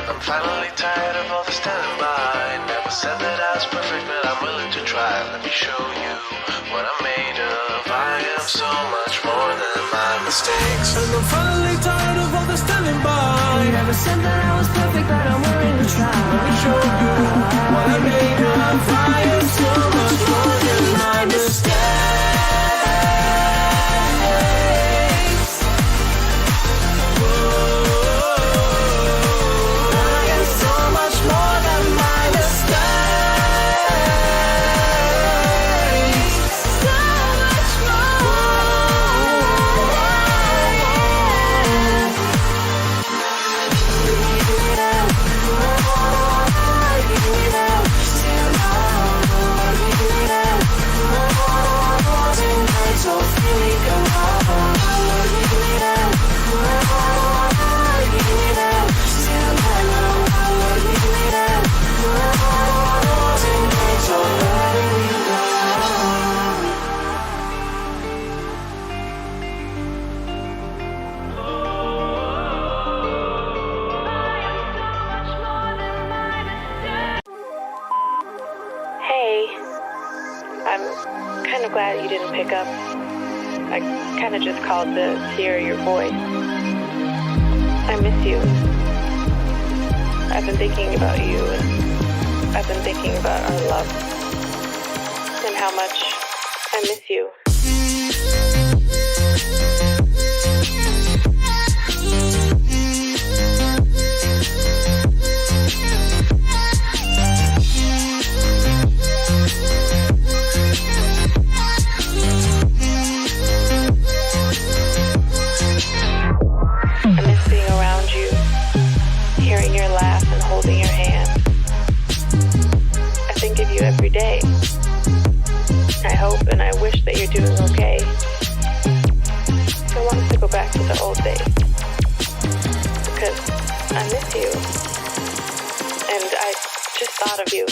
I'm finally tired of all the standing by. Never said that I was perfect, but I'm willing to try. Let me show you what I'm made of. I am so much more than my mistakes. And I'm finally tired of all the standing by. Never said that I was perfect, but I'm willing to try. Let me show you what I'm made of. I am so much more than my mistakes. I'm kind of glad you didn't pick up. I kind of just called to hear your voice. I miss you. I've been thinking about you, and I've been thinking about our love, and how much I miss you. Every day. I hope and I wish that you're doing okay. I want us to go back to the old days because I miss you and I just thought of you.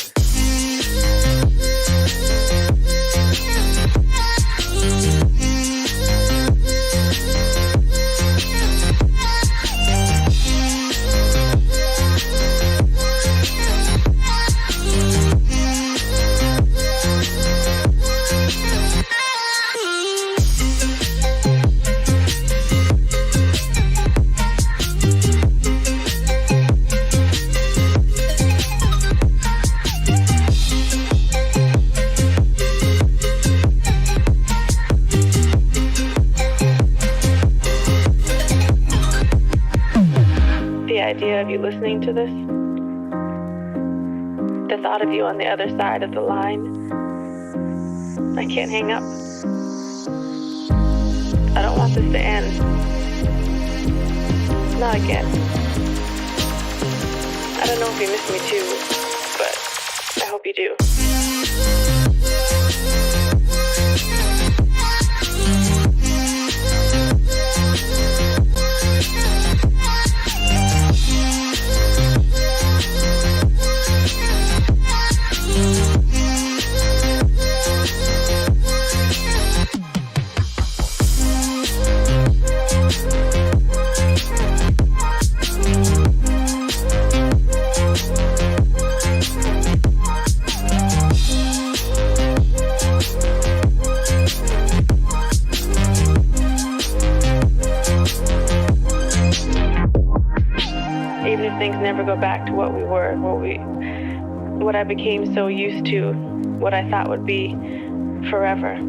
you listening to this, the thought of you on the other side of the line, I can't hang up. I don't want this to end. Not again. I don't know if you miss me too, but I hope you do. Even if things never go back to what we were, what I became so used to, what I thought would be forever.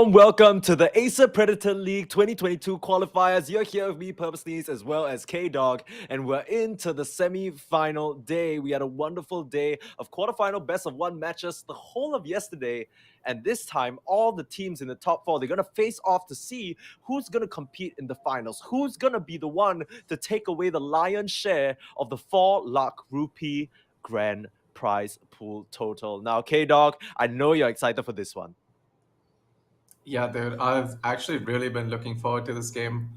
Welcome to the Acer Predator League 2022 qualifiers. You're here with me, Purposely, as well as K-Dog, and we're into the semi-final day. We had a wonderful day of quarterfinal best of one matches the whole of yesterday, and this time all the teams in the top four, they're going to face off to see who's going to compete in the finals, who's going to be the one to take away the lion's share of the 4 lakh rupee grand prize pool total. Now, K-Dog, I know you're excited for this one. Yeah, dude, I've actually really been looking forward to this game,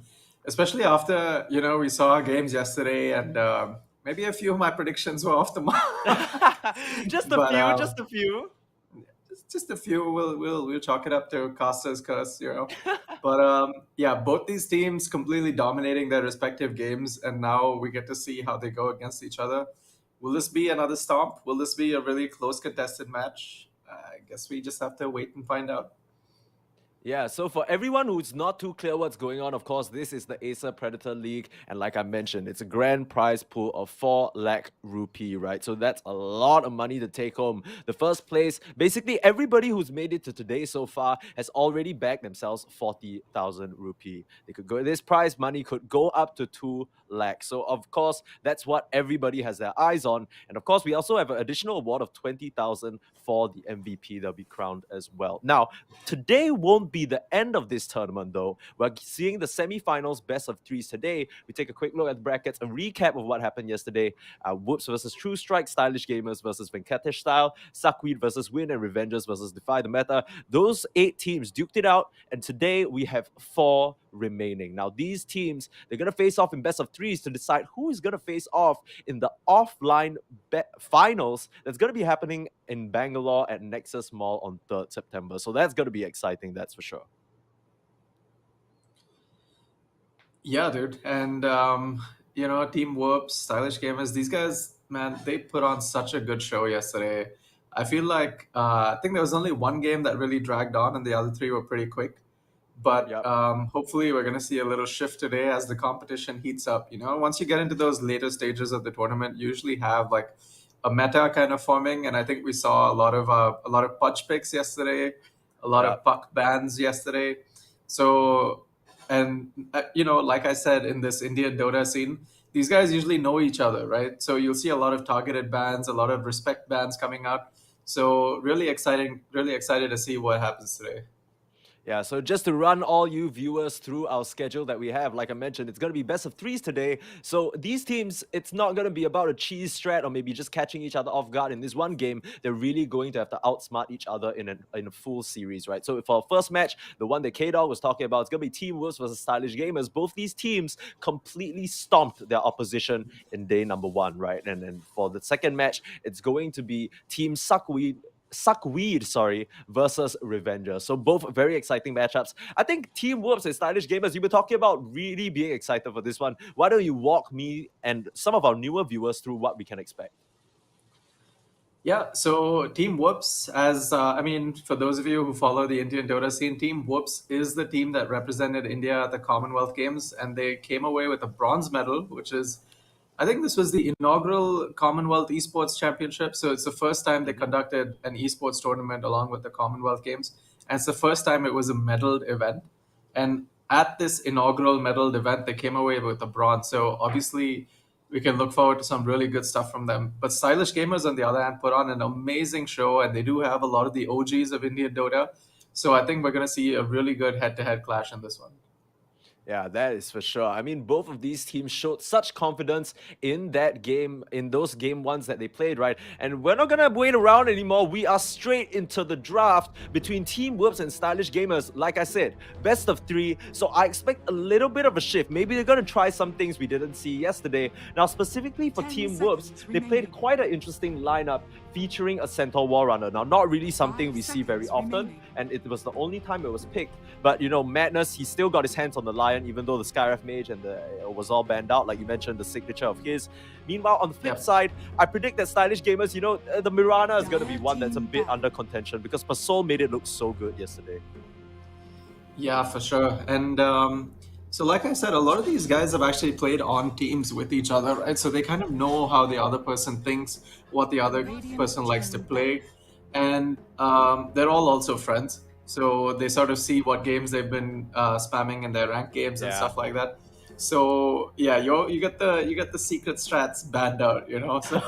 especially after, we saw our games yesterday and maybe a few of my predictions were off the mark. Just But, a few. just a few. We'll chalk it up to Costa's curse, you know. But yeah, both these teams completely dominating their respective games, and now we get to see how they go against each other. Will this be another stomp? Will this be a really close contested match? I guess we just have to wait and find out. Yeah, so for everyone who's not too clear what's going on, of course, this is the Acer Predator League. And like I mentioned, it's a grand prize pool of 4 lakh rupee, right? So that's a lot of money to take home. The first place, basically everybody who's made it to today so far has already bagged themselves 40,000 rupee. They could go, this prize money could go up to 2 lakh. So of course, that's what everybody has their eyes on. And of course, we also have an additional award of 20,000 for the MVP that'll be crowned as well. Now, today won't be the end of this tournament, though. We're seeing the semifinals, best of threes today. We take a quick look at the brackets, a recap of what happened yesterday. Whoops versus True Strike, Stylish Gamers versus Venkatesh Style, SuckWeed versus Win, and Revengers versus Defy the Meta. Those 8 teams duked it out, and today we have 4 remaining. Now, these teams, they're going to face off in best of threes to decide who is going to face off in the offline finals that's going to be happening in Bangalore at Nexus Mall on 3rd September. So that's going to be exciting, that's for sure. Yeah, dude. And, you know, Team Whoops, Stylish Gamers, these guys, man, they put on such a good show yesterday. I feel like, I think there was only one game that really dragged on, and the other 3 were pretty quick. But Yep. hopefully, we're going to see a little shift today as the competition heats up. You know, once you get into those later stages of the tournament, you usually have like a meta kind of forming, and I think we saw a lot of punch picks yesterday, a lot Yep. of puck bans yesterday. So, and you know, like I said, in this Indian Dota scene, these guys usually know each other, right? So you'll see a lot of targeted bans, a lot of respect bans coming out. So really exciting, really excited to see what happens today. Yeah, so just to run all you viewers through our schedule that we have, like I mentioned, it's going to be best of threes today. So these teams, it's not going to be about a cheese strat or maybe just catching each other off guard in this one game. They're really going to have to outsmart each other in a full series, right? So for our first match, the one that K-Dog was talking about, it's going to be Team Wolves versus Stylish Gamers. Both these teams completely stomped their opposition in day number 1, right? And then for the second match, it's going to be Team SuckWeed versus Revenger. So both very exciting matchups. I think Team Whoops and Stylish Gamers, you were talking about really being excited for this one. Why don't you walk me and some of our newer viewers through what we can expect? Yeah, so Team Whoops, as I mean, for those of you who follow the Indian Dota scene, Team Whoops is the team that represented India at the Commonwealth Games, and they came away with a bronze medal, which is, I think this was the inaugural Commonwealth Esports Championship. So it's the first time they conducted an esports tournament along with the Commonwealth Games. And it's the first time it was a medaled event. And at this inaugural medaled event, they came away with a bronze. So obviously, we can look forward to some really good stuff from them. But Stylish Gamers, on the other hand, put on an amazing show, and they do have a lot of the OGs of Indian Dota. So I think we're going to see a really good head-to-head clash in this one. Yeah, that is for sure. I mean, both of these teams showed such confidence in that game, in those game ones that they played, right? And we're not gonna wait around anymore. We are straight into the draft between Team Whoops and Stylish Gamers. Like I said, best of 3. So I expect a little bit of a shift. Maybe they're gonna try some things we didn't see yesterday. Now, specifically for 10 Team Whoops, seconds they played remaining. quite an interesting lineup featuring a Centaur War Runner. Now, not really something 5 we see very seconds often, remaining. and it was the only time it was picked. But you know, Madness, he still got his hands on the Lion, even though the Skyref Mage and it was all banned out, like you mentioned, the signature of his. Meanwhile, on the flip Yep. side, I predict that Stylish Gamers, you know, the Mirana is going to be one that's a Team bit back. under contention because Pasol made it look so good yesterday. Yeah, for sure. And so, like I said, a lot of these guys have actually played on teams with each other, right? So they kind of know how the other person thinks, what the other person likes to play. And they're all also friends. So they sort of see what games they've been spamming in their ranked games and Yeah. stuff like that. So yeah, you get the secret strats banned out, you know. So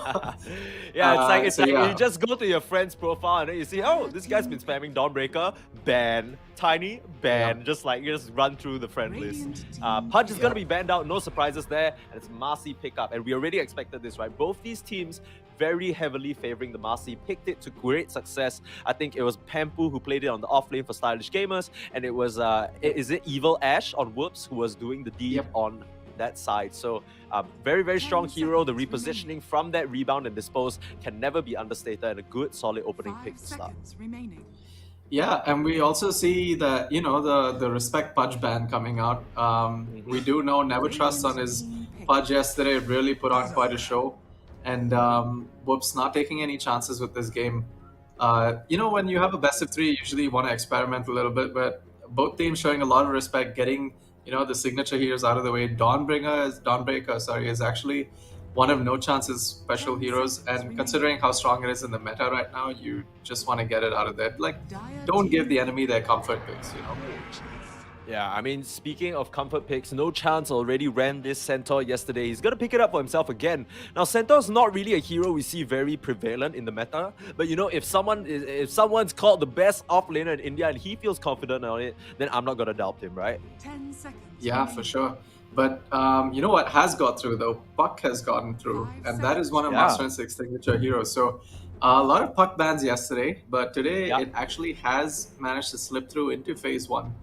Yeah, it's so like yeah. you just go to your friend's profile and then you see, oh, this guy's been spamming Dawnbreaker, ban. Tiny, ban. Yeah. Just like you just run through the friend Radiant list. team Punch is gonna Yeah. be banned out, no surprises there, and it's Marcy pickup. And we already expected this, right? Both these teams very heavily favoring the Marcy, picked it to great success. I think it was Pampu who played it on the off lane for Stylish Gamers, and it was is it Evil Ash on Whoops who was doing the deed Yep. on that side. So Very, very strong hero. The repositioning from that rebound and dispose can never be understated, and a good, solid opening pick to start. Yeah, and we also see that, the respect Pudge ban coming out. We do know Never Trust on his Pudge yesterday really put on quite a show. And Whoops not taking any chances with this game. When you have a best of three, you usually want to experiment a little bit, but both teams showing a lot of respect, getting, the signature heroes out of the way. Dawnbreaker is actually one of No Chance's special heroes, and considering how strong it is in the meta right now, you just want to get it out of there. Like, don't give the enemy their comfort picks, Yeah, I mean, speaking of comfort picks, No Chance already ran this Centaur yesterday. He's going to pick it up for himself again. Now, Centaur's not really a hero we see very prevalent in the meta, but if someone's called the best off-laner in India and he feels confident on it, then I'm not going to doubt him, right? 10 seconds. Yeah, for sure. But you know what has got through though? Puck has gotten through, and that is one of Master and Six signature heroes. So a lot of Puck bans yesterday, but today it actually has managed to slip through into Phase 1.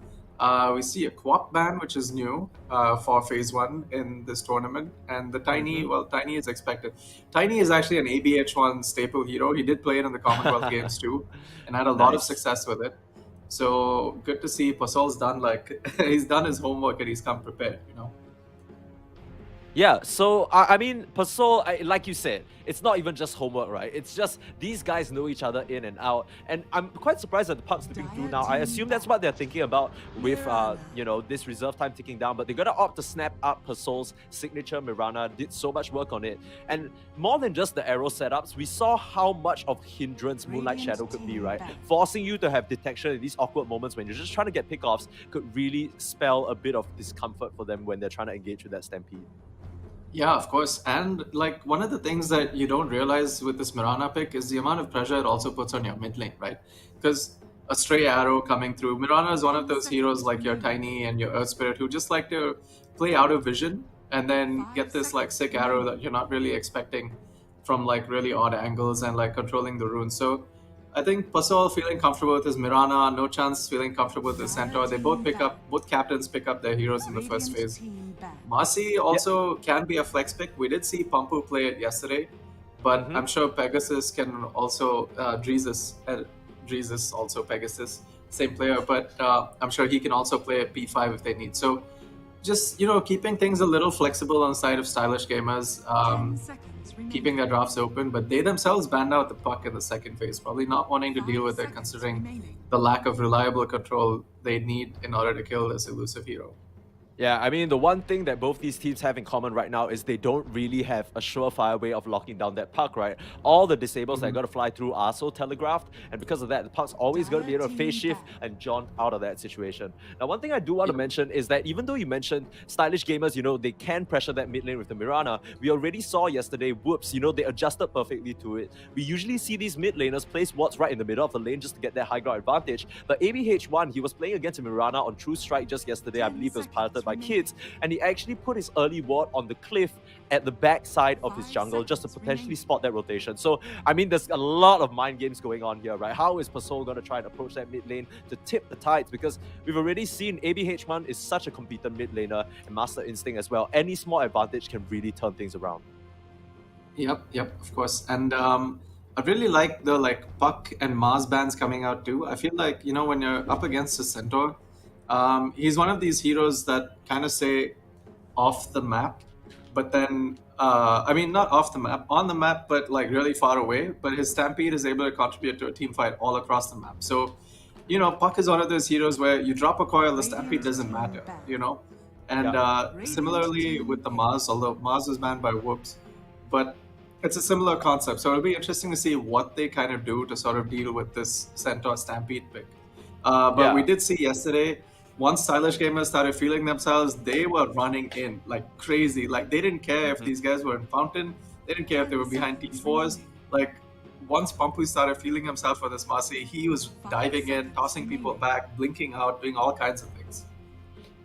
We see a Quap ban, which is new for Phase 1 in this tournament, and the Tiny, Tiny is expected. Tiny is actually an ABH1 staple hero. He did play it in the Commonwealth Games too, and had a lot of success with it. So good to see Pasol's done he's done his homework and he's come prepared, Yeah, so I mean, Pasol, like you said, it's not even just homework, right? It's just these guys know each other in and out, and I'm quite surprised that the Puck's slipping through now. I assume that's what they're thinking about with this reserve time ticking down, but they're gonna opt to snap up Pasol's signature. Mirana did so much work on it, and more than just the arrow setups, we saw how much of hindrance Moonlight Shadow could be, right? Forcing you to have detection in these awkward moments when you're just trying to get pickoffs could really spell a bit of discomfort for them when they're trying to engage with that Stampede. Yeah, of course. And one of the things that you don't realize with this Mirana pick is the amount of pressure it also puts on your mid lane, right? Because a stray arrow coming through. Mirana is one of those heroes like your Tiny and your Earth Spirit who just like to play out of vision and then get this sick arrow that you're not really expecting from really odd angles and controlling the runes. So I think Pasol feeling comfortable with his Mirana, No Chance feeling comfortable with the Centaur. They both captains pick up their heroes in the first phase. Marcy also can be a flex pick. We did see Pampu play it yesterday, but I'm sure Pegasus can also, Dreezus also Pegasus, same player, but I'm sure he can also play a P5 if they need. So just, keeping things a little flexible on the side of stylish gamers, keeping their drafts open, but they themselves banned out the Puck in the second phase, probably not wanting to deal with it considering the lack of reliable control they need in order to kill this elusive hero. Yeah, I mean, the one thing that both these teams have in common right now is they don't really have a surefire way of locking down that Puck, right? All the disables that got to fly through are so telegraphed, and because of that, the Puck's always going to be able to phase shift and jaunt out of that situation. Now, one thing I do want to mention is that even though you mentioned stylish gamers, they can pressure that mid lane with the Mirana, we already saw yesterday, Whoops, they adjusted perfectly to it. We usually see these mid laners place Wards right in the middle of the lane just to get that high ground advantage, but ABH1, he was playing against a Mirana on True Strike just yesterday. I believe it was piloted by Kids, and he actually put his early ward on the cliff at the back side of his jungle just to potentially spot that rotation. So, I mean, there's a lot of mind games going on here, right? How is Pasol going to try and approach that mid lane to tip the tides? Because we've already seen ABH1 is such a competent mid laner and Master Instinct as well. Any small advantage can really turn things around. Yep, of course. And I really like the Puck and Mars bans coming out too. I feel like, when you're up against a Centaur, he's one of these heroes that kind of say off the map, but then, I mean, not off the map, on the map, but really far away. But his Stampede is able to contribute to a team fight all across the map. So, Puck is one of those heroes where you drop a coil, the Stampede doesn't matter, And similarly with the Mars, although Mars was banned by Whoops, but it's a similar concept. So it'll be interesting to see what they kind of do to sort of deal with this Centaur Stampede pick. But we did see yesterday, once stylish gamers started feeling themselves, they were running in like crazy. They didn't care if these guys were in Fountain. They didn't care if they were behind T4s. Once Pampu started feeling himself for this Marcy, he was diving in, tossing people back, blinking out, doing all kinds of things.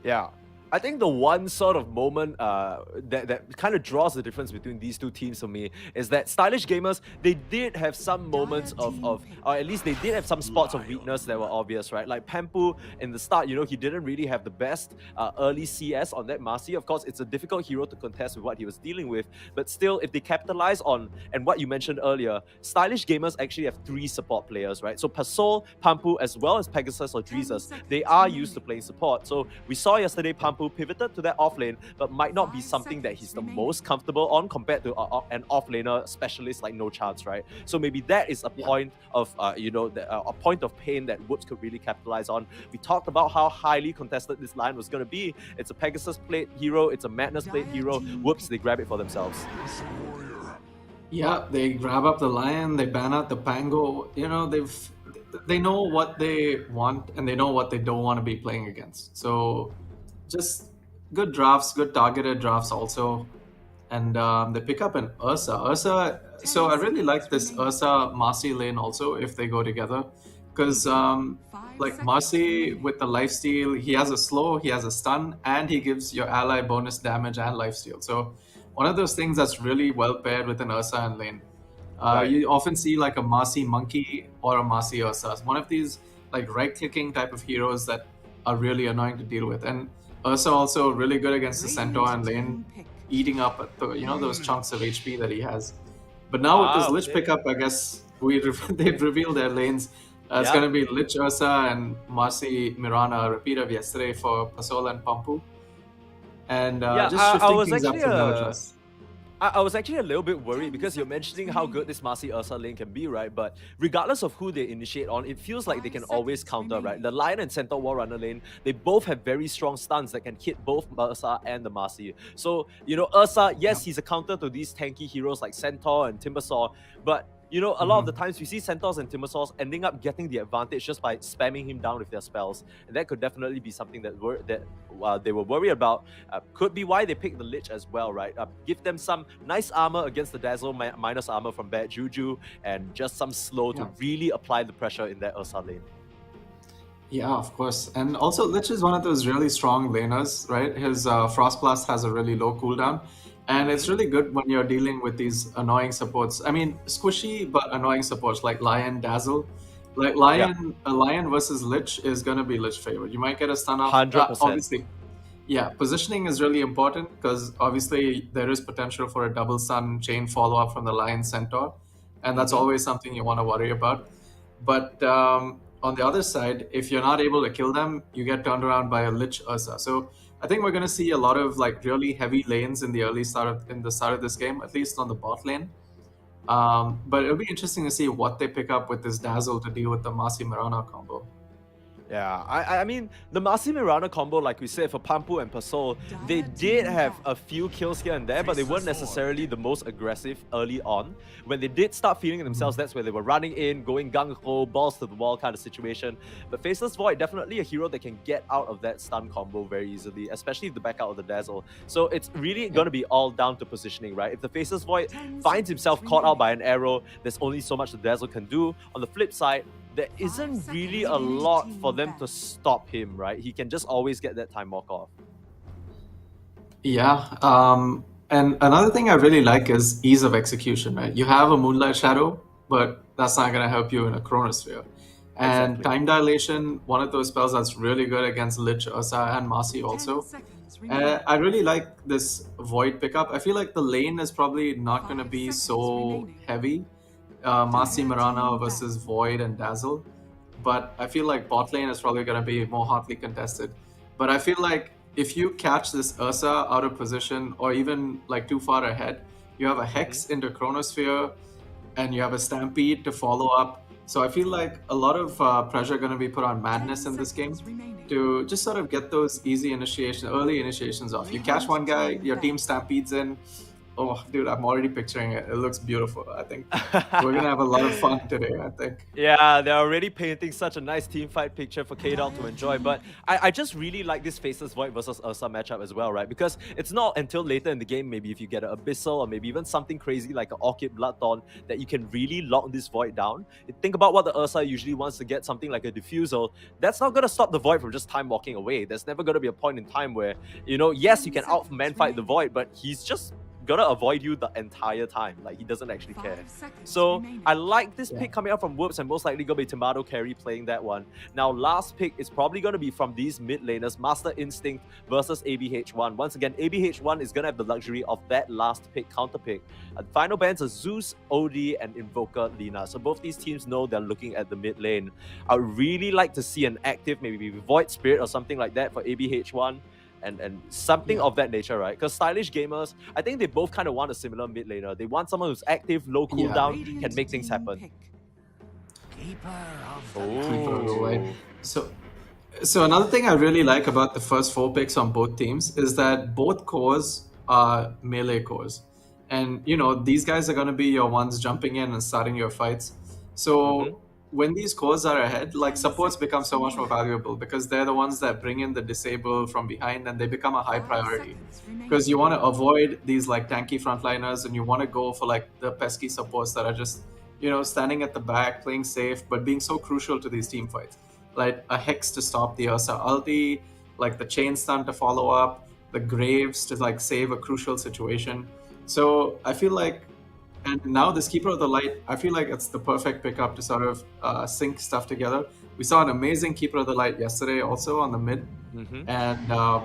Yeah. I think the one sort of moment that kind of draws the difference between these two teams for me is that Stylish Gamers, they did have some moments of or at least they did have some spots of weakness that were obvious, right? Like Pampu in the start, you know, he didn't really have the best early CS on that Marcy. Of course, it's a difficult hero to contest with what he was dealing with, but still, if they capitalize on, and what you mentioned earlier, Stylish Gamers actually have 3 support players, right? So Pasol, Pampu, as well as Pegasus or Dreezus, they are used to playing support. So we saw yesterday Pampu pivoted to that offlane, but might not be something that he's the most comfortable on compared to an offlaner specialist like No Chance, right? So maybe that is a point of a point of pain that Whoops could really capitalize on. We talked about how highly contested this line was going to be. It's a Pegasus played hero, it's a Madness played hero. Whoops, they grab it for themselves. Yeah, they grab up the Lion, they ban out the Pango. You know, they know what they want and they know what they don't want to be playing against. So just good drafts, good targeted drafts also. And they pick up an Ursa. So I really like this Ursa Marcy lane also if they go together. Because like Marcy with the lifesteal, he has a slow, he has a stun, and he gives your ally bonus damage and lifesteal. So one of those things that's really well paired with an Ursa in lane. You often see like a Marcy Monkey or a Marcy Ursa. One of these like right-clicking type of heroes that are really annoying to deal with. And Ursa also really good against the Centaur and lane, eating up those chunks of HP that he has. But now with this Lich pickup, I guess they've revealed their lanes. It's going to be Lich Ursa and Marcy Mirana, a repeat of yesterday for Pasol and Pampu. And just shifting things up to Nevertrust. I was actually a little bit worried because you're mentioning how good this Marcy Ursa lane can be, right? But regardless of who they initiate on, it feels like they can always counter, right? The Lion and Centaur War Runner lane, they both have very strong stuns that can hit both Ursa and the Marcy. So, Ursa, yes, he's a counter to these tanky heroes like Centaur and Timbersaw, but a lot of the times we see Centaurs and Timbersaws ending up getting the advantage just by spamming him down with their spells. And that could definitely be something that they were worried about. Could be why they picked the Lich as well, right? Give them some nice armor against the Dazzle, minus armor from Bad Juju, and just some slow to really apply the pressure in that Ursa lane. Yeah, of course. And also, Lich is one of those really strong laners, right? His Frost Blast has a really low cooldown. And it's really good when you're dealing with these annoying supports. I mean, squishy but annoying supports like Lion, Dazzle. Like a Lion versus Lich is going to be Lich favorite. You might get a stun off. 100%. Obviously, positioning is really important because obviously there is potential for a double stun chain follow-up from the Lion Centaur. And that's always something you want to worry about. But on the other side, if you're not able to kill them, you get turned around by a Lich Ursa. So I think we're going to see a lot of like really heavy lanes in the start of this game, at least on the bot lane. But it'll be interesting to see what they pick up with this Dazzle to deal with the Marcy Mirana combo. Yeah, I mean, the Marcy Mirana combo, like we said, for Pampu and Pasol, they did have a few kills here and there, but they weren't necessarily the most aggressive early on. When they did start feeling themselves, that's where they were running in, going gung-ho, balls to the wall kind of situation. But Faceless Void, definitely a hero that can get out of that stun combo very easily, especially the back out of the Dazzle. So it's really going to be all down to positioning, right? If the Faceless Void finds himself caught out by an arrow, there's only so much the Dazzle can do. On the flip side, there isn't really a lot for them to stop him, right? He can just always get that time walk off. Yeah, and another thing I really like is ease of execution, right? You have a Moonlight Shadow, but that's not going to help you in a Chronosphere. And Time Dilation, one of those spells that's really good against Lich, Ursa, and Marcy also. I really like this Void pickup. I feel like the lane is probably not going to be so heavy. Marcy Mirana versus Void and Dazzle, but I feel like bot lane is probably going to be more hotly contested. But I feel like if you catch this Ursa out of position or even like too far ahead, you have a Hex into Chronosphere and you have a Stampede to follow up. So I feel like a lot of pressure going to be put on Madness in this game to just sort of get those early initiations off. You catch one guy, your team Stampedes in, oh, dude, I'm already picturing it. It looks beautiful. I think we're gonna have a lot of fun today, I think. Yeah, they're already painting such a nice team fight picture for K-Dog to enjoy, but I just really like this Faceless Void versus Ursa matchup as well, right? Because it's not until later in the game, maybe if you get an Abyssal or maybe even something crazy like an Orchid Bloodthorn, that you can really lock this Void down. Think about what the Ursa usually wants to get, something like a Diffusal. That's not going to stop the Void from just time walking away. There's never going to be a point in time where, you know, yes, you can out-man fight the Void, but he's just gonna avoid you the entire time. Like, he doesn't actually care. So I like this pick coming out from Whoops, and most likely gonna be Tomato Carry playing that one. Now, last pick is probably gonna be from these mid laners, Master Instinct versus ABH1. Once again, ABH1 is gonna have the luxury of that last pick, counter pick. Final bans are Zeus, OD, and Invoker Lina. So both these teams know they're looking at the mid lane. I would really like to see an active, maybe Void Spirit or something like that for ABH1. And something of that nature, right? Because Stylish Gamers, I think they both kind of want a similar mid laner. They want someone who's active, low cooldown, can make things happen. So another thing I really like about the first 4 picks on both teams is that both cores are melee cores. And, you know, these guys are going to be your ones jumping in and starting your fights. So when these cores are ahead, like, supports become so much more valuable because they're the ones that bring in the disable from behind, and they become a high priority because you want to avoid these like tanky frontliners, and you want to go for like the pesky supports that are just, you know, standing at the back, playing safe, but being so crucial to these team fights. Like a Hex to stop the Ursa ulti, like the chain stun to follow up, the Graves to like save a crucial situation. So I feel like, and now this Keeper of the Light, I feel like it's the perfect pickup to sort of sync stuff together. We saw an amazing Keeper of the Light yesterday also on the mid. And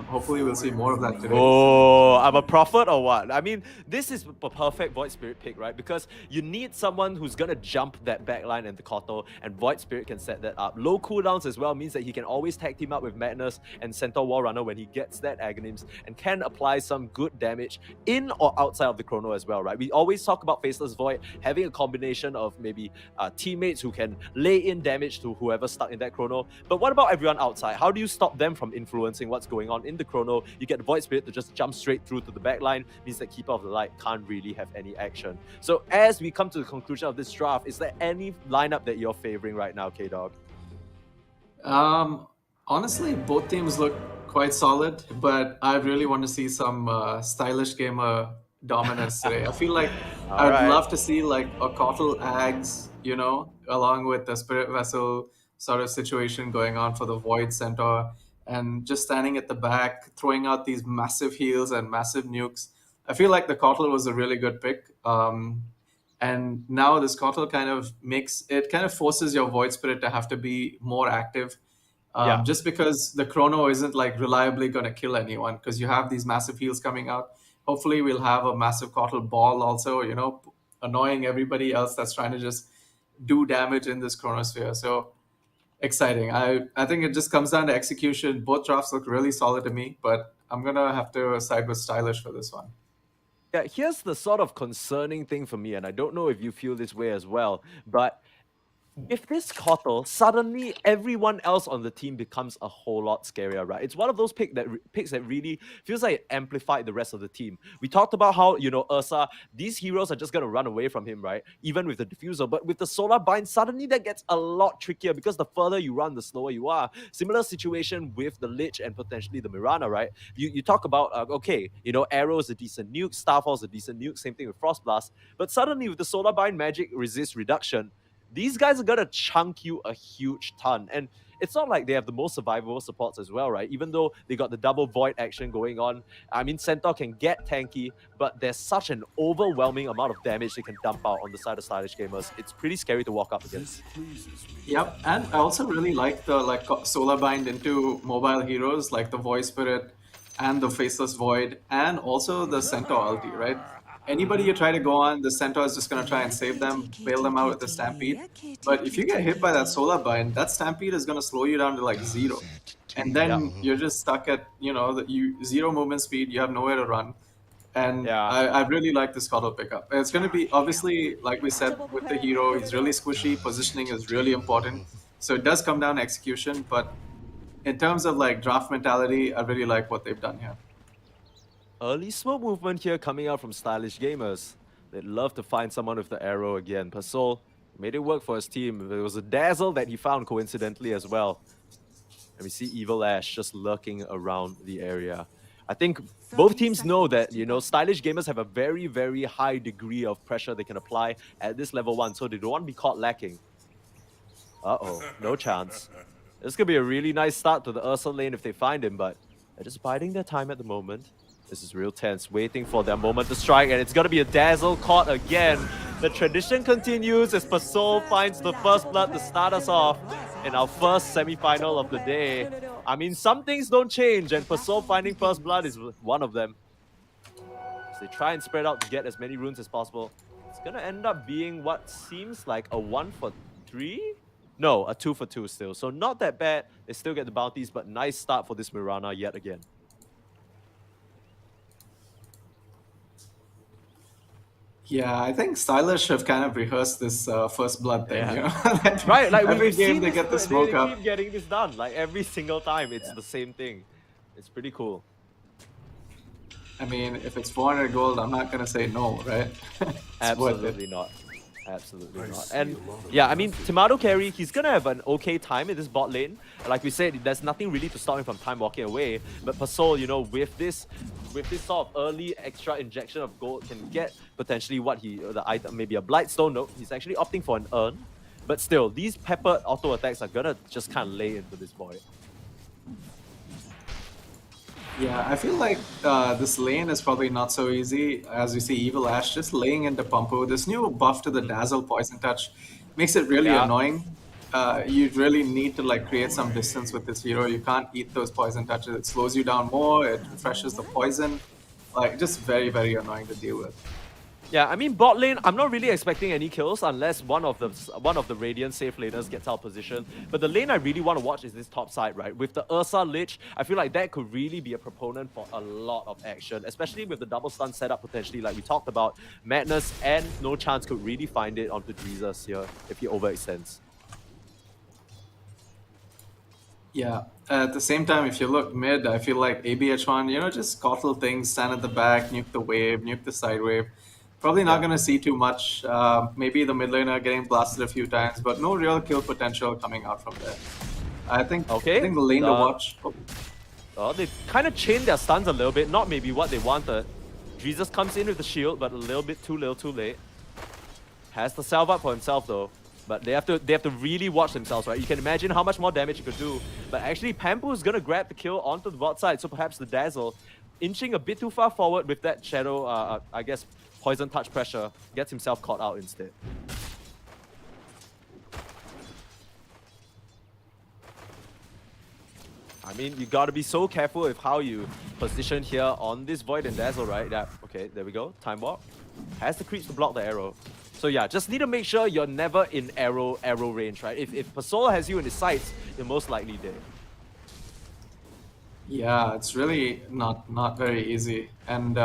hopefully we'll see more of that today. Oh, I'm a prophet or what? I mean, this is a perfect Void Spirit pick, right? Because you need someone who's going to jump that backline and the Koto, and Void Spirit can set that up. Low cooldowns as well means that he can always tag team up with Madness and Centaur War Runner when he gets that Aghanim's, and can apply some good damage in or outside of the Chrono as well, right? We always talk about Faceless Void having a combination of maybe teammates who can lay in damage to whoever's stuck in that Chrono. But what about everyone outside? How do you stop them from influencing what's going on in the Chrono? You get Void Spirit to just jump straight through to the backline, means that Keeper of the Light can't really have any action. So as we come to the conclusion of this draft, is there any lineup that you're favoring right now, K-Dog? Honestly, both teams look quite solid, but I really want to see some stylish gamer dominance today. I feel like I'd love to see like a Kotl Ags, you know, along with the Spirit Vessel sort of situation going on for the Void Centaur, and just standing at the back, throwing out these massive heals and massive nukes. I feel like the Kotl was a really good pick. And now this Kotl kind of forces your Void Spirit to have to be more active. Just because the Chrono isn't like reliably going to kill anyone because you have these massive heals coming out. Hopefully we'll have a massive Kotl ball also, you know, annoying everybody else that's trying to just do damage in this Chronosphere. So exciting. I think it just comes down to execution. Both drafts look really solid to me, but I'm going to have to side with Stylish for this one. Yeah, here's the sort of concerning thing for me, and I don't know if you feel this way as well, but if this Kotl, suddenly everyone else on the team becomes a whole lot scarier, right? It's one of those picks that really feels like it amplified the rest of the team. We talked about how, you know, Ursa, these heroes are just going to run away from him, right? Even with the Diffusal. But with the Solar Bind, suddenly that gets a lot trickier because the further you run, the slower you are. Similar situation with the Lich and potentially the Mirana, right? You talk about, okay, you know, Arrow is a decent nuke, Starfall is a decent nuke, same thing with Frost Blast. But suddenly with the Solar Bind magic resist reduction, these guys are going to chunk you a huge ton. And it's not like they have the most survivable supports as well, right? Even though they got the double Void action going on. I mean, Centaur can get tanky, but there's such an overwhelming amount of damage they can dump out on the side of Stylish Gamers. It's pretty scary to walk up against. Yep, and I also really like the Solar Bind into mobile heroes like the Void Spirit and the Faceless Void, and also the Centaur ulti, right? Anybody you try to go on, the Centaur is just going to try and save them, bail them out with the Stampede. But if you get hit by that Solar Bind, that Stampede is going to slow you down to like 0. And then you're just stuck at, you know, 0 movement speed, you have nowhere to run. And I really like this Kotl pickup. It's going to be, obviously, like we said, with the hero, he's really squishy, positioning is really important. So it does come down to execution, but in terms of like draft mentality, I really like what they've done here. Early smoke movement here coming out from Stylish Gamers. They'd love to find someone with the arrow again. Pasol made it work for his team. There was a dazzle that he found coincidentally as well. And we see Evil Ash just lurking around the area. I think both teams know that, Stylish Gamers have a very, very high degree of pressure they can apply at this level 1, so they don't want to be caught lacking. Uh-oh, no chance. This could be a really nice start to the Ursa lane if they find him, but they're just biding their time at the moment. This is real tense, waiting for their moment to strike, and it's gonna be a dazzle caught again. The tradition continues as Pasol finds the first blood to start us off in our first semi-final of the day. I mean, some things don't change, and Pasol finding first blood is one of them. So they try and spread out to get as many runes as possible. It's gonna end up being what seems like a 1 for 3? No, a 2 for 2 still. So not that bad. They still get the bounties, but nice start for this Mirana yet again. Yeah, I think Stylish have kind of rehearsed this first blood thing. Yeah. You know? Right, like every we've game seen they this, get the smoke they up. keep getting this done. Like every single time, it's the same thing. It's pretty cool. I mean, if it's 400 gold, I'm not gonna say no, right? It's worth it. Absolutely not. Absolutely not. And yeah, I mean, Tomato Carry, he's gonna have an okay time in this bot lane. Like we said, there's nothing really to stop him from time walking away. But Pasol, with this sort of early extra injection of gold, can get potentially what the item, maybe a Blightstone. No, he's actually opting for an urn. But still, these peppered auto attacks are gonna just kind of lay into this void. Yeah, I feel like this lane is probably not so easy. As you see, Evil Ash just laying into Pumpu. This new buff to the Dazzle Poison Touch makes it really annoying. You really need to create some distance with this hero. You can't eat those poison touches. It slows you down more. It refreshes the poison. Just very, very annoying to deal with. Yeah, I mean bot lane, I'm not really expecting any kills unless one of the Radiant safe laners gets out of position. But the lane I really want to watch is this top side, right? With the Ursa Lich, I feel like that could really be a proponent for a lot of action, especially with the double stun setup potentially, like we talked about. Madness and No Chance could really find it onto Jesus here if he overextends. Yeah, at the same time, if you look mid, I feel like ABH1, just coddle things, stand at the back, nuke the wave, nuke the side wave. Probably not going to see too much. Maybe the mid laner getting blasted a few times, but no real kill potential coming out from there. I think the lane to watch. They kind of chained their stuns a little bit, not maybe what they wanted. Jesus comes in with the shield, but a little bit too little, too late. Has the salve up for himself though, but they have to really watch themselves, right? You can imagine how much more damage he could do. But actually, Pampu is gonna grab the kill onto the bot side, so perhaps the Dazzle, inching a bit too far forward with that Shadow, I guess, Poison Touch pressure, gets himself caught out instead. I mean, you gotta be so careful with how you position here on this Void and Dazzle, right? Yeah, okay, there we go. Time Warp. Has the creeps to block the arrow. So yeah, just need to make sure you're never in arrow range, right? If Pasol has you in his sights, you're most likely dead. Yeah, it's really not very easy, and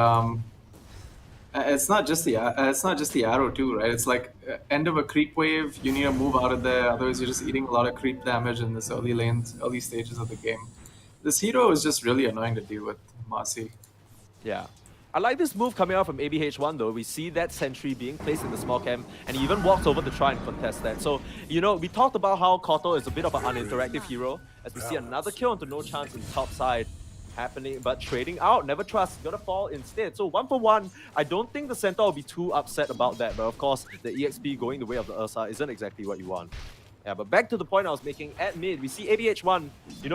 it's not just the arrow too, right? It's like end of a creep wave, you need to move out of there, otherwise you're just eating a lot of creep damage in this early stages of the game. This hero is just really annoying to deal with, Marcy. Yeah. I like this move coming out from ABH1 though. We see that sentry being placed in the small camp, and he even walks over to try and contest that. So, we talked about how Koto is a bit of an uninteractive hero, as we see another kill onto No Chance in top side happening, but trading out, Never Trust, gonna fall instead. So 1 for 1, I don't think the Centaur will be too upset about that, but of course, the EXP going the way of the Ursa isn't exactly what you want. Yeah, but back to the point I was making, at mid, we see ABH1,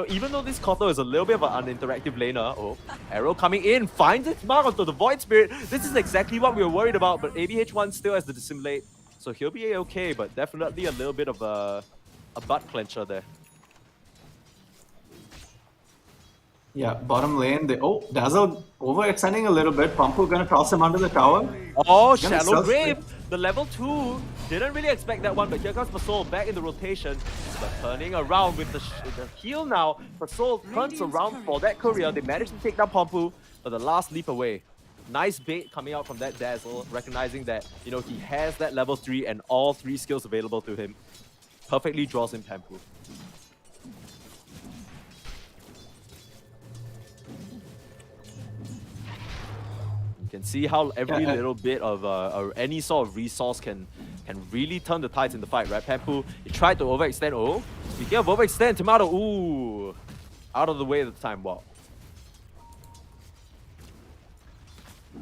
even though this Koto is a little bit of an uninteractive laner, arrow coming in, finds its mark onto the Void Spirit. This is exactly what we were worried about, but ABH1 still has the Dissimulate, so he'll be okay, but definitely a little bit of a butt clencher there. Yeah, bottom lane, Dazzle overextending a little bit, Pumpu gonna toss him under the tower. Oh, Shallow Grave! The level 2, didn't really expect that one, but here comes Pasol back in the rotation. But turning around with the heal now, Pasol turns around for that courier. They managed to take down Pumpu, but the last leap away. Nice bait coming out from that Dazzle, recognizing that, he has that level 3 and all 3 skills available to him. Perfectly draws in Pumpu. can see how every Yeah, little bit of any sort of resource can really turn the tides in the fight, right? Pampu, he tried to overextend. Oh, speaking of overextend, Tomato, ooh, out of the way at the time. Wow.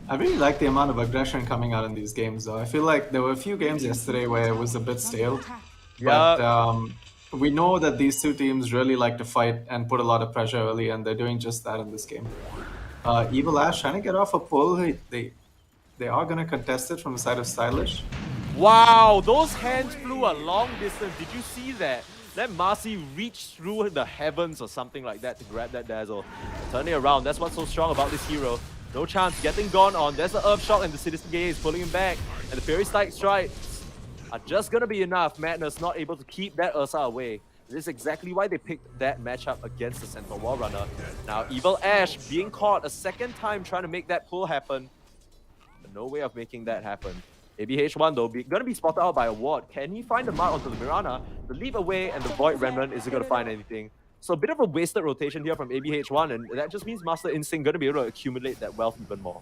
I really like the amount of aggression coming out in these games, though. I feel like there were a few games yesterday where it was a bit stale, but we know that these two teams really like to fight and put a lot of pressure early, and they're doing just that in this game. Evil Ash trying to get off a pull. They are going to contest it from the side of Stylish. Wow, those hands flew a long distance. Did you see that? Let Marcy reach through the heavens or something like that to grab that dazzle. Turn it around. That's what's so strong about this hero. No chance. Getting gone on. There's the Earth Shock and the Citizen Gaze pulling him back. And the Fury Strikes are just going to be enough. Madness not able to keep that Ursa away. This is exactly why they picked that matchup against the Centaur Wall Runner. Now, Evil Ash being caught a second time trying to make that pull happen. But no way of making that happen. ABH1 though, gonna be spotted out by a ward. Can he find the mark onto the Mirana? The leap away and the Void Remnant isn't gonna find anything. So a bit of a wasted rotation here from ABH1, and that just means Master Instinct gonna be able to accumulate that wealth even more.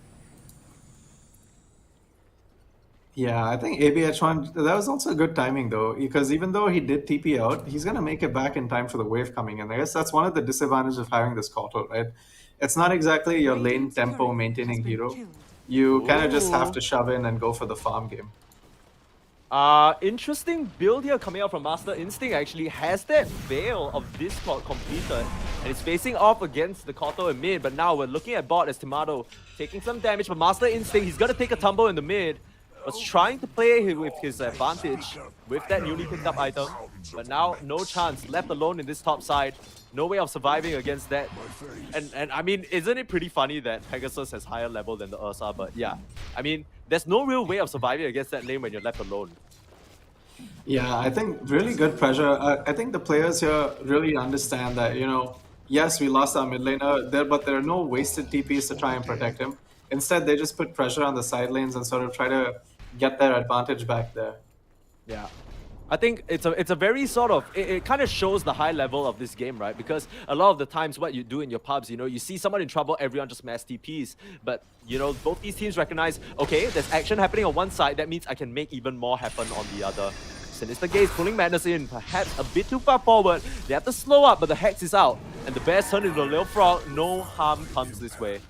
Yeah, I think ABH1, that was also good timing though, because even though he did TP out, he's going to make it back in time for the wave coming in. I guess that's one of the disadvantages of having this Kotal, right? It's not exactly your lane tempo maintaining hero. You kind of just have to shove in and go for the farm game. Interesting build here coming out from Master Instinct. Actually has that Veil of Discord completed, and it's facing off against the Kotal in mid, but now we're looking at bot as Tomato taking some damage, but Master Instinct, he's gonna take a tumble in the mid. Was trying to play with his advantage with that newly picked up item, but now no chance, left alone in this top side. No way of surviving against that. And I mean, isn't it pretty funny that Pegasus has higher level than the Ursa? But yeah, I mean, there's no real way of surviving against that lane when you're left alone. Yeah, I think really good pressure. I think the players here really understand that, you know, yes, we lost our mid laner there, but there are no wasted TPs to try and protect him. Instead, they just put pressure on the side lanes and sort of try to get their advantage back there. Yeah. I think it's a very sort of, it kind of shows the high level of this game, right? Because a lot of the times what you do in your pubs, you know, you see someone in trouble, everyone just mass TPs. But, you know, both these teams recognize, okay, there's action happening on one side, that means I can make even more happen on the other. Sinister Gaze pulling Madness in, perhaps a bit too far forward. They have to slow up, but the Hex is out. And the Bears turn into a little frog, no harm comes this way.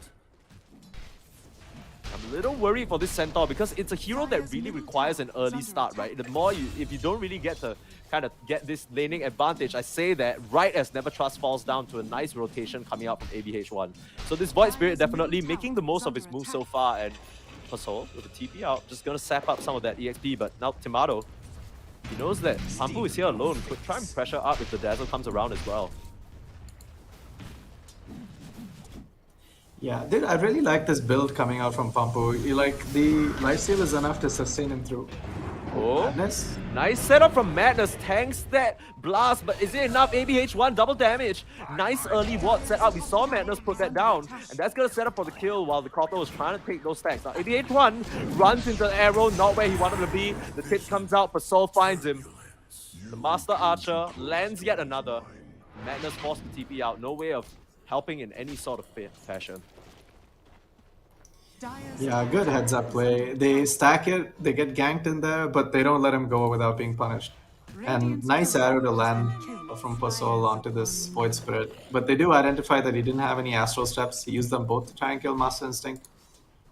I'm a little worried for this Centaur because it's a hero that really requires an early start, right? The more if you don't really get to kind of get this laning advantage, I say that right as Never Trust falls down to a nice rotation coming out from ABH1. So this Void Spirit definitely making the most of his move so far, and Pasol with a TP out, just gonna sap up some of that EXP, but now Tomato, he knows that Pampu is here alone, could try and pressure up if the Dazzle comes around as well. Yeah, dude, I really like this build coming out from Pampu. The lifesteal is enough to sustain him through. Oh, Madness. Nice setup from Madness, tanks that blast, but is it enough? ABH1 double damage. Nice early ward setup. We saw Madness put that down, and that's gonna set up for the kill while the Kotal was trying to take those stacks. Now ABH1 runs into the arrow, not where he wanted to be. The tip comes out, Pasol finds him. The Master Archer lands yet another. Madness forced the TP out, no way of helping in any sort of fashion. Yeah, good heads up play. They stack it, they get ganked in there, but they don't let him go without being punished. And nice arrow to land from Pasol onto this Void Spirit. But they do identify that he didn't have any Astral Steps. He used them both to try and kill Master Instinct.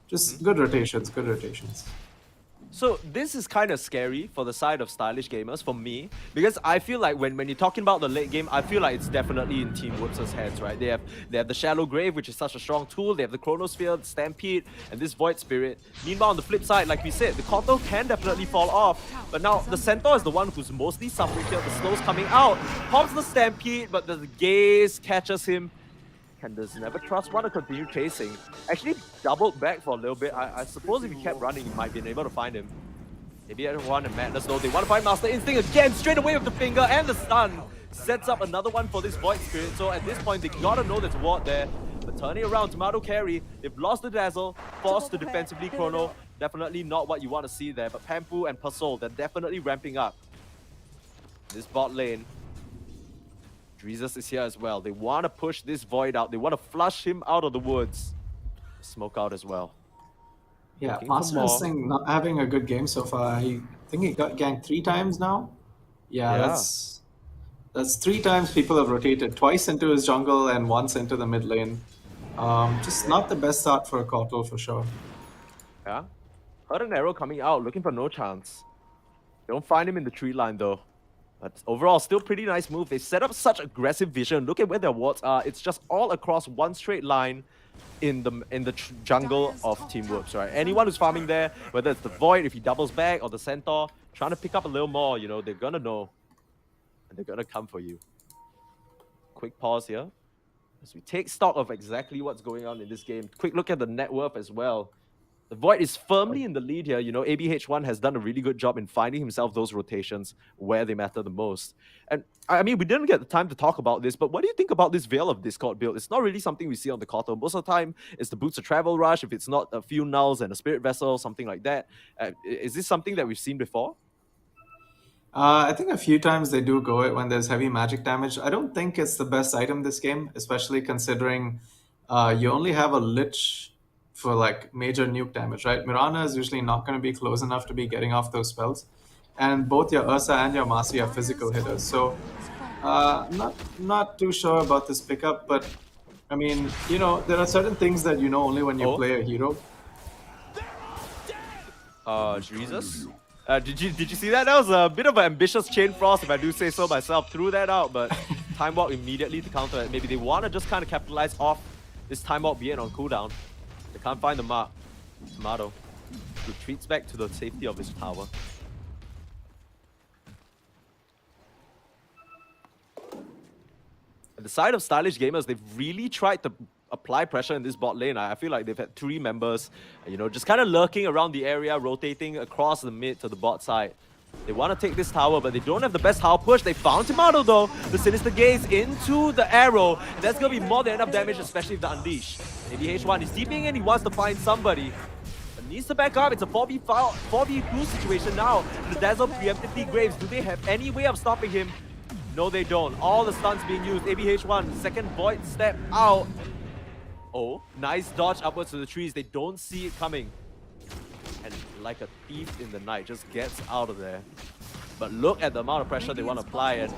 Just good rotations, good rotations. So this is kind of scary for the side of stylish gamers, for me, because I feel like when you're talking about the late game, I feel like it's definitely in Team Whoops' hands, right? They have the Shallow Grave, which is such a strong tool. They have the Chronosphere, the Stampede, and this Void Spirit. Meanwhile, on the flip side, like we said, the Kotal can definitely fall off, but now the Centaur is the one who's mostly suffering here. The slow's coming out, pops the Stampede, but the Gaze catches him. Can this Never Trust want to continue chasing? Actually doubled back for a little bit. I suppose if he kept running, he might be able to find him. Maybe ABH1 and Madness though. They want to find Master Instinct again, straight away with the finger and the stun. Sets up another one for this Void Spirit. So at this point, they gotta know there's a ward there. But turning around, Tomato carry. They've lost the Dazzle, forced to defensively Chrono. Definitely not what you want to see there. But Pampu and Pasol, they're definitely ramping up. This bot lane. Dreezus is here as well. They want to push this Void out. They want to flush him out of the woods. Smoke out as well. Yeah, Looking for Master is more. saying not having a good game so far. I think he got ganked 3 times now. Yeah, Yeah. that's 3 times people have rotated, twice into his jungle and once into the mid lane. Just not the best start for a Kotal for sure. Yeah. Heard an arrow coming out, looking for no chance. Don't find him in the tree line though. But overall, still pretty nice move. They set up such aggressive vision. Look at where their wards are. It's just all across one straight line in the jungle of Team Whoops, right? Anyone who's farming there, whether it's the Void, if he doubles back, or the Centaur, trying to pick up a little more, you know, they're gonna know. And they're gonna come for you. Quick pause here. As we take stock of exactly what's going on in this game. Quick look at the net worth as well. The Void is firmly in the lead here. You know, ABH1 has done a really good job in finding himself those rotations where they matter the most. And I mean, we didn't get the time to talk about this, but what do you think about this Veil of Discord build? It's not really something we see on the Kotal. Most of the time, it's the Boots of Travel Rush. If it's not a few nulls and a Spirit Vessel, something like that. Is this something that we've seen before? I think a few times they do go it when there's heavy magic damage. I don't think it's the best item this game, especially considering you only have a Lich for like major nuke damage, right? Mirana is usually not going to be close enough to be getting off those spells. And both your Ursa and your Marcy are physical hitters. So not too sure about this pickup, but I mean, you know, there are certain things that you know only when you play a hero. Jesus. Did you see that? That was a bit of an ambitious chain frost, if I do say so myself. Threw that out, but time walk immediately to counter it. Maybe they want to just kind of capitalize off this time walk being on cooldown. They can't find the mark. Tomato retreats back to the safety of his tower. At the side of Stylish Gamers, they've really tried to apply pressure in this bot lane. I feel like they've had 3 members, you know, just kind of lurking around the area, rotating across the mid to the bot side. They want to take this tower, but they don't have the best tower push. They found Tomato though. The Sinister Gaze into the arrow. And that's going to be more than enough damage, especially if the Unleash. Maybe H1 is deeping in. He wants to find somebody. But needs to back up. It's a 4v2 situation now. The Dazzle preemptively Graves. Do they have any way of stopping him? No, they don't. All the stuns being used. ABH1, second Void step out. Oh, nice dodge upwards to the trees. They don't see it coming. And like a thief in the night, just gets out of there. But look at the amount of pressure they want to apply. And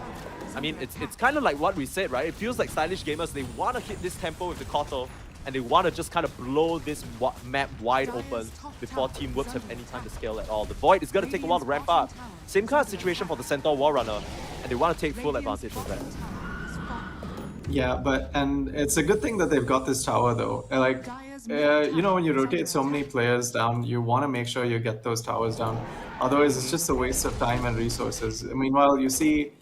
I mean, it's kind of like what we said, right? It feels like Stylish Gamers, they want to hit this tempo with the Kotal. And they want to just kind of blow this map wide open before Team Whoops have any time to scale at all. The Void is going to take a while to ramp up. Same kind of situation for the Centaur War Runner. And they want to take full advantage of that. Yeah, and it's a good thing that they've got this tower though. Like, you know, when you rotate so many players down, you want to make sure you get those towers down. Otherwise, it's just a waste of time and resources. Meanwhile, you see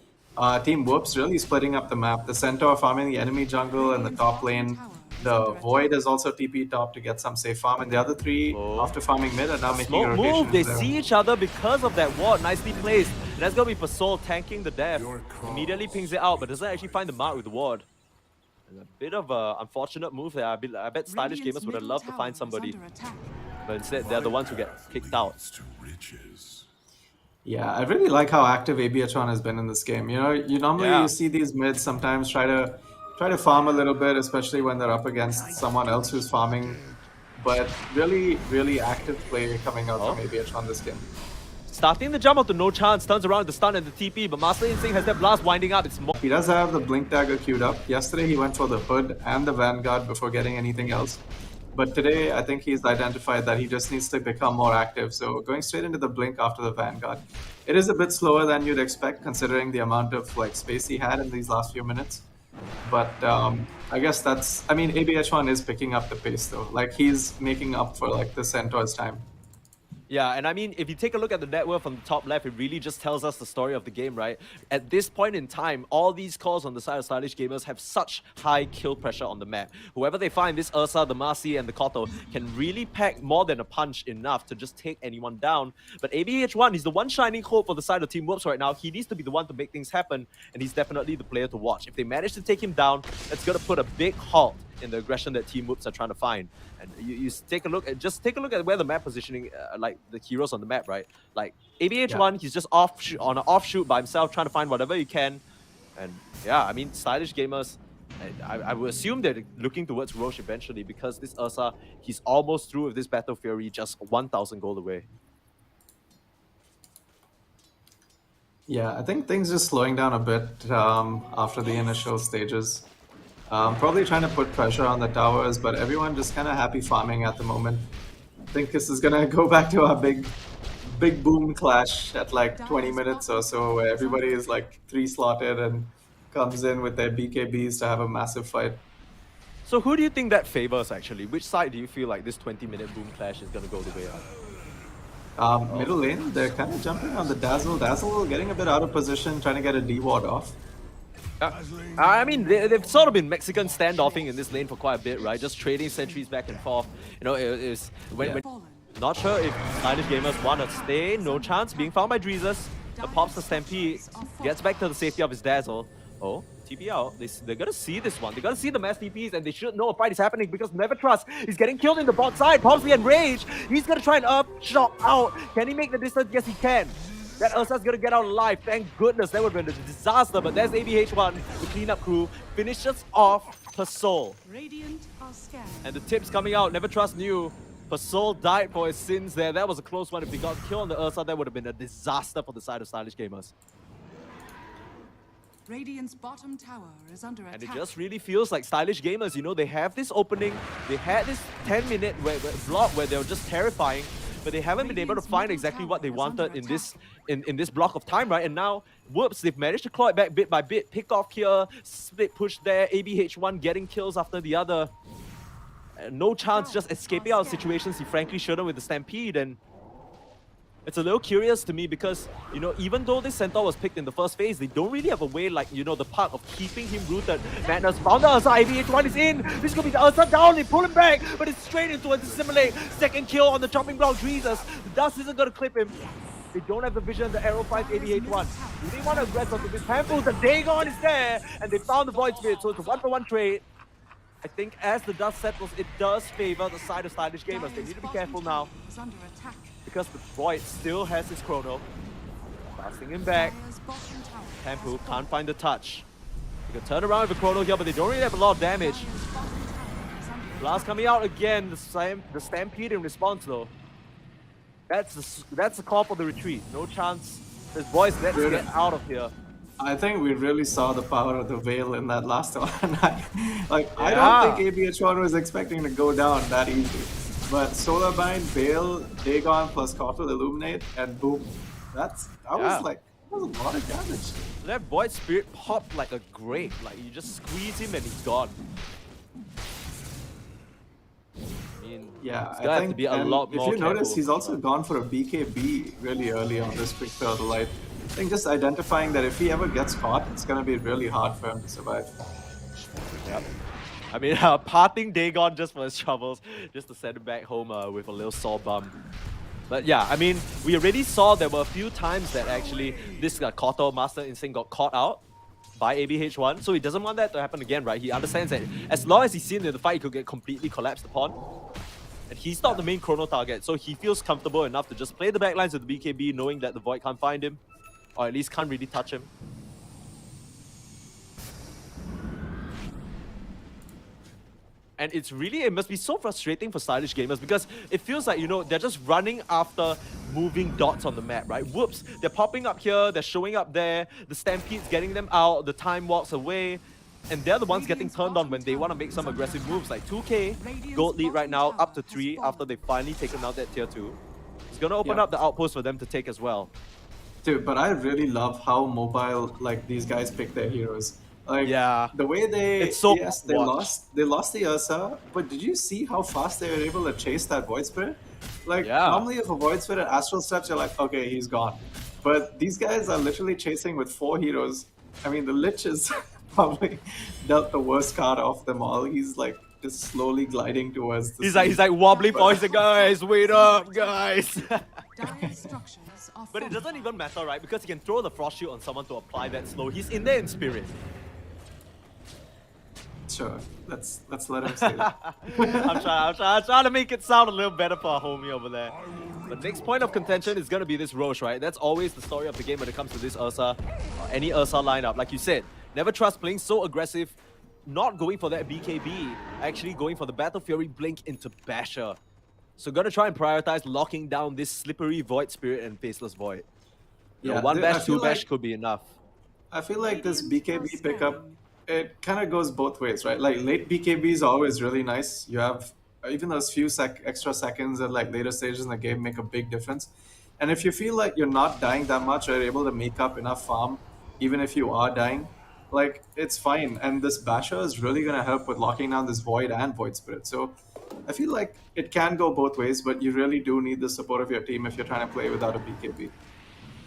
Team Whoops really splitting up the map. The Centaur farming the enemy jungle and the top lane. The Void is also TP top to get some safe farm, and the other 3, after farming mid, are now making a rotation. Move! They see each other because of that ward. Nicely placed. And that's going to be Pasol tanking the death. Immediately pings it out, but doesn't actually find the mark with the ward. And a bit of an unfortunate move there. I bet Stylish Gamers would have loved to find somebody. But instead, they're the ones who get kicked out. Yeah, I really like how active ABH1 has been in this game. You know, you see these mids sometimes try to farm a little bit, especially when they're up against someone else who's farming. But really active play coming out from ABH1 this game. Starting the jump out to no chance, turns around the stun and the TP, but Master Instinct has that blast winding up. It's more. He does have the Blink Dagger queued up. Yesterday he went for the Hood and the Vanguard before getting anything else. But today I think he's identified that he just needs to become more active. So going straight into the Blink after the Vanguard. It is a bit slower than you'd expect considering the amount of like space he had in these last few minutes. But I guess ABH1 is picking up the pace though. Like he's making up for like the Centaur's time. Yeah, and I mean, if you take a look at the net worth on the top left, it really just tells us the story of the game, right? At this point in time, all these calls on the side of Stylish Gamers have such high kill pressure on the map. Whoever they find, this Ursa, the Marcy, and the Kotal, can really pack more than a punch enough to just take anyone down. But ABH1, he's the one shining hope for the side of Team Whoops right now. He needs to be the one to make things happen, and he's definitely the player to watch. If they manage to take him down, that's going to put a big halt in the aggression that Team Whoops are trying to find. And you take a look at where the map positioning, like the heroes on the map, right? Like ABH1, he's just on an offshoot by himself, trying to find whatever he can. And yeah, I mean, Stylish Gamers, I would assume they're looking towards Roche eventually because this Ursa, he's almost through with this Battle Fury, just 1,000 gold away. Yeah, I think things are slowing down a bit after the initial stages. Probably trying to put pressure on the towers, but everyone just kind of happy farming at the moment. I think this is gonna go back to our big boom clash at like 20 minutes or so, where everybody is like 3-slotted and comes in with their BKBs to have a massive fight. So who do you think that favors actually? Which side do you feel like this 20-minute boom clash is going to go the way of? Middle lane, they're kind of jumping on the Dazzle. Dazzle getting a bit out of position, trying to get a D-ward off. I mean, they've sort of been Mexican standoffing in this lane for quite a bit, right? Just trading sentries back and forth. You know, it's when not sure if Stylish Gamers want to stay. No chance. Being found by Dreezus. Pops the Stampede. Gets back to the safety of his Dazzle. Oh, TP out. They're gonna see this one. They're gonna see the mass TPs and they should know a fight is happening because Never Trust is getting killed in the bot side. Pops the Enrage. He's gonna try and up, chop out. Can he make the distance? Yes, he can. That Ursa's gonna get out alive. Thank goodness. That would have been a disaster. But there's ABH1, the cleanup crew, finishes off Pasol. Radiant are scanned. And the tips coming out. Never Trust knew. Pasol died for his sins there. That was a close one. If he got killed on the Ursa, that would have been a disaster for the side of Stylish Gamers. Radiant's bottom tower is under attack. And it just really feels like Stylish Gamers, you know, they have this opening, they had this 10-minute block where they were just terrifying, but they haven't been able to find exactly what they wanted in this block of time, right? And now, whoops, they've managed to claw it back bit by bit, pick off here, split push there, ABH1 getting kills after the other. No chance just escaping out of situations he frankly shouldn't with the Stampede, and it's a little curious to me because, you know, even though this Centaur was picked in the first phase, they don't really have a way, like, you know, the part of keeping him rooted. Madness found the Ursa, ABH1 is in! This could be the Ursa down, they pull him back, but it's straight into a Dissimulate. Second kill on the chopping block, Dreezus. The dust isn't gonna clip him. They don't have the vision, the arrow finds ABH1. Do they want to aggress onto this handful? The Dagon is there, and they found the Void Spirit, so it's a 1-for-1 trade. I think as the dust settles, it does favor the side of Stylish Gamers. They need to be careful now, because the Void still has his chrono. Blasting him back. Tampu can't find the touch. They can turn around with a chrono here, but they don't really have a lot of damage. Blast coming out again, the Stampede in response though. That's the call for the retreat. No chance. This boys, let's get out of here. I think we really saw the power of the Veil in that last one. I don't think ABH1 was expecting to go down that easy. But Solar Bind, Veil, Dagon plus Cautal Illuminate, and boom. That was a lot of damage. That Void Spirit popped like a grape. Like, you just squeeze him and he's gone. I mean, yeah, it's gonna have to be a lot more if you notice, careful. he's also gone for a BKB really early on this Quick Pearl of the Light. I think just identifying that if he ever gets caught, it's going to be really hard for him to survive. Yep. I mean, parting Dagon just for his troubles, just to send him back home with a little sore bum. But yeah, I mean, we already saw there were a few times that actually this Koto Master Instinct got caught out by ABH1, so he doesn't want that to happen again, right? He understands that as long as he's seen in the fight, he could get completely collapsed upon. And he's not the main chrono target, so he feels comfortable enough to just play the backlines with the BKB, knowing that the Void can't find him. Or at least can't really touch him. And it must be so frustrating for Stylish Gamers because it feels like, you know, they're just running after moving dots on the map, right? Whoops, they're popping up here, they're showing up there, the Stampede's getting them out, the time walks away, and they're the ones getting turned on when they want to make some aggressive moves, like 2k, gold lead right now, up to 3 after they've finally taken out that tier 2. It's gonna open up the outpost for them to take as well. Dude, but I really love how mobile like these guys pick their heroes. Like the way they they lost the Ursa, but did you see how fast they were able to chase that Void Spirit? Like normally if a Void Spirit Astral Steps, you're like, okay, he's gone. But these guys are literally chasing with 4 heroes. I mean, the Lich is probably dealt the worst card of them all. He's like just slowly gliding towards the He's like wobbly voice, guys, wait up, guys. But it doesn't even matter, right? Because he can throw the Frost Shield on someone to apply that slow. He's in there in spirit. Sure, let's let him say that. I'm trying to make it sound a little better for our homie over there. The next point of contention is going to be this Roche, right? That's always the story of the game when it comes to this Ursa, or any Ursa lineup. Like you said, Never Trust playing so aggressive, not going for that BKB, actually going for the Battle Fury Blink into Basher. So gonna try and prioritize locking down this slippery Void Spirit and Faceless Void. You know, one I bash, feel two bash like could be enough. I feel like this Radiant are BKB pickup, scanning. it kind of goes both ways, right? Like late BKB is always really nice. You have even those few extra seconds at like later stages in the game make a big difference. And if you feel like you're not dying that much or you're able to make up enough farm, even if you are dying, like it's fine. And this Basher is really gonna help with locking down this Void and Void Spirit. So I feel like it can go both ways, but you really do need the support of your team if you're trying to play without a BKB.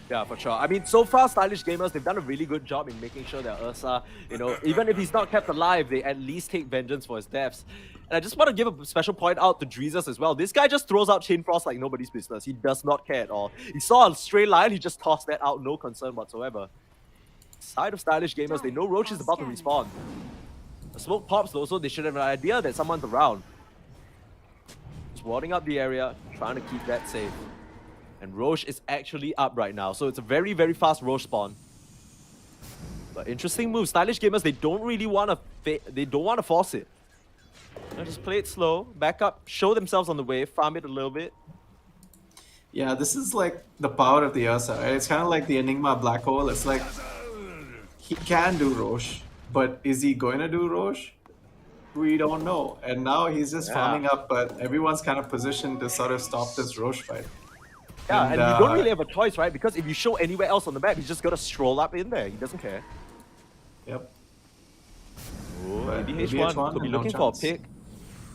Yeah, for sure. I mean, so far, Stylish Gamers, they've done a really good job in making sure that Ursa, you know, even if he's not kept alive, they at least take vengeance for his deaths. And I just want to give a special point out to Dreezus as well. This guy just throws out Chain Frost like nobody's business. He does not care at all. He saw a stray line, he just tossed that out, no concern whatsoever. Side of Stylish Gamers, they know Roach is about to respawn. The smoke pops though, so they should have an idea that someone's around. Just warding up the area, trying to keep that safe. And Roche is actually up right now, so it's a very, very fast Roche spawn. But interesting move. Stylish Gamers, they don't really want to force it. They'll just play it slow, back up, show themselves on the wave, farm it a little bit. Yeah, this is like the power of the Ursa, right? It's kind of like the Enigma Black Hole. It's like he can do Roche, but is he going to do Roche? We don't know. And now he's just farming up, but everyone's kind of positioned to sort of stop this Roche fight. Yeah, and you don't really have a choice, right? Because if you show anywhere else on the map, he's just gonna stroll up in there. He doesn't care. Yep. Oh, But ABH1 could be no looking for a chance. pick.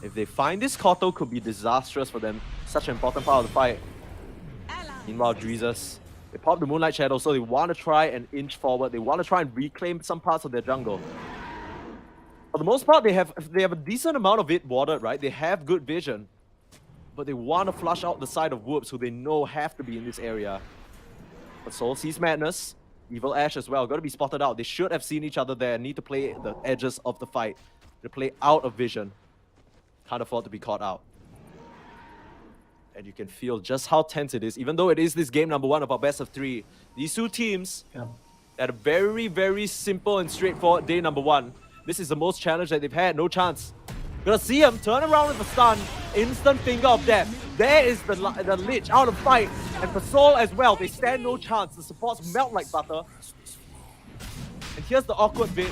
If they find this Koto, could be disastrous for them. Such an important part of the fight. Meanwhile, Dreezus, they pop the Moonlight Shadow, so they want to try and inch forward. They want to try and reclaim some parts of their jungle. For the most part, they have a decent amount of it watered, right? They have good vision. But they want to flush out the side of Whoops, who they know have to be in this area. But Soul sees Madness. Evil Ash as well. Got to be spotted out. They should have seen each other there. Need to play the edges of the fight. To play out of vision. Can't afford to be caught out. And you can feel just how tense it is. Even though it is this game number 1 of our best of 3. These two teams had a very, very simple and straightforward day number 1. This is the most challenge that they've had. No chance. Gonna see him turn around with a stun. Instant finger of death. There is the Lich out of fight. And for Soul as well, they stand no chance. The supports melt like butter. And here's the awkward bit.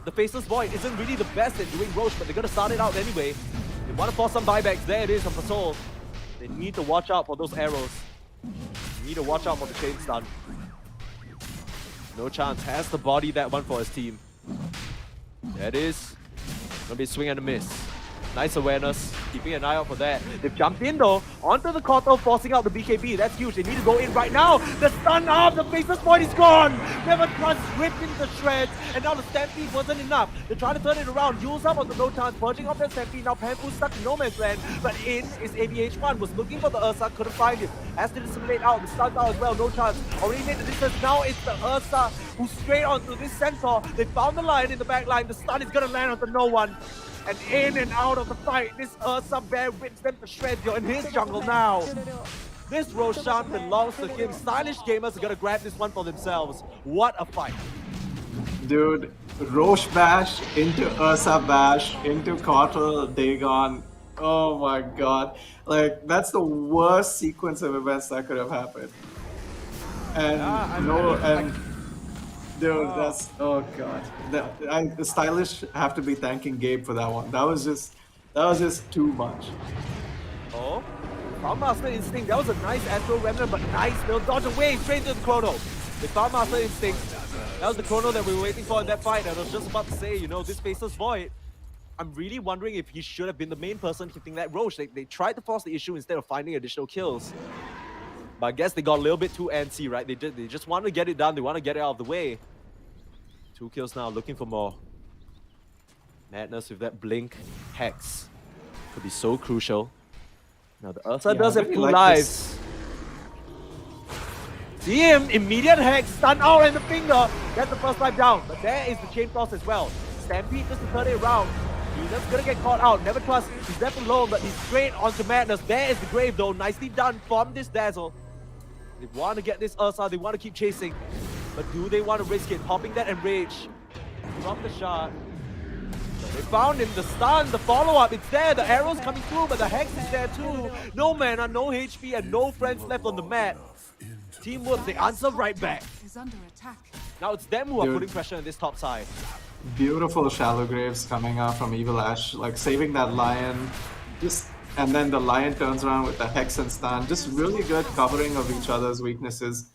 The Faceless Void isn't really the best at doing Roche, but they're gonna start it out anyway. They want to force some buybacks. There it is from Soul. They need to watch out for those arrows. They need to watch out for the chain stun. No chance. Has to body that one for his team. There it is. Gonna be a swing and a miss. Nice awareness, keeping an eye out for that. They've jumped in though, onto the Koto, forcing out the BKB. That's huge, they need to go in right now. The stun of the Faceless Void is gone! Never Trust ripped into shreds, and now the Stampede wasn't enough. They're trying to turn it around, Yules up on the no chance, purging off their Stampede. Now Panfu's stuck in no man's land, but in is ABH1, was looking for the Ursa, couldn't find him. Has to disseminate out, the stun's out as well, no chance. Already made the distance, now it's the Ursa who's straight onto this Centaur. They found the line in the back line, the stun is gonna land onto no one. And in and out of the fight, this Ursa Bear rips them to shreds. You're in his jungle now. This Roshan belongs to him. Stylish Gamers are gonna grab this one for themselves. What a fight. Dude, Roche Bash into Ursa Bash into Kotal Dagon. Oh my god. Like, that's the worst sequence of events that could have happened. And dude, that's, oh god. The Stylish have to be thanking Gabe for that one. That was just too much. Oh, found Master Instinct. That was a nice Astro Remnant, but nice. They'll dodge away straight into the Chrono. They found Master Instinct. That was the Chrono that we were waiting for in that fight. And I was just about to say, you know, this Faceless Void, I'm really wondering if he should have been the main person hitting that Roche. They tried to force the issue instead of finding additional kills. But I guess they got a little bit too antsy, right? They just want to get it done. They want to get it out of the way. 2 kills now, looking for more. Madness with that Blink Hex. Could be so crucial. Now the Ursa does have 2 lives. See him, immediate Hex, stun out and the finger. That's the first life down. But there is the Chain Toss as well. Stampede just to turn it around. He's just gonna get caught out. Never Trust. He's left alone, but he's straight onto Madness. There is the grave though. Nicely done from this Dazzle. They want to get this Ursa. They want to keep chasing. But do they want to risk it? Popping that Enrage from the shot. They found him, the stun, the follow-up, it's there, the arrow's coming through, but the Hex is there too. No mana, no HP, and no friends left on the mat. Team Whoops, they answer right back. Is under attack. Now it's them who are Dude. putting pressure on this top side. Beautiful shallow graves coming out from Evil Ash, like saving that lion. And then the lion turns around with the Hex and stun. Just really good covering of each other's weaknesses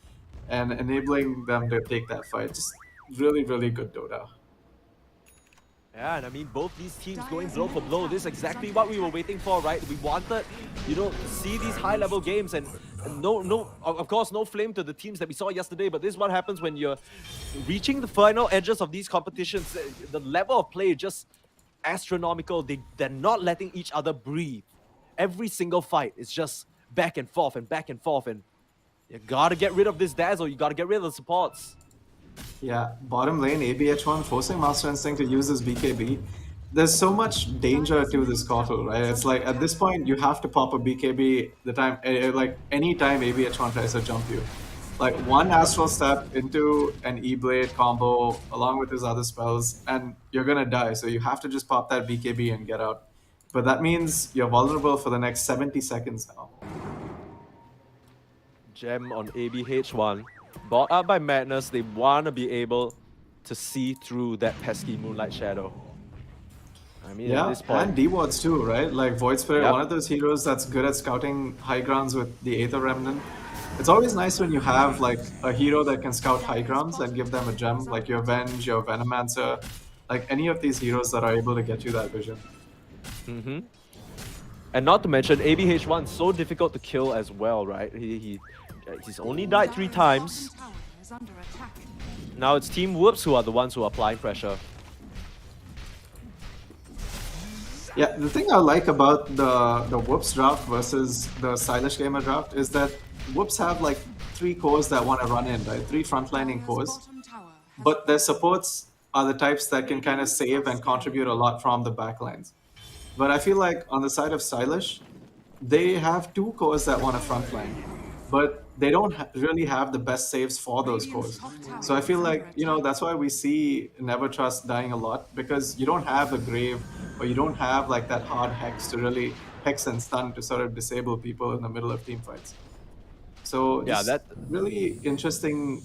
and enabling them to take that fight. Just really, really good Dota. Yeah, and I mean, both these teams going blow for blow. This is exactly what we were waiting for, right? We wanted, to see these high-level games, and of course, no flame to the teams that we saw yesterday, but this is what happens when you're reaching the final edges of these competitions. The level of play is just astronomical. They're not letting each other breathe. Every single fight is just back and forth, and you gotta get rid of this Dazzle, you gotta get rid of the supports. Yeah, bottom lane, ABH1 forcing Master Instinct to use his BKB. There's so much danger to this Kotal, right? It's like at this point you have to pop a BKB any time ABH1 tries to jump you. Like one Astral Step into an E-Blade combo along with his other spells and you're gonna die. So you have to just pop that BKB and get out. But that means you're vulnerable for the next 70 seconds now. Gem on ABH1. Bought up by Madness, they want to be able to see through that pesky Moonlight Shadow. I mean, at this point... and D-Wards too, right? Like Void Spirit, Yep. one of those heroes that's good at scouting high grounds with the Aether Remnant. It's always nice when you have like a hero that can scout high grounds and give them a gem, like your Venge, your Venomancer, like any of these heroes that are able to get you that vision. Mm-hmm. And not to mention, ABH1 is so difficult to kill as well, right? He's only died 3 times. Bottom tower is under attack. Now it's Team Whoops who are the ones who are applying pressure. Yeah, the thing I like about the Whoops draft versus the Stylish Gamer draft is that Whoops have like 3 cores that want to run in, right? 3 frontlining cores. Bottom tower has But their supports are the types that can kind of save and contribute a lot from the backlines. But I feel like on the side of Stylish, they have 2 cores that want to frontline, but they don't really have the best saves for those cores. So I feel like, that's why we see Never Trust dying a lot, because you don't have a Grave or you don't have like that hard Hex to really Hex and stun to sort of disable people in the middle of team fights. So Yeah, that- really interesting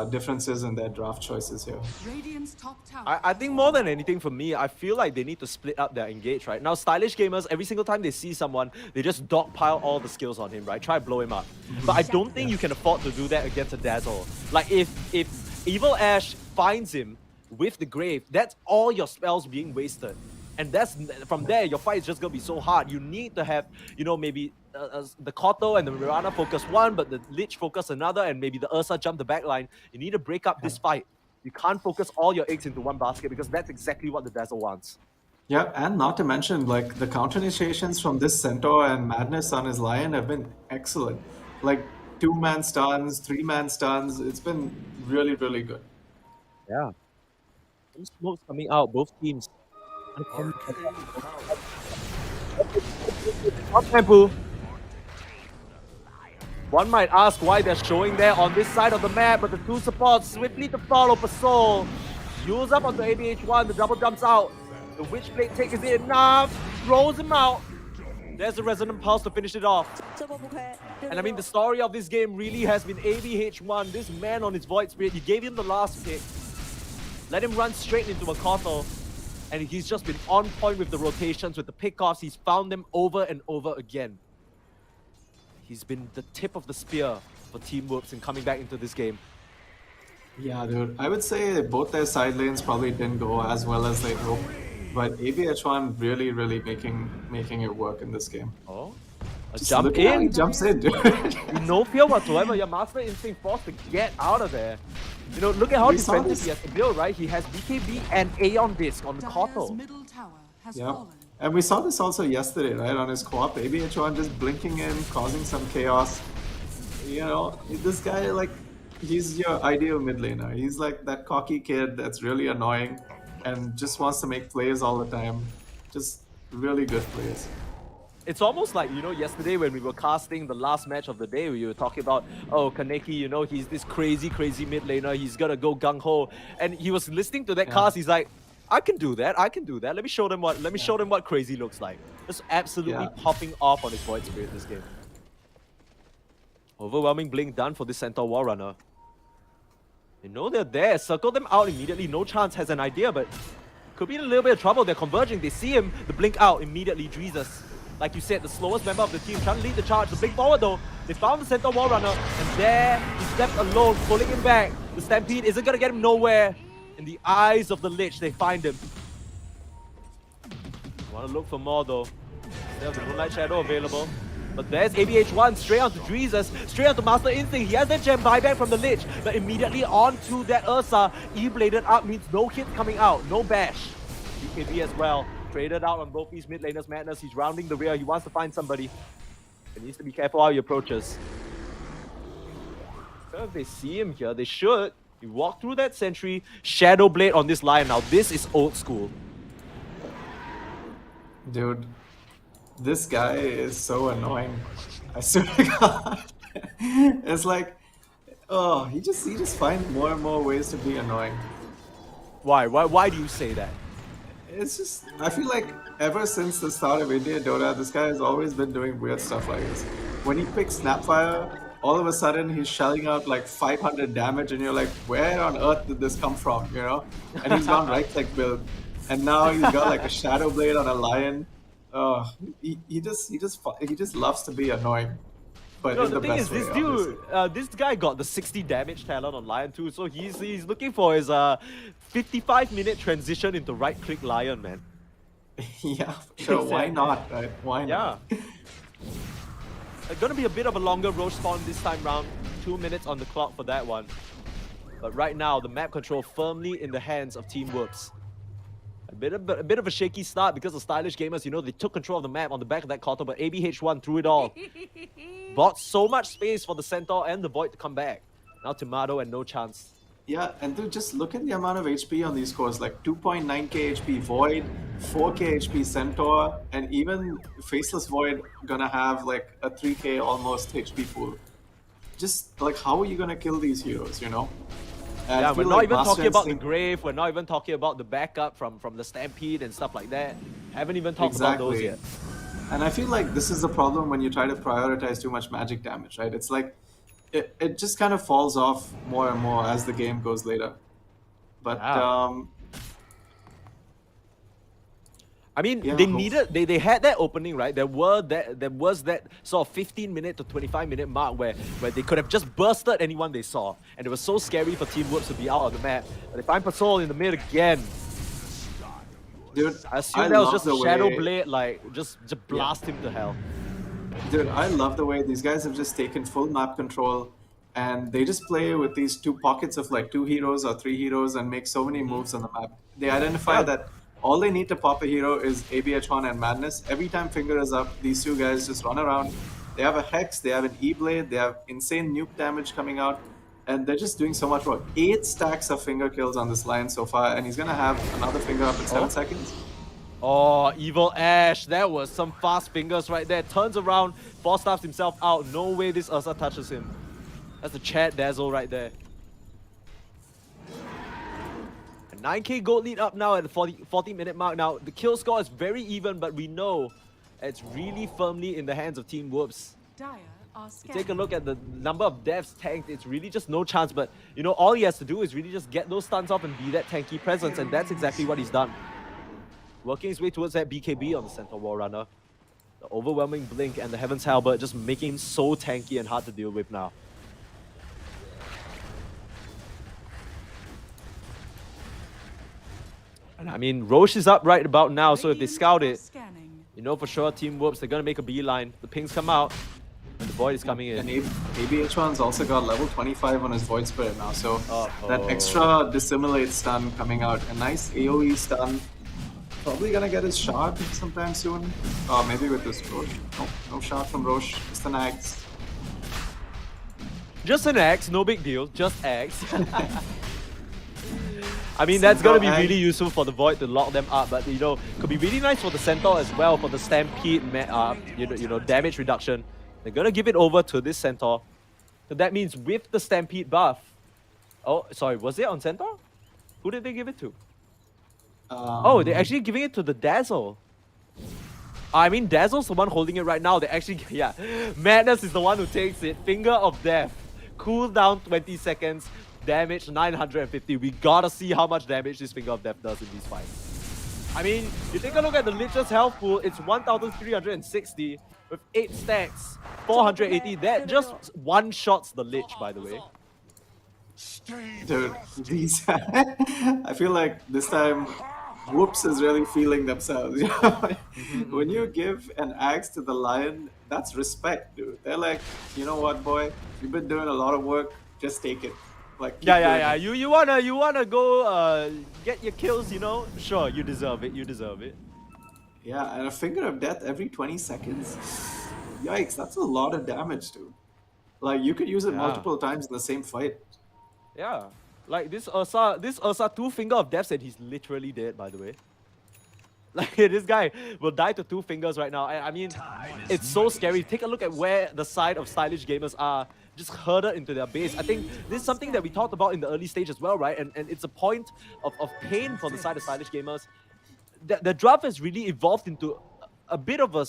differences in their draft choices here. Radiant's top tower. I think more than anything for me, I feel like they need to split up their engage, right? Now, Stylish Gamers, every single time they see someone, they just dogpile all the skills on him, right? Try to blow him up. But I don't think you can afford to do that against a Dazzle. Like, if Evil Ash finds him with the Grave, that's all your spells being wasted. And from there, your fight is just going to be so hard. You need to have, maybe the Kotal and the Mirana focus one, but the Lich focus another, and maybe the Ursa jump the backline. You need to break up this fight. You can't focus all your eggs into one basket, because that's exactly what the Dazzle wants. Yeah, and not to mention, like, the counter initiations from this Centaur and Madness on his Lion have been excellent. Like, 2-man stuns, 3-man stuns, it's been really, really good. Yeah. Some smokes coming out, both teams. Up tempo. One might ask why they're showing there on this side of the map, but the 2 supports swiftly to follow for Soul. Use up on the ABH1, the double jumps out. The Witchblade take is it enough, throws him out. There's the Resonant Pulse to finish it off. And I mean, the story of this game really has been ABH1, this man on his Void Spirit. You gave him the last pick, let him run straight into a Kotal, and he's just been on point with the rotations, with the pickoffs. He's found them over and over again. He's been the tip of the spear for Team Whoops in coming back into this game. Yeah, dude. I would say both their side lanes probably didn't go as well as they hoped, but ABH1 really, really making it work in this game. Oh, a Just jump look at how he in. jumps in, dude. No fear whatsoever. Your Master Instinct forced to get out of there. Look at how We saw defensive this- he has to build, right? He has BKB and Aeon Disc on the Dire's Kotal. middle tower has Yeah. fallen. And we saw this also yesterday, right? On his co-op, ABH1 just blinking in, causing some chaos. This guy, like, he's your ideal mid laner. He's like that cocky kid that's really annoying and just wants to make plays all the time. Just really good plays. It's almost like, yesterday when we were casting the last match of the day, we were talking about, Kaneki, he's this crazy mid laner, he's gonna go gung-ho. And he was listening to that cast, he's like, I can do that. I can do that. Let me show them what. Let me show them what crazy looks like. Just absolutely Yeah. popping off on his Void Spirit this game. Overwhelming blink done for this Centaur War Runner. They know they're there. Circle them out immediately. No Chance has an idea, but could be in a little bit of trouble. They're converging. They see him. The blink out immediately. Jesus. Like you said, the slowest member of the team trying to lead the charge. The blink forward though. They found the Centaur War Runner, and there he's left alone, pulling him back. The Stampede isn't gonna get him nowhere. In the eyes of the Lich, they find him. Want to look for more though. There's the Moonlight Shadow available. But there's ABH1 straight onto Jesus, straight onto Master Instinct. He has that gem buyback from the Lich, but immediately onto that Ursa. E-bladed up means no hit coming out, no bash. BKB as well. Traded out on both these mid laners. Madness, he's rounding the rear. He wants to find somebody. He needs to be careful how he approaches. If they see him here, they should. He walked through that sentry. Shadow Blade on this Lion. Now this is old school. Dude, this guy is so annoying. I swear to God. It's like, oh, he just finds more and more ways to be annoying. Why do you say that? It's just, I feel like ever since the start of India Dota, this guy has always been doing weird stuff like this. When he picks Snapfire, all of a sudden he's shelling out like 500 damage, and you're like, where on earth did this come from, you know? And he's gone right click build, and now he's got like a Shadow Blade on a Lion. He just loves to be annoying. But No, in the thing best is, this way, dude, this guy got the 60 damage talent on Lion too, so he's looking for his 55-minute transition into right-click Lion, man. obviously. Yeah, sure. Why not? Right? Why not? Yeah. It's gonna be a bit of a longer Roche spawn this time round. 2 minutes on the clock for that one. But right now, the map control firmly in the hands of Team Whoops. A bit of a shaky start because of Stylish Gamers, you know, they took control of the map on the back of that quarter, but ABH1 threw it all. Bought so much space for the Centaur and the Void to come back. Now Tomato and No Chance. Yeah, and dude, just look at the amount of HP on these cores, like 2.9k HP Void, 4k HP Centaur, and even Faceless Void gonna have like a 3k almost HP pool. Just like, how are you gonna kill these heroes, you know? And I Yeah, we're feel not like even Master talking about the Instinct- Grave, we're not even talking about the backup from the Stampede and stuff like that. Haven't even talked about those yet. And I feel like this is the problem when you try to prioritize too much magic damage, right? It's like, it just kind of falls off more and more as the game goes later. But, Yeah. I mean, Yeah, they had that opening, right? There was that sort of 15-minute to 25-minute mark where they could have just bursted anyone they saw, and it was so scary for Team Whoops to be out on the map. But they find Pasol in the mid again. dude, I assume that was love just the a Shadow way- Blade, like just blast him to hell. Dude, I love the way these guys have just taken full map control, and they just play with these two pockets of like 2 heroes or 3 heroes and make so many moves on the map. They identify Yeah. that all they need to pop a hero is ABH1 and Madness. Every time Finger is up, these two guys just run around. They have a Hex, they have an E-Blade, they have insane nuke damage coming out, and they're just doing so much work. 8 stacks of Finger kills on this line so far, and he's gonna have another Finger up in 7 seconds. Oh, Evil Ash, that was some fast fingers right there. Turns around, 4-stars himself out. No way this Ursa touches him. That's a Chad Dazzle right there. A 9k gold lead up now at the 40-minute mark. Now, the kill score is very even, but we know it's really firmly in the hands of Team Whoops. Dire are Take a scanning. look at the number of deaths tanked. It's really just No Chance, but you know, all he has to do is really just get those stuns off and be that tanky presence, and that's exactly what he's done. Working his way towards that BKB on the Centaur War Runner. The overwhelming blink and the Heaven's Halberd just making him so tanky and hard to deal with now. And I mean, Roche is up right about now, so if they Radiant scout are it, scanning. you know for sure Team Whoops, they're gonna make a beeline. The pings come out, and the Void is coming in. And ABH1's also got level 25 on his Void Spirit now, so that Uh-oh. extra Dissimulate stun coming out. A nice AoE stun. Probably gonna get his shard sometime soon. Maybe with this Roche. No shard from Roche. Just an axe. Just an axe, no big deal, just axe. I mean, that's gonna be really useful for the Void to lock them up, but you know, could be really nice for the Centaur as well, for the Stampede, you know, damage reduction. They're gonna give it over to this Centaur. So that means with the Stampede buff. Oh, sorry, was it on Centaur? Who did they give it to? Oh, they're actually giving it to the Dazzle. I mean, Dazzle's the one holding it right now. They actually, yeah. Madness is the one who takes it. Finger of Death. Cooldown 20 seconds. Damage 950. We gotta see how much damage this Finger of Death does in these fights. I mean, you take a look at the Lich's health pool. It's 1,360 with 8 stacks. 480. That just one-shots the Lich, by the way. Dude, these. I feel like this time, Whoops is really feeling themselves. When you give an axe to the lion, that's respect, dude. They're like, you know what, boy? You've been doing a lot of work. Just take it. Like, keep doing Yeah. it. You wanna go get your kills, you know? Sure, you deserve it. You deserve it. Yeah, and a finger of death every 20 seconds. Yikes, that's a lot of damage, dude. Like, you could use it Yeah. multiple times in the same fight. Yeah. Like this Ursa 2 Finger of Death said he's literally dead, by the way. Like this guy will die to 2 fingers right now. I mean, it's so scary. Take a look at where the side of stylish gamers are just herded into their base. I think this is something that we talked about in the early stage as well, right? And it's a point of pain for the side of stylish gamers. The draft has really evolved into a bit of a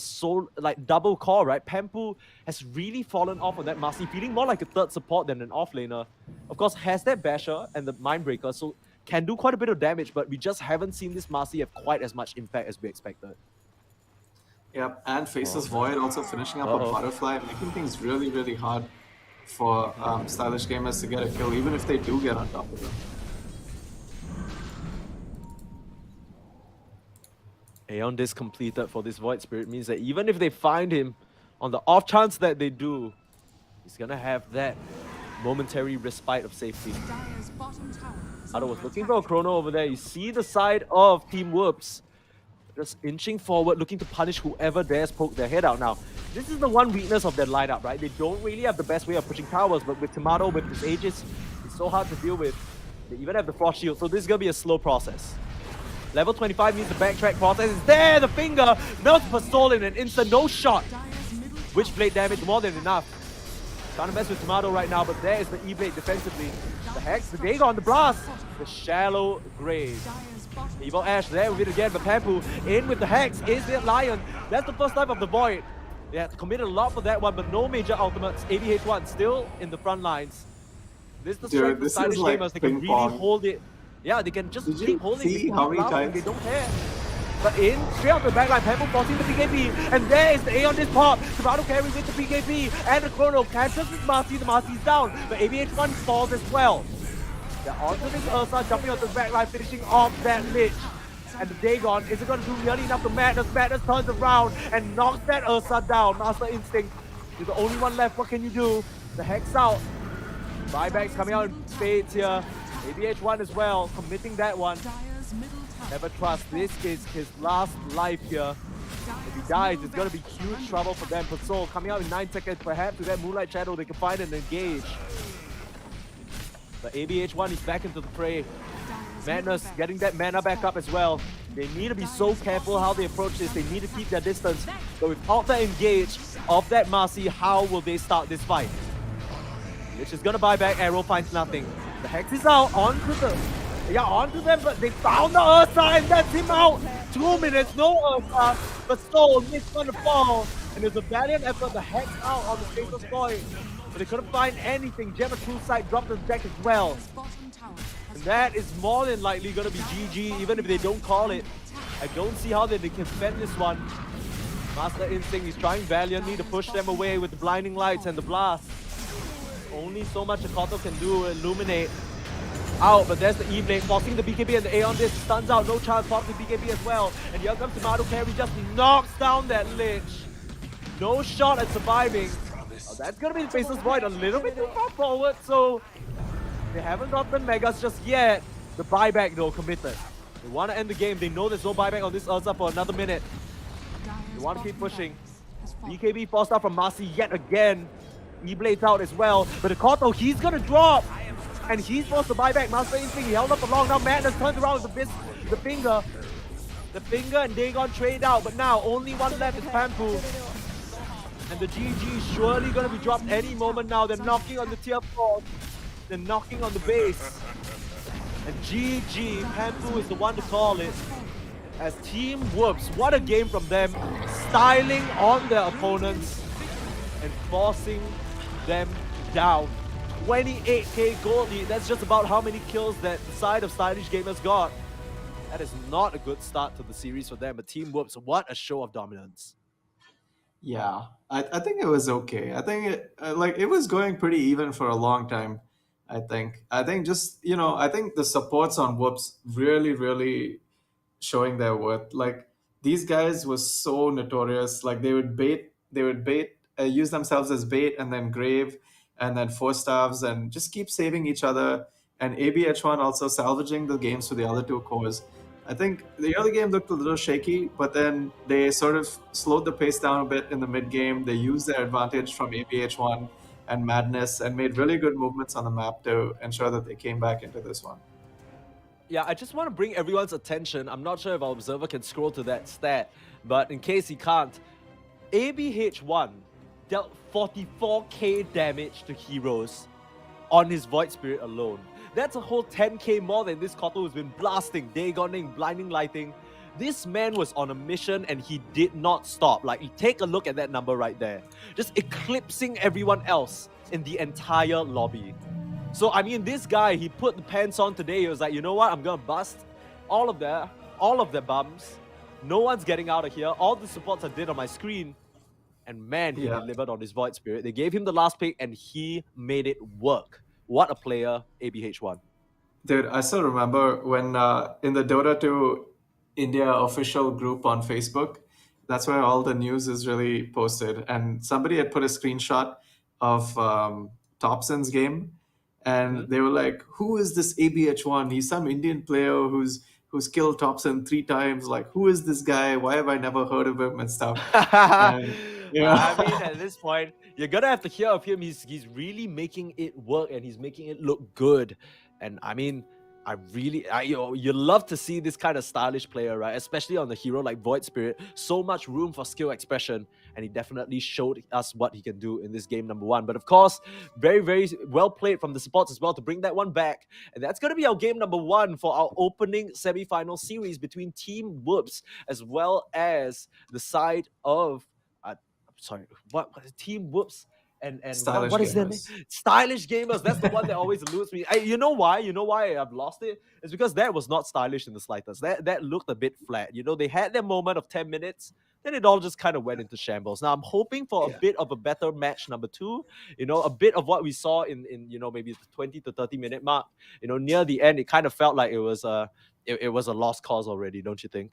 double core, right? Pampu has really fallen off on that Marcy, feeling more like a third support than an offlaner. Of course, has that Basher and the Mindbreaker, so can do quite a bit of damage, but we just haven't seen this Marcy have quite as much impact as we expected. Yep, and Faceless Void also finishing up a Butterfly, making things really, really hard for stylish gamers to get a kill, even if they do get on top of them. Aeon Disc completed for this Void Spirit means that even if they find him, on the off chance that they do, he's gonna have that momentary respite of safety. Dire's bottom tower is Ado under was looking attack. for a chrono over there. You see the side of Team Whoops just inching forward, looking to punish whoever dares poke their head out. Now, this is the one weakness of their lineup, right? They don't really have the best way of pushing towers, but with Tomato, with his Aegis, it's so hard to deal with. They even have the Frost Shield, so this is gonna be a slow process. Level 25 means the backtrack process is there. The finger melts per soul in an instant, no shot. Dire's middle Witchblade damage more than enough. Trying to mess with Tomato right now, but there is the E-Blade defensively. The Hex, the Dagon, the Blast, the Shallow Grave. Dire's bottom Evil Ash there with it again, but Pampu in with the Hex, is the Lion. That's the first type of the Void. They had committed a lot for that one, but no major ultimates. ABH1 still in the front lines. This is the Dude, strength of this stylish is like gamers. They can ping really pong. hold it. Yeah, they can just Did you keep holding it. see They can how keep many bouncing, times- They don't care. But in, straight out the backline, Pampu forcing the PKP, and there is the Aeon Disc pop. Tomato carry with the PKP, and the Chrono catches this Marcy, the Marcy's down, but ABH1 falls as well. They're onto this Ursa, jumping onto the backline, finishing off that Lich. And the Dagon isn't going to do nearly enough to Madness. Madness turns around and knocks that Ursa down. Master Instinct, you're the only one left. What can you do? The Hex out. Buybacks coming out in spades here. ABH1 as well, committing that one. Dire's middle tower. Never trust. This is his last life here. If he dies, it's going to be huge trouble for them. But Soul coming out in 9 seconds. Perhaps with that Moonlight Shadow, they can find and engage. But ABH1 is back into the fray. Madness getting that mana back up as well. They need to be so careful how they approach this. They need to keep their distance. But without that engage of that Marcy, how will they start this fight? Lich is gonna buy back. Arrow finds nothing. The Hex is out onto them, but they found the Ursa and that's him out. 2 minutes, no Ursa, but Soul missed on the fall. And there's a valiant effort. The Hex out on the Faceless Void, but they couldn't find anything. Gem of True Sight dropped the deck as well. Dire's bottom tower has And that is more than likely going to be GG, even if they don't call it. I don't see how they can fend this one. Master Instinct is trying valiantly to push them away with the blinding lights and the blast. Only so much a Koto can do, illuminate. Out, but there's the E-Blade forcing the BKB and the Aeon Disc stuns out. No chance, pops the BKB as well. And here comes Tomato Carry, just knocks down that Lich. No shot at surviving. Oh, that's going to be the Faceless Void a little bit too far forward, so they haven't gotten Megas just yet. The buyback though committed. They want to end the game. They know there's no buyback on this Ursa for another minute. They want to keep pushing. BKB forced out from Marcy yet again. E-Blade's out as well. But the Koto, he's going to drop. And he's forced to buy back. Master Instinct, he held up for long. Now Madness turns around with the finger. The finger and Dagon trade out. But now only one left is Pampu. And the GG is surely going to be dropped any moment now. They're knocking on the tier 4. They're knocking on the base. And GG, Pampu is the one to call it. as Team Whoops, what a game from them, styling on their opponents and forcing them down. 28k gold lead, that's just about how many kills that the side of Stylish Gamers got. That is not a good start to the series for them, but Team Whoops, what a show of dominance. Yeah, I think it was okay. I think it was going pretty even for a long time. I think just I think the supports on Whoops really showing their worth. Like these guys were so notorious. Like they would bait, use themselves as bait, and then grave, and then four staves, and just keep saving each other. And ABH1 also salvaging the games for the other two cores. I think the early game looked a little shaky, but then they sort of slowed the pace down a bit in the mid game. They used their advantage from ABH1 and Madness and made really good movements on the map to ensure that they came back into this one. Yeah, I just want to bring everyone's attention. I'm not sure if our observer can scroll to that stat, but in case he can't, ABH1 dealt 44k damage to heroes on his Void Spirit alone. That's a whole 10k more than this Koto has been blasting, Dagoning, blinding lighting. This man was on a mission and he did not stop. Like, you take a look at that number right there. Just eclipsing everyone else in the entire lobby. So, I mean, this guy, he put the pants on today. He was like, you know what? I'm going to bust all of their bums. No one's getting out of here. All the supports I did on my screen. And man, he delivered on his Void Spirit. They gave him the last pick and he made it work. What a player, ABH1. Dude, I still remember when in the Dota 2 India official group on Facebook, that's where all the news is really posted. And somebody had put a screenshot of Thompson's game, and they were like, "Who is this ABH1? He's some Indian player who's killed Thompson 3 times. Like, who is this guy? Why have I never heard of him and stuff?" And I mean, at this point, you're gonna have to hear of him. He's really making it work and he's making it look good. And I mean, you love to see this kind of stylish player, right? Especially on the hero like Void Spirit. So much room for skill expression, and he definitely showed us what he can do in this game number one. But of course, very well played from the supports as well to bring that one back. And that's going to be our game number one for our opening semi-final series between Team Whoops as well as the side of what Team Whoops and Stylish what is their Gamers. name? Stylish Gamers. That's the one that always eludes me. You know why? You know why I've lost it? It's because that was not stylish in the slightest. That looked a bit flat. You know, they had their moment of 10 minutes, then it all just kind of went into shambles. Now I'm hoping for a bit of a better match number two. You know, a bit of what we saw in maybe the 20 to 30 minute mark. You know, near the end, it kind of felt like it was a lost cause already, don't you think?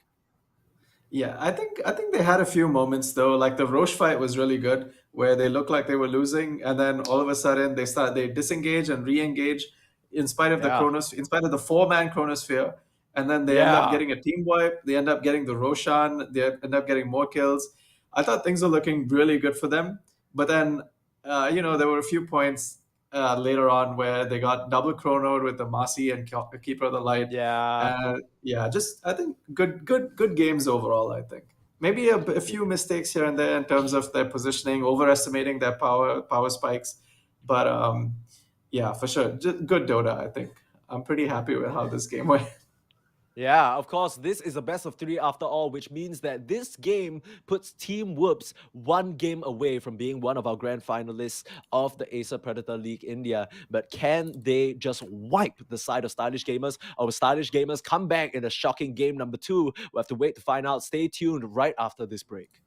Yeah, I think they had a few moments though. Like the Roche fight was really good, where they looked like they were losing, and then all of a sudden they disengage and re-engage in spite of in spite of the 4-man chronosphere, and then they end up getting a team wipe. They end up getting the Roshan. They end up getting more kills. I thought things were looking really good for them, but then there were a few points later on where they got double chronoed with the Masi and Keeper of the Light. Just I think good games overall. I think maybe a few mistakes here and there in terms of their positioning, overestimating their power spikes, but for sure, just good Dota. I think I'm pretty happy with how this game went. Yeah, of course, this is a best of 3 after all, which means that this game puts Team Whoops one game away from being one of our grand finalists of the Acer Predator League India. But can they just wipe the side of Stylish Gamers? Or will Stylish Gamers come back in a shocking game number 2? We'll have to wait to find out. Stay tuned right after this break.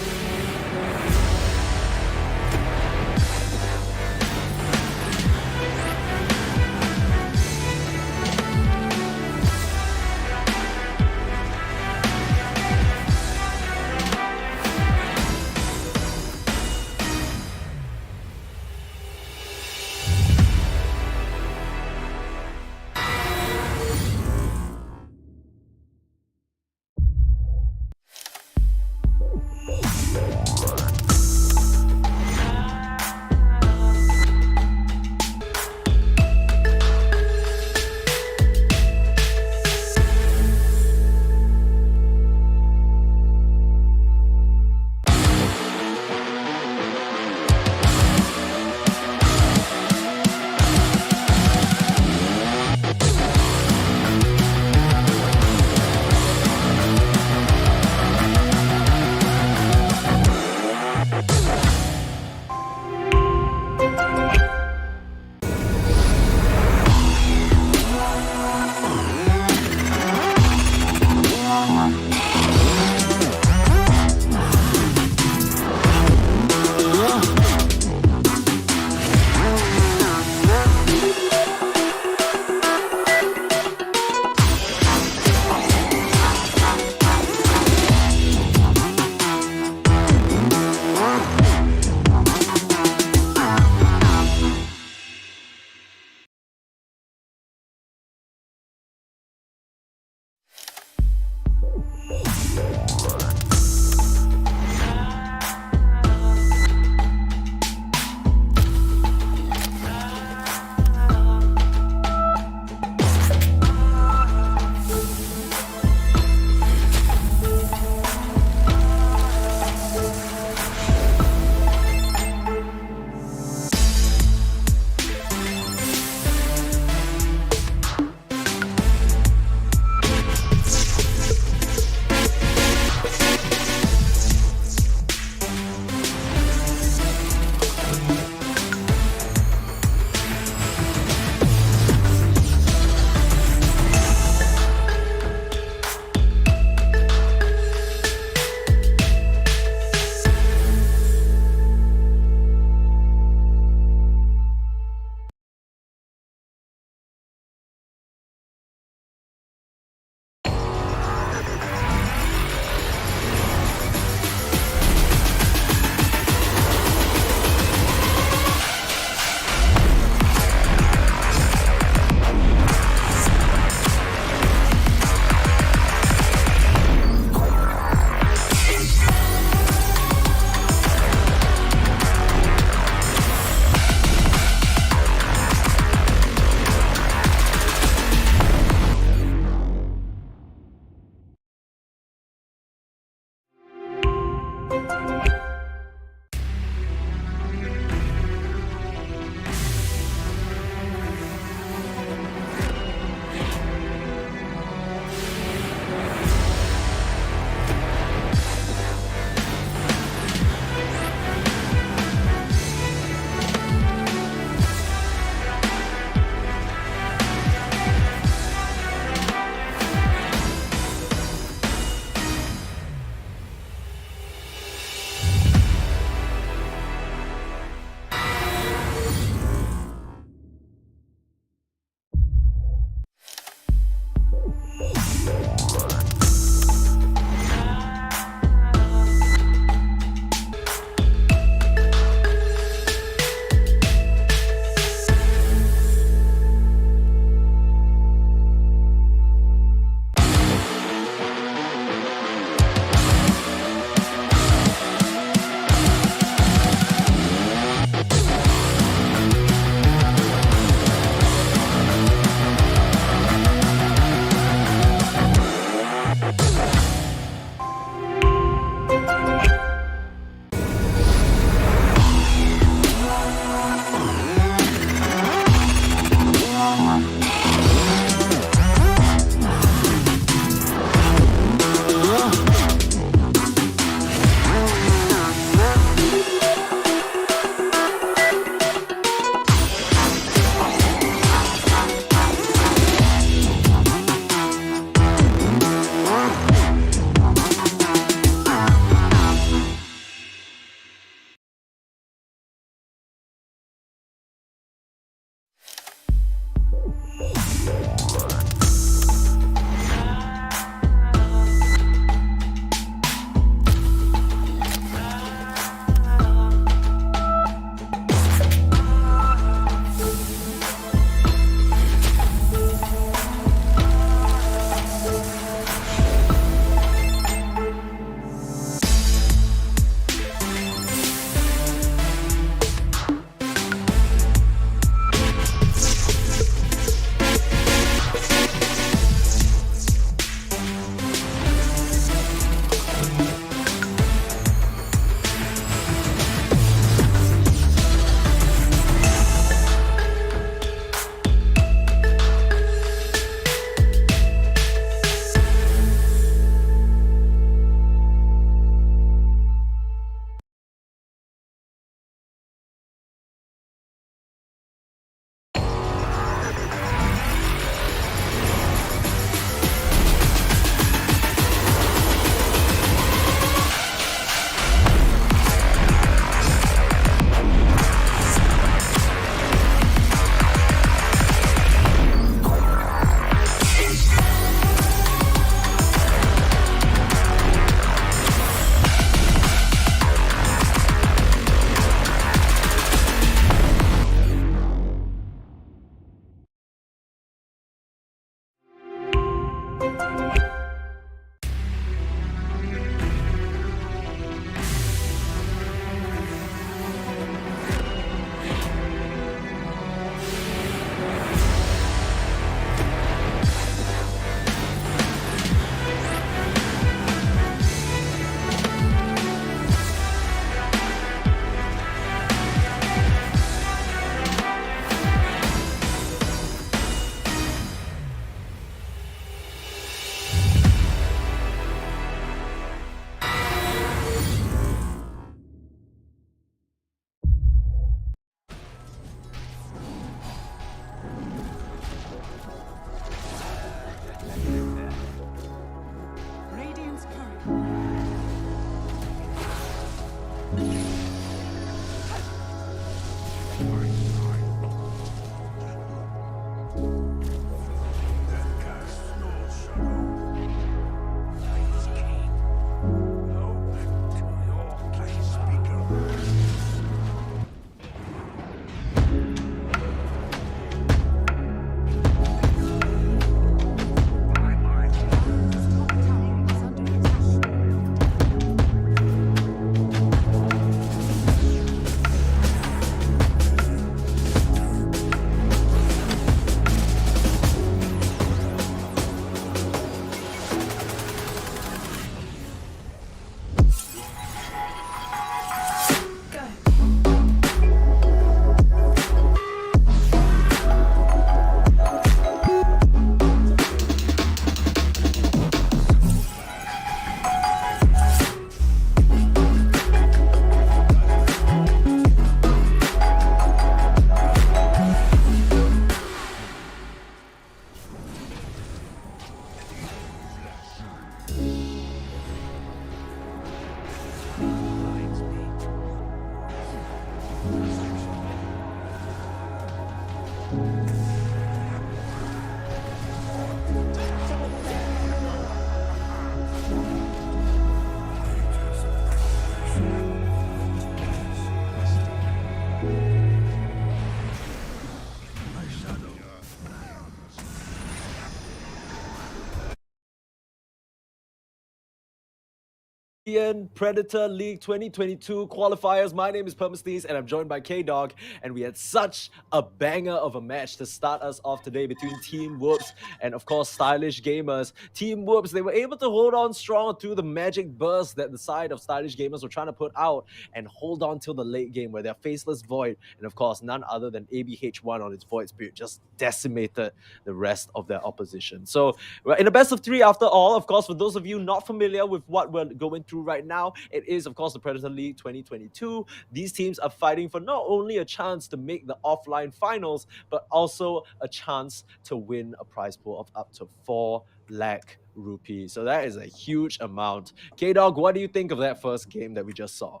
Indian Predator League 2022 qualifiers. My name is Permasneeze and I'm joined by K-Dog. And we had such a banger of a match to start us off today between Team Whoops and, of course, Stylish Gamers. Team Whoops, they were able to hold on strong to the magic burst that the side of Stylish Gamers were trying to put out and hold on till the late game where their Faceless Void and, of course, none other than ABH1 on its Void Spirit just decimated the rest of their opposition. So, we're in a best of 3 after all. Of course, for those of you not familiar with what we're going through right now, it is, of course, the Predator League 2022. These teams are fighting for not only a chance to make the offline finals, but also a chance to win a prize pool of up to 4 lakh rupees. So that is a huge amount. K-Dog, what do you think of that first game that we just saw?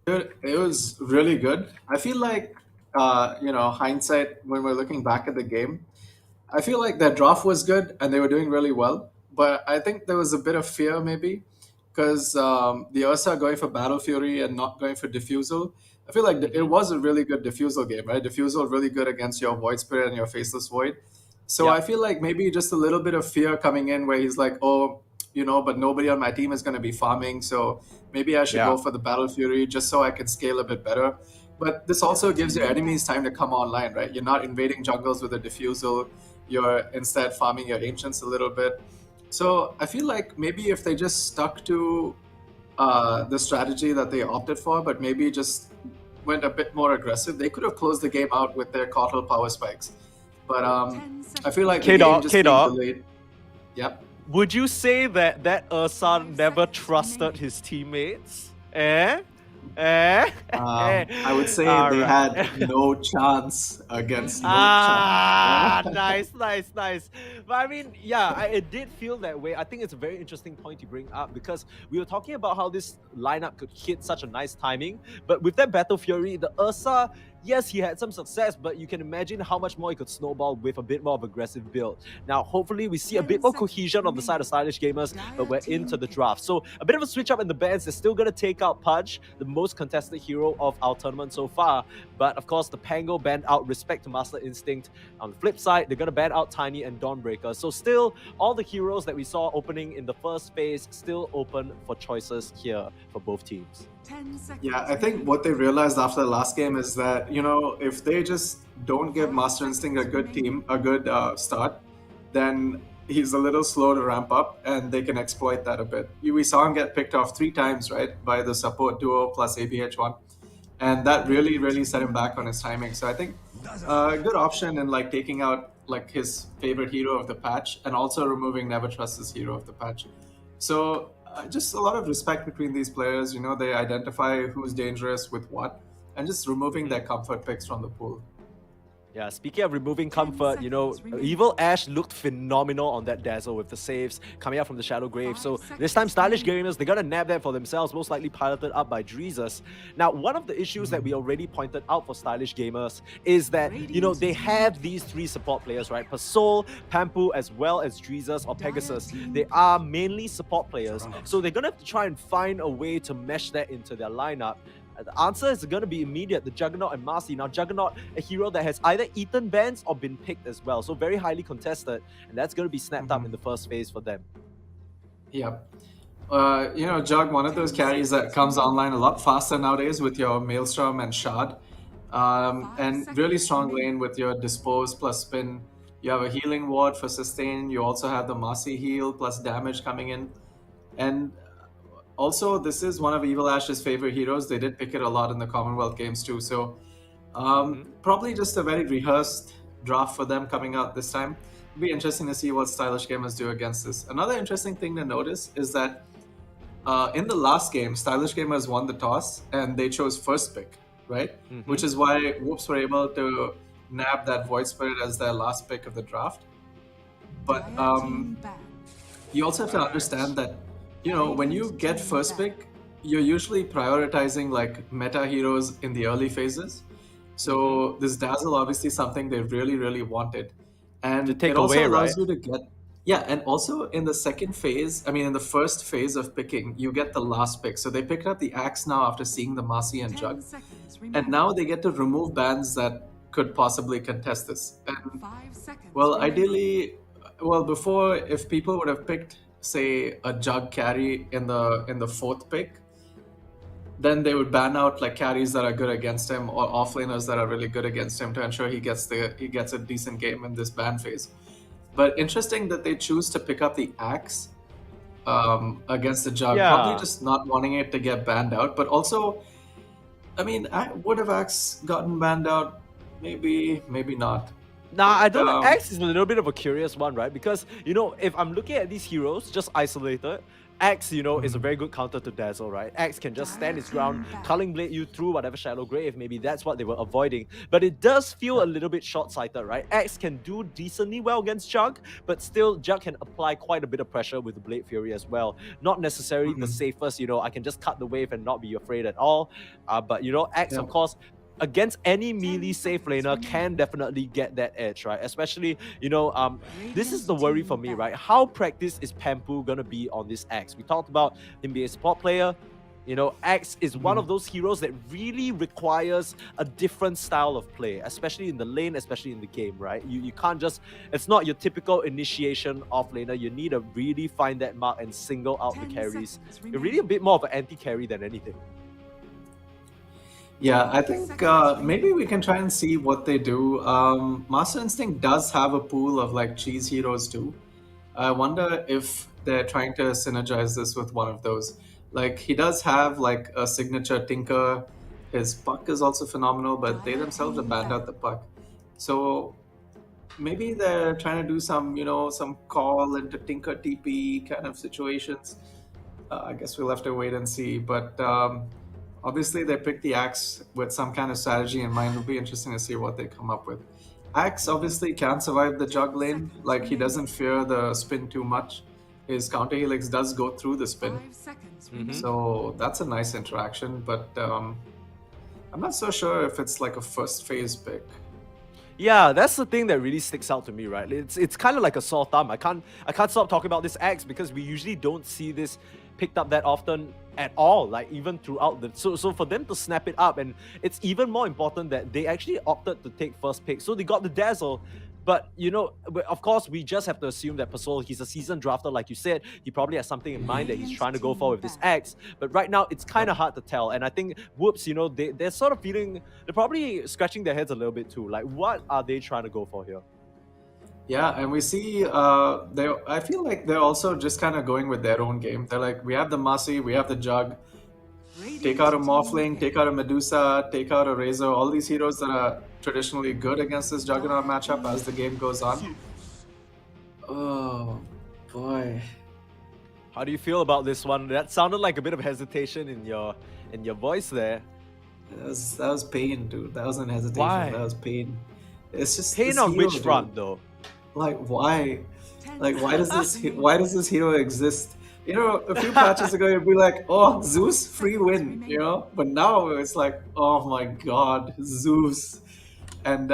Dude, it was really good. I feel like, hindsight, when we're looking back at the game, I feel like their draft was good and they were doing really well. But I think there was a bit of fear maybe because the Ursa going for Battle Fury and not going for Diffusal. I feel like it was a really good Diffusal game, right? Diffusal really good against your Void Spirit and your Faceless Void. So Yeah. I feel like maybe just a little bit of fear coming in where he's like, oh, but nobody on my team is going to be farming. So maybe I should Yeah. go for the Battle Fury just so I can scale a bit better. But this also gives your enemies time to come online, right? You're not invading jungles with a Diffusal. You're instead farming your Ancients a little bit. So I feel like maybe if they just stuck to the strategy that they opted for, but maybe just went a bit more aggressive, they could have closed the game out with their Cottle power spikes. But I feel like the K-Dog, game just being K-Dog. delayed. Yep. Would you say that Ursa never trusted his teammates? I would say All they right. had no chance against no chance. Nice. But I mean, yeah, it did feel that way. I think it's a very interesting point you bring up because we were talking about how this lineup could hit such a nice timing. But with that Battle Fury, the Ursa, yes, he had some success, but you can imagine how much more he could snowball with a bit more of aggressive build. Now, hopefully, we see a bit more cohesion on the side of Stylish Gamers, but we're into the draft. So, a bit of a switch up in the bans. They're still going to take out Pudge, the most contested hero of our tournament so far. But, of course, the Pango banned out Respect to Master Instinct. On the flip side, they're going to ban out Tiny and Dawnbreaker. So, still, all the heroes that we saw opening in the first phase still open for choices here for both teams. 10 seconds. Yeah, I think what they realized after the last game is that, if they just don't give Master Instinct a good start, then he's a little slow to ramp up and they can exploit that a bit. We saw him get picked off 3 times, right, by the support duo plus ABH1. And that really, really set him back on his timing. So I think a good option in taking out his favorite hero of the patch and also removing Never Trust's hero of the patch. So just a lot of respect between these players. They identify who's dangerous with what and just removing their comfort picks from the pool. Yeah, speaking of removing comfort, Evil Ash looked phenomenal on that Dazzle with the saves coming out from the Shadow Grave. So this time, Stylish Gamers, they're going to nab that for themselves, most likely piloted up by Dreezus. Now, one of the issues that we already pointed out for Stylish Gamers is that, they have these 3 support players, right? Pasol, Pampu, as well as Dreezus or Pegasus. They are mainly support players. So they're going to have to try and find a way to mesh that into their lineup. The answer is going to be immediate, the Juggernaut and Marcy. Now, Juggernaut, a hero that has either eaten bans or been picked as well. So very highly contested. And that's going to be snapped up in the first phase for them. Yep. Jug, one of those carries that comes online a lot faster nowadays with your Maelstrom and Shard. And really strong lane with your Dispose plus Spin. You have a healing ward for sustain. You also have the Marcy heal plus damage coming in. And also, this is one of Evil Ash's favorite heroes. They did pick it a lot in the Commonwealth Games too. So probably just a very rehearsed draft for them coming out this time. It'll be interesting to see what Stylish Gamers do against this. Another interesting thing to notice is that in the last game, Stylish Gamers won the toss and they chose first pick, right? Which is why Whoops were able to nab that Void Spirit as their last pick of the draft. But you also have to understand that when you get first pick, you're usually prioritizing meta heroes in the early phases. So this Dazzle obviously something they really, really wanted. And To take it also away, allows right? you to get... Yeah, and also in the in the first phase of picking, you get the last pick. So they picked up the Axe now after seeing the Marcy and Jug. And now they get to remove bans that could possibly contest this. And, well, ideally... Well, before, if people would have picked say a Jug carry in the fourth pick, then they would ban out like carries that are good against him or offlaners that are really good against him to ensure he gets a decent game in this ban phase. But interesting that they choose to pick up the Axe against the Jug, probably Yeah. just not wanting it to get banned out. But also, I mean, would have Axe gotten banned out? Maybe, maybe not. Nah, I don't know. Um, Axe is a little bit of a curious one, right? Because, if I'm looking at these heroes just isolated, Axe, is a very good counter to Dazzle, right? Axe can just stand his ground, Culling Blade you through whatever Shadow Grave, maybe that's what they were avoiding. But it does feel a little bit short-sighted, right? Axe can do decently well against Jug, but still Jug can apply quite a bit of pressure with the Blade Fury as well. Not necessarily the safest, I can just cut the wave and not be afraid at all. But, Axe, Yeah. of course, against any melee safe laner can definitely get that edge, right? Especially, this is the worry for me, right? How practiced is Pampu gonna be on this Axe? We talked about him being a support player. Axe is one of those heroes that really requires a different style of play, especially in the lane, especially in the game, right? You can't just, it's not your typical initiation off laner. You need to really find that mark and single out the 10 carries. seconds You're really a bit more of an anti-carry than anything. Yeah, I think maybe we can try and see what they do. Master Instinct does have a pool of like cheese heroes too. I wonder if they're trying to synergize this with one of those. Like he does have like a signature Tinker. His puck is also phenomenal, but they themselves have banned out the puck. So maybe they're trying to do some, some call into Tinker TP kind of situations. I guess we'll have to wait and see. But obviously, they picked the Axe with some kind of strategy in mind. It'll be interesting to see what they come up with. Axe obviously can survive the Jug lane. Like, he doesn't fear the spin too much. His counter helix does go through the spin. 5 seconds Mhm. remaining. So that's a nice interaction. But I'm not so sure if it's like a first phase pick. Yeah, that's the thing that really sticks out to me, right? It's kind of like a sore thumb. I can't stop talking about this Axe because we usually don't see this picked up that often at all, like even throughout the so for them to snap it up, and it's even more important that they actually opted to take first pick. So they got the Dazzle, but of course we just have to assume that Pasol, he's a seasoned drafter, like you said. He probably has something in mind that he's trying to go for with this Axe. But right now it's kind of hard to tell, and I think Whoops, they're sort of feeling, they're probably scratching their heads a little bit too. Like, what are they trying to go for here? Yeah, and we see I feel like they're also just kind of going with their own game. They're like, we have the Masi, we have the Jug, take out a Morphling, take out a Medusa, take out a Razor, all these heroes that are traditionally good against this Juggernaut matchup as the game goes on. Oh, boy. How do you feel about this one? That sounded like a bit of hesitation in your voice there. That was pain, dude. That wasn't hesitation. Why? That was pain. It's just Pain this on hero, which dude. front, though? Like, why? 10 Like, why does seconds this remaining. why does this hero exist? A few patches ago you'd be like, oh, Zeus, free win, But now it's like, oh my god, Zeus. And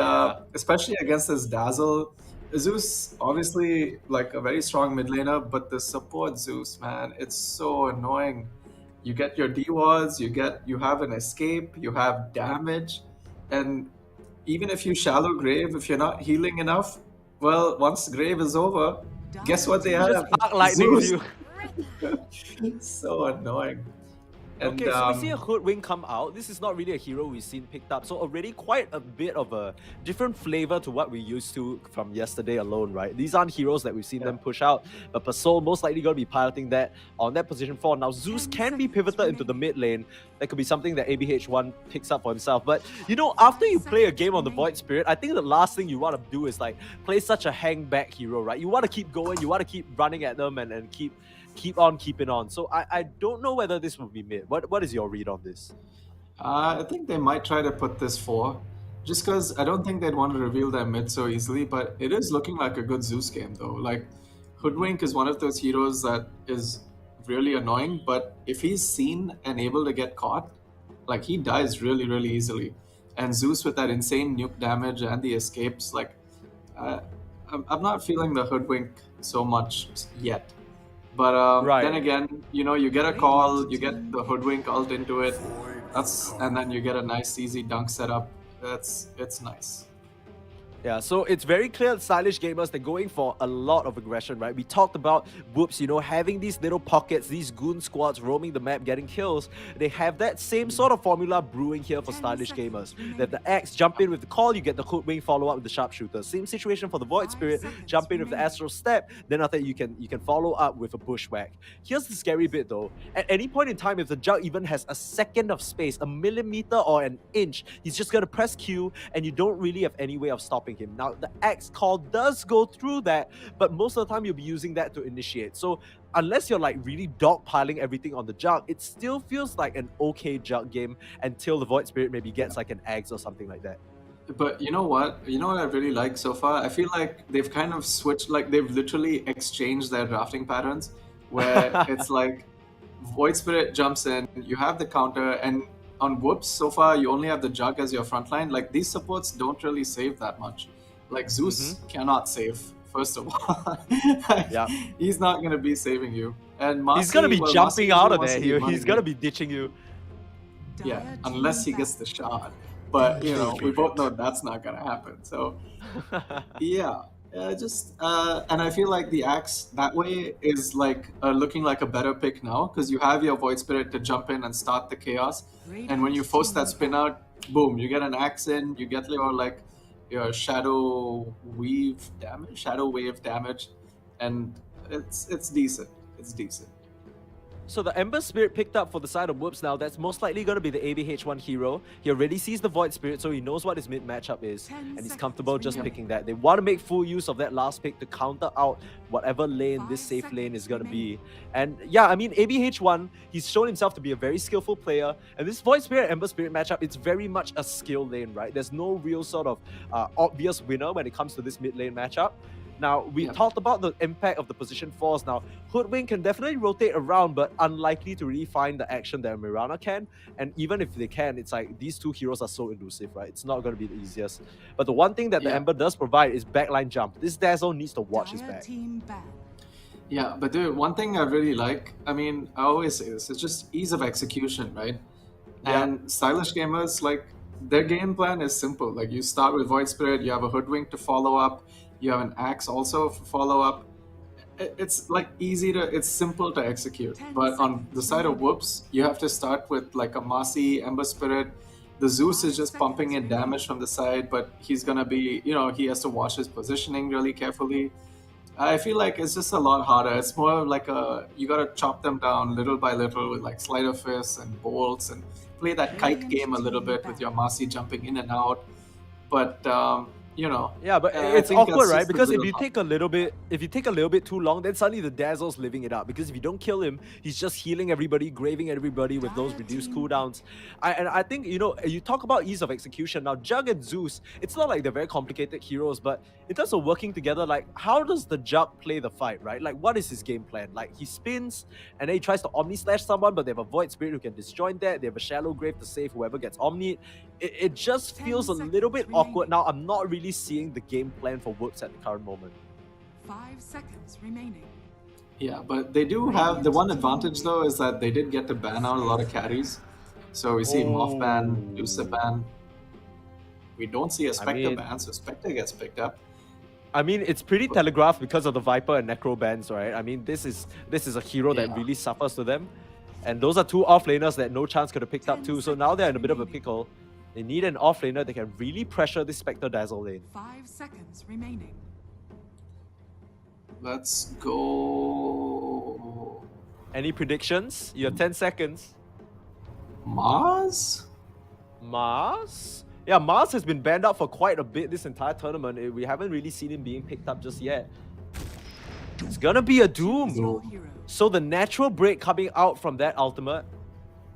especially against this Dazzle, Zeus obviously like a very strong mid laner, but the support Zeus, man, it's so annoying. You get your D-wards, you have an escape, you have damage, and even if you shallow grave, if you're not healing enough, well, once grave is over, guess what they have? Just arc lightnings Zeus. you. So annoying. And, Okay, so we see a Hoodwink come out. This is not really a hero we've seen picked up, so already quite a bit of a different flavor to what we used to from yesterday alone, right? These aren't heroes that we've seen them push out, but Pasol most likely going to be piloting that on that position 4. Now, Zeus can be pivoted into the mid lane. That could be something that ABH1 picks up for himself. But, after you play a game on the Void Spirit, I think the last thing you want to do is like play such a hang back hero, right? You want to keep going, you want to keep running at them and keep on keeping on. So I don't know whether this will be mid. What is your read on this? I think they might try to put this 4, just because I don't think they'd want to reveal their mid so easily, but it is looking like a good Zeus game though. Like, Hoodwink is one of those heroes that is really annoying, but if he's seen and able to get caught, like he dies really, really easily. And Zeus with that insane nuke damage and the escapes, like, I'm not feeling the Hoodwink so much yet. But Right. then again, you get a call, you get the Hoodwink ult into it, and then you get a nice easy dunk setup. It's nice. Yeah, so it's very clear stylish gamers, they're going for a lot of aggression, right? We talked about Whoops, having these little pockets, these goon squads roaming the map, getting kills. They have that same sort of formula brewing here for 10 stylish seconds gamers. That the Axe jump in with the call, you get the hoodwink follow up with the sharpshooter. Same situation for the Void 5 Spirit, seconds jump in with the remaining. Astral Step, then after that you can follow up with a bushwhack. Here's the scary bit though. At any point in time, if the Jug even has a second of space, a millimeter or an inch, he's just gonna press Q and you don't really have any way of stopping him. Now the Axe call does go through that, but most of the time you'll be using that to initiate. So unless you're like really dogpiling everything on the Jug, it still feels like an okay Jug game until the Void Spirit maybe gets like an Axe or something like that. But you know what? You know what I really like so far? I feel like they've kind of switched, like they've literally exchanged their drafting patterns, where it's like Void Spirit jumps in, you have the counter, and on Whoops, so far you only have the Jug as your front line. Like these supports don't really save that much. Like Zeus cannot save, first of all. Like, Yeah. he's not gonna be saving you. And Marcy, He's gonna be well, jumping Marcy out of wants there to be here. running He's gonna it. be ditching you. Yeah, Dire unless team he gets back. the shot. But you True, know, true, we both know that's not gonna happen. So yeah, and I feel like the Axe that way is like looking like a better pick now because you have your Void Spirit to jump in and start the chaos. And when you force that spin out, boom, you get an Axe in, you get your shadow wave damage, and it's decent. It's decent. So the Ember Spirit picked up for the side of Whoops now. That's most likely going to be the ABH1 hero. He already sees the Void Spirit, so he knows what his mid matchup is. 10 And he's seconds comfortable just remaining. picking that. They want to make full use of that last pick to counter out whatever lane this 5 safe lane is seconds going to be. And yeah, I mean, ABH1, he's shown himself to be a very skillful player. And this Void Spirit Ember Spirit matchup, it's very much a skill lane, right? There's no real sort of obvious winner when it comes to this mid lane matchup. Now, we talked about the impact of the position force. Now, Hoodwink can definitely rotate around, but unlikely to really find the action that Mirana can. And even if they can, it's like these two heroes are so elusive, right? It's not going to be the easiest. But the one thing that the Ember does provide is backline jump. This Dazzle needs to watch his Dire back. team back. Yeah, but dude, one thing I really like, I mean, I always say this, it's just ease of execution, right? Yeah. And stylish gamers, like, their game plan is simple. Like, you start with Void Spirit, you have a Hoodwink to follow up, you have an Axe also for follow up. It's like it's simple to execute. 10 But on the seconds side of remaining. Whoops, you have to start with like a Marcy, Ember Spirit. The Zeus is 5 just pumping in seconds damage from the side, but he's gonna be, he has to watch his positioning really carefully. I feel like it's just a lot harder. It's more of like you gotta chop them down little by little with like sleight of fists and bolts and play that kite Brilliant game a little team bit with back. your Marcy jumping in and out. But Yeah, but I it's think awkward, that's right? just the Because if little you take a little bit too long, then suddenly the Dazzle's living it up. Because if you don't kill him, he's just healing everybody, graving everybody with those Dire reduced team cooldowns. I think you talk about ease of execution. Now Jug and Zeus, it's not like they're very complicated heroes, but in terms of working together, like how does the Jug play the fight, right? Like what is his game plan? Like he spins and then he tries to Omni Slash someone, but they have a Void Spirit who can disjoint that. They have a Shallow Grave to save whoever gets Omni. It just 10 feels a little bit seconds awkward. remaining. Now I'm not really seeing the game plan for Whoops at the current moment. 5 seconds remaining. Yeah, but they do have the one advantage though is that they did get to ban out a lot of carries. So we see Moth ban, Lucifer ban. We don't see a Spectre mean- ban, so Spectre gets picked up. I mean, it's pretty telegraphed because of the Viper and Necro bans, right? I mean, this is a hero that Yeah. really suffers to them. And those are two offlaners that no chance could have picked up 10 too. So now they're in a bit of a remaining. pickle. They need an offlaner that can really pressure this Spectre Dazzle lane. 5 seconds remaining. Let's go. Any predictions? You have 10 seconds. Mars? Mars? Yeah, Mars has been banned out for quite a bit this entire tournament. We haven't really seen him being picked up just yet. It's gonna be a Doom. Strong heroes. So the natural break coming out from that ultimate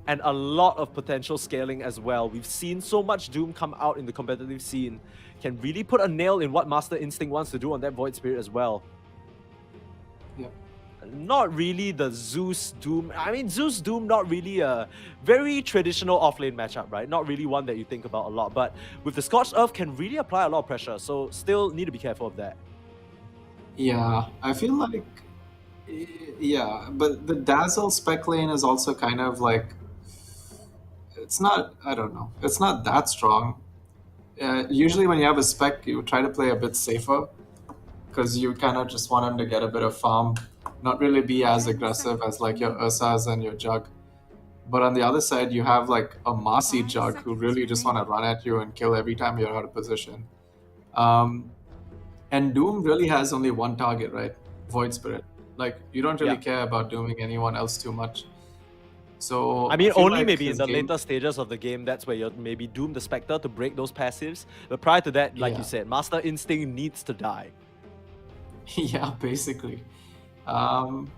and a lot of potential scaling as well. We've seen so much Doom come out in the competitive scene. Can really put a nail in what Master Instinct wants to do on that Void Spirit as well. Yep. Not really the Zeus Doom. I mean, Zeus Doom, not really a very traditional offlane matchup, right? Not really one that you think about a lot. But with the Scorched Earth, can really apply a lot of pressure. So still need to be careful of that. Yeah, I feel like, yeah, but the Dazzle spec lane is also kind of like, it's not, I don't know, it's not that strong. Usually when you have a spec, you try to play a bit safer because you kind of just want him to get a bit of farm, not really be as 10 aggressive as seconds like your remaining. Ursas and your Jug. But on the other side, you have like a Marcy 5 Jug who seconds really just want to remaining. run at you and kill every time you're out of position. Um, and Doom really has only one target, right? Void Spirit. Like you don't really Yeah. care about dooming anyone else too much. So I I mean, feel only like maybe in his the game, later stages of the game, that's where you'll maybe doom the Spectre to break those passives. But prior to that, like you yeah, said, Master Instinct needs to die. yeah, basically. Um,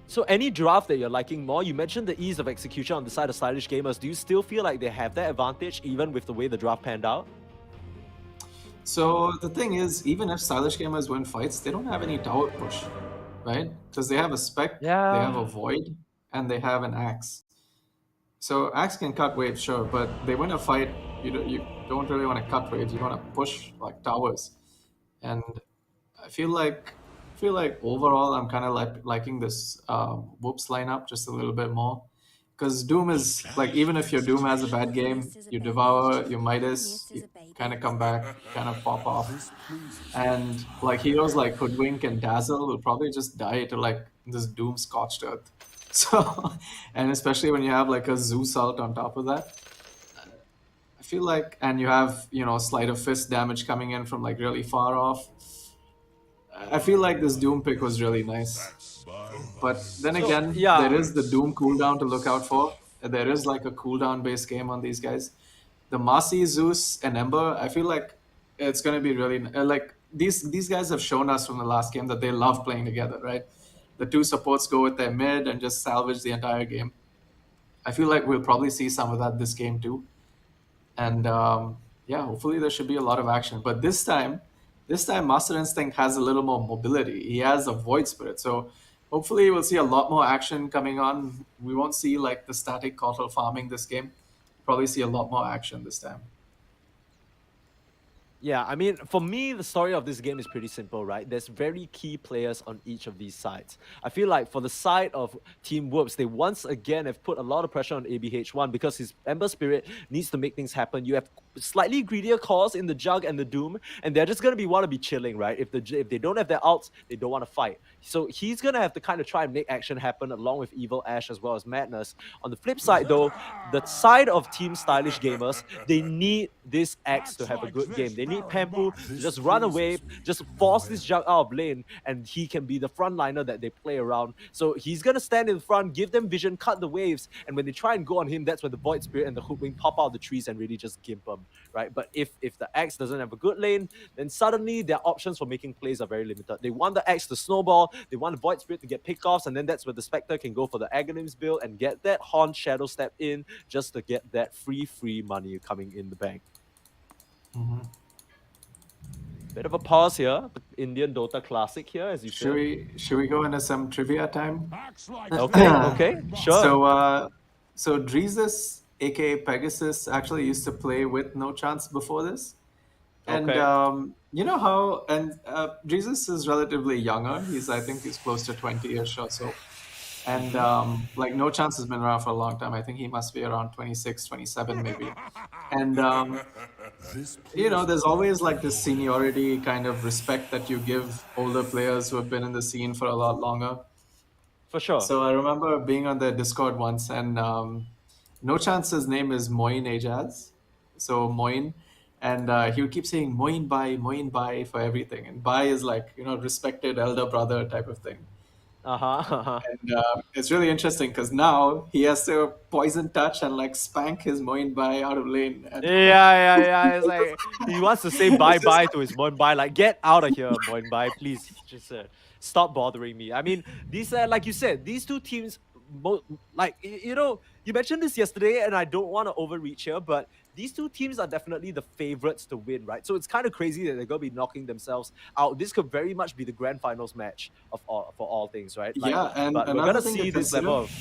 So any draft that you're liking more, you mentioned the ease of execution on the side of stylish gamers. Do you still feel like they have that advantage even with the way the draft panned out? so the thing is, even if stylish gamers win fights, they don't have any tower push, right? Because they have a spec, they have a Yeah. void, and they have an axe. So axe can cut waves, sure, but they win a fight. You don't really want to cut waves. You want to push like towers, and I feel like overall I'm kind of liking this Whoops lineup just a little bit more, because Doom is like, even if your Doom has a bad game, you devour, you Midas, you kind of come back, kind of pop off, and like heroes like Hoodwink and Dazzle will probably just die to like this Doom scorched earth. So, and especially when you have like a Zeus ult on top of that, I feel like, and you have, sleight of fist damage coming in from like really far off. I feel like this Doom pick was really nice. But then So again, there yeah, is the Doom cooldown to look out for. There is like a cooldown based game on these guys. The Marcy, Zeus, and Ember, I feel like it's going to be really like these guys have shown us from the last game that they love playing together, right? The two supports go with their mid and just salvage the entire game. I feel like we'll probably see some of that this game too, and yeah, hopefully there should be a lot of action. But this time Master Instinct has a little more mobility. He has a Void Spirit, so hopefully we'll see a lot more action coming on. We won't see like the static Kotal farming this game. Probably see a lot more action this time. yeah, I mean, for me, the story of this game is pretty simple, right? There's very key players on each of these sides. I feel like for the side of Team Whoops, they once again have put a lot of pressure on ABH1 because his Ember Spirit needs to make things happen. You have slightly greedier cores in the Jug and the Doom, and they're just gonna want to be chilling, right? If they don't have their ults, they don't want to fight. So he's gonna have to kind of try and make action happen along with Evil Ash as well as Madness. On the flip side, though, the side of Team Stylish Gamers, they need this X to have a good game. They need Pampu to just run away, just force this Jug out of lane, and he can be the frontliner that they play around. So he's gonna stand in front, give them vision, cut the waves, and when they try and go on him, that's when the Void Spirit and the Hoodwink pop out of the trees and really just gimp them, right? But if the X doesn't have a good lane, then suddenly their options for making plays are very limited. They want the X to snowball, they want the Void Spirit to get pickoffs, and then that's where the Spectre can go for the Aghanims build and get that Horn Shadow Step in just to get that free money coming in the bank. Bit of a pause here, the Indian Dota Classic here, as you Should said. we go into some trivia time? Okay, sure. So Dreezus, aka Pegasus, actually used to play with No Chance before this. And Okay. you know how, and Jesus is relatively younger. I think he's close to 20-ish or so. And like No Chance has been around for a long time. I think he must be around 26, 27 maybe. And there's always like this seniority kind of respect that you give older players who have been in the scene for a lot longer. For sure. So I remember being on the Discord once, and No Chance's name is Moin Ajaz. So Moin. And he would keep saying Moin Bai for everything. And Bai is like, respected elder brother type of thing. Uh-huh. And it's really interesting because now he has to poison touch and like spank his Moin Bai out of lane. And Yeah. It's like he wants to say it's just bye-bye to his Moinbai. Like, get out of here, Moinbai. Please just stop bothering me. I mean, these like you said, these two teams, like, you mentioned this yesterday, and I don't want to overreach here, but these two teams are definitely the favorites to win, right? So it's kind of crazy that they're going to be knocking themselves out. This could very much be the grand finals match for all things, right? Like, yeah. And but we're going another to thing see to this consider. level of...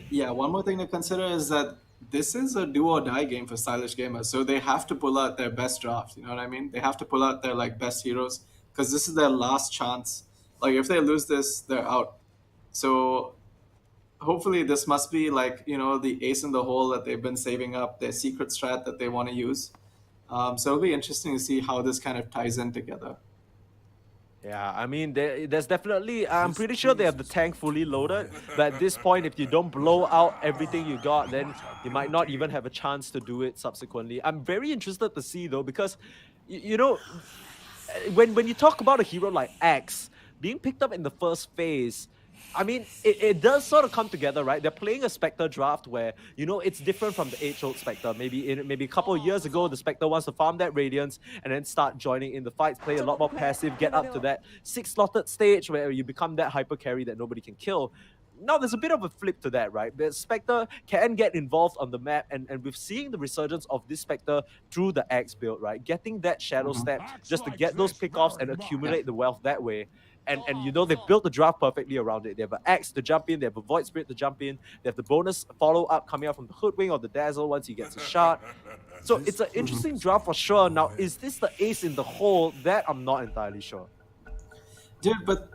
Yeah, one more thing to consider is that this is a do or die game for stylish gamers. So they have to pull out their best draft. You know what I mean? They have to pull out their like best heroes because this is their last chance. Like if they lose this, they're out. So hopefully this must be like, the ace in the hole that they've been saving up, their secret strat that they want to use. So it'll be interesting to see how this kind of ties in together. Yeah, I mean, there's definitely, I'm pretty sure they have the tank fully loaded, but at this point, if you don't blow out everything you got, then you might not even have a chance to do it subsequently. I'm very interested to see, though, because, you know, when you talk about a hero like X being picked up in the first phase, I mean, it does sort of come together, right? They're playing a Spectre draft where, you know, it's different from the age-old Spectre. Maybe a couple of years ago, the Spectre wants to farm that Radiance and then start joining in the fights, play a lot more passive, get up to that 6-slotted stage where you become that hyper carry that nobody can kill. Now, there's a bit of a flip to that, right? The Spectre can get involved on the map, and we're seeing the resurgence of this Spectre through the X build, right? Getting that Shadow Step just to get those pickoffs and accumulate the wealth that way. And you know, they built the draft perfectly around it. They have an Axe to jump in, they have a Void Spirit to jump in, they have the bonus follow-up coming out from the Hoodwing or the Dazzle once he gets a shot. So it's an interesting draft for sure. Now, is this the ace in the hole? That I'm not entirely sure. Dude, but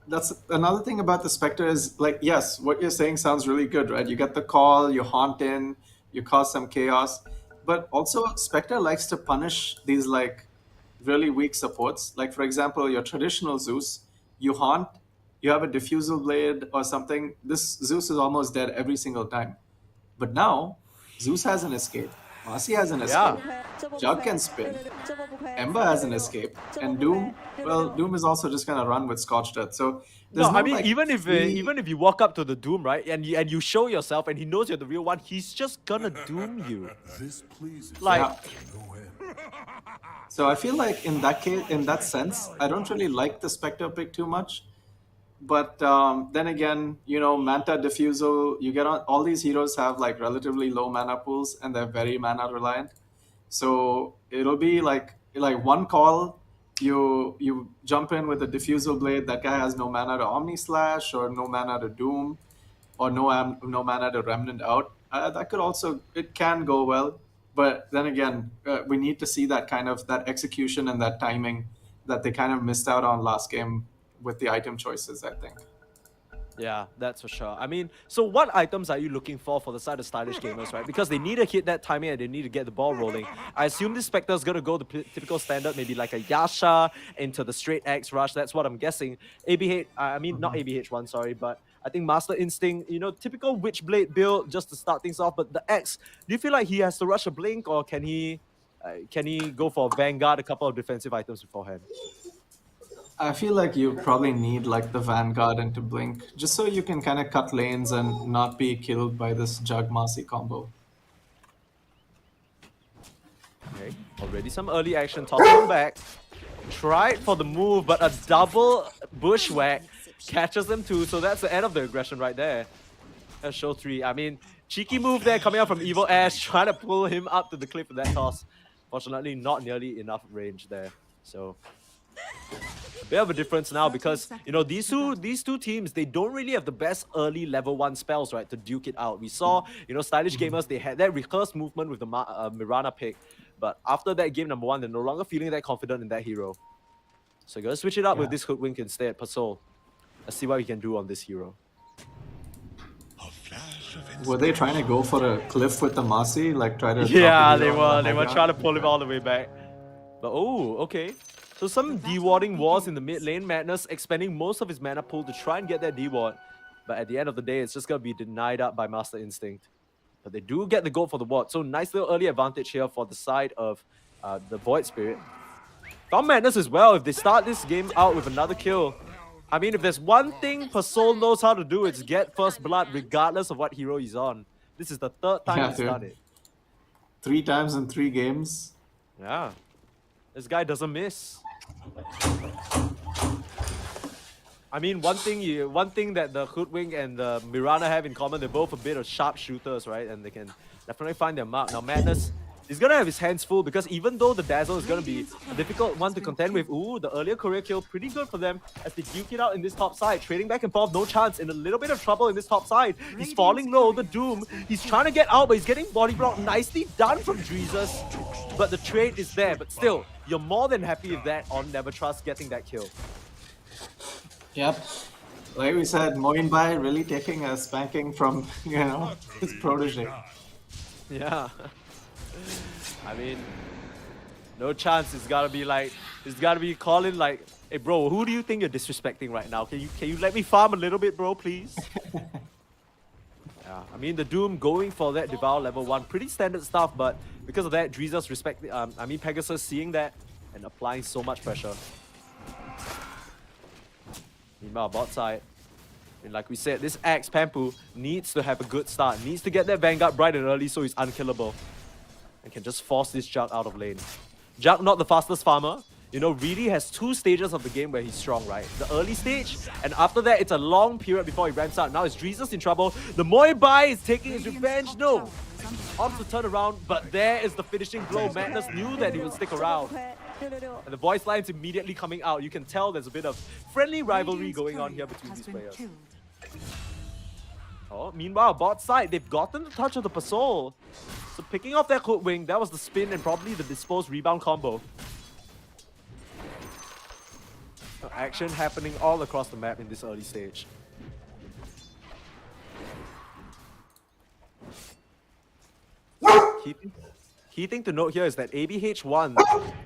that's another thing about the Spectre is, like, yes, what you're saying sounds really good, right? You get the call, you haunt in, you cause some chaos, but also Spectre likes to punish these like really weak supports. Like, for example, your traditional Zeus, you haunt, you have a diffusal blade or something. This Zeus is almost dead every single time. But now, Zeus has an escape, Marcy has an escape, Jug can spin, Ember has an escape, and Doom, well, Doom is also just gonna run with Scorched Earth. So there's No, I mean, like, even if you walk up to the Doom, right, and you show yourself, and he knows you're the real one, he's just gonna Doom you. Like, yeah. So I feel like in that case, in that sense, I don't really like the Spectre pick too much. But then again, you know, Manta Diffusal, you get on, all these heroes have like relatively low mana pools and they're very mana reliant. So it'll be like one call, you jump in with a Diffusal Blade, that guy has no mana to Omni Slash or no mana to Doom or no mana to Remnant out. That could also, it can go well. But then again, we need to see that kind of that execution and that timing that they kind of missed out on last game with the item choices, I think. yeah, that's for sure. I mean, so what items are you looking for the side of Stylish Gamers, right? Because they need to hit that timing and they need to get the ball rolling. I assume this Spectre is going to go the typical standard, maybe like a Yasha into the straight X rush. That's what I'm guessing. ABH, I mean, not ABH1, sorry, but I think Master Instinct, you know, typical Witchblade build just to start things off. But the X, do you feel like he has to rush a Blink, or can he go for a Vanguard, a couple of defensive items beforehand? I feel like you probably need like the Vanguard into Blink, just so you can kind of cut lanes and not be killed by this Jug Marcy combo. Okay, already some early action, tossing him back. Tried for the move, but a double bushwhack catches them too, so that's the end of the aggression right there. That's show 3. I mean, cheeky move there coming out from Evil Ash, trying to pull him up to the cliff with that toss. Fortunately, not nearly enough range there. So a bit of a difference now because, you know, these two teams, they don't really have the best early level 1 spells, right, to duke it out. We saw, you know, Stylish Gamers, they had that recurse movement with the Mirana pick, but after that game number 1, they're no longer feeling that confident in that hero. So you're gonna switch it up with this Hoodwink instead, Pasol. Let's see what we can do on this hero. Were they trying to go for a cliff with the Marcy, like try to? Yeah, they were trying to pull him all the way back. But oh, okay. So some dewarding wars in the mid lane. Madness expending most of his mana pool to try and get that deward. But at the end of the day, it's just going to be denied up by Master Instinct. But they do get the gold for the ward. So nice little early advantage here for the side of the Void Spirit. Found Madness as well. If they start this game out with another kill, I mean, if there's one thing Pasol knows how to do, it's get first blood regardless of what hero he's on. This is the 3rd time he's done it. 3 times in 3 games. Yeah. This guy doesn't miss. I mean, one thing that the Hoodwink and the Mirana have in common, they're both a bit of sharp shooters, right? And they can definitely find their mark. Now, Madness, he's gonna have his hands full because even though the Dazzle is gonna be a difficult one to contend with, ooh, the earlier career kill, pretty good for them as they duke it out in this top side. Trading back and forth, no chance, in a little bit of trouble in this top side. He's falling low, the Doom. He's trying to get out, but he's getting body blocked. Nicely done from Dreezus. But the trade is there, but still, you're more than happy with that on Never Trust getting that kill. Yep. Like we said, Moin Bai really taking a spanking from, you know, his protege. Yeah. I mean, No chance. It's gotta be calling like, hey bro, who do you think you're disrespecting right now? Can you let me farm a little bit, bro, please? Yeah, I mean the Doom going for that Devour level 1, pretty standard stuff, but because of that, Dreeza's Pegasus seeing that and applying so much pressure. Meanwhile, bot side. And like we said, this Axe Pampu needs to have a good start. Needs to get that Vanguard bright and early so he's unkillable. And can just force this Jug out of lane. Jug not the fastest farmer. You know, really has 2 stages of the game where he's strong, right? The early stage, and after that, it's a long period before he ramps up. Now it's Dreeza's in trouble. The Moi Bai is taking his revenge. No! Opts to turn around, but there is the finishing blow. Madness knew that he would stick around. And the voice lines immediately coming out. You can tell there's a bit of friendly rivalry going on here between these players. Oh, meanwhile, bot side, they've gotten the touch of the Pasol. So picking off their Hood Wing, that was the spin and probably the disposed rebound combo. Action happening all across the map in this early stage. Key thing to note here is that ABH1,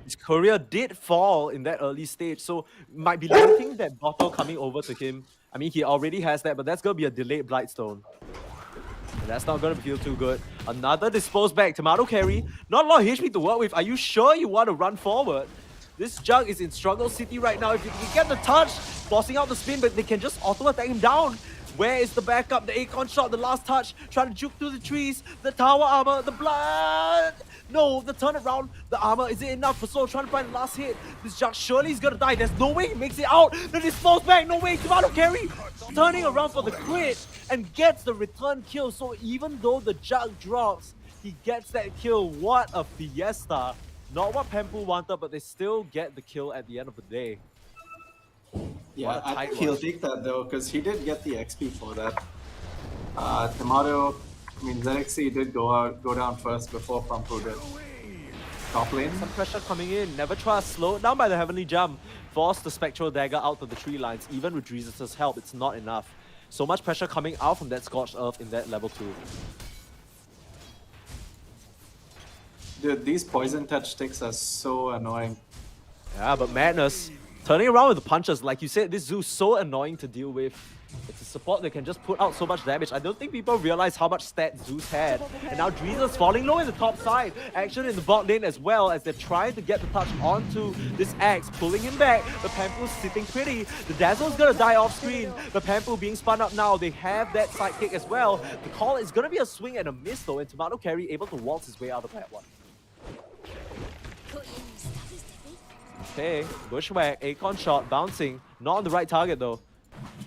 his career did fall in that early stage, so might be limiting that bottle coming over to him. I mean, he already has that, but that's going to be a delayed Blightstone. And that's not going to feel too good. Another disposed back. Tomato carry. Not a lot of HP to work with. Are you sure you want to run forward? This Jug is in struggle city right now. If you can get the touch, forcing out the spin, but they can just auto attack him down. Where is the backup? The Acorn shot, the last touch, trying to juke through the trees, the tower armor, the blood. No, the turnaround, the armor, is it enough? For Soul trying to find the last hit. This Jug surely is gonna die. There's no way he makes it out. The disposed back, no way. Tomato carry, turning around for the crit and gets the return kill. So even though the Jug drops, he gets that kill. What a fiesta. Not what Pampu wanted, but they still get the kill at the end of the day. Yeah, I think he'll take that though, because he did get the XP for that. Tomato, I mean ZXC did go down first before Pampu did. Top lane. Some pressure coming in. Never try to slow it down by the Heavenly Jump. Force the Spectral Dagger out of the tree lines. Even with Jesus' help, it's not enough. So much pressure coming out from that Scorched Earth in that level 2. Dude, these poison touch sticks are so annoying. Yeah, but Madness turning around with the punches. Like you said, this Zoo's so annoying to deal with. It's a support that can just put out so much damage. I don't think people realize how much stat Zeus had. And now Dreeza's falling low in the top side. Action in the bot lane as well as they're trying to get the touch onto this Axe, pulling him back. The Pampu's sitting pretty. The Dazzle's gonna die off screen. The Pampu being spun up now. They have that sidekick as well. The call is gonna be a swing and a miss though, and Tomato Carry able to waltz his way out of that one. Okay, Bushwhack, Acorn shot, bouncing. Not on the right target though.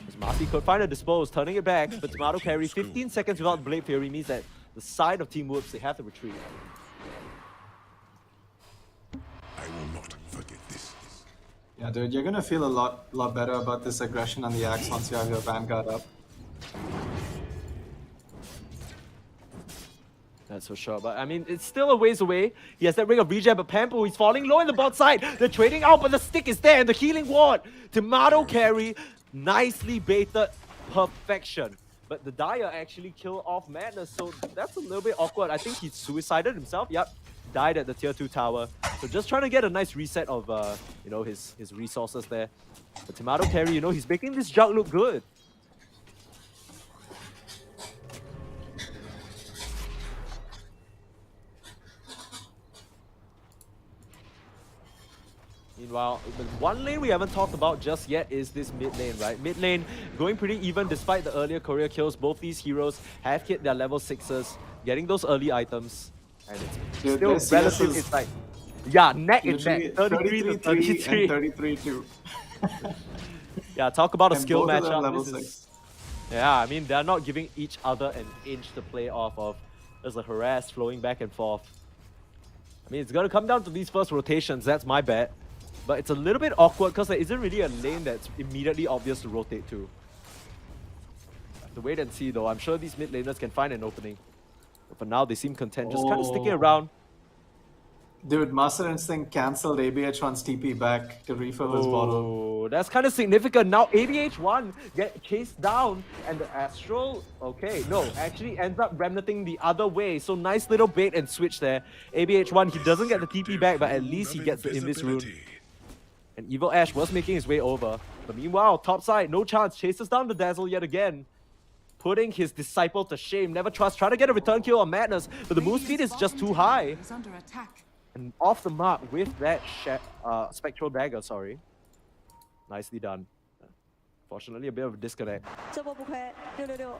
As Marty could find a dispose, turning it back. But Tomato Carry, 15 seconds without Blade Fury means that the side of Team Whoops, they have to retreat. I will not forget this. Yeah, dude, you're gonna feel a lot better about this aggression on the Axe once you have your Vanguard up. That's for sure, but I mean, it's still a ways away. He has that Ring of Regen, but Pampu, he's falling low in the bot side. They're trading out, but the stick is there, and the healing ward. Tomato Carry, nicely baited, perfection. But the Dire actually killed off Madness, so that's a little bit awkward. I think he suicided himself, yep. Died at the tier 2 tower. So just trying to get a nice reset of, you know, his resources there. But Tomato Carry, you know, he's making this Jug look good. Meanwhile, the one lane we haven't talked about just yet is this mid lane, right? Mid lane going pretty even despite the earlier career kills. Both these heroes have hit their level 6s, getting those early items. And it's Dude, still relatively tight. Yeah, neck and neck. 33 to 33. 33-2. Yeah, talk about a And skill both of them matchup. level This is, 6. yeah, I mean, they're not giving each other an inch to play off of. There's a harass flowing back and forth. I mean, it's going to come down to these first rotations. That's my bet. But it's a little bit awkward because there isn't really a lane that's immediately obvious to rotate to. Have to wait and see though. I'm sure these mid laners can find an opening. But for now, they seem content, just kind of sticking around. Dude, Master Instinct cancelled ABH1's TP back to refill his bottle. Oh, that's kind of significant. Now ABH1 get chased down and the Astral, okay, no, actually ends up remnanting the other way. So nice little bait and switch there. ABH1, he doesn't get the TP back, but at least he gets the Invis rune. And Evil Ash was making his way over. But meanwhile, top side, no chance, chases down the Dazzle yet again. Putting his disciple to shame. Never trust, try to get a return kill on Madness, but the move speed is just too high. Is under attack. And off the mark with that Spectral Dagger, sorry. Nicely done. Fortunately, a bit of a disconnect. 这波不亏，666。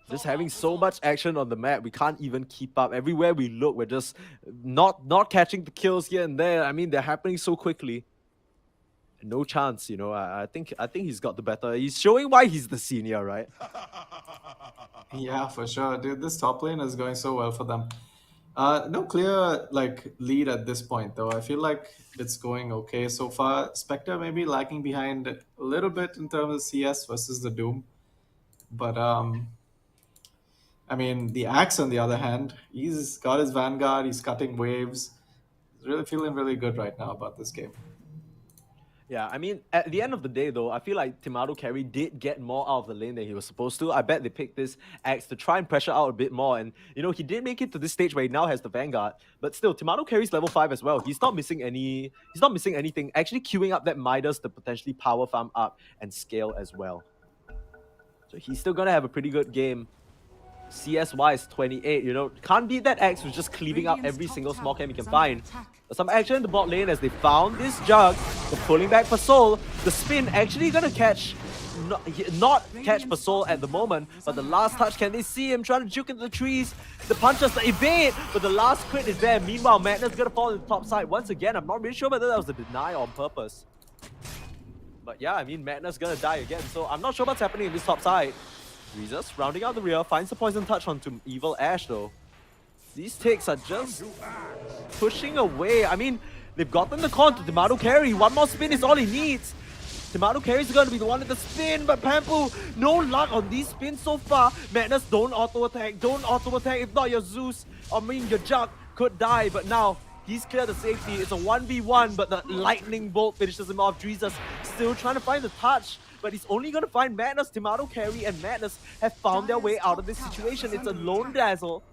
Just having so much action on the map, we can't even keep up. Everywhere we look, we're just not catching the kills here and there. I mean, they're happening so quickly. No chance, you know. I think he's got the better. He's showing why he's the senior, right? Yeah, for sure. Dude, this top lane is going so well for them. No clear like lead at this point though. I feel like it's going okay so far. Spectre may be lagging behind a little bit in terms of CS versus the Doom. But I mean the Axe on the other hand, he's got his Vanguard, he's cutting waves. He's really feeling really good right now about this game. Yeah, I mean, at the end of the day, though, I feel like Timado Carry did get more out of the lane than he was supposed to. I bet they picked this Axe to try and pressure out a bit more. And, you know, he did make it to this stage where he now has the Vanguard. But still, Timado Carry's level 5 as well. He's not missing anything. Actually queuing up that Midas to potentially power farm up and scale as well. So he's still going to have a pretty good game. CS-wise, 28, you know, can't beat that Axe who's just cleaving up every single small camp he can find. But some action in the bot lane as they found this Jug. They're pulling back Pasol. The spin actually gonna catch, not catch Pasol at the moment, but the last touch, can they see him trying to juke into the trees? The punches, the evade, but the last crit is there. Meanwhile, Madness gonna fall in the top side once again. I'm not really sure whether that was a deny on purpose. But yeah, I mean, Madness gonna die again, so I'm not sure what's happening in this top side. Rezus rounding out the rear, finds the poison touch onto Evil Ash though. These takes are just pushing away. I mean, they've gotten the con to Timado Carry. One more spin is all he needs. Timado Carry is going to be the one with the spin, but Pampu, no luck on these spins so far. Madness, don't auto-attack. Don't auto-attack. If not, your Zeus, I mean, your Jug could die. But now, he's cleared the safety. It's a 1v1, but the lightning bolt finishes him off. Dreezas still trying to find the touch, but he's only going to find Madness. Timado Carry and Madness have found their way out of this situation. It's a lone Dazzle.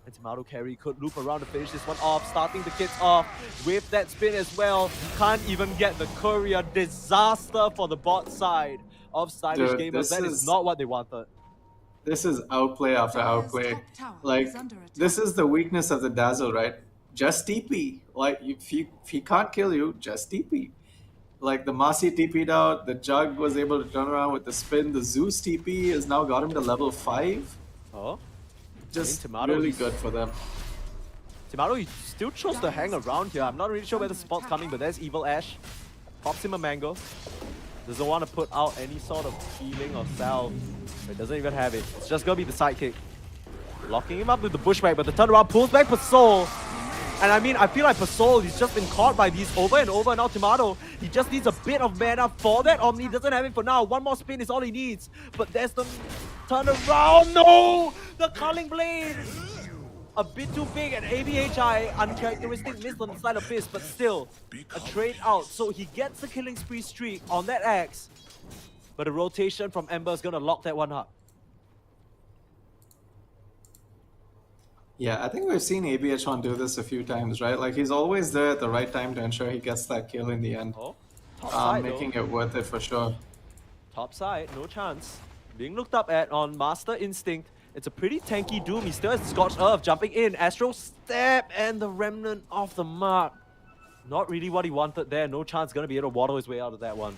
And Timado Carry could loop around to finish this one off, starting the kids off with that spin as well. Can't even get the courier. Disaster for the bot side of Stylish Dude, Gamers. That is not what they wanted. This is outplay after outplay. Like, this is the weakness of the Dazzle, right? Just TP. Like, if he can't kill you, just TP. Like, the Masi TP'd out, the Jug was able to turn around with the spin, the Zeus TP has now got him to level 5. Oh? Just Timado, really good for them. Timado, he still chose to hang around here. I'm not really sure where the spot's coming, but there's Evil Ash. Pops him a mango. Doesn't want to put out any sort of healing or salve. But doesn't even have it. It's just going to be the sidekick. Locking him up with the bushwhack, but the turnaround pulls back Pasol. And I mean, I feel like Pasol, he's just been caught by these over and over. Now Timado, he just needs a bit of mana for that Omni. Doesn't have it for now. One more spin is all he needs. But there's the turn around. No! The Culling Blade! A bit too big, and ABHI, uncharacteristic miss on the side of Fist, but still, a trade out. So he gets the killing spree streak on that Axe. But a rotation from Ember is going to lock that one up. Yeah, I think we've seen ABH1 do this a few times, right? Like, he's always there at the right time to ensure he gets that kill in the end. Oh, top side making though. it worth it for sure. Top side, no chance. Being looked up at on Master Instinct. It's a pretty tanky Doom. He still has Scorched Earth jumping in. Astro Step and the Remnant off the mark. Not really what he wanted there. No chance going to be able to waddle his way out of that one.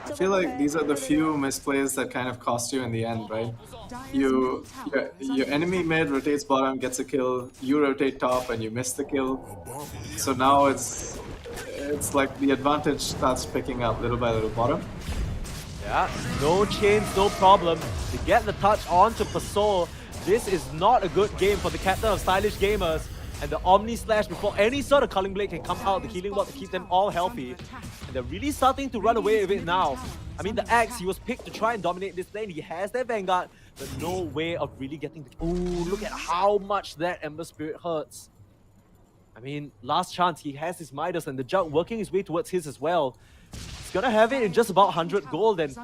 I feel like these are the few misplays that kind of cost you in the end, right? Your enemy mid rotates bottom, gets a kill, you rotate top and you miss the kill. So now it's like the advantage starts picking up little by little bottom. Yeah, no chains, no problem. To get the touch onto Pasol, this is not a good game for the captain of Stylish Gamers. And the Omni Slash, before any sort of Culling Blade can come out, the healing ward to keep them all healthy. And they're really starting to run away with it now. I mean, the Axe, he was picked to try and dominate this lane. He has that Vanguard but no way of really getting the... Oh, look at how much that Ember Spirit hurts. I mean, last chance, he has his Midas and the Jug working his way towards his as well. He's gonna have it in just about 100 gold, and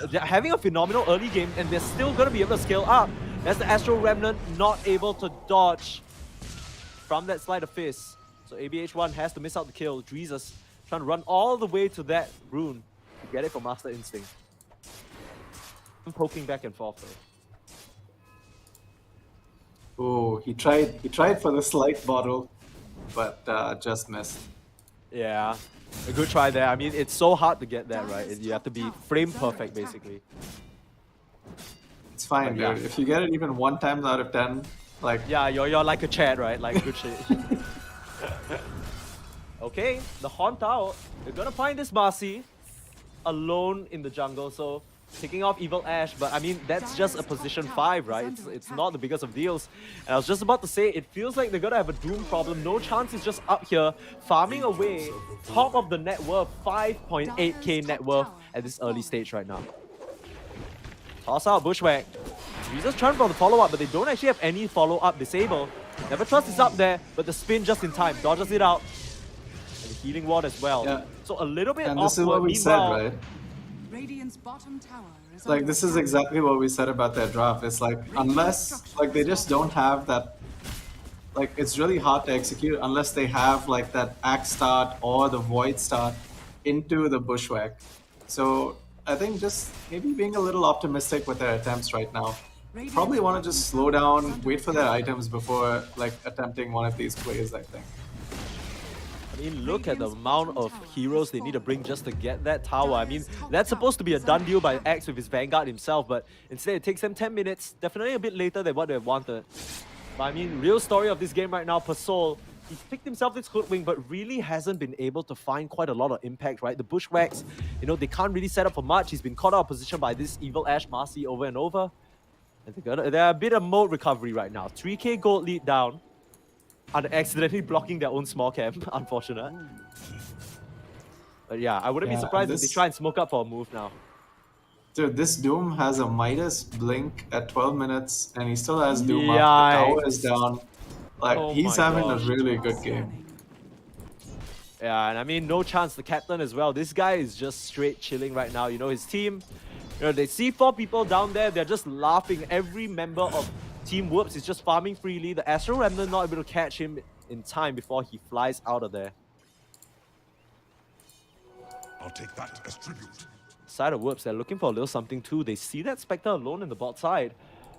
they're having a phenomenal early game, and they're still gonna be able to scale up. That's the Astral Remnant not able to dodge from that Sleight of Fist. So ABH1 has to miss out the kill. Dreezus trying to run all the way to that rune to get it for Master Instinct. I'm poking back and forth though. Oh, he tried for the slight bottle, but just missed. Yeah, a good try there. I mean, it's so hard to get that right. You have to be frame perfect basically. It's fine, But yeah. dude. If you get it even 1 time out of 10, like Yeah, you're like a Chad, right? Like good shit. Okay, the Haunt out. They're gonna find this Marcy alone in the jungle, so taking off Evil Ash, but I mean, that's just a position 5, right? It's not the biggest of deals. And I was just about to say, it feels like they're gonna have a Doom problem. No Chance is just up here, farming away, top of the net worth, 5.8k net worth at this early stage right now. Toss out Bushwhack. Jesus trying for the follow-up, but they don't actually have any follow-up disable. Never Trust is up there, but the spin just in time, dodges it out. And the healing ward as well. Yeah. So a little bit and awkward. this is what we said, Meanwhile, right? Radiant's bottom tower is Like, under this is attack. exactly what we said about their draft. It's like, unless, like, they just don't have that, like, it's really hard to execute unless they have, like, that Axe start or the Void start into the Bushwhack. So, I think just maybe being a little optimistic with their attempts right now. Probably want to just slow down, wait for their items before, like, attempting one of these plays, I think. I mean, look at the amount of heroes they need to bring just to get that tower. I mean, that's supposed to be a done deal by Axe with his Vanguard himself, but instead it takes them 10 minutes, definitely a bit later than what they wanted. But I mean, real story of this game right now, Pasol, he's picked himself this hoodwink, but really hasn't been able to find quite a lot of impact, right? The Bushwhacks, you know, they can't really set up for much. He's been caught out of position by this Evil Ash Marcy over and over. And they're a bit of mode recovery right now. 3k gold lead down. And accidentally blocking their own small camp, unfortunate. But yeah, I wouldn't be surprised if they try and smoke up for a move now. Dude, this Doom has a Midas blink at 12 minutes, and he still has Doom up. The Yikes. tower is down. Like, Oh he's my having gosh. a really good game. Yeah, and I mean, no chance the captain as well. This guy is just straight chilling right now. You know, his team, you know, they see 4 people down there. They're just laughing. Every member of Team Whoops is just farming freely. The Astral Remnant not able to catch him in time before he flies out of there. I'll take that as tribute. Side of Whoops, they're looking for a little something too. They see that Spectre alone in the bot side.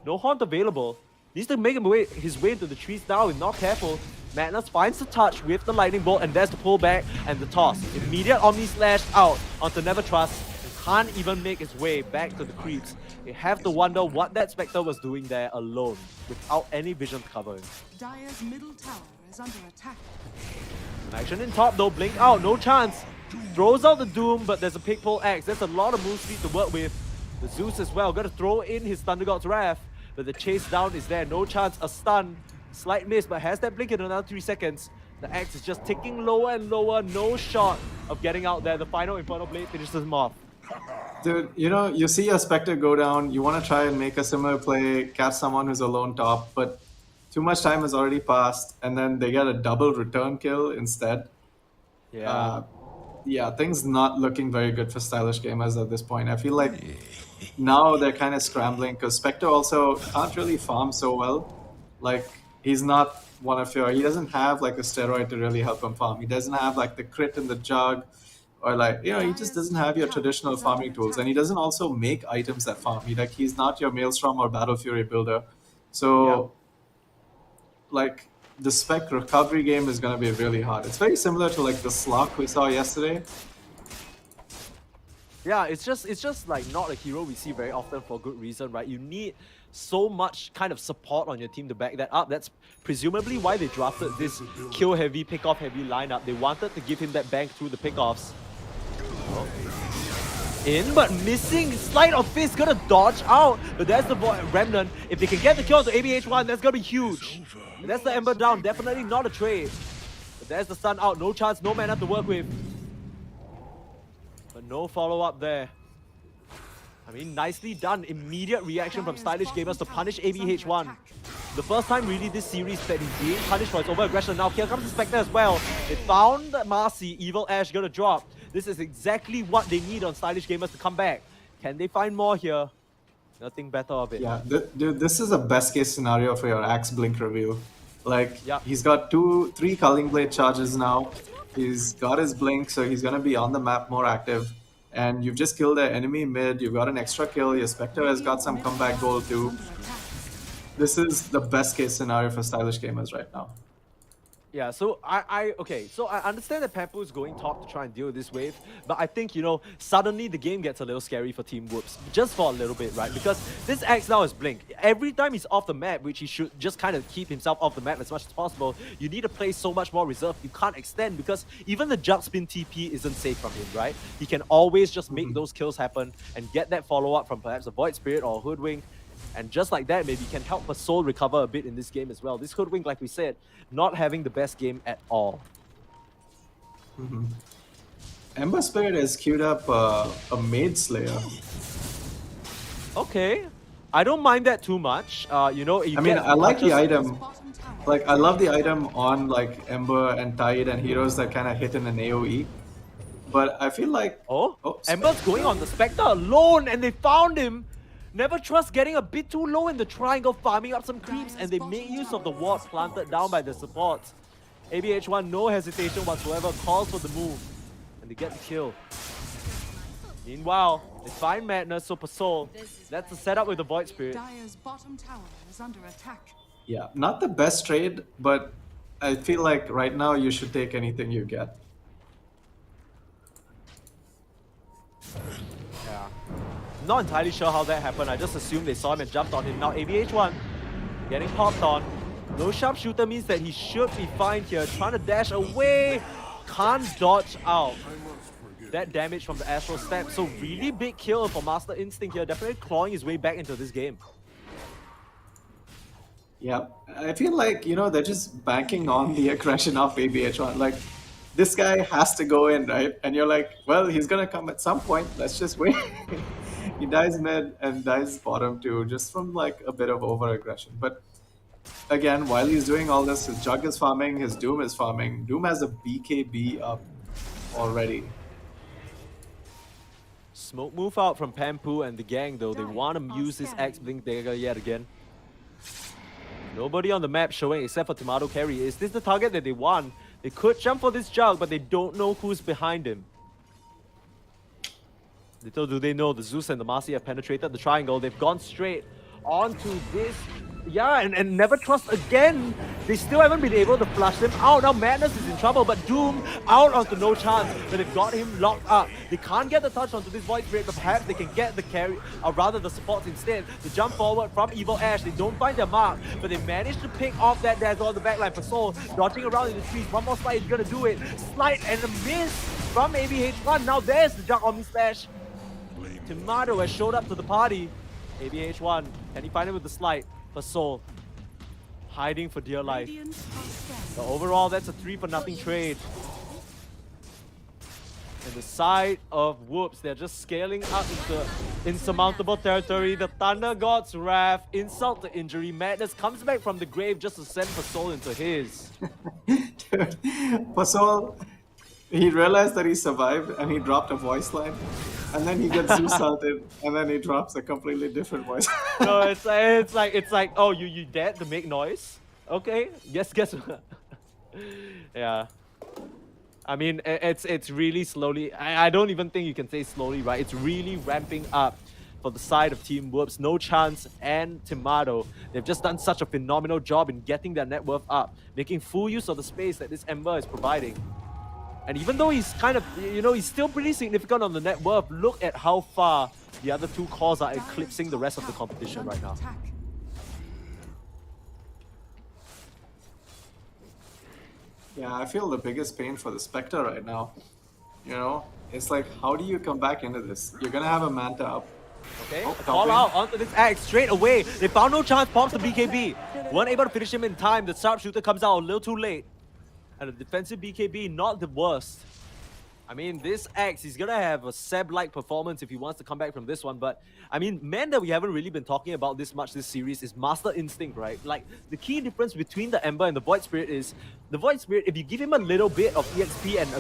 No Haunt available. Needs to make his way into the trees now. If not careful, Madness finds the touch with the Lightning Bolt, and there's the pullback and the toss. Immediate Omni Slash out onto Never Trust. Can't even make his way back to the creeps. You have to wonder what that Spectre was doing there alone, without any vision to cover him. Dire's middle tower is under attack. Action in top though, blink out, no chance. Throws out the Doom, but there's a pick pull Axe. There's a lot of move speed to work with. The Zeus as well, gotta throw in his Thunder God's Wrath, but the chase down is there, no chance, a stun. Slight miss, but has that blink in another 3 seconds. The Axe is just ticking lower and lower, no shot of getting out there. The final Infernal Blade finishes him off. Dude, you know, you see a Spectre go down, you want to try and make a similar play, catch someone who's alone top, but too much time has already passed, and then they get a double return kill instead. Yeah. Yeah, things not looking very good for Stylish Gamers at this point. I feel like now they're kind of scrambling, because Spectre also can't really farm so well. Like, he's not one of your... He doesn't have, like, a steroid to really help him farm. He doesn't have, like, the crit in the jug. Or like, you know, he just doesn't have your traditional farming tools, and he doesn't also make items that farm. He's not your Maelstrom or Battle Fury builder. So, like, the spec recovery game is going to be really hard. It's very similar to like the Slock we saw yesterday. Yeah, it's just like not a hero we see very often for good reason, right? You need so much kind of support on your team to back that up. That's presumably why they drafted this kill heavy, pick off heavy lineup. They wanted to give him that bank through the pickoffs. In, but missing. Sleight of Fist, gonna dodge out. But there's the Remnant. If they can get the kill to ABH1, that's gonna be huge. And that's the Ember down. Definitely not a trade. But there's the stun out. No chance, no mana to work with. But no follow-up there. I mean, nicely done. Immediate reaction from Stylish Gamers to punish ABH1. The first time really this series that he's being punished for his over-aggression. Now here comes the Spectre as well. They found Marcy, Evil Ash gonna drop. This is exactly what they need on Stylish Gamers to come back. Can they find more here? Nothing better of it. Yeah, dude, this is a best case scenario for your Axe Blink reveal. Like, Yeah. he's got 3 Culling Blade charges now. He's got his Blink, so he's gonna be on the map more active. And you've just killed their enemy mid, you've got an extra kill, your Spectre has got some comeback goal too. This is the best case scenario for Stylish Gamers right now. Yeah, so I understand that Pampu is going top to try and deal with this wave, but I think, you know, suddenly the game gets a little scary for Team Whoops, just for a little bit, right? Because this Axe now is Blink. Every time he's off the map, which he should just kind of keep himself off the map as much as possible, you need to play so much more reserved. You can't extend because even the jug spin TP isn't safe from him, right? He can always just make those kills happen and get that follow-up from perhaps a Void Spirit or a Hoodwink. And just like that, maybe can help a soul recover a bit in this game as well. This Hoodwink, like we said, not having the best game at all. Ember Spirit has queued up a Maid Slayer. Okay, I don't mind that too much. You know, you I mean, get I like the touches- item. Bottom tower. Like, I love the item on like Ember and Tide and heroes that kind of hit in an AoE. But I feel like Oh, Oh, Ember's going on the Spectre alone, and they found him. Never Trust getting a bit too low in the triangle, farming up some creeps, and they make use of the ward planted down by the supports. ABH1, no hesitation whatsoever, calls for the move, and they get the kill. Meanwhile, they find Madness, so Pasol, that's the setup with the Void Spirit. Dire's bottom tower is under attack. yeah, not the best trade, but I feel like right now you should take anything you get. Yeah. Not entirely sure how that happened. I just assumed they saw him and jumped on him. Now ABH1 getting popped on. No sharpshooter means that he should be fine here. Trying to dash away. Can't dodge out. That damage from the Astral Step. So really big kill for Master Instinct here. Definitely clawing his way back into this game. Yeah, I feel like, you know, they're just banking on the aggression of ABH1. Like, this guy has to go in, right? And you're like, well, he's gonna come at some point. Let's just wait. He dies mid and dies bottom too, just from like a bit of over-aggression. But again, while he's doing all this, his Jug is farming, his Doom is farming. Doom has a BKB up already. Smoke move out from Pampu and the gang though. They want to use this Axe Blink dagger yet again. Nobody on the map showing except for Tomato Carry. Is this the target that they want? They could jump for this Jug, but they don't know who's behind him. Little do they know, the Zeus and the Marcy have penetrated the triangle. They've gone straight onto this. Yeah, and Never Trust again. They still haven't been able to flush them out. Now Madness is in trouble, but Doom out onto No Chance. But they've got him locked up. They can't get the touch onto this Void Spirit, but perhaps they can get the carry, or rather the supports instead. The jump forward from Evil Ash. They don't find their mark, but they manage to pick off that dazzle on the backline for Soul. Dodging around in the trees. One more slide is gonna do it. Slide and a miss from ABH1. Now there's the jump Omni Slash. Tomato has showed up to the party. ABH1, can he find him with the slide? For Soul, hiding for dear life. Radiant are scanning. But overall, that's a 3-for-0 trade. And the side of Whoops, they're just scaling up into insurmountable territory. The Thunder God's Wrath, insult to injury. Madness comes back from the grave just to send for Soul into his. Dude, Pasol, he realized that he survived and he dropped a voice line. And then he gets Zeus salted, and then he drops a completely different voice. No, it's like, oh, you dared to make noise? Okay, guess what? Yeah. I mean, it's really slowly. I don't even think you can say slowly, right? It's really ramping up for the side of Team Whoops. No Chance and Tomato. They've just done such a phenomenal job in getting their net worth up, making full use of the space that this Ember is providing. And even though he's kind of, you know, he's still pretty significant on the net worth, look at how far the other two cores are eclipsing the rest of the competition right now. Attack. Yeah, I feel the biggest pain for the Spectre right now. You know, it's like, how do you come back into this? You're gonna have a Manta up. Okay, Oh, call top out onto this Axe straight away. They found No Chance, pops the BKB. Weren't able to finish him in time. The sharpshooter comes out a little too late. And the defensive BKB, not the worst. I mean, this X, he's gonna have a Seb-like performance if he wants to come back from this one. But I mean, man that we haven't really been talking about this much this series is Master Instinct, right? Like, the key difference between the Ember and the Void Spirit is the Void Spirit, if you give him a little bit of EXP and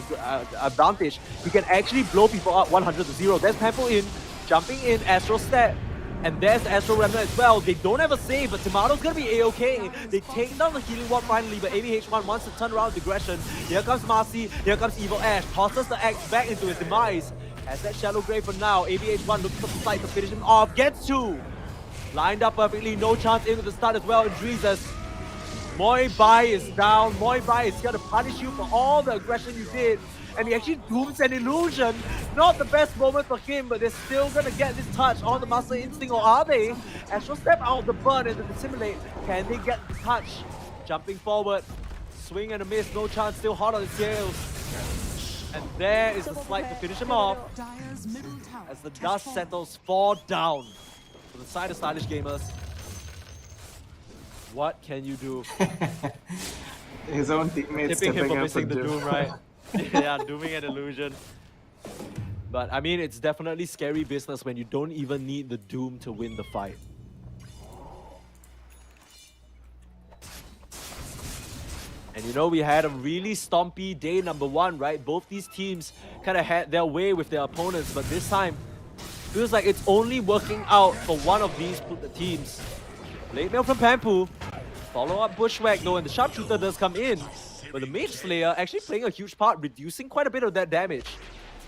advantage, he can actually blow people up 100-0. There's Pample in, jumping in, Astral Step. And there's the Astral Remnant as well. They don't have a save, but Tomato's gonna be a-okay. They take down the Healing Ward finally, but ABH1 wants to turn around with aggression. Here comes Marcy, here comes Evil Ash. Tosses the Axe back into his demise. Has that Shallow Grave for now. ABH1 looking for the fight to finish him off. Gets two. Lined up perfectly, no chance into the start as well. And Jesus. Moi Bai is down. Moi Bai is gonna punish you for all the aggression you did. And he actually dooms an illusion. Not the best moment for him, but they're still gonna get this touch on the Master Instinct, or are they? Astral Step out the burn and the Dissimulate. Can they get the touch? Jumping forward. Swing and a miss, no chance, still hot on his tails. And there is the slight to finish him off. Dire's middle tower As the has dust fallen. settles 4 down. To the side of Stylish Gamers. What can you do? His own teammates Tipping him stepping for up missing the and Doom, right? Yeah, dooming an illusion. But I mean, it's definitely scary business when you don't even need the Doom to win the fight. And you know, we had a really stompy day number 1, right? Both these teams kind of had their way with their opponents, but this time, feels like it's only working out for one of these teams. Late mail from Pampu. Follow up Bushwhack though, and the Sharpshooter does come in. But the Mage Slayer actually playing a huge part, reducing quite a bit of that damage.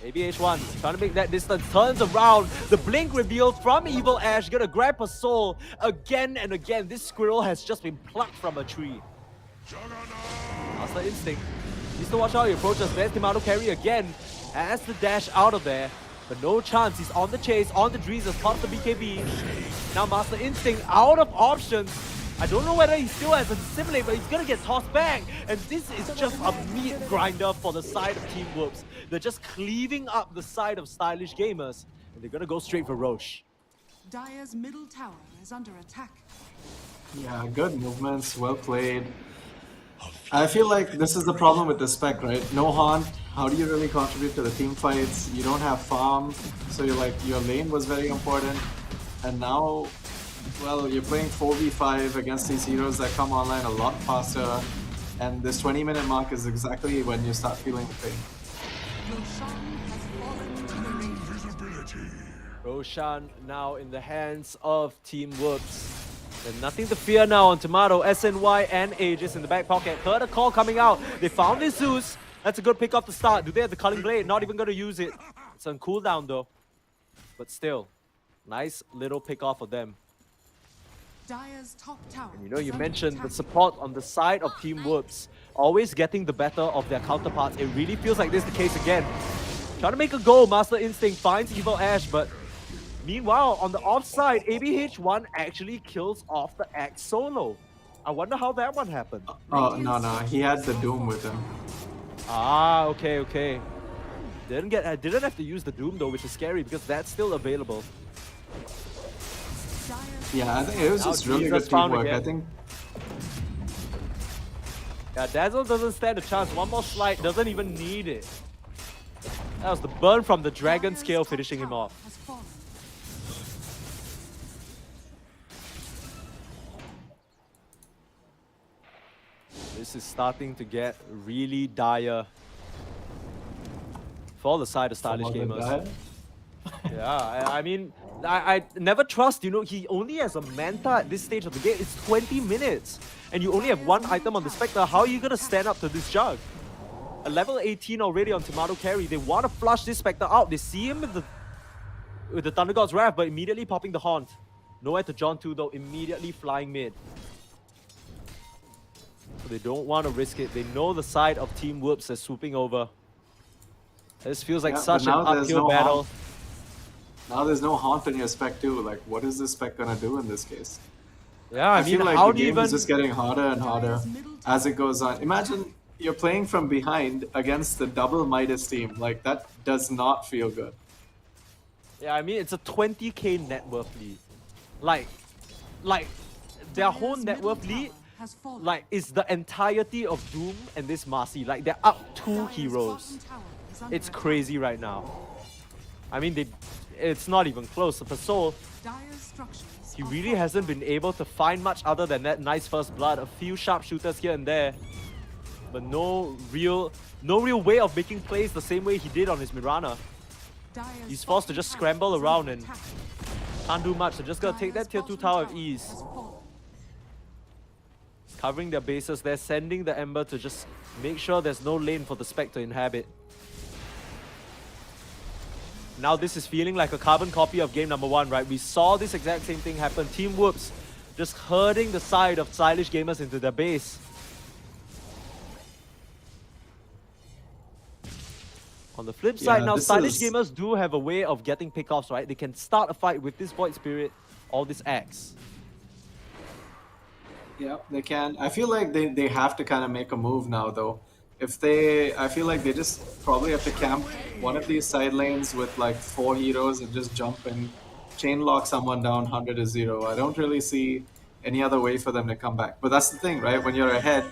ABH1 trying to make that distance, turns around. The blink revealed from Evil Ash, gonna grab a soul again and again. This squirrel has just been plucked from a tree. Master Instinct needs to watch how he approaches. There's Timato carry again. Has the dash out of there. But no chance, he's on the chase, on the Dreezes, pops the BKB. Now Master Instinct out of options. I don't know whether he still has a Dissimulate, but he's gonna get tossed back. And this is just a meat grinder for the side of Team Whoops. They're just cleaving up the side of Stylish Gamers. And they're gonna go straight for Roche. Dire's middle tower is under attack. Yeah, good movements, well played. I feel like this is the problem with the spec, right? No haunt. How do you really contribute to the team fights? You don't have farm, so you're like, your lane was very important. And now, well, you're playing 4v5 against these heroes that come online a lot faster. And this 20-minute mark is exactly when you start feeling the pain. Roshan has fallen to the ring. Roshan now in the hands of Team Whoops. There's nothing to fear now on Tomato, SNY and Aegis in the back pocket. Heard a call coming out. They found this Zeus. That's a good pick off the start. Do they have the Culling Blade? Not even going to use it. It's on cooldown though. But still, nice little pick off for them. Dire's top tower. You know, you is under mentioned the attack. support on the side of Team Whoops. Always getting the better of their counterparts. It really feels like this is the case again. Trying to make a goal. Master Instinct finds Evil Ash, but meanwhile, on the offside, ABH1 actually kills off the Axe solo. I wonder how that one happened. Oh, no, he had the Doom with him. Ah, okay. Didn't have to use the Doom though, which is scary because that's still available. Dire's Yeah, I think it was Now just really Jesus good found teamwork. again. I think Yeah, Dazzle doesn't stand a chance. One more slide, doesn't even need it. That was the burn from the Dragon Dire's Scale top finishing him tower off. has fallen. This is starting to get really dire for the side of Stylish Gamers. Yeah, I mean, I never trust, you know, he only has a Manta at this stage of the game. It's 20 minutes, and you only have one item on the Spectre. How are you going to stand up to this jug? A level 18 already on Tomato carry. They want to flush this Spectre out. They see him with the Thunder God's Wrath, but immediately popping the Haunt. Nowhere to John 2 though, immediately flying mid. So they don't want to risk it. They know the side of Team Whoops is swooping over. This feels like Yeah, such but an now there's uphill no battle. haunt. Now there's no haunt in your spec too. Like, what is this spec gonna do in this case? Yeah, I mean, feel like how the do you game even... is just getting harder and harder as it goes on. Imagine you're playing from behind against the double Midas team. Like, that does not feel good. Yeah, I mean, it's a 20k net worth lead. Like, their whole Dire's net middle worth lead, tower has fallen. like, is the entirety of Doom and this Marcy. Like, they're up 2 Dire's heroes. bottom tower is under It's attack. crazy right now. I mean, it's not even close. For Soul, Dire's structures he are really hasn't been able to find much other than that nice first blood. A few sharpshooters here and there, but no real way of making plays the same way he did on his Mirana. Dire's He's forced to just scramble is around under and attack. can't do much. They're just gonna take Dire's that tier 2 bottom tower of tower ease. has fallen. Covering their bases, they're sending the Ember to just make sure there's no lane for the Spec to inhabit. Now this is feeling like a carbon copy of game number 1, right? We saw this exact same thing happen. Team Whoops just herding the side of Stylish Gamers into their base. On the flip side, Yeah, now this Stylish is- Gamers do have a way of getting pickoffs, right? They can start a fight with this Void Spirit or this Axe. Yeah, they can. I feel like they have to kind of make a move now, though. I feel like they just probably have to camp one of these side lanes with like 4 heroes and just jump and chain lock someone down 100 to 0. I don't really see any other way for them to come back. But that's the thing, right? When you're ahead,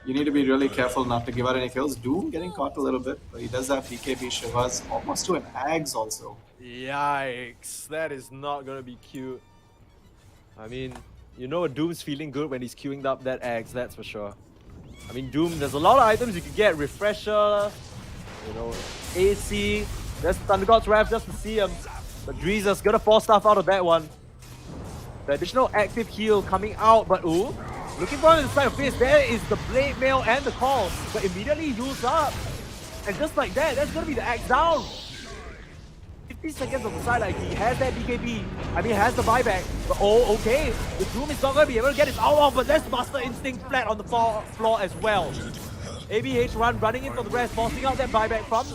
you need to be really careful not to give out any kills. Doom getting caught a little bit, but he does have BKB Shivas almost to an Ags also. Yikes, that is not gonna be cute. I mean, you know Doom's feeling good when he's queuing up that Axe, that's for sure. I mean, Doom, there's a lot of items you could get. Refresher, you know, AC, there's Thunder God's Wrath just to see him. But Dreezer's gonna force stuff out of that one. The additional active heal coming out, but ooh, looking for him in the side of face, there is the Blade Mail and the call, but immediately used up. And just like that, that's gonna be the Axe down. 50 seconds on the side, like he has that BKB, I mean, has the buyback, but oh, okay, the Doom is not gonna be able to get his ult off, but there's Master Instinct flat on the floor as well. ABH running in for the rest, forcing out that buyback from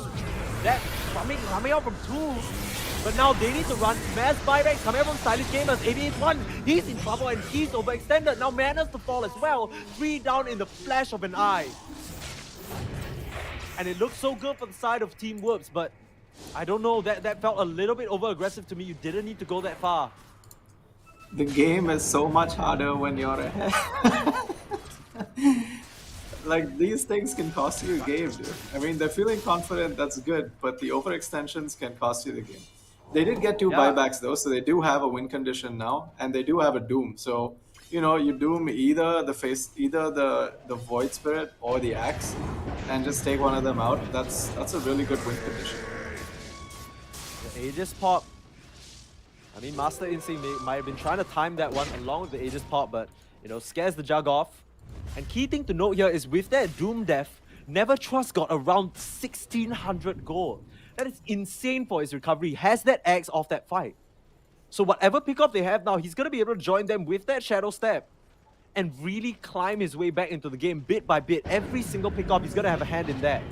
that, coming out from 2, but now they need to run mass buybacks coming out from Stylish Gamers. ABH1, he's in trouble and he's overextended, now mana's to fall as well, 3 down in the flash of an eye. And it looks so good for the side of Team Whoops, but I don't know, that felt a little bit over-aggressive to me. You didn't need to go that far. The game is so much harder when you're ahead. Like, these things can cost you a game, dude. I mean, they're feeling confident, that's good, but the overextensions can cost you the game. They did get 2 Yeah. buybacks though, so they do have a win condition now, and they do have a Doom. So, you know, you Doom either the Void Spirit or the Axe, and just take one of them out. That's a really good win condition. The Aegis pop. I mean, Master Instinct might have been trying to time that one along with the Aegis pop, but, you know, scares the Jug off. And key thing to note here is with that Doom death, Never Trust got around 1600 gold. That is insane for his recovery. He has that Axe off that fight. So whatever pickup they have now, he's going to be able to join them with that Shadow Step and really climb his way back into the game bit by bit. Every single pickup, he's going to have a hand in that.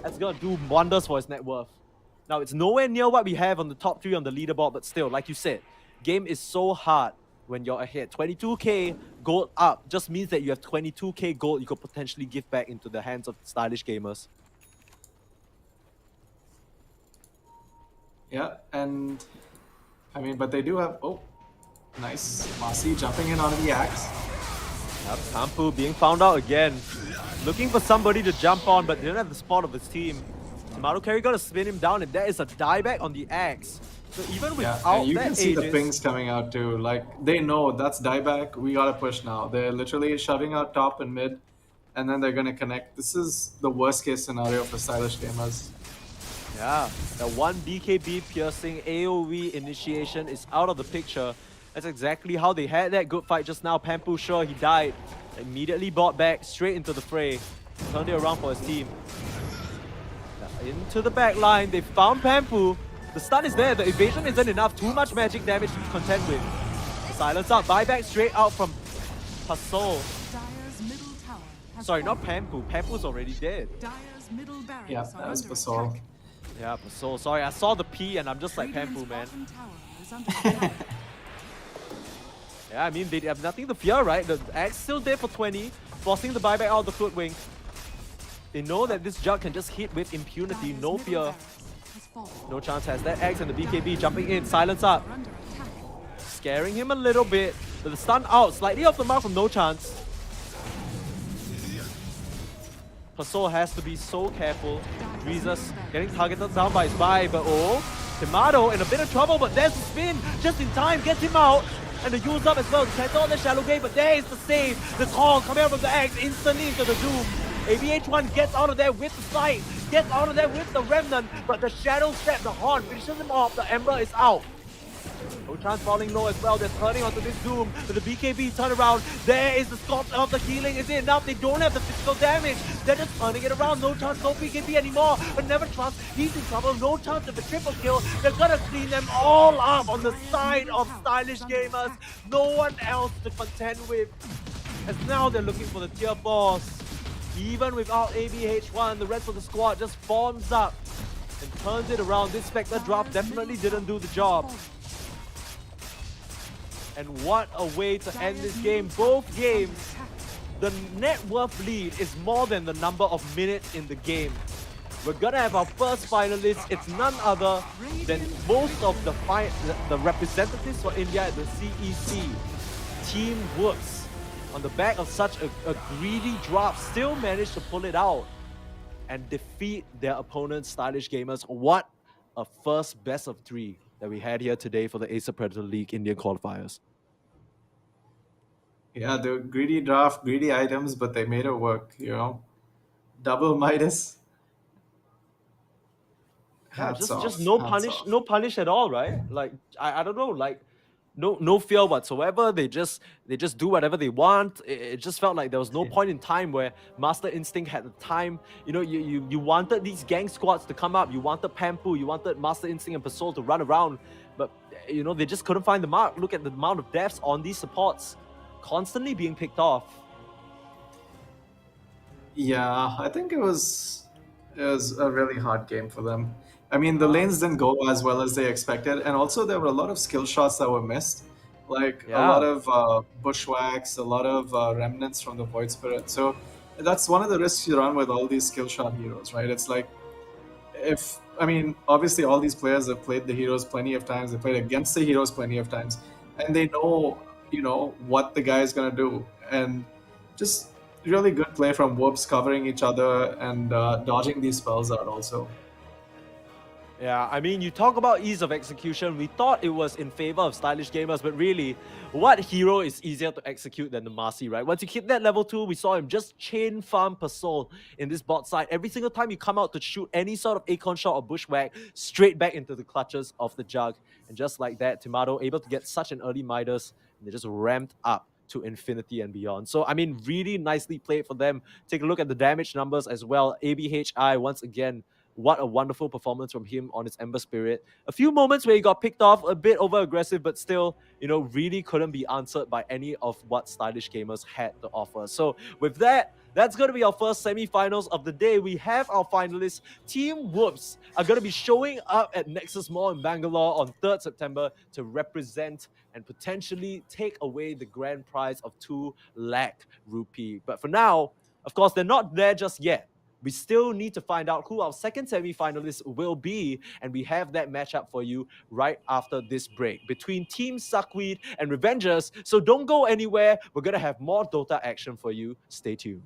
That's going to do wonders for his net worth. Now, it's nowhere near what we have on the top 3 on the leaderboard, but still, like you said, game is so hard when you're ahead. 22k gold up just means that you have 22k gold you could potentially give back into the hands of Stylish Gamers. Yeah, and I mean, but they do have, oh, nice. Masi jumping in onto the Axe. Yep, Kampu being found out again. Looking for somebody to jump on, but didn't have the spot of his team. Tomato Carry gonna spin him down, and there is a dieback on the Axe. So even Yeah, without and you that can see the Aegis- pings coming out too. Like, they know that's dieback, we gotta push now. They're literally shoving out top and mid, and then they're gonna connect. This is the worst case scenario for Stylish Gamers. Yeah, the one BKB piercing AoE initiation is out of the picture. That's exactly how they had that good fight just now. Pampu, sure, he died. Immediately brought back straight into the fray. Turned it around for his team. Now, into the back line, they found Pampu. The stun is there, the evasion isn't enough. Too much magic damage to contend with. The silence up, buyback straight out from Pasol. Dire's middle tower has Sorry, fallen. not Pampu. Pampu's already dead. Dire's middle barracks Yeah, are that was under Pasol. attack. Yeah, Pasol. Sorry, I saw the P and I'm just like Radiant's Pampu, man. bottom tower is under attack. Yeah, I mean, they have nothing to fear, right? The Axe still there for 20, forcing the buyback out of the Footwing. They know that this Jug can just hit with impunity, Dire's no middle fear. barracks has fallen. No chance has that Axe and the BKB jumping in, silence up. Are under attack. Scaring him a little bit, but the stun out, slightly off the mark from No Chance. Pasol has to be so careful. Reezus getting targeted down by his buy, but oh, Tomato in a bit of trouble, but there's the spin, just in time, gets him out. And the use up as well to cancel the shallow gate, but there is the save. The call coming out from the X instantly into the Doom. ABH1 gets out of there with the sight, gets out of there with the Remnant, but the Shadow Step, the Horn, finishes him off. The Ember is out. No chance falling low as well. They're turning onto this Doom with the BKB turnaround. There is the sculpt of the healing. Is it enough? They don't have the physical damage. They're just turning it around. No chance, no BKB anymore. But never trust. He's in trouble. No chance of a triple kill. They're gonna clean them all up on the side of Stylish Gamers. No one else to contend with. As now they're looking for the tier 4s. Even without ABH1, the rest of the squad just forms up and turns it around. This Spectre drop definitely didn't do the job. And what a way to end this game. Both games, the net worth lead is more than the number of minutes in the game. We're gonna have our first finalist. It's none other than most of the representatives for India at the CEC. Team Whoops, on the back of such a greedy drop, still managed to pull it out and defeat their opponents, Stylish Gamers. What a first best of 3 that we had here today for the Acer Predator League Indian qualifiers. Yeah, the greedy draft, greedy items, but they made it work, you know. Double Midas. Yeah, Hats off. just no hats punish, off. no punish at all, right? Like I don't know, like no fear whatsoever. They just do whatever they want. It just felt like there was no point in time where Master Instinct had the time. You know, you wanted these gang squads to come up. You wanted Pampu, you wanted Master Instinct and Pasol to run around, but you know they just couldn't find the mark. Look at the amount of deaths on these supports, constantly being picked off. Yeah, I think it was a really hard game for them. I mean, the lanes didn't go as well as they expected, and also there were a lot of skill shots that were missed, like a lot of bushwhacks, a lot of remnants from the Void Spirit. So that's one of the risks you run with all these skill shot heroes, right? It's like, obviously all these players have played the heroes plenty of times, they played against the heroes plenty of times, and they know, what the guy is gonna do, and just really good play from Whoops, covering each other and dodging these spells out also. Yeah, I mean, you talk about ease of execution. We thought it was in favor of Stylish Gamers, but really, what hero is easier to execute than the Marcy, right? Once you hit that level 2, we saw him just chain farm Pasol in this bot side. Every single time you come out to shoot any sort of Acorn shot or bushwhack, straight back into the clutches of the Jug. And just like that, Tomato able to get such an early Midas, and they just ramped up to infinity and beyond. So, I mean, really nicely played for them. Take a look at the damage numbers as well. ABHI, once again, what a wonderful performance from him on his Ember Spirit. A few moments where he got picked off, a bit over-aggressive, but still, really couldn't be answered by any of what Stylish Gamers had to offer. So with that, that's going to be our first semi-finals of the day. We have our finalists. Team Whoops are going to be showing up at Nexus Mall in Bangalore on 3rd September to represent and potentially take away the grand prize of 2 lakh rupee. But for now, of course, they're not there just yet. We still need to find out who our second semi-finalist will be, and we have that matchup for you right after this break between Team SuckWeed and Revengers. So don't go anywhere. We're going to have more Dota action for you. Stay tuned.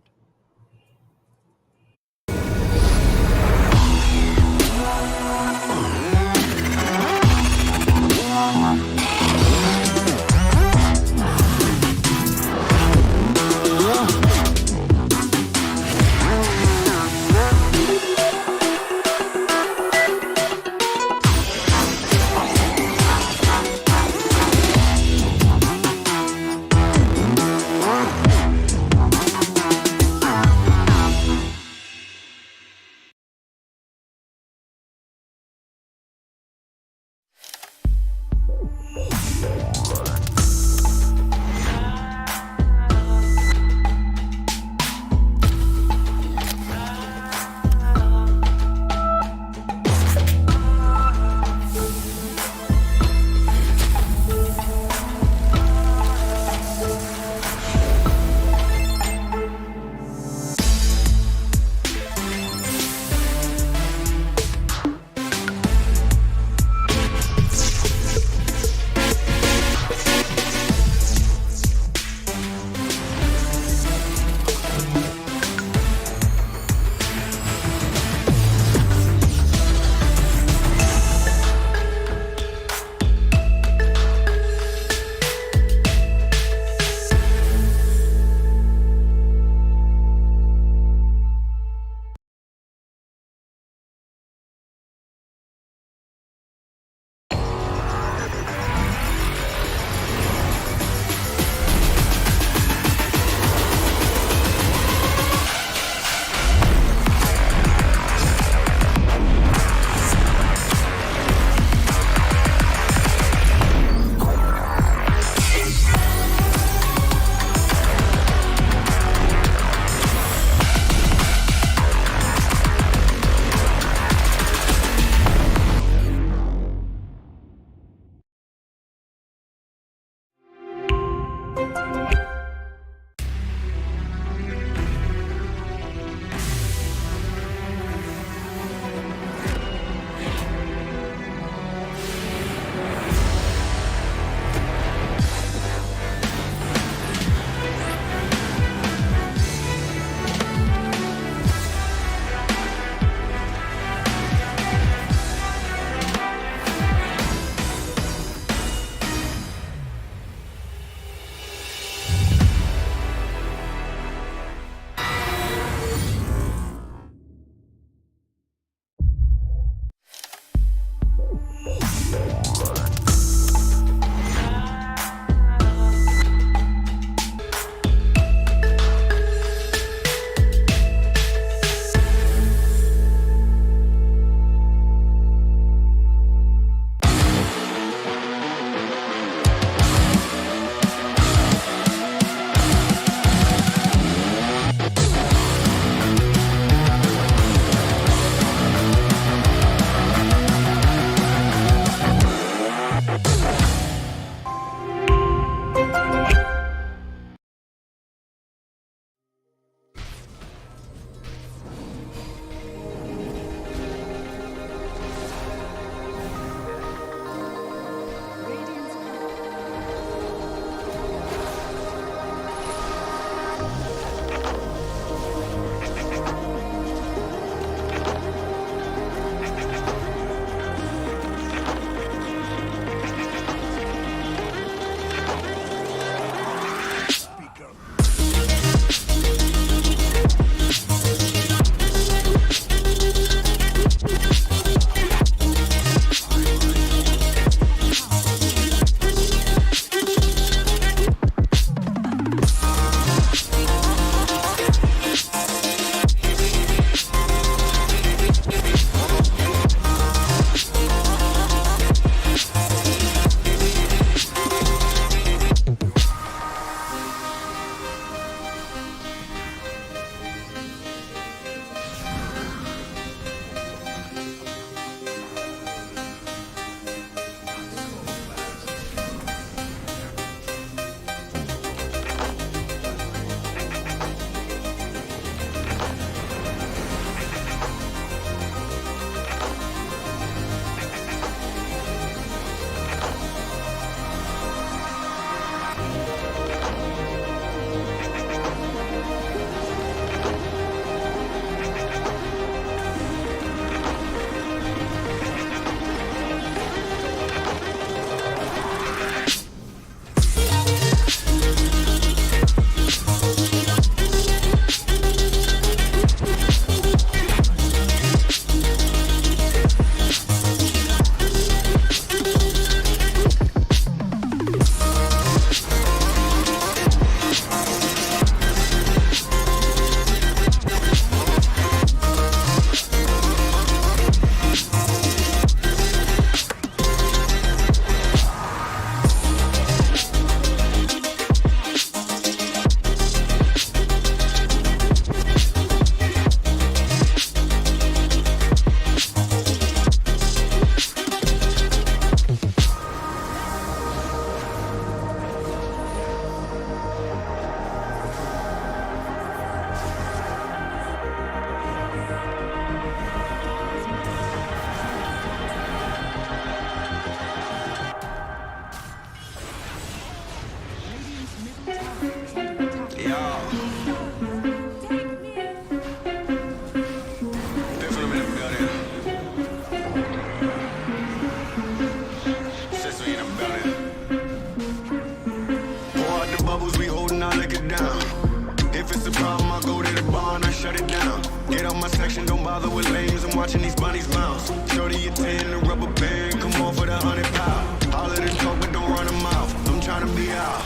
my section, don't bother with lames. I'm watching these bunnies bounce. Shorty, you 10, the rubber band, come on for the 100 pound. Holler and talk, but don't run a mouth. I'm trying to be out.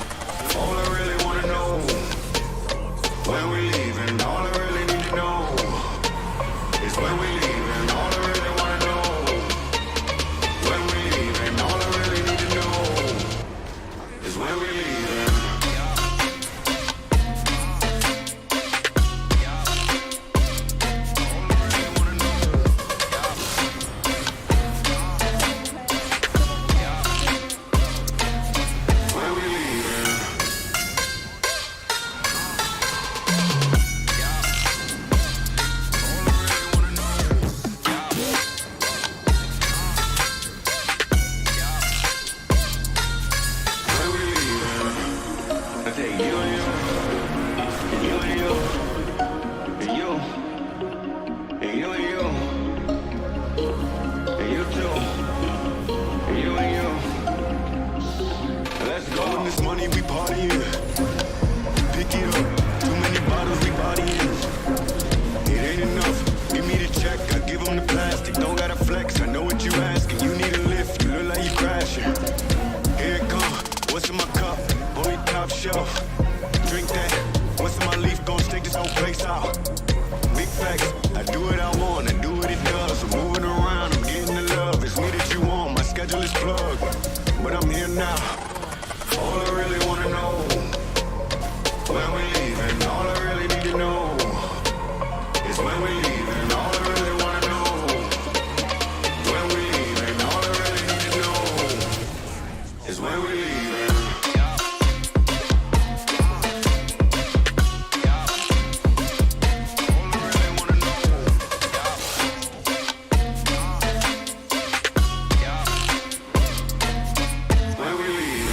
All I really wanna know, when we leaving. All I really need to know is when we leaving. All I really wanna know, when we leaving. All I really need to know is when we leaving. When we leave.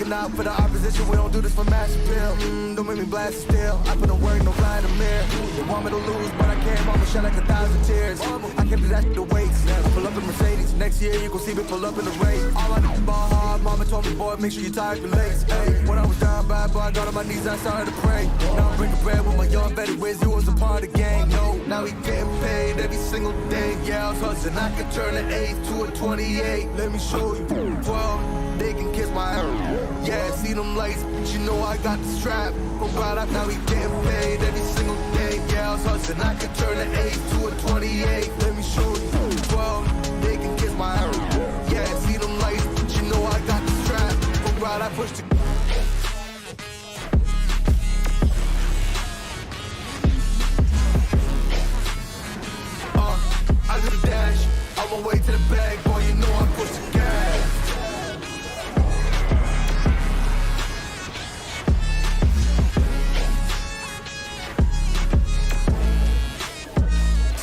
looking out for the opposition. We don't do this for mass appeal. Don't make me blast it still. I put in work, no fly in the mirror. They want me to lose, but I can't. Mama shed like 1,000 tears. I can't do that shit to waste. I pull up in Mercedes. Next year you gon' see me pull up in the race. All I do is ball hard. Mama told me, boy, make sure you tie up your legs. Hey, when I was down bad, boy, I got on my knees, I started to pray. Now I'm breaking bread with my young Betty Wiz. You was a part of the gang. No, now we getting paid every single day. Yeah, I was hustling. I can turn an 8 to a 28. Let me show you. 12, they can kiss my ass. Yeah, see them lights, but you know I got the strap. But right up now we getting paid every single day. Yeah, I was hustling. I can turn an 8 to a 28. Let me show you. 12, they can kiss my ass. Yeah, see them lights, but you know I got the strap. But right, I push the I do the dash, on my way to the bag, boy, you know I push the gas.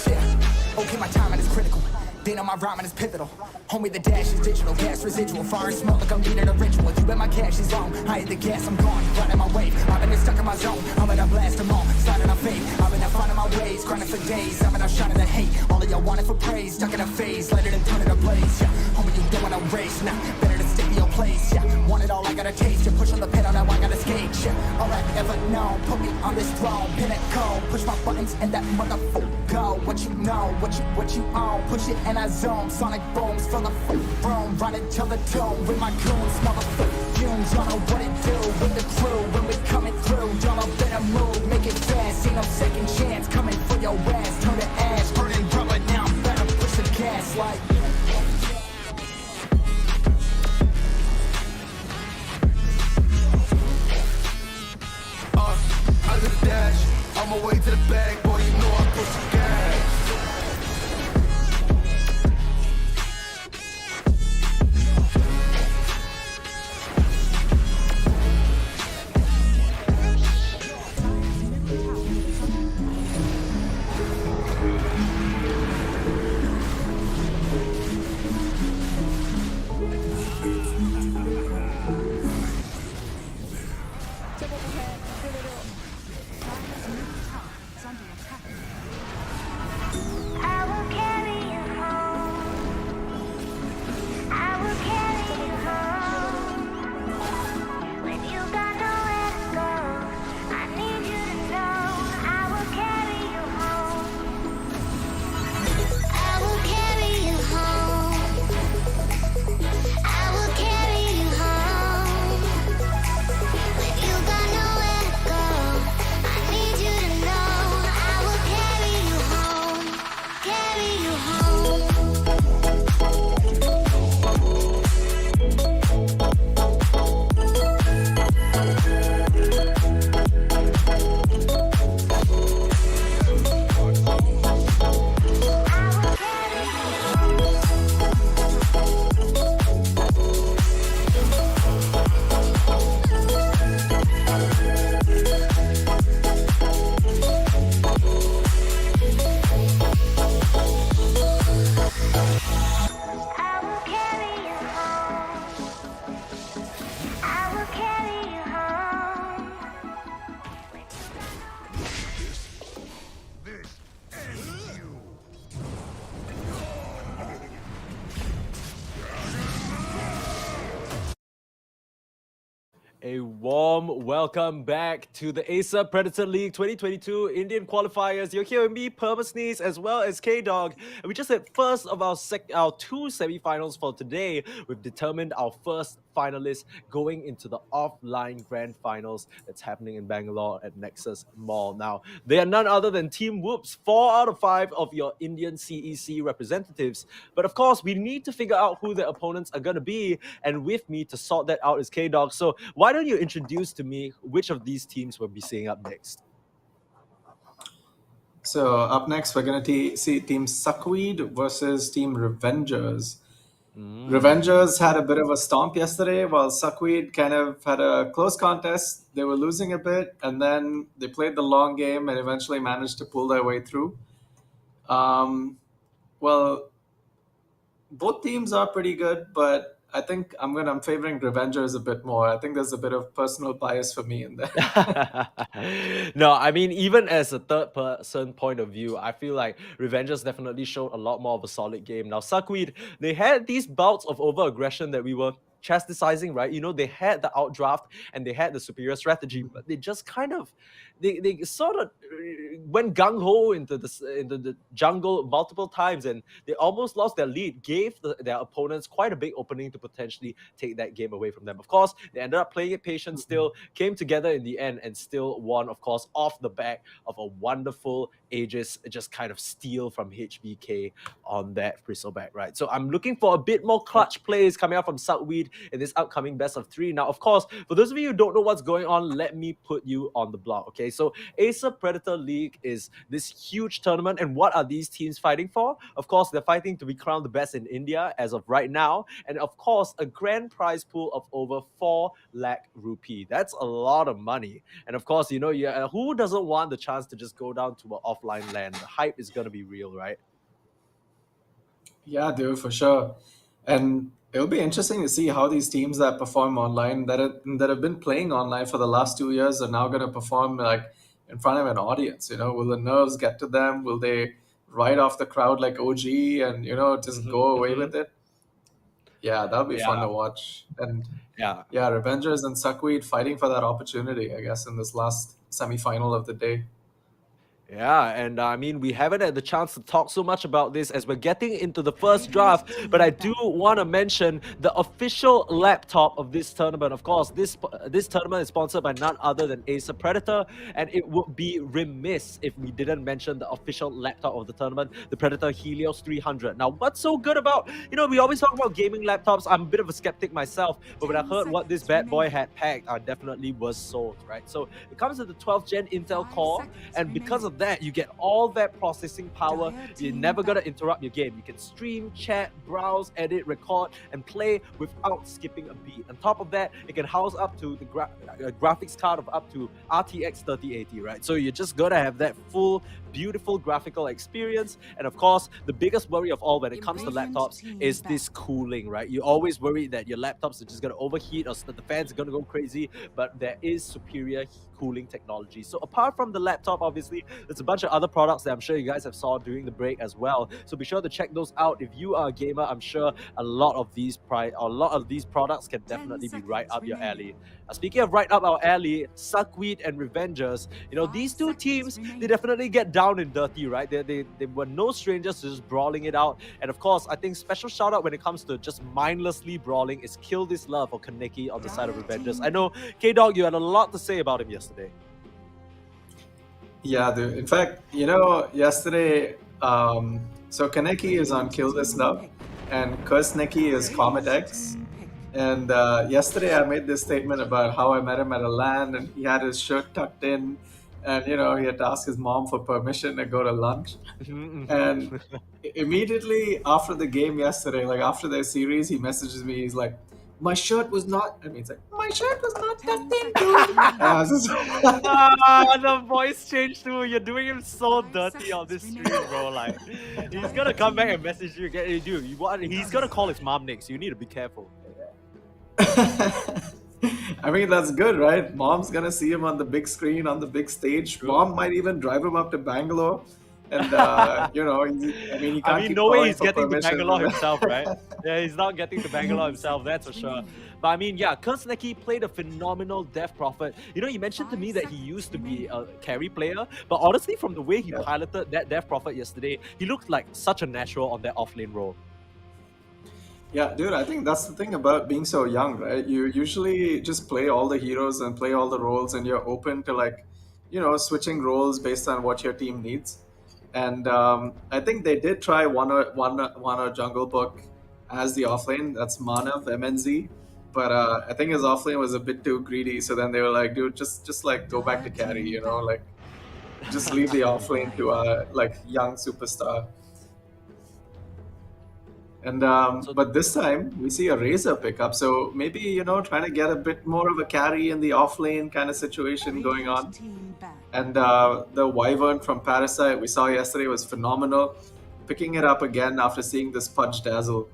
Yeah, okay, my timing is critical. They know my rhyming is pivotal. Homie, the dash is digital, gas residual. Fire and smoke like I'm needing a ritual. You bet my cash is on. I hit the gas, I'm gone. Riding my wave. I've been stuck in my zone. I'm gonna blast them all. Sliding on faith. I've been out finding my ways. Grinding for days. I've been out shining the hate. All of y'all wanted for praise. Stuck in a phase. Let it and turn it ablaze. Yeah, homie, you don't wanna race. Nah, better to stick to your place. Yeah, want it all, I gotta taste. You push on the pedal, now I gotta skate. Yeah, all I ever known. Put me on this throne. Pinnacle. Push my buttons and that motherfucker go. What you know, what you own. Push it and I zone. Sonic booms from the room. Running till the tomb with my goons. Motherfucker fumes. Y'all know what it do with the crew. When we coming through, y'all better move. Make it fast. Ain't no second chance. Coming for your ass. Turn to ash. Burning rubber now. Better push the gas like. I do the dash, on my way to the bag, boy, you know I push the gas. A warm welcome back to the Acer Predator League 2022 Indian qualifiers. You're here with me, Purposneeze, as well as K-Dog. And we just had first of our two semi-finals for today. We've determined our first finalists going into the offline grand finals that's happening in Bangalore at Nexus Mall. Now, they are none other than Team Whoops, 4 out of 5 of your Indian CEC representatives. But of course, we need to figure out who their opponents are going to be. And with me to sort that out is K-Dog. So why don't you introduce to me which of these teams we'll be seeing up next? So up next, we're going to see Team SuckWeed versus Team Revengers. Revengers had a bit of a stomp yesterday, while SuckWeed kind of had a close contest. They were losing a bit, and then they played the long game and eventually managed to pull their way through. Well, both teams are pretty good, but I think I'm favoring Revengers a bit more. I think there's a bit of personal bias for me in there. No, I mean, even as a third person point of view, I feel like Revengers definitely showed a lot more of a solid game. Now, SuckWeed, they had these bouts of over aggression that we were chastising, right? You know, they had the outdraft and they had the superior strategy, but they just kind of they sort of went gung ho into the jungle multiple times, and they almost lost their lead, gave their opponents quite a big opening to potentially take that game away from them. Of course, they ended up playing it patient still, came together in the end, and still won, of course, off the back of a wonderful Aegis just kind of steal from HBK on that bristleback, right? So I'm looking for a bit more clutch plays coming out from SuckWeed in this upcoming best of 3. Now, of course, for those of you who don't know what's going on, let me put you on the block, okay? So Acer Predator League is this huge tournament, and what are these teams fighting for? Of course, they're fighting to be crowned the best in India as of right now, and of course, a grand prize pool of over 4 lakh rupee. That's a lot of money. And of course, you know, who doesn't want the chance to just go down to an offline land? The hype is going to be real, right? Yeah, dude, for sure. And it'll be interesting to see how these teams that perform online, that have been playing online for the last 2 years, are now going to perform like in front of an audience. You know, will the nerves get to them? Will they ride off the crowd like OG and, you know, just go away with it? Yeah, that'll be fun to watch. And Yeah. Revengers and SuckWeed fighting for that opportunity, I guess, in this last semi-final of the day. Yeah, and I mean, we haven't had the chance to talk so much about this as we're getting into the first draft, but I do want to mention the official laptop of this tournament. Of course, this tournament is sponsored by none other than Acer Predator, and it would be remiss if we didn't mention the official laptop of the tournament, the Predator Helios 300. Now, what's so good about, you know, we always talk about gaming laptops. I'm a bit of a skeptic myself, but when I heard what this bad boy had packed, I definitely was sold, right? So it comes with the 12th gen Intel core, and because of that, you get all that processing power. You're never gonna interrupt your game. You can stream, chat, browse, edit, record, and play without skipping a beat. On top of that, it can house up to the graphics card of up to RTX 3080, right? So you're just gonna have that full, beautiful graphical experience. And of course, the biggest worry of all when it comes to laptops is this cooling, right? You always worry that your laptops are just gonna overheat or that the fans are gonna go crazy, but there is superior cooling technology. So apart from the laptop, obviously, there's a bunch of other products that I'm sure you guys have saw during the break as well. So be sure to check those out. If you are a gamer, I'm sure a lot of these products can definitely be right up your alley. Speaking of right up our alley, SuckWeed and Revengers, you know, these two teams, they definitely get down and dirty, right? They were no strangers to just brawling it out. And of course, I think special shout out when it comes to just mindlessly brawling is Kill This Love for Kaneki on the side of Revengers. I know, K-Dog, you had a lot to say about him yesterday. Yeah, dude. In fact, you know, yesterday, so Kaneki is on Kill This Love, and Curse Neki is Comet X. And yesterday I made this statement about how I met him at a LAN, and he had his shirt tucked in, and, you know, he had to ask his mom for permission to go to lunch. And immediately after the game yesterday, like after their series, he messages me, he's like, my shirt was not, I mean, it's like, my shirt was not tucked in, dude. And I was just the voice changed too. You're doing him so dirty on this stream, bro. Like, he's gonna come back and message you again. Hey, dude, he's gonna call his mom next. You need to be careful. I mean, that's good, right? Mom's gonna see him on the big screen, on the big stage. True. Mom might even drive him up to Bangalore. And, you know, he can't keep no way calling he's for getting to permission. Bangalore himself, right? Yeah, he's not getting to Bangalore himself, that's for sure. But I mean, yeah, Curse Neki played a phenomenal Death Prophet. You know, he mentioned to me that he used to be a carry player, but honestly, from the way he piloted that Death Prophet yesterday, he looked like such a natural on that off-lane role. Yeah, dude, I think that's the thing about being so young, right? You usually just play all the heroes and play all the roles, and you're open to, like, you know, switching roles based on what your team needs. And I think they did try one Jungle Book as the offlane. That's Manav, MNZ. But I think his offlane was a bit too greedy. So then they were like, dude, just like go back to carry, you know, like just leave the offlane to like young superstar. And but this time we see a Razor pickup. So maybe, you know, trying to get a bit more of a carry in the offlane kind of situation going on. And the Wyvern from Parasite we saw yesterday was phenomenal. Picking it up again after seeing this Pudge Dazzle.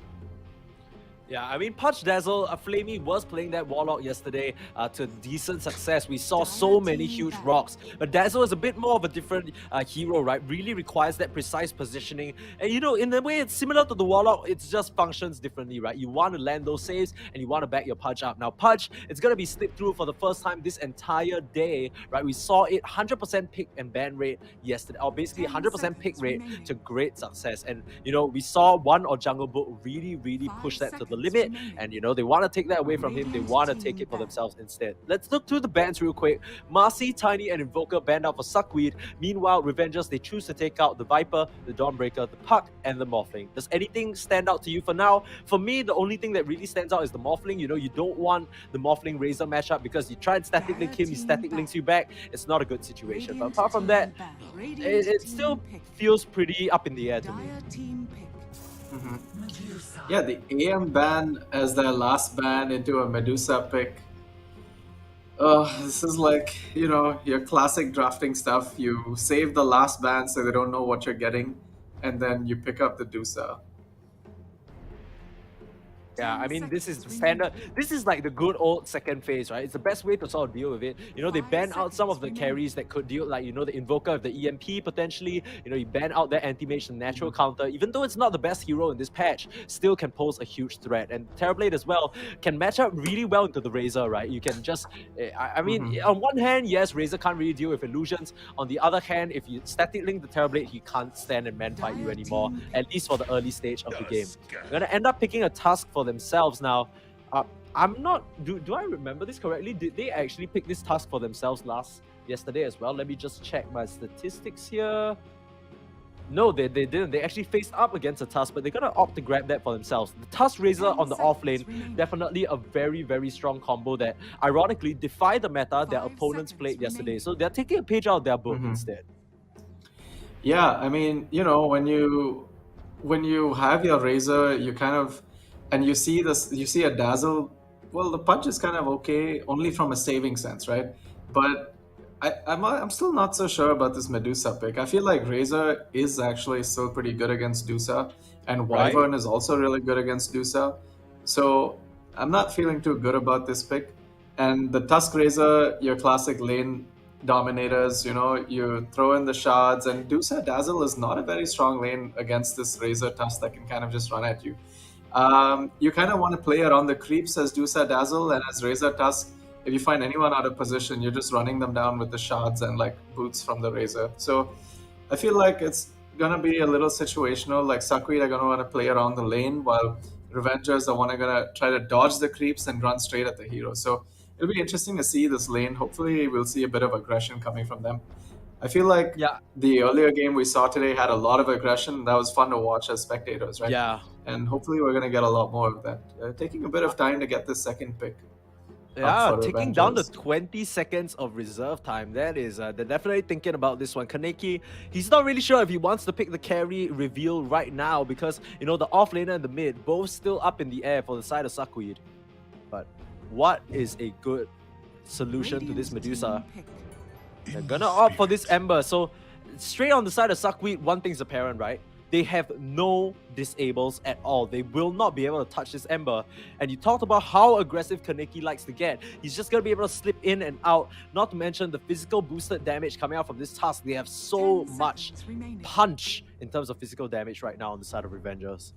Yeah, I mean, Punch Dazzle, Flamey was playing that Warlock yesterday to decent success. We saw so many huge rocks. But Dazzle is a bit more of a different hero, right? Really requires that precise positioning. And you know, in a way, it's similar to the Warlock, it just functions differently, right? You want to land those saves and you want to back your Punch up. Now, Punch, it's going to be slipped through for the first time this entire day, right? We saw it 100% pick and ban rate yesterday, or basically 100% pick rate to great success. And, you know, we saw one or Jungle Book really push that to the limit, and you know they want to take that away from him. They want to take it for themselves instead. Let's look through the bans real quick. Marcy, Tiny, and Invoker banned out for SuckWeed. Meanwhile, Revengers, they choose to take out the Viper, the Dawnbreaker, the Puck, and the Morphling. Does anything stand out to you for now? For me, the only thing that really stands out is the Morphling. You know, you don't want the Morphling Razor matchup because you try and static link him, he static links you back. It's not a good situation. But apart from that, it still feels pretty up in the air to me. Yeah, the AM ban as their last ban into a Medusa pick. This is like, you know, your classic drafting stuff. You save the last ban so they don't know what you're getting, and then you pick up the Dusa. Yeah, I mean, this is the standard. This is like the good old second phase, right? It's the best way to sort of deal with it. You know, they ban out some of the carries that could deal, like, you know, the Invoker of the EMP potentially. You know, you ban out that anti-mage, the natural counter. Even though it's not the best hero in this patch, still can pose a huge threat. And Terrorblade as well can match up really well into the Razor, right? You can just, I mean, on one hand, yes, Razor can't really deal with illusions. On the other hand, if you static link the Terrorblade, he can't stand and man fight you anymore, at least for the early stage of the game. They're going to end up picking a Tusk for themselves now. I'm not, do I remember this correctly? Did they actually pick this Tusk for themselves yesterday as well? Let me just check my statistics here. No, they didn't. They actually faced up against a Tusk, but they're gonna opt to grab that for themselves. The Tusk Razor on the off lane, definitely a very strong combo that ironically defied the meta their opponents played yesterday. So they're taking a page out of their book instead. Yeah, I mean, you know, when you have your Razor, you kind of, and you see a Dazzle. Well, the Punch is kind of okay, only from a saving sense, right? But I'm still not so sure about this Medusa pick. I feel like Razor is actually still pretty good against Dusa, and Wyvern is also really good against Dusa. So I'm not feeling too good about this pick. And the Tusk Razor, your classic lane dominators, you know, you throw in the shards, and Dusa Dazzle is not a very strong lane against this Razor Tusk that can kind of just run at you. You kind of want to play around the creeps as Dusa Dazzle, and as Razor Tusk, if you find anyone out of position, you're just running them down with the shards and like boots from the Razor. So I feel like it's gonna be a little situational. Like SuckWeed are gonna want to play around the lane, while Revengers are gonna try to dodge the creeps and run straight at the hero. So it'll be interesting to see this lane. Hopefully we'll see a bit of aggression coming from them. I feel like the earlier game we saw today had a lot of aggression. That was fun to watch as spectators, right? Yeah. And hopefully we're going to get a lot more of that. Taking a bit of time to get this second pick. Yeah, taking down the 20 seconds of reserve time. That is, they're definitely thinking about this one. Kaneki, he's not really sure if he wants to pick the carry reveal right now because, you know, the offlaner and the mid, both still up in the air for the side of SuckWeed. But what is a good solution to this Medusa? They're gonna opt for this Ember. So straight on the side of SuckWeed, one thing's apparent, right? They have no disables at all. They will not be able to touch this Ember. And you talked about how aggressive Kaneki likes to get. He's just gonna be able to slip in and out. Not to mention the physical boosted damage coming out from this Tusk. They have so much punch in terms of physical damage right now on the side of Revengers.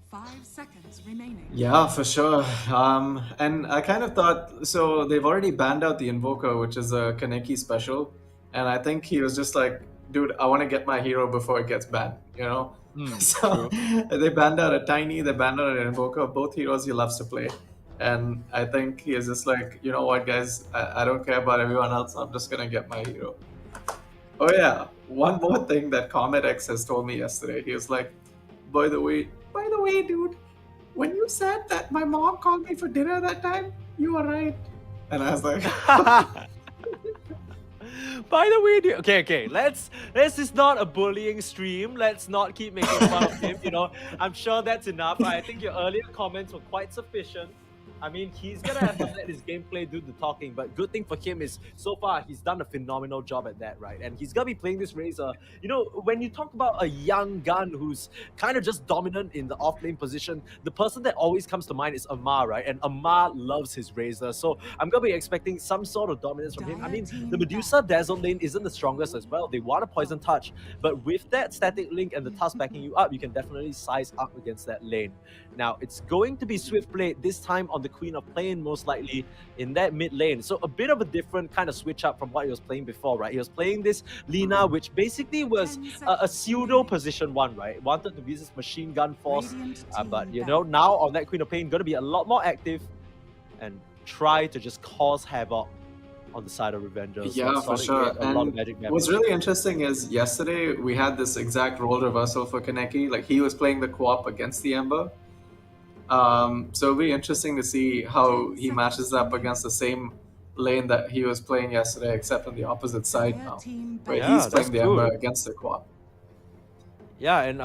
5 seconds remaining. Yeah, for sure. And I kind of thought, so they've already banned out the Invoker, which is a Kaneki special. And I think he was just like, dude, I want to get my hero before it gets banned, you know? So they banned out a Tiny, they banned out an Invoker, both heroes he loves to play. And I think he is just like, you know what, guys, I don't care about everyone else, I'm just going to get my hero. Oh yeah, one more thing that Comet X has told me yesterday. He was like, by the way, dude, when you said that my mom called me for dinner that time, you were right. And I was like, by the way, dude, okay, let's this is not a bullying stream. Let's not keep making fun of him, you know. I'm sure that's enough. I think your earlier comments were quite sufficient. I mean, he's gonna have to let his gameplay do the talking, but good thing for him is so far he's done a phenomenal job at that, right? And he's gonna be playing this Razor. You know, when you talk about a young gun who's kind of just dominant in the off lane position, the person that always comes to mind is Amar, right? And Amar loves his Razor, so I'm gonna be expecting some sort of dominance from him. I mean, the Medusa Dazzle lane isn't the strongest as well. They want a Poison Touch, but with that static link and the Tusk backing you up, you can definitely size up against that lane. Now, it's going to be Swift Blade this time on the Queen of Pain, most likely in that mid lane. So a bit of a different kind of switch up from what he was playing before, right? He was playing this Lina, which basically was a pseudo position 1, right? Wanted to use this machine gun force, but you know, now on that Queen of Pain, going to be a lot more active and try to just cause havoc on the side of Revengers. Yeah, for sure. And what's really interesting is yesterday we had this exact role reversal for Kaneki. Like, he was playing the co-op against the Ember. So it'll be interesting to see how he matches up against the same lane that he was playing yesterday, except on the opposite side now, where he's playing the Ember against the co-op. Yeah, and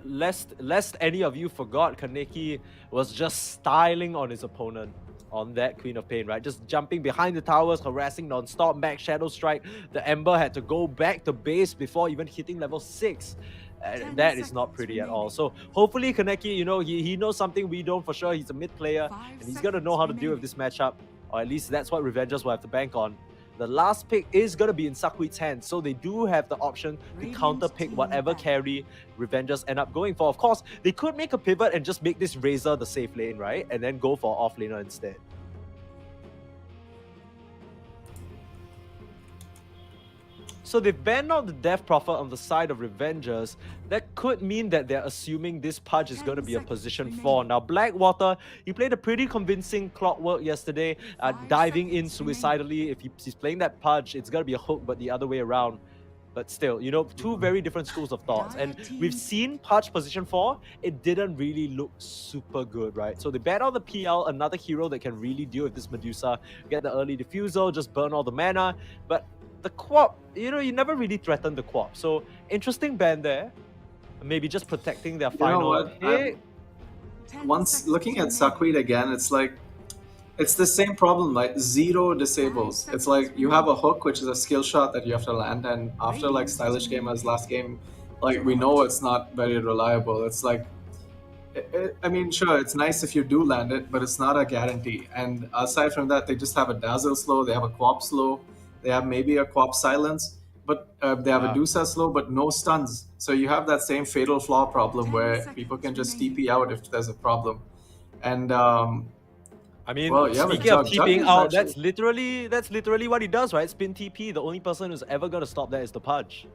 lest any of you forgot, Kaneki was just styling on his opponent on that Queen of Pain, right? Just jumping behind the towers, harassing non-stop, max Shadow Strike. The Ember had to go back to base before even hitting level 6. And that is not pretty at all. So hopefully Kaneki, you know, he knows something we don't for sure. He's a mid player, and he's going to know how to deal with this matchup. Or at least that's what Revengers will have to bank on. The last pick is going to be in SuckWeed's hands, so they do have the option to counter pick whatever carry Revengers end up going for. Of course, they could make a pivot and just make this Razor the safe lane, right? And then go for offlaner instead. So they've banned out the Death Prophet on the side of Revengers. That could mean that they're assuming this Pudge is going to be a position 4. Now, Blackwater, he played a pretty convincing Clockwork yesterday, diving in suicidally. If he's playing that Pudge, it's going to be a hook, but the other way around. But still, you know, two very different schools of thoughts. And we've seen Pudge position 4, it didn't really look super good, right? So they banned out the PL, another hero that can really deal with this Medusa, get the early diffusal, just burn all the mana. But the Quap, you know, you never really threatened the Quap. So interesting ban there. Maybe just protecting their final hit. Once looking at SuckWeed again, it's like, it's the same problem, like 0 disables. It's like you have a hook, which is a skill shot that you have to land, and after like Stylish Gamer's last game, like we know it's not very reliable. It's like, I mean, sure, it's nice if you do land it, but it's not a guarantee. And aside from that, they just have a Dazzle slow, they have a Quap slow, they have maybe a Quap silence, but they have a Dusa slow, but no stuns. So you have that same fatal flaw problem where people can just TP out if there's a problem. And I mean, well, speaking of TPing out, that's literally what he does, right? Spin TP. The only person who's ever gonna stop that is the Pudge.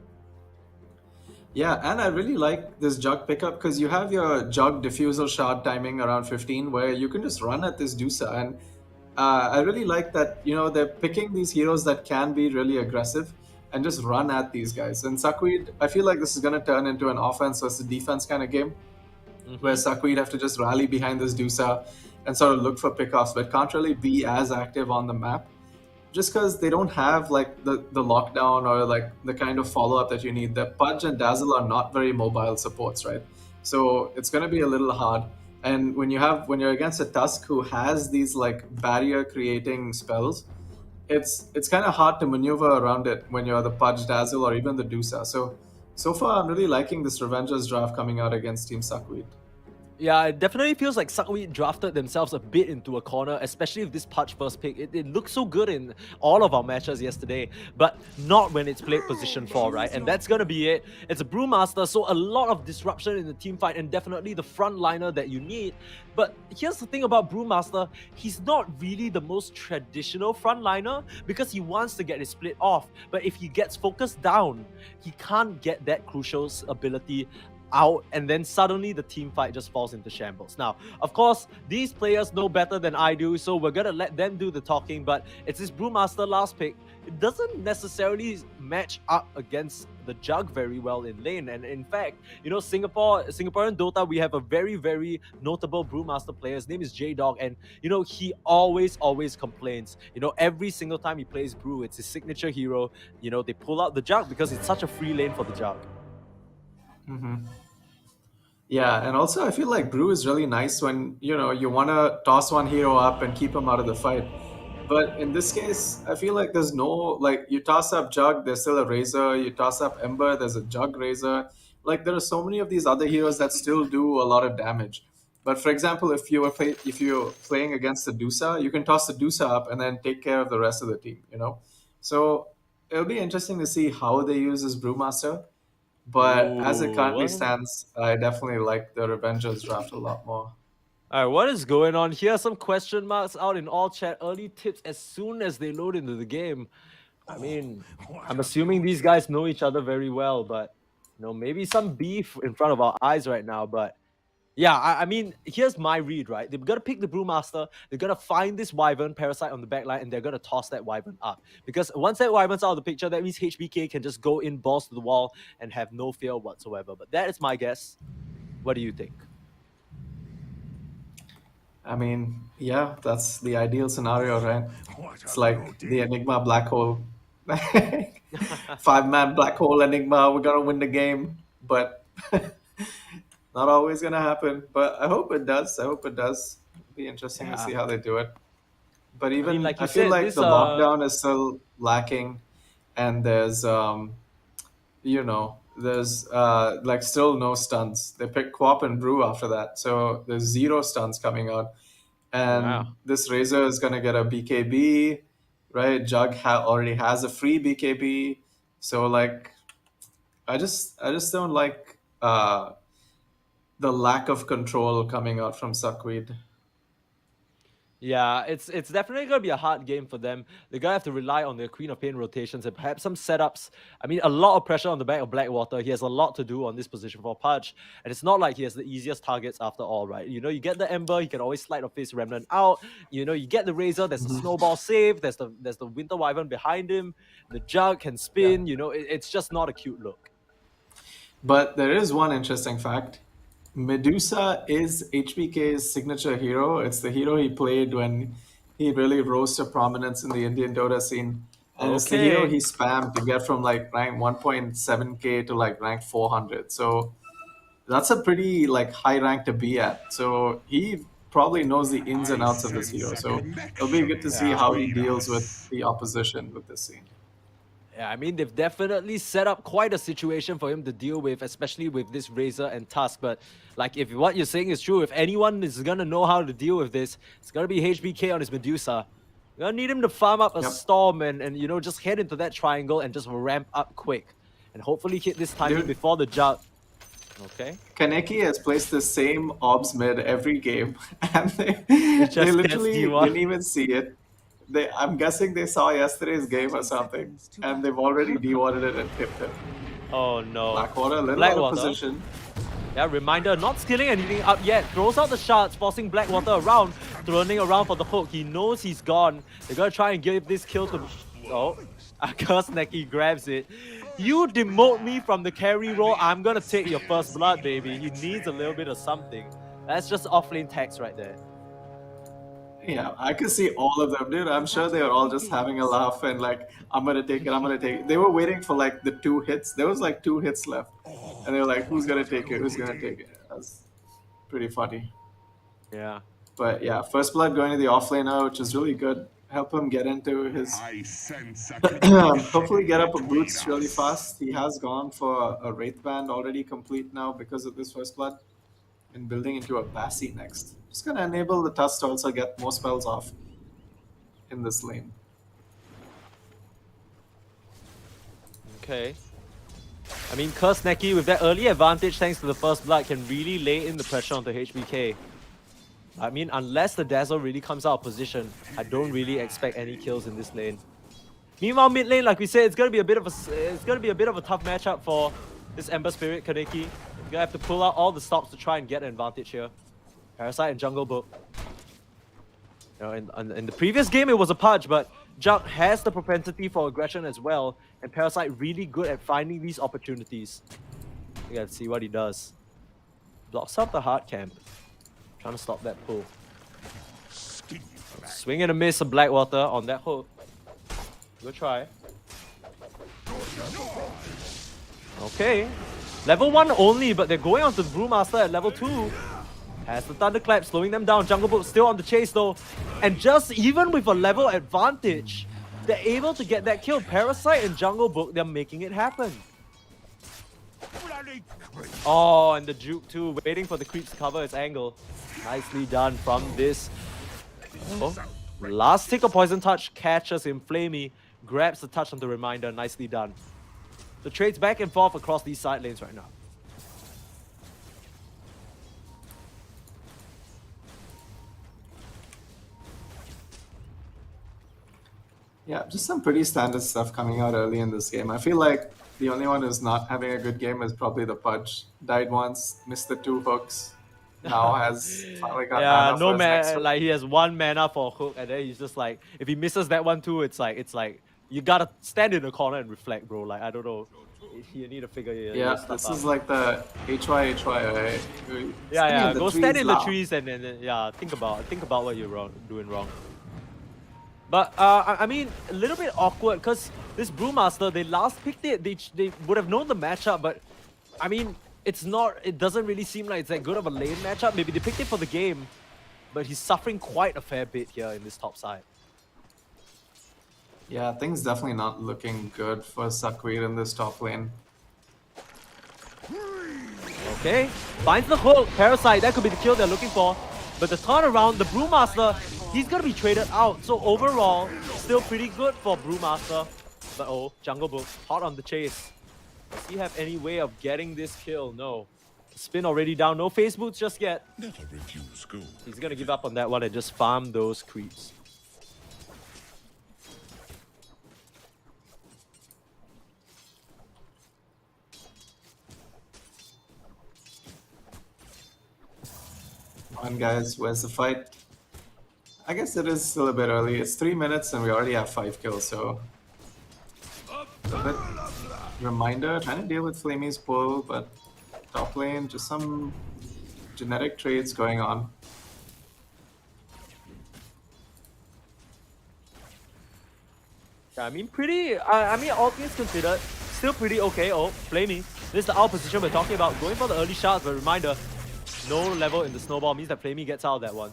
Yeah, and I really like this Jug pickup because you have your Jug diffusal shard timing around 15 where you can just run at this Dusa. And I really like that, you know, they're picking these heroes that can be really aggressive and just run at these guys. And SuckWeed, I feel like this is going to turn into an offense versus defense kind of game where SuckWeed have to just rally behind this Dusa and sort of look for pickoffs, but can't really be as active on the map just because they don't have like the lockdown or like the kind of follow-up that you need. The Pudge and Dazzle are not very mobile supports, right? So it's going to be a little hard. And when you're against a Tusk who has these like barrier creating spells, it's kind of hard to maneuver around it when you're the Pudge, Dazzle, or even the Dusa. So far, I'm really liking this Revengers draft coming out against Team SuckWeed. Yeah, it definitely feels like SuckWeed drafted themselves a bit into a corner, especially with this Pudge first pick. It looked so good in all of our matches yesterday, but not when it's played position 4, right? And that's gonna be it. It's a Brewmaster, so a lot of disruption in the team fight and definitely the front liner that you need. But here's the thing about Brewmaster, he's not really the most traditional frontliner because he wants to get his split off. But if he gets focused down, he can't get that crucial ability out, and then suddenly the team fight just falls into shambles. Now, of course, these players know better than I do, so we're gonna let them do the talking, but it's this Brewmaster last pick. It doesn't necessarily match up against the Jug very well in lane, and in fact, you know, Singaporean Dota, we have a very, very notable Brewmaster player. His name is J-Dog, and you know, he always complains. You know, every single time he plays Brew, it's his signature hero. You know, they pull out the Jug because it's such a free lane for the Jug. Yeah, and also I feel like Brew is really nice when, you want to toss one hero up and keep him out of the fight. But in this case, I feel like there's no, like, you toss up Jug, there's still a Razor. You toss up Ember, there's a Jug Razor. Like, there are so many of these other heroes that still do a lot of damage. But for example, if you're playing against the Dusa, you can toss the Dusa up and then take care of the rest of the team. So it'll be interesting to see how they use this Brewmaster. But as it Ooh, currently what? stands, I definitely like the Revengers draft a lot more. All right, what is going on here? Some question marks out in all chat. Early tips as soon as they load into the game. I mean, I'm assuming these guys know each other very well, but maybe some beef in front of our eyes right now. But yeah, I mean, here's my read, right? They're gonna pick the Brewmaster, they're gonna find this Wyvern Parasite on the back line, and they're gonna toss that Wyvern up. Because once that Wyvern's out of the picture, that means HBK can just go in, balls to the wall, and have no fear whatsoever. But that is my guess. What do you think? I mean, yeah, that's the ideal scenario, right? It's like the Enigma black hole. 5-man black hole Enigma, we're gonna win the game. But not always gonna happen. But I hope it does. I hope it does. It'll be interesting to Yeah. see how they do it. But I mean, even like I you feel said, like this the lockdown is still lacking, and there's like still no stuns. They picked Quap and Brew after that, so there's zero stuns coming out. yeah. And this Razor is gonna get a BKB, right? Jug already has a free BKB, so like I just don't like the lack of control coming out from Suckweed. Yeah, it's definitely gonna be a hard game for them. They're gonna have to rely on their Queen of Pain rotations and perhaps some setups. I mean, a lot of pressure on the back of Blackwater. He has a lot to do on this position for Pudge, and it's not like he has the easiest targets after all, right? You get the Ember, he can always slide of his Remnant out. You get the Razor. There's the Snowball save. There's the Winter Wyvern behind him. The Jug can spin. It's just not a cute look. But there is one interesting fact. Medusa is HBK's signature hero. It's the hero he played when he really rose to prominence in the Indian Dota scene. And it's the hero Okay. he spammed to get from like rank 1.7k to like rank 400. So that's a pretty like high rank to be at. So he probably knows the ins and outs of this hero. So it'll be good to see how he deals with the opposition with this scene. Yeah, I mean, they've definitely set up quite a situation for him to deal with, especially with this Razor and Tusk. But, like, if what you're saying is true, if anyone is going to know how to deal with this, it's going to be HBK on his Medusa. You're going to need him to farm up a Yep. Storm and just head into that triangle and just ramp up quick. And hopefully hit this timing Dude. before the Jug. Okay? Kaneki has placed the same obs mid every game, and they just gets literally D1. didn't even see it. I'm guessing they saw yesterday's game or something, and they've already de-wadded it and tipped it. Oh, no. Blackwater, a little out Blackwater. of position. Yeah, reminder, not skilling anything up yet. Throws out the shards, forcing Blackwater around, running around for the hook. He knows he's gone. They're gonna try and give this kill to... Oh, Curse Neki grabs it. You demote me from the carry role, I'm gonna take your first blood, baby. He needs a little bit of something. That's just offlane tax right there. Yeah, I could see all of them, dude. I'm sure they were all just having a laugh and like, I'm gonna take it, I'm gonna take it. They were waiting for like the 2 hits. There was like 2 hits left. And they were like, who's gonna take it? Who's gonna take it? That's pretty funny. Yeah. But yeah, first blood going to the offlaner, which is really good. Help him get into his hopefully get up a boots really fast. He has gone for a Wraith Band already complete now because of this first blood. And building into a Bassi next. Just gonna enable the Tusk to also get more spells off in this lane. Okay. I mean, Curse Neki with that early advantage thanks to the first blood can really lay in the pressure onto HBK. I mean, unless the Dazzle really comes out of position, I don't really expect any kills in this lane. Meanwhile, mid lane, like we said, it's gonna be a bit of a tough matchup for this Ember Spirit Kaneki. You're gonna have to pull out all the stops to try and get an advantage here. Parasite and Jungle Book. In the previous game, it was a Pudge, but Jug has the propensity for aggression as well, and Parasite really good at finding these opportunities. We gotta see what he does. Blocks up the hard camp. Trying to stop that pull. Swing and a miss of Blackwater on that hook. Good try. Okay. Level 1 only, but they're going on to the Brewmaster at level 2. Has the Thunderclap slowing them down. Jungle Book still on the chase though. And just even with a level advantage, they're able to get that kill. Parasite and Jungle Book, they're making it happen. Oh, and the Juke too, waiting for the creeps to cover his angle. Nicely done from this. Oh, last tick of Poison Touch catches him. Flamey grabs the touch on the Reminder. Nicely done. The trades back and forth across these side lanes right now. Yeah, just some pretty standard stuff coming out early in this game. I feel like the only one who's not having a good game is probably the Pudge. Died once, missed the 2 hooks. Now has finally got mana no for his next hook. like he has 1 mana for a hook, and then he's just like, if he misses that one too, it's like you gotta stand in the corner and reflect, bro. Like I don't know, you need to figure your stuff this out. is like the HY, right? Yeah, go stand in the loud. trees and then yeah, think about what you're doing wrong. But I mean, a little bit awkward because this Brewmaster, they last picked it. They would have known the matchup, but I mean, it doesn't really seem like it's that good of a lane matchup. Maybe they picked it for the game, but he's suffering quite a fair bit here in this top side. Yeah, things definitely not looking good for SuckWeed in this top lane. Okay, finds the hook, Parasite, that could be the kill they're looking for. But the turnaround, the Brewmaster, he's gonna be traded out. So overall, still pretty good for Brewmaster. But oh, Jungle Book, hot on the chase. Does he have any way of getting this kill? No. Spin already down, no face boots just yet. Never refuse gold. He's gonna give up on that one and just farm those creeps. Come on, guys, where's the fight? I guess it is still a bit early. It's 3 minutes and we already have 5 kills, so... A bit Reminder, trying to deal with Flamey's pull, but top lane, just some genetic trades going on. Yeah, I mean, all things considered, still pretty okay. Oh, Flamey. This is the out position we're talking about. Going for the early shots, but reminder, no level in the snowball means that Flamey gets out of that one.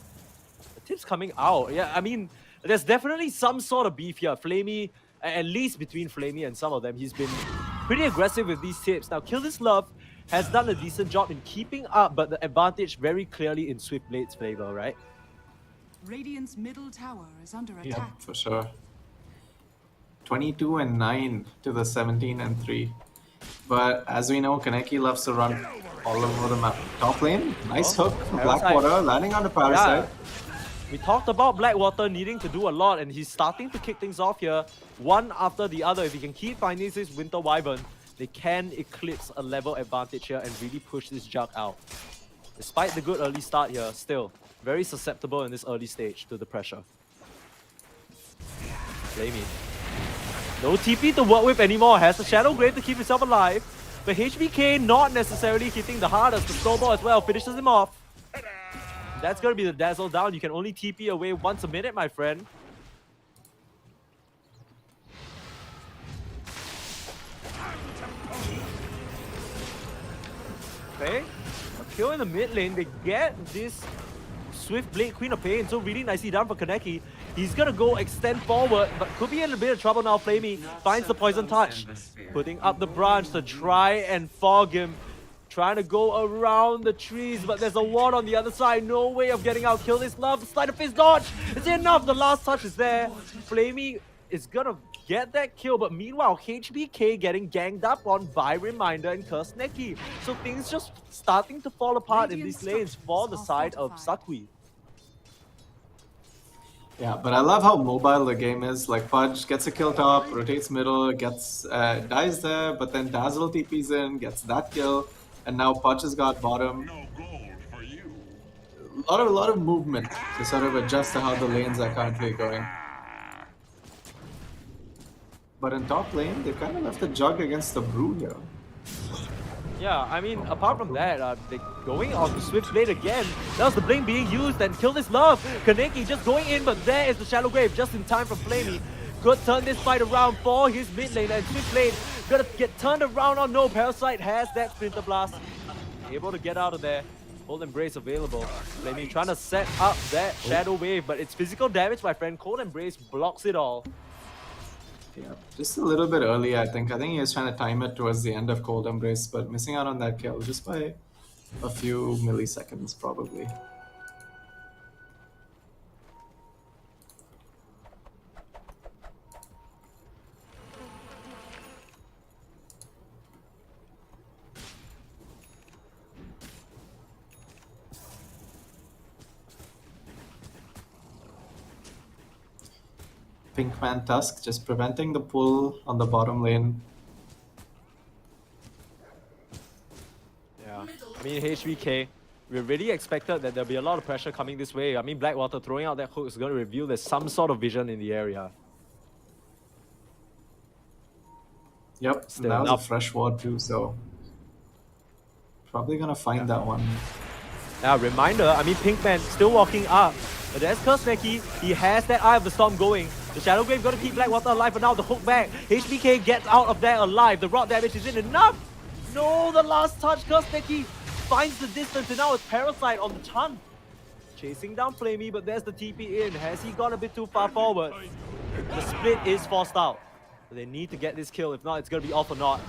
The tip's coming out. Yeah, I mean, there's definitely some sort of beef here. Flamey, at least between Flamey and some of them, he's been pretty aggressive with these tips. Now, Kill This Love has done a decent job in keeping up, but the advantage very clearly in Swiftblade's favor, right? Radiant's middle tower is under attack. Yeah, for sure. 22 and 9 to the 17 and 3. But as we know, Kaneki loves to run all over the map. Top lane, nice hook from Blackwater, landing on the Parasite. Yeah. We talked about Blackwater needing to do a lot, and he's starting to kick things off here, one after the other. If he can keep finding this Winter Wyvern, they can eclipse a level advantage here and really push this jug out. Despite the good early start here, still very susceptible in this early stage to the pressure. Flamey. No TP to work with anymore, has the Shadow Grave to keep himself alive. But HBK not necessarily hitting the hardest. The snowball as well finishes him off. That's gonna be the Dazzle down. You can only TP away once a minute, my friend. Okay, a kill in the mid lane. They get this Swift Blade, Queen of Pain, so really nicely done for Kaneki. He's gonna go extend forward, but could be in a bit of trouble now. Flamey finds the Poison Touch, putting up the branch to try and fog him. Trying to go around the trees, but there's a ward on the other side. No way of getting out. Kill This Love. Sleight of Fist dodge. Is it enough? The last touch is there. Flamey is gonna get that kill, but meanwhile, HBK getting ganged up on by Reminder and Curse Neki. So things just starting to fall apart in these lanes for the side of SuckWeed. Yeah, but I love how mobile the game is. Like Pudge gets a kill top, rotates middle, gets dies there, but then Dazzle TPs in, gets that kill, and now Pudge has got bottom. No gold for you. A lot of movement to sort of adjust to how the lanes are currently going. But in top lane, they kind of left the jug against the Brew here. Yeah, I mean, apart from that, they're going on to Swiftblade again. That was the Blink being used and Kill This Love. Kaneki just going in, but there is the Shallow Grave just in time from Flamey. Could turn this fight around for his mid lane, and Swiftblade Gonna get turned around. Oh no, Parasite has that Splinter Blast. Able to get out of there. Cold Embrace available. Flamey trying to set up that Shadow Wave, but it's physical damage, my friend. Cold Embrace blocks it all. Yeah, just a little bit early, I think. I think he was trying to time it towards the end of Cold Embrace, but missing out on that kill just by a few milliseconds, probably. Pinkman Tusk just preventing the pull on the bottom lane. Yeah, I mean, HBK, we really expected that there'll be a lot of pressure coming this way. I mean, Blackwater throwing out that hook is going to reveal there's some sort of vision in the area. Yep, Still, that was now- a fresh ward too, so probably gonna find that one. Now, reminder, I mean, Pinkman still walking up. But there's Kursneki. He has that Eye of the Storm going. The Shadow Grave got to keep Blackwater alive for now. The hook back. HBK gets out of there alive. The rot damage isn't enough. No, the last touch. Kursneki finds the distance, and now it's Parasite on the Chun. Chasing down Flamey, but there's the TP in. Has he gone a bit too far forward? The split is forced out. They need to get this kill. If not, it's going to be off or not.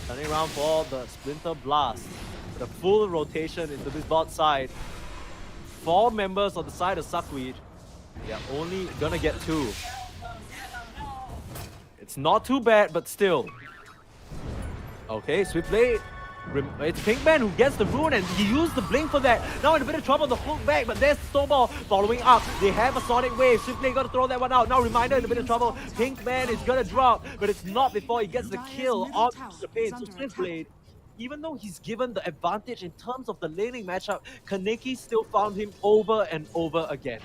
Turning around for the Splinter Blast. The full rotation into this bot side. 4 members on the side of SuckWeed. They're only gonna get 2. It's not too bad, but still. Okay, swift play. It's Pinkman who gets the rune, and he used the blink for that. Now in a bit of trouble, the hook back, but there's Snowball following up. They have a Sonic Wave. Swift play gotta throw that one out. Now Reminder in a bit of trouble. Pinkman is gonna drop, but it's not before he gets the kill on the pain. So Swift Blade, even though he's given the advantage in terms of the laning matchup, Kaneki still found him over and over again.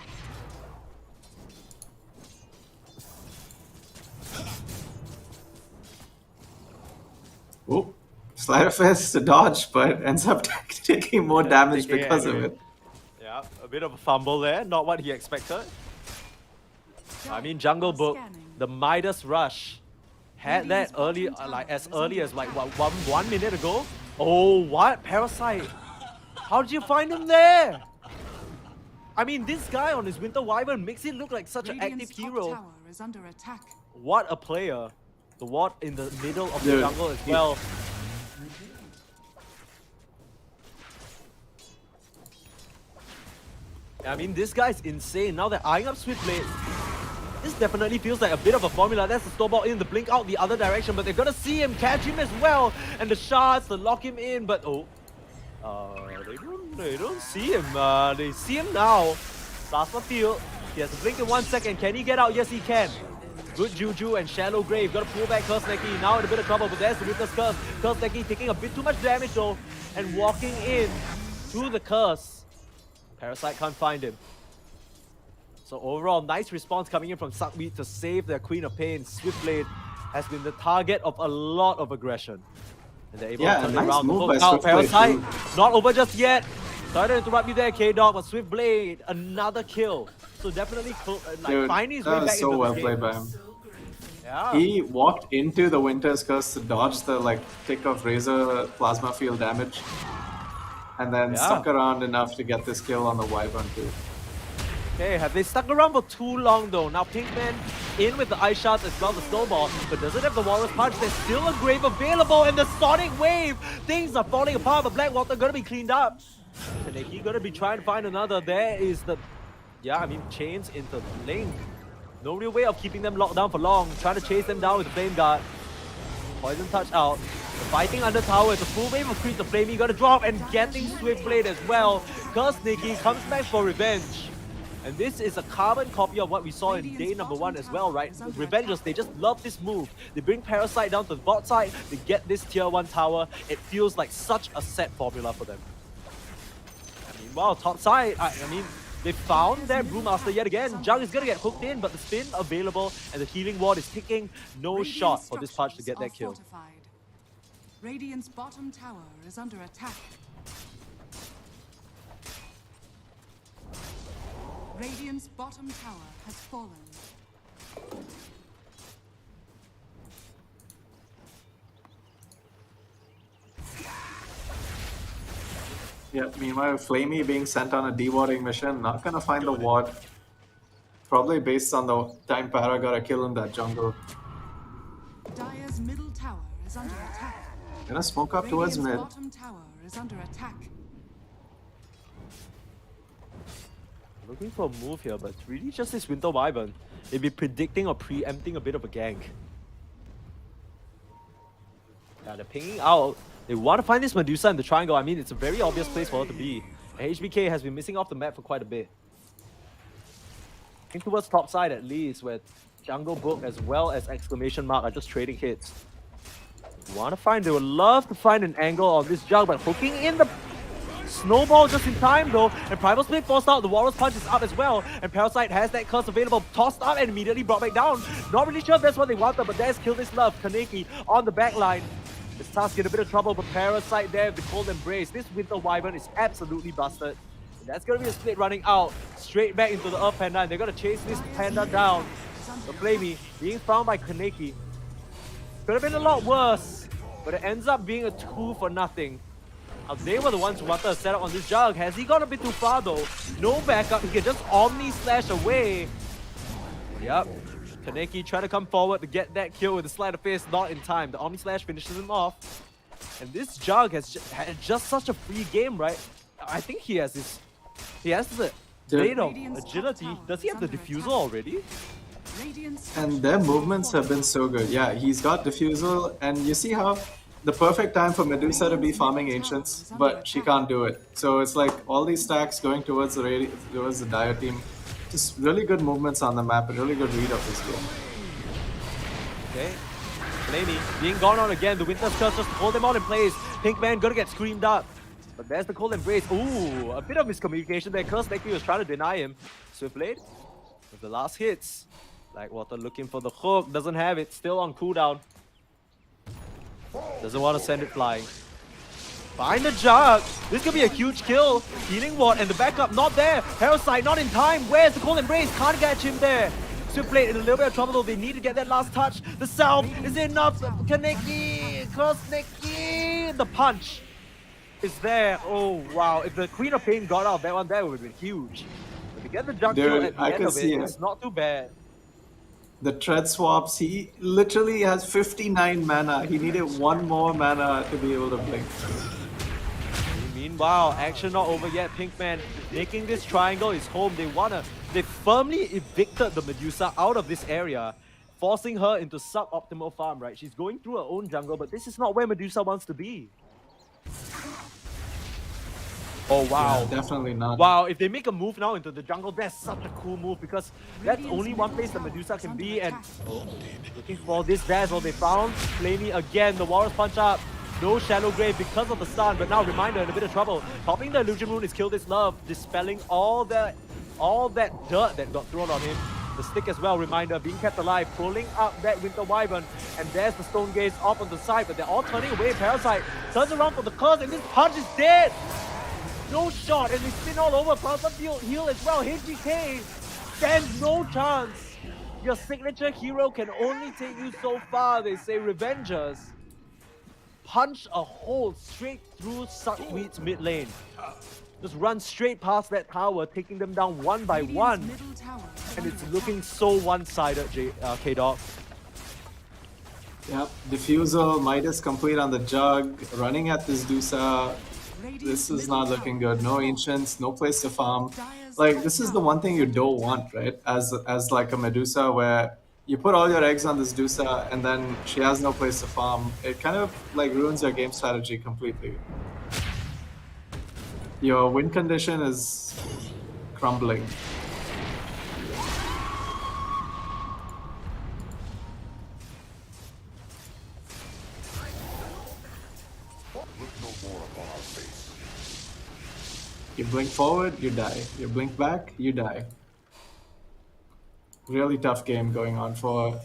Oh, Slider Fist to dodge, but ends up taking more damage taking because of anyway. it. Yeah, a bit of a fumble there. Not what he expected. I mean, Jungle Book, the Midas Rush, had that early, as early as like what, one minute ago. Oh, what? Parasite. How did you find him there? I mean, this guy on his Winter Wyvern makes it look like such an active hero. Tower is under attack. What a player. The ward in the middle of the Dude, jungle as well. I mean, this guy's insane. Now they're eyeing up Swiftblade. This definitely feels like a bit of a formula. That's the snowball in, the blink out the other direction, but they're gonna see him, catch him as well. And the shards to lock him in, but they don't see him. They see him now. Plasma Field. He has to blink in 1 second. Can he get out? Yes, he can. Good Juju and Shallow Grave. Gotta pull back Kursneki. Now in a bit of trouble, but there's the Winter's Curse. Kursneki taking a bit too much damage though, and walking in through the curse. Parasite can't find him. So overall, nice response coming in from SuckWeed to save their Queen of Pain. Swiftblade has been the target of a lot of aggression. And they're able to turn it nice around. move Hook by out. Swiftblade Parasite, not over just yet. Sorry to interrupt you there, K-Dog, but Swiftblade, another kill. So definitely Dude, finding his way that was back so into well the played game. by him. Yeah. He walked into the Winter's Curse to dodge the tick of Razor plasma field damage, and then stuck around enough to get this kill on the Wyvern too. Okay, have they stuck around for too long though? Now Pinkman in with the ice shots as well, the snowball, but doesn't have the Walrus Punch. There's still a Grave available, and the Sonic Wave! Things are falling apart, but Blackwater gonna be cleaned up. Kaneki gonna be trying to find another. There is the, chains into the link. No real way of keeping them locked down for long. Trying to chase them down with the Flame Guard. Poison Touch out. The fighting under tower. It's a full wave of creep. The Flamey gonna drop and getting Swiftblade as well. Kursneki comes back for revenge. And this is a carbon copy of what we saw in day number 1 as well, right? Revengers, they just love this move. They bring Parasite down to the bot side. They get this tier 1 tower. It feels like such a set formula for them. Meanwhile, top side, they found their Brewmaster yet again. Jung is gonna get hooked in, but the spin available and the healing ward is ticking. No shot for this punch to get that kill. Radiant's bottom tower is under attack. Radiant's bottom tower has fallen. Yeah, meanwhile, Flamey being sent on a dewarding mission, not gonna find the ward. Probably based on the time Para got a kill in that jungle. Dire's middle tower is under attack. Gonna smoke up towards Radiant's mid. bottom tower is under attack. Looking for a move here, but it's really just this Winter Wyvern. They'd be predicting or preempting a bit of a gank. Yeah, they're pinging out. They want to find this Medusa in the triangle. I mean, it's a very obvious place for her to be. And HBK has been missing off the map for quite a bit. Looking towards top side at least, where Jungle Book as well as exclamation mark are just trading hits. They would love to find an angle on this jug, but hooking in the snowball just in time though, and Primal Split forced out, the Walrus Punch is up as well, and Parasite has that curse available, tossed up and immediately brought back down. Not really sure if that's what they wanted, but there's Kill This Love, Kaneki on the back line. This Tusk in a bit of trouble, but Parasite there with the Cold Embrace. This Winter Wyvern is absolutely busted. And that's gonna be a split running out, straight back into the Earth Panda, and they're gonna chase this Panda down. The Flamey being found by Kaneki. Could have been a lot worse, but it ends up being a 2 for nothing. Now, they were the ones who wanted to set up on this jug. Has he gone a bit too far though? No backup, he can just Omni Slash away. Yep, Kaneki trying to come forward to get that kill with the Sleight of Fist, not in time. The Omni Slash finishes him off. And this jug has had just such a free game, right? I think he has this... He has the blade of agility. Does he have the diffusal already? And their movements have been so good. Yeah, he's got diffusal, and you see how the perfect time for Medusa to be farming Ancients, but she can't do it. So it's like all these stacks going towards the Dire team. Just really good movements on the map, and really good read of this game. Okay. Flamey being gone on again. The Winter's Curse just to hold them all in place. Pinkman gonna get screamed up. But there's the Cold Embrace. Ooh, a bit of miscommunication there. Curse Neki was trying to deny him. Swiftblade with the last hits. Blackwater looking for the hook. Doesn't have it. Still on cooldown. Doesn't want to send it flying. Find the jug. This could be a huge kill. Healing ward and the backup not there. Parasite not in time. Where's the Cold Embrace? Can't catch him there. Swiftblade in a little bit of trouble though. They need to get that last touch. The salve is enough. Kaneki. Kaneki. The punch is there. Oh wow. If the Queen of Pain got out of that one, that would have been huge. But to get the jug kill at the end of it, it's not too bad. The tread swaps, he literally has 59 mana. He needed one more mana to be able to blink. Meanwhile, action not over yet. Pinkman making this triangle his home. They firmly evicted the Medusa out of this area, forcing her into suboptimal farm, right? She's going through her own jungle, but this is not where Medusa wants to be. Oh wow. Yeah, definitely not. Wow, if they make a move now into the jungle, that's such a cool move because that's only one place that Medusa can be, and looking for this dazzle. They found Flamey again, the Walrus Punch up. No Shallow Grave because of the stun, but now Reminder in a bit of trouble. Popping the Illusion Rune is Kill This Love, dispelling all that dirt that got thrown on him. The stick as well, Reminder being kept alive, pulling up that Winter Wyvern, and there's the Stone Gaze off on the side, but they're all turning away. Parasite turns around for the curse, and this punch is dead! No shot, and they spin all over. Plasma heal as well. HBK stands no chance. Your signature hero can only take you so far, they say. Revengers punch a hole straight through SuckWeed's mid lane. Just run straight past that tower, taking them down one by one. And it's looking so one-sided, K-Dog. Yep, Diffusal, Midas complete on the jug, running at this Dusa. This is not looking good. No Ancients, no place to farm. Like, this is the one thing you don't want, right? As like a Medusa, where you put all your eggs on this Dusa and then she has no place to farm. It kind of like ruins your game strategy completely. Your win condition is crumbling. You blink forward, you die. You blink back, you die. Really tough game going on for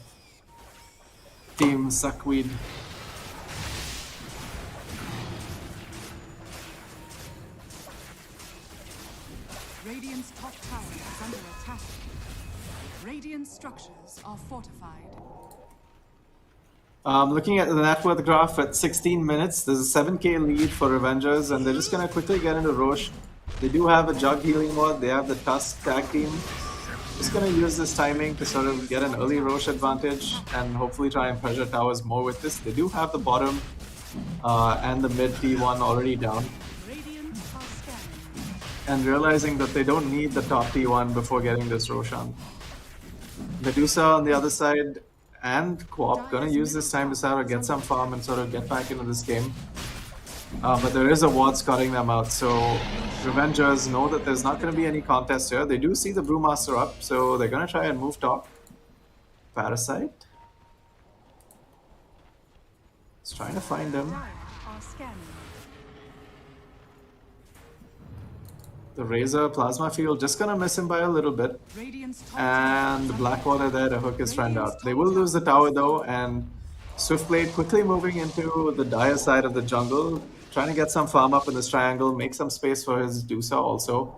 Team SuckWeed. Radiant's top tower is under attack. Radiant structures are fortified. Looking at the net worth graph at 16 minutes, there's a 7k lead for Revengers, and they're just gonna quickly get into Roche. They do have a Jug healing mode, they have the Tusk tag team. Just gonna use this timing to sort of get an early Roche advantage and hopefully try and pressure towers more with this. They do have the bottom and the mid T1 already down. Radiant are scanning. And realizing that they don't need the top T1 before getting this Roshan. Medusa on the other side and Quap gonna use this time to sort of get some farm and sort of get back into this game. But there is a ward scouting them out, so Revengers know that there's not gonna be any contest here. They do see the Brewmaster up, so they're gonna try and move top. Parasite. It's trying to find him. Are scanning. The Razor Plasma Field just gonna miss him by a little bit. Radiant's top And the Blackwater there to hook his friend out. They will lose the tower though, and Swiftblade quickly moving into the dire side of the jungle, trying to get some farm up in this triangle, make some space for his DOTA also.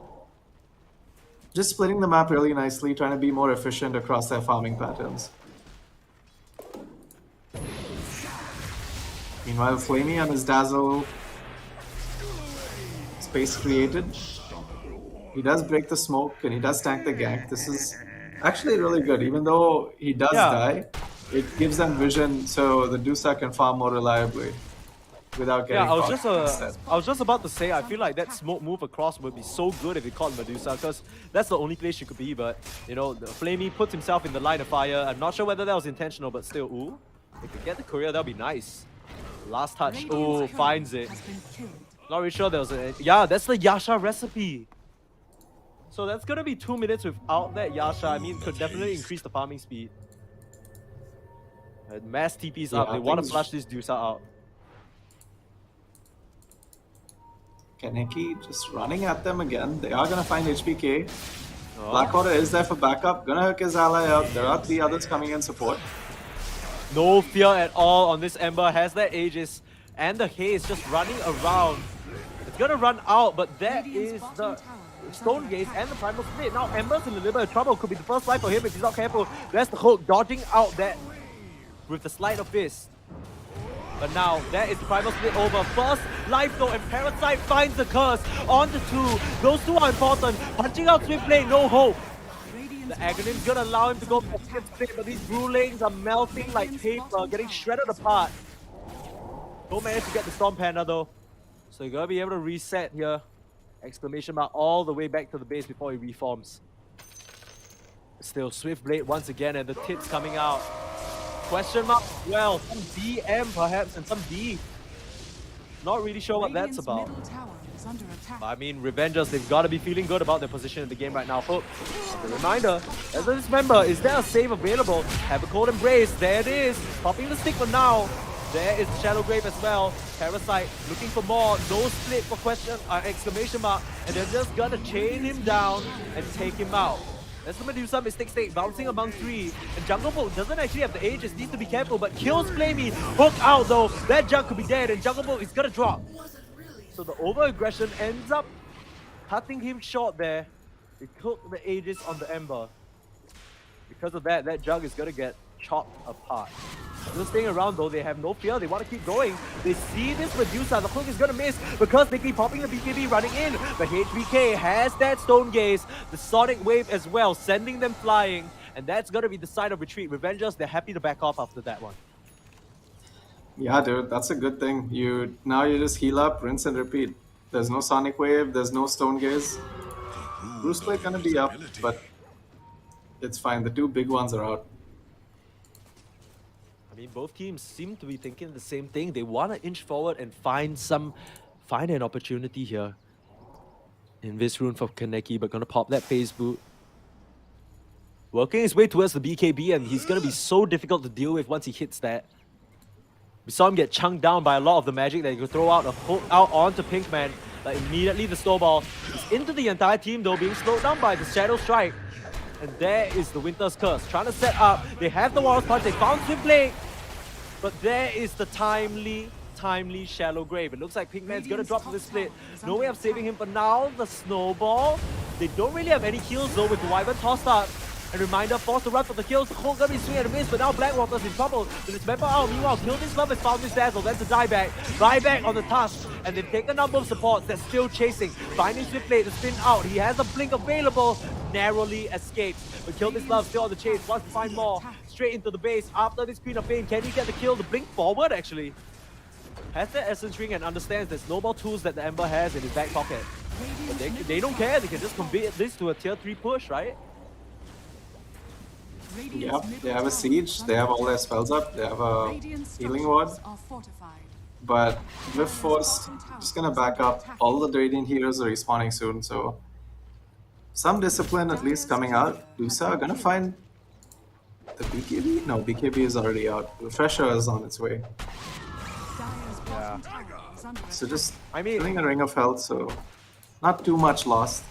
Just splitting the map really nicely, trying to be more efficient across their farming patterns. Meanwhile, Flamey and his Dazzle, space created. He does break the smoke and he does tank the gank. This is actually really good. Even though he does die, it gives them vision so the DOTA can farm more reliably without getting caught instead. I was just about to say, I feel like that smoke move across would be so good if he caught Medusa, because that's the only place she could be. But you know, the Flamey puts himself in the line of fire. I'm not sure whether that was intentional, but still, ooh, if they get the courier, that'll be nice. Last touch, ooh, finds it. has been killed. Not really sure there was a... Yeah, that's the Yasha recipe. So that's gonna be 2 minutes without that Yasha. I mean, could definitely increase the farming speed. Mass TP's up. They want to flush this DOTA out. Kaneki just running at them again. They are gonna find HPK. Oh. Blackwater is there for backup. Gonna hook his ally out. There are 3 others coming in support. No fear at all on this Ember. Has that Aegis and the haze just running around. It's gonna run out, but that is the Stone Gaze and the Primal Split. Now Ember's in a little bit of trouble. Could be the first life for him if he's not careful. There's the hook, dodging out that with the Sleight of Fist. But now, that is the Primal Split over. First life though, and Parasite finds the curse on the 2. Those 2 are important. Punching out Swiftblade, no hope. The Aghanim's gonna allow him to go for second split, but these rulings are melting like paper, getting shredded apart. Don't manage to get the Storm Panda though. So you're gonna be able to reset here. Exclamation mark all the way back to the base before he reforms. Still, Swiftblade once again, and the tits coming out. Question mark, well, some DM perhaps, and some D. Not really sure what that's about. Middle tower is under attack. I mean, Revengers, they've got to be feeling good about their position in the game right now. Hook, as a reminder, as a dismember, is there a save available? Have a cold embrace, there it is. Popping the stick for now. There is the Shadow Grave as well. Parasite looking for more. No split for question, exclamation mark. And they're just gonna chain him down and take him out. That's the Medusa mistake state, bouncing among 3. And Jungle Bolt doesn't actually have the Aegis, needs to be careful, but kills Flamey. Hook out though. That Jug could be dead, and Jungle Bolt is gonna drop. So the over-aggression ends up cutting him short there. They took the Aegis on the Ember. Because of that, that Jug is gonna get chopped apart. Still staying around though, they have no fear, they want to keep going. They see this Medusa, the hook is gonna miss because they keep popping the BKB running in. But HBK has that Stone Gaze, the Sonic Wave as well, sending them flying. And that's gonna be the sign of retreat. Revengers, they're happy to back off after that one. Yeah, dude, that's a good thing. Now you just heal up, rinse and repeat. There's no Sonic Wave, there's no Stone Gaze. Bruce Blade gonna be up, but it's fine. The 2 big ones are out. I mean, both teams seem to be thinking the same thing. They want to inch forward and find an opportunity here. In this rune for Kaneki, but gonna pop that phase boot. Working his way towards the BKB, and he's gonna be so difficult to deal with once he hits that. We saw him get chunked down by a lot of the magic that he could throw out a hook out onto Pinkman. But immediately the snowball is into the entire team though, being slowed down by the Shadow Strike. And there is the Winter's Curse, trying to set up. They have the Warrior's Punch, they found Swiftblade. But there is the timely Shallow Grave. It looks like Pinkman's gonna drop to the split. No way of saving him, but now the Snowball. They don't really have any kills though with the Wyvern tossed up. And Reminder forced to run for the kills. Cold gonna be swinging and a miss, but now Blackwater's in trouble. With his member out, meanwhile, Kill This Love has found this dazzle. That's a dieback. Dieback on the tusk. And they've taken a number of supports that's still chasing. Finding Swiftblade to spin out. He has a blink available. Narrowly escapes. But Kill This Love still on the chase. Wants to find more. Straight into the base. After this Queen of Pain, can he get the kill? The blink forward, actually. Has the Essence Ring and understands there's no more tools that the Ember has in his back pocket. But they don't care. They can just convert this to a tier 3 push, right? Yeah, they have a siege, they have all their spells up, they have a healing ward. But with Force, just gonna back up. All the Radiant heroes are respawning soon, so some discipline at least coming out. Lusa are gonna find the BKB? No, BKB is already out. Refresher is on its way. Yeah. So just I killing a Ring of Health, so not too much lost.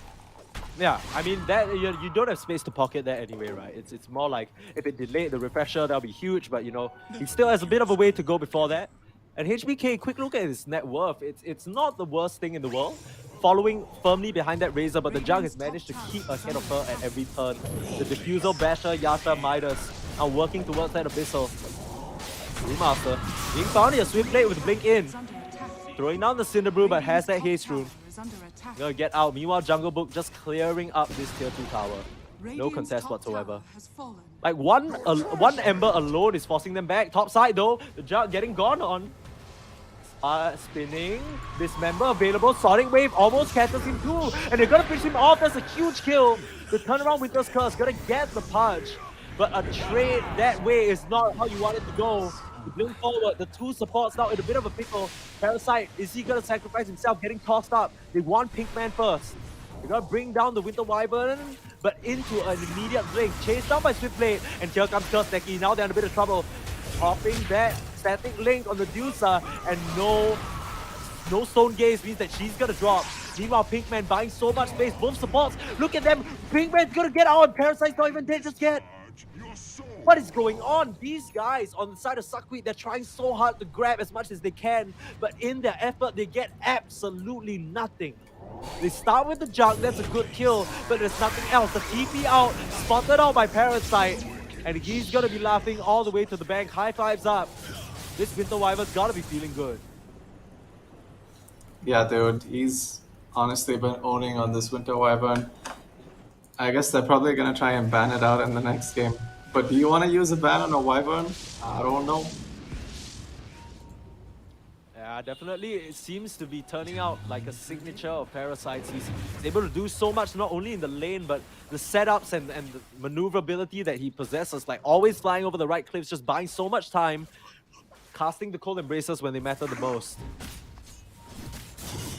Yeah, I mean that you don't have space to pocket that anyway, right? It's more like if it delayed the refresher, that'll be huge. But you know, he still has a bit of a way to go before that. And HBK, quick look at his net worth. It's not the worst thing in the world. Following firmly behind that Razor, but the Jug has managed to keep ahead of her at every turn. The Diffusal, Basher, Yasha, Midas are working towards that Abyssal. Remaster being found in a Swiftblade with Blink in. Throwing down the Cinder Brew, but has that Haste Rune. Gonna get out. Meanwhile, Jungle Book just clearing up this tier 2 tower. No contest whatsoever. Like one Ember alone is forcing them back. Top side though, the Jug getting gone on. Spinning. Dismember available. Sonic Wave almost catches him too. And they're gonna finish him off. That's a huge kill. The turnaround Winter's Curse gonna get the punch. But a trade that way is not how you want it to go. The blink forward, the two supports now in a bit of a pickle. Parasite, is he gonna sacrifice himself, getting tossed up? They want Pinkman first. They're gonna bring down the Winter Wyvern, but into an immediate blink. Chased down by Swiftblade, and here comes Kursteki. Now they're in a bit of trouble. Popping that static link on the Deucer, and no Stone Gaze means that she's gonna drop. Meanwhile, Pinkman buying so much space. Both supports, look at them. Pinkman's gonna get out. Parasite's not even dead just yet. What is going on? These guys on the side of SuckWeed, they're trying so hard to grab as much as they can, but in their effort, they get absolutely nothing. They start with the Jug, that's a good kill, but there's nothing else. The TP out, spotted out by Parasite, and he's gonna be laughing all the way to the bank. High fives up. This Winter Wyvern's gotta be feeling good. Yeah, dude, he's honestly been owning on this Winter Wyvern. I guess they're probably gonna try and ban it out in the next game. But do you want to use a ban on a Wyvern? I don't know. Yeah, definitely. It seems to be turning out like a signature of Parasites. He's able to do so much, not only in the lane, but the setups and the maneuverability that he possesses. Like always flying over the right cliffs, just buying so much time, casting the Cold Embracers when they matter the most.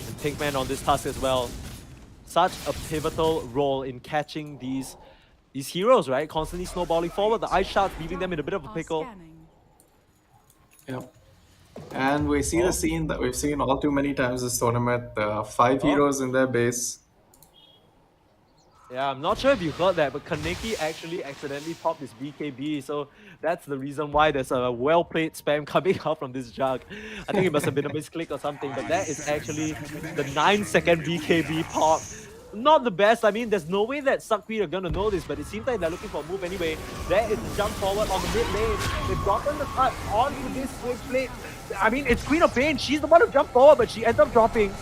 And Pinkman on this task as well. Such a pivotal role in catching these heroes, right? Constantly snowballing forward. The ice shots leaving them in a bit of a pickle. Yep. And we see the scene that we've seen all too many times this tournament. 5 heroes in their base. Yeah, I'm not sure if you heard that, but Kaneki actually accidentally popped his BKB, so that's the reason why there's a well-played spam coming out from this Jug. I think it must have been a misclick or something, but that is actually the 9-second BKB pop. Not the best. I mean, there's no way that SuckWeed are gonna know this, but it seems like they're looking for a move anyway. There is the jump forward on the mid lane. They've gotten the cut onto this Swiftblade. I mean, it's Queen of Pain. She's the one who jumped forward, but she ends up dropping.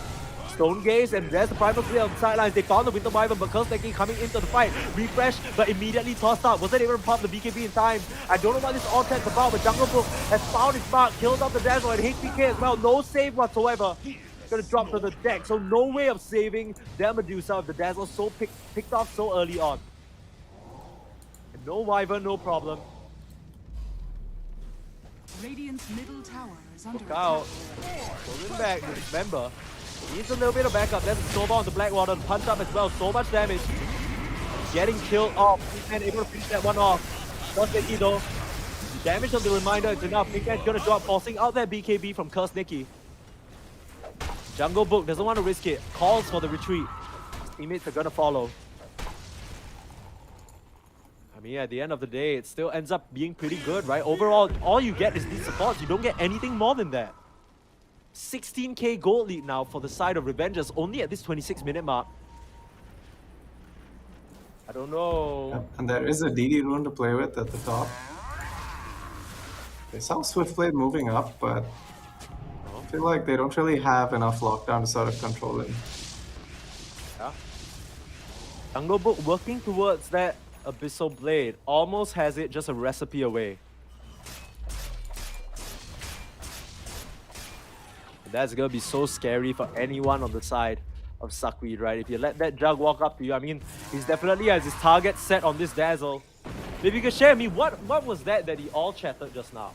Stone Gaze, and there's the primal clear on the sidelines. They found the Winter Wyvern, but Kursteki coming into the fight. Refresh, but immediately tossed out. Wasn't able to pop the BKB in time. I don't know what this all tech's about, but Jungle Book has found his mark, killed off the Dazzle, and HBK as well. No save whatsoever. Gonna drop to the deck, so no way of saving their Medusa if the Dazzle so picked off so early on. And no Wyvern, no problem. Radiant's middle tower is under Look out. Pulling back, remember. Needs a little bit of backup. There's a snowball on the Blackwater. Punch up as well. So much damage. Getting killed off. Pinkman able to finish that one off. Kursteki though. The damage on the Reminder is enough. Pinkman's gonna drop, forcing out that BKB from Kursteki. Jungle Book doesn't want to risk it. Calls for the retreat. His teammates are gonna follow. I mean, at the end of the day, it still ends up being pretty good, right? Overall, all you get is these supports. You don't get anything more than that. 16k gold lead now for the side of Revengers, only at this 26-minute mark. I don't know. Yep. And there is a DD rune to play with at the top. They saw Swiftblade moving up, but I feel like they don't really have enough lockdown to sort of control it. Yeah. Jungle Book working towards that Abyssal Blade. Almost has it, just a recipe away. That's gonna be so scary for anyone on the side of SuckWeed, right? If you let that Jug walk up to you, I mean, he's definitely has his target set on this Dazzle. Maybe you can share with me, what was that he all chatted just now?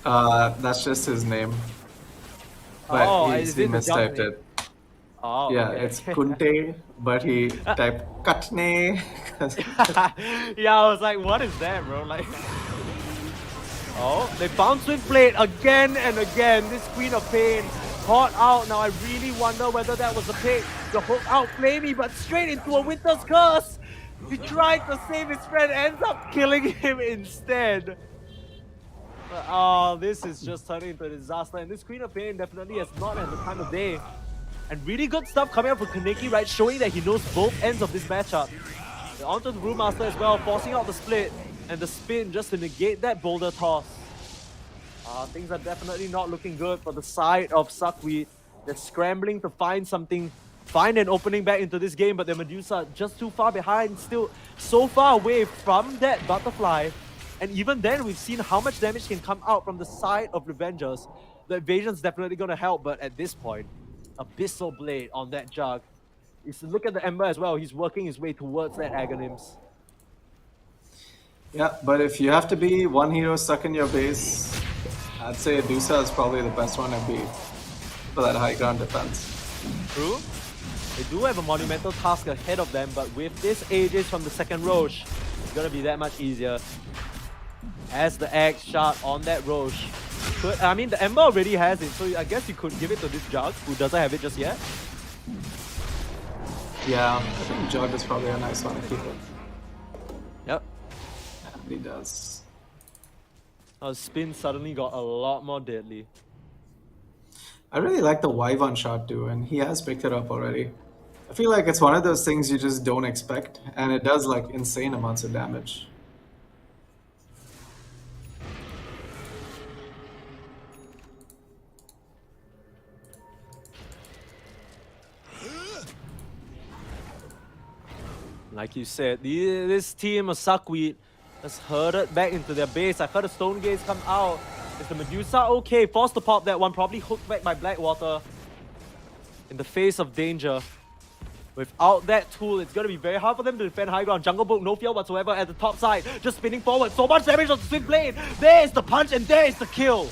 That's just his name. But is he it the Jug mistyped name? it. Oh, Yeah, okay. it's Kunte, but he typed Katne. Yeah, I was like, what is that, bro? Like, oh, they bounce with Blade again and again. This Queen of Pain caught out. Now I really wonder whether that was a pick to hook out Flamey, but straight into a Winter's Curse. He tried to save his friend, ends up killing him instead. But, oh, this is just turning into a disaster. And this Queen of Pain definitely has not had the time of day. And really good stuff coming up from Kaneki, right? Showing that he knows both ends of this matchup. And onto the Brewmaster as well, forcing out the split and the spin just to negate that boulder toss. Things are definitely not looking good for the side of SuckWeed. They're scrambling to find something, find an opening back into this game, but the Medusa just too far behind, still so far away from that butterfly. And even then, we've seen how much damage can come out from the side of Revengers. The evasion's definitely going to help, but at this point, Abyssal Blade on that Jug. Look at the Ember as well. He's working his way towards that Aghanim's. Yeah, but if you have to be one hero stuck in your base, I'd say Dusa is probably the best one to beat for that high ground defense. True. They do have a monumental task ahead of them, but with this Aegis from the second Roche, it's gonna be that much easier. As the Axe shot on that Roche. I mean, the Ember already has it, so I guess you could give it to this Jug, who doesn't have it just yet. Yeah, I think Jug is probably a nice one to keep it. Yep. And he does. Our spin suddenly got a lot more deadly. I really like the Wyvern shot too, and he has picked it up already. I feel like it's one of those things you just don't expect, and it does like insane amounts of damage. Like you said, this team of SuckWeed has herded back into their base. I heard the Stone Gaze come out. Is the Medusa okay? Forced to pop that one, probably hooked back by Blackwater. In the face of danger. Without that tool, it's going to be very hard for them to defend high ground. Jungle Book, no fear whatsoever at the top side. Just spinning forward. So much damage on the Swift Blade. There is the punch and there is the kill.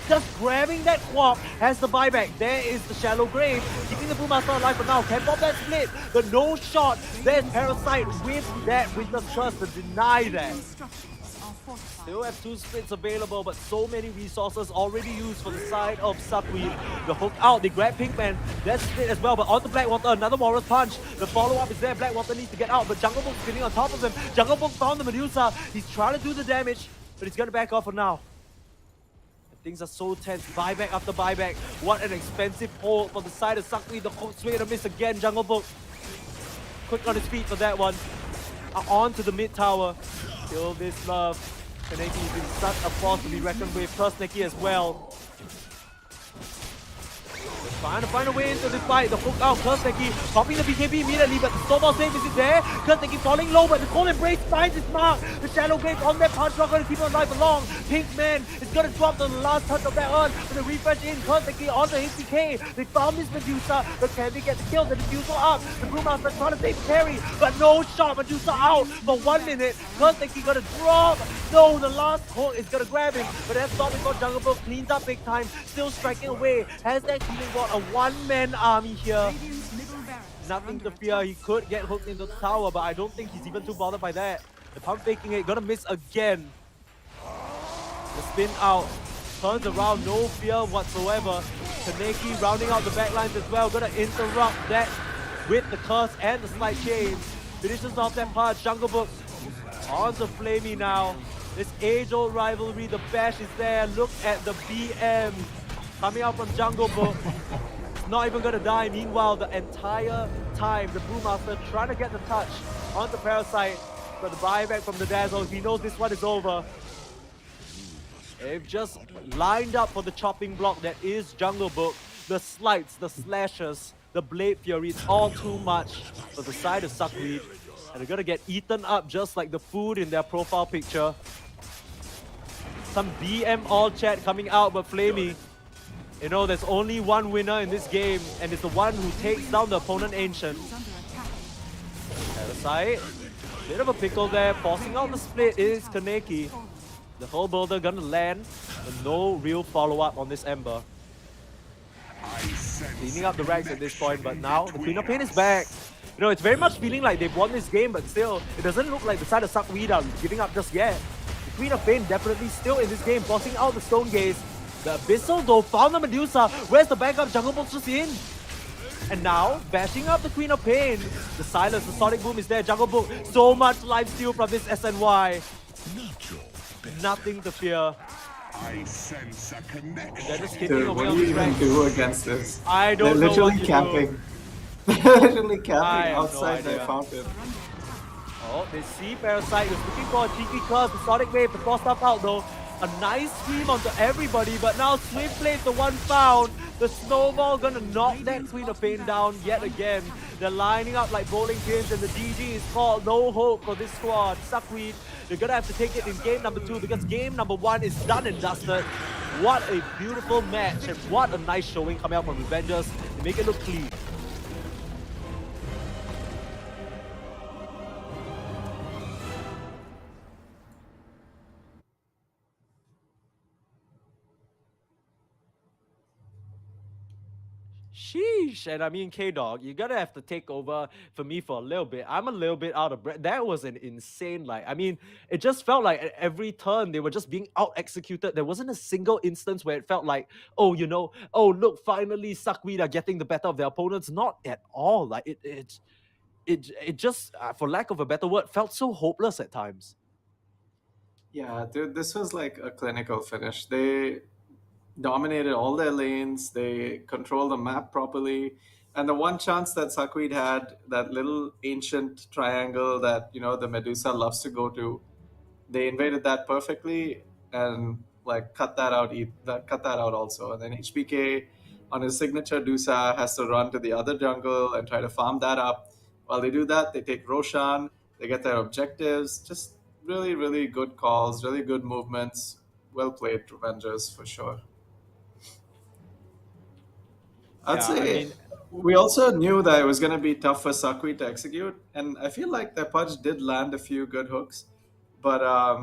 Just grabbing that Quap has the buyback. There is the Shallow Grave. Keeping the Brewmaster alive for now. Can pop that split, but no shot. There's Parasite with that Winter's Curse to deny that. Still have two splits available, but so many resources already used for the side of SuckWeed. The hook out, they grab Pinkman. That's split as well, but onto Blackwater, another Warrior's Punch. The follow-up is there. Blackwater needs to get out, but Jungle Book spinning on top of him. Jungle Book found the Medusa. He's trying to do the damage, but he's gonna back off for now. Things are so tense. Buyback after buyback. What an expensive hold for the side of SuckWeed. The hook swing and a miss again. Jungle Book quick on his feet for that one. On to the mid tower. Kill this love. Kaneki has been such a force to be reckoned with. Plus Neki as well. Trying to find a way into this fight. The hook out. Kurteki popping the BKB immediately, but the snowball save is there. Kurteki falling low, but the cold embrace finds its mark. The Shallow Grave on that punch, not going to keep on alive along. Pinkman is going to drop the last touch of that urn. With a refresh in, Kurteki on the HPK. They found this Medusa, but can they get the kill? The Medusa up. The Brewmaster trying to save Perry, but no shot. Medusa out for 1 minute. Kurteki going to drop. No, the last hook is going to grab him, but that's not before Jungle Book cleans up big time. Still striking away. Has that healing bot. A one-man army here. Nothing to fear. He could get hooked into the tower, but I don't think he's even too bothered by that. The pump faking it, gonna miss again. The spin out, turns around, no fear whatsoever. Kaneki rounding out the backlines as well, gonna interrupt that with the curse and the slide chain. Finishes off that punch. Jungle Book on to Flamey now. This age-old rivalry, the bash is there. Look at the BM coming out from Jungle Book. not even gonna die. Meanwhile, the entire time, the Brewmaster trying to get the touch on the Parasite, but the buyback from the Dazzle, he knows this one is over. They've just lined up for the chopping block that is Jungle Book. The slides, the slashes, the Blade Fury, it's all too much for the side of SuckWeed. And they're gonna get eaten up just like the food in their profile picture. Some BM all chat coming out, but Flamey, you know, there's only one winner in this game, and it's the one who takes down the opponent Ancient. Parasite, bit of a pickle there, forcing out the split is Kaneki. The whole builder gonna land, and no real follow-up on this Ember. Cleaning up the racks at this point, but now the Queen of Pain is back. You know, it's very much feeling like they've won this game, but still, it doesn't look like the side of SuckWeed are giving up just yet. The Queen of Pain definitely still in this game, forcing out the Stone Gaze. The Abyssal though found the Medusa. Where's the backup? Jungle Book's just in. And now, bashing up the Queen of Pain. The silence, the Sonic Boom is there. Jungle Book, so much lifesteal from this SNY. Nothing to fear. I sense a connection. They're just hitting Dude, away what on do you this even rank. do against this? I don't They're know literally what to camping. do. They're literally I camping have no outside their idea. fountain. Oh, they see Parasite. He was looking for a cheeky curse. The Sonic Wave to force stuff out though. A nice scream onto everybody, but now Swift Blade's the one found. The Snowball gonna knock that Queen of Pain down yet again. They're lining up like bowling pins, and the GG is called. No hope for this squad. SuckWeed, they're gonna have to take it in game number 2 because game number 1 is done and dusted. What a beautiful match, and what a nice showing coming out from Revengers. They make it look clean. Sheesh. And I mean, K-Dog, you're gonna have to take over for me for a little bit. I'm a little bit out of breath. That was an insane, like, I mean, it just felt like at every turn they were just being out-executed. There wasn't a single instance where it felt like, oh, you know, oh, look, finally SuckWeed are getting the better of their opponents. Not at all. Like, it just, for lack of a better word, felt so hopeless at times. Yeah, dude, this was like a clinical finish. They dominated all their lanes, they controlled the map properly, and the one chance that SuckWeed had, that little ancient triangle that, you know, the Medusa loves to go to, they invaded that perfectly and like cut that out also. And then HBK on his signature Dusa has to run to the other jungle and try to farm that up. While they do that, they take Roshan, they get their objectives. Just really, really good calls, really good movements. Well played, Revengers, for sure. I'd Yeah, say I mean, we also knew that it was going to be tough for SuckWeed to execute, and I feel like their punch did land a few good hooks, but I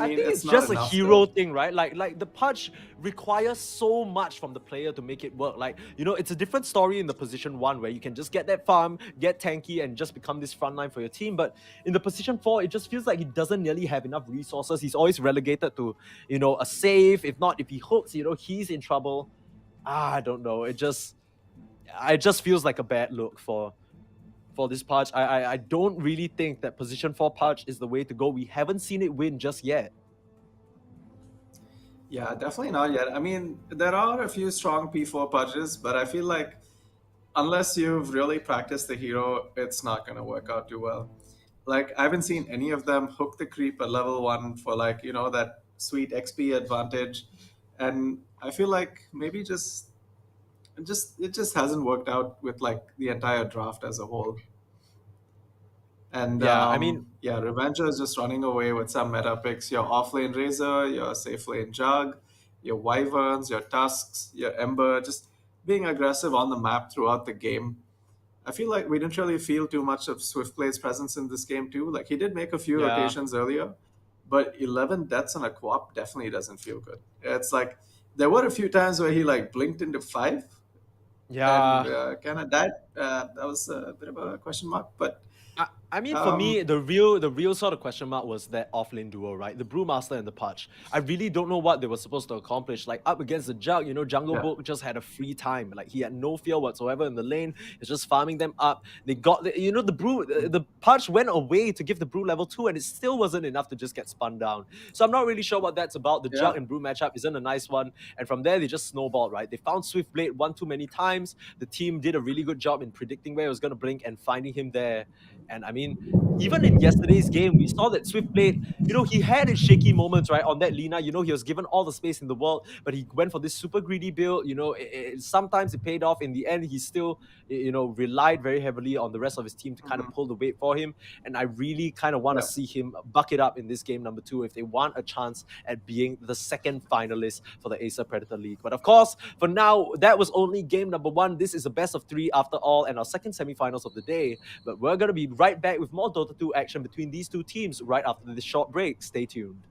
mean, think it's it's not just a enough, hero though. thing, right? Like the punch requires so much from the player to make it work. Like, you know, it's a different story in the position 1 where you can just get that farm, get tanky, and just become this frontline for your team. But in the position 4, it just feels like he doesn't nearly have enough resources. He's always relegated to, you know, a save. If not, if he hooks, you know, he's in trouble. I don't know. It just feels like a bad look for this patch. I don't really think that position 4 patch is the way to go. We haven't seen it win just yet. Yeah, definitely not yet. I mean, there are a few strong P4 punches, but I feel like unless you've really practiced the hero, it's not going to work out too well. Like, I haven't seen any of them hook the creep at level 1 for, like, you know, that sweet XP advantage. And I feel like maybe it just hasn't worked out with like the entire draft as a whole. And Yeah, I mean, yeah, Revenger is just running away with some meta picks. Your offlane Razor, your safe lane Jug, your Wyverns, your Tusks, your Ember, just being aggressive on the map throughout the game. I feel like we didn't really feel too much of Swiftblade's presence in this game too. Like, he did make a few Yeah. rotations earlier, but 11 deaths on a co-op definitely doesn't feel good. It's like there were a few times where he like blinked into 5 yeah. and kind of died. That was a bit of a question mark, but I mean, for me, the real sort of question mark was that offlane duo, right? The Brewmaster and the Pudge. I really don't know what they were supposed to accomplish. Like up against the Jug, Jungle Yeah. Book just had a free time. Like he had no fear whatsoever in the lane. He's just farming them up. They got the Pudge went away to give the Brew level 2, and it still wasn't enough to just get spun down. So I'm not really sure what that's about. The Jug and Brew matchup isn't a nice one, and from there they just snowballed, right? They found Swiftblade one too many times. The team did a really good job in predicting where it was going to blink and finding him there. And I mean, even in yesterday's game, we saw that Swiftblade, he had his shaky moments, right? On that Lina, he was given all the space in the world, but he went for this super greedy build. Sometimes it paid off. In the end, he still, relied very heavily on the rest of his team to kind of pull the weight for him. And I really kind of want to see him buck it up in this game number 2 if they want a chance at being the second finalist for the Acer Predator League. But of course, for now, that was only game number 1. This is a best of 3 after all, and our second semifinals of the day. But we're going to be right back with more Dota 2 action between these two teams right after this short break. Stay tuned.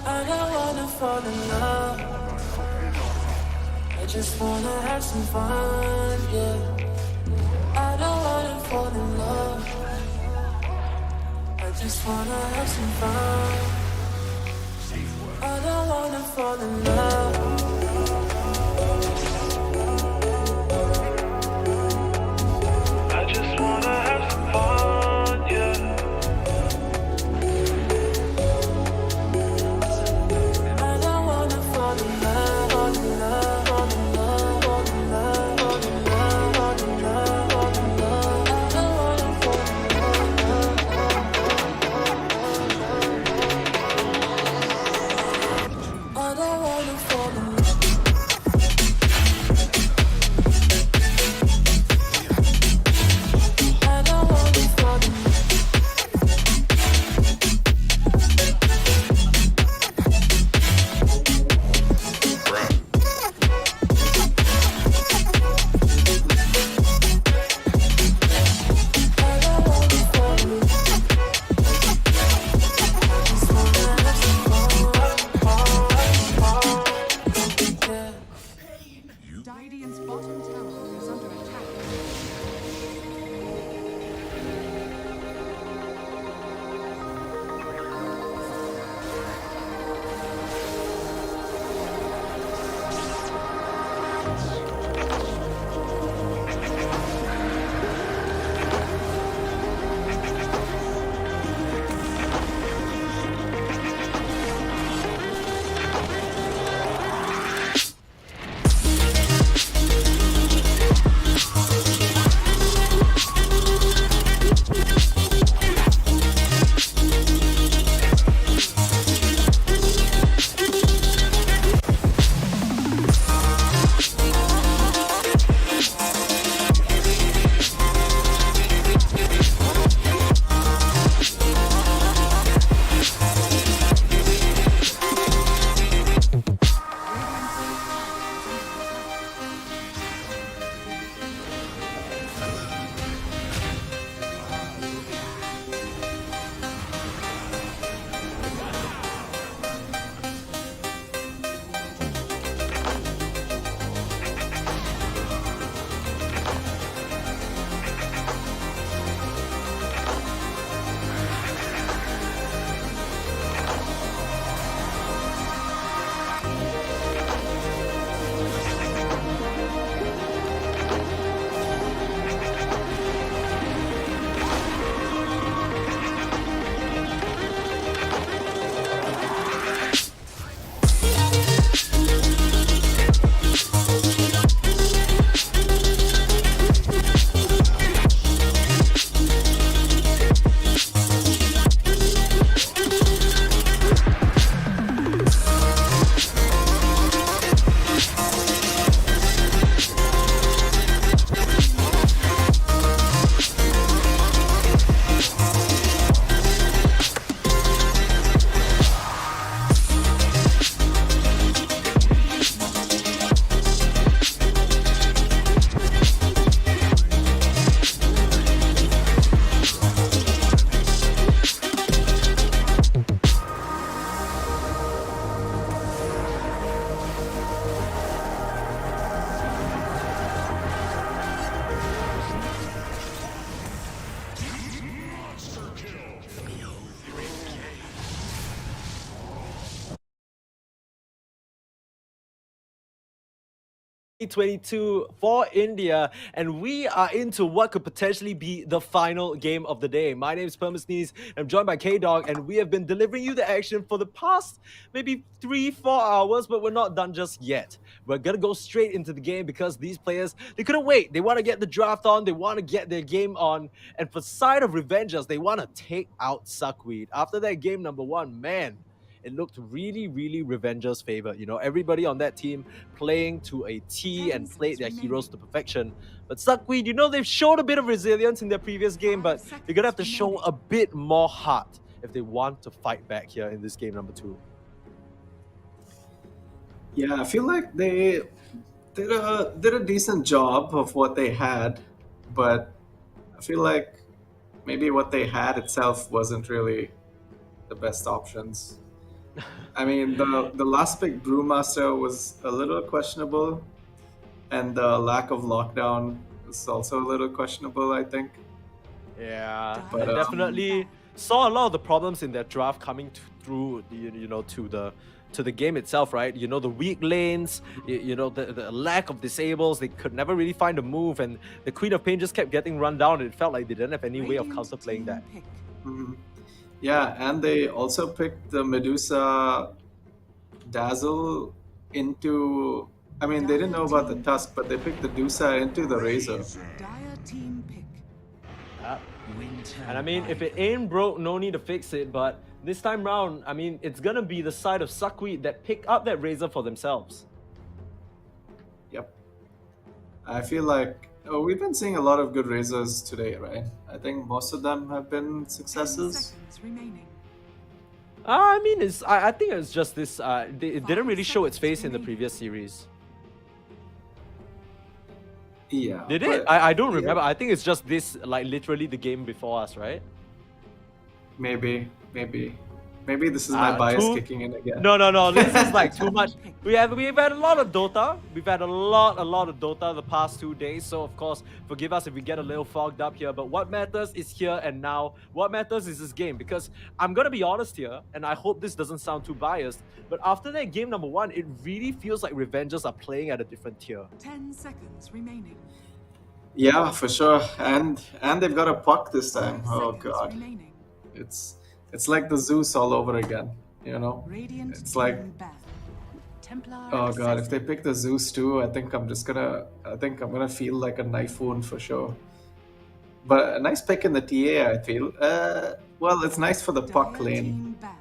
I don't wanna fall in love. I just wanna have some fun, yeah. I don't wanna fall in love. I just wanna have some fun. I don't wanna fall in love. I just wanna have some fun, yeah. I don't wanna fall in love, fall in love, fall in love, fall in love, fall in love, fall in love, fall in love. I don't wanna fall in love. I don't wanna fall in love. I don't wanna fall in love. I don't wanna fall in love. I just wanna have some fun, yeah. Radiant's bottom tower is under attack. #22 for India, and we are into what could potentially be the final game of the day. My name is Permasneeze, I'm joined by K-Dog, and we have been delivering you the action for the past maybe 3-4 hours, but we're not done just yet. We're gonna go straight into the game because these players, they couldn't wait. They want to get the draft on, they want to get their game on, and for side of Revengers, they want to take out SuckWeed. After that game number 1, man, it looked really, really Revengers' favor. You know, everybody on that team playing to a T and played their heroes to perfection. But SuckWeed, you know, they've showed a bit of resilience in their previous game, but they're gonna have to show a bit more heart if they want to fight back here in this game number 2. Yeah, I feel like they did a decent job of what they had, but I feel like maybe what they had itself wasn't really the best options. I mean, the last pick Brewmaster was a little questionable, and the lack of lockdown is also a little questionable, I think. Yeah, But, and definitely saw a lot of the problems in their draft coming through, to the game itself, right? You know, the weak lanes, the lack of disables. They could never really find a move, and the Queen of Pain just kept getting run down. And it felt like they didn't have any way of counterplaying that. Mhm. Yeah, and they also picked the Medusa Dazzle into. I mean, they didn't know about the Tusk, but they picked the Dusa into the Razor. Dire team pick. And I mean, if it ain't broke, no need to fix it. But this time round, I mean, it's gonna be the side of SuckWeed that pick up that Razor for themselves. Yep. I feel like we've been seeing a lot of good Razors today, right? I think most of them have been 10 successes. seconds remaining. I mean, I think it's just this. It didn't really show its face in the previous series. Yeah. Did it? but- I don't yeah, remember. I think it's just this, like literally the game before us, right? Maybe. Maybe this is my bias kicking in again. No. This is like too much. We've had a lot of Dota. We've had a lot of Dota the past 2 days. So of course, forgive us if we get a little fogged up here. But what matters is here and now. What matters is this game. Because I'm gonna be honest here, and I hope this doesn't sound too biased. But after that game number 1, it really feels like Revengers are playing at a different tier. 10 seconds remaining. Yeah, for sure. And they've got a puck this time. 5 Oh seconds god. remaining. It's like the Zeus all over again, you know? Radiant It's like, team banned. Templar oh god, if they assassin. pick the Zeus too, I think I'm gonna feel like a knife wound for sure. But a nice pick in the TA, I feel. Well, it's nice for the puck Dire lane. team banned.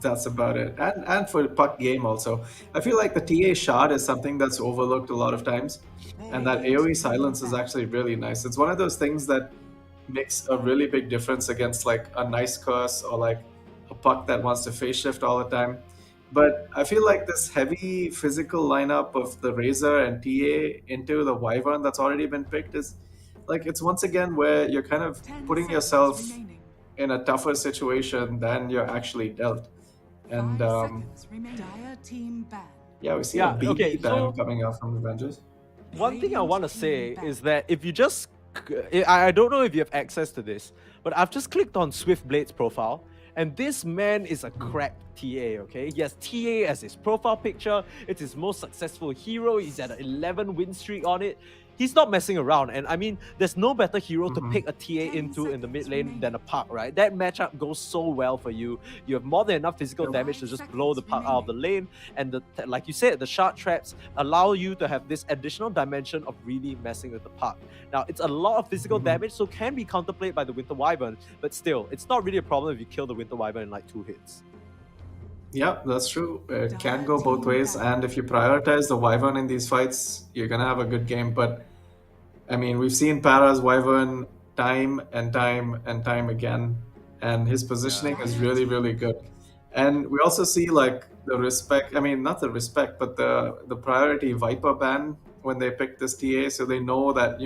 That's about it. And for the puck game also. I feel like the TA shard is something that's overlooked a lot of times. And that AoE silence is actually really nice. It's one of those things that makes a really big difference against like a nice curse or like a puck that wants to phase shift all the time. But I feel like this heavy physical lineup of the Razor and TA into the Wyvern that's already been picked is like, it's once again where you're kind of 10 putting seconds yourself remaining. in a tougher situation than you're actually dealt. And 5 seconds remaining. Dire team banned. yeah, we see Yeah, a BB okay, ban so- coming out from Avengers. One thing I want to say Back. is that if you just, I don't know if you have access to this, but I've just clicked on Swiftblade's profile, and this man is a cracked TA, okay? He has TA as his profile picture. It's his most successful hero. He's at an 11 win streak on it. He's not messing around. And I mean, there's no better hero to pick a TA 10 into in the mid seconds lane remaining. than a puck, right? That matchup goes so well for you. You have more than enough physical Yep. damage to 5 just blow the seconds puck out of the lane. And like you said, the shard traps allow you to have this additional dimension of really messing with the puck. Now, it's a lot of physical damage, so can be counterplayed by the Winter Wyvern, but still, it's not really a problem if you kill the Winter Wyvern in like 2 hits. Yeah, that's true. It can go both ways, and if you prioritize the Wyvern in these fights, you're gonna have a good game. But I mean, we've seen Para's Wyvern time and time and time again, and his positioning is really, really good. And we also see like the respect. I mean, not the respect, but the priority Viper ban when they pick this TA, so they know that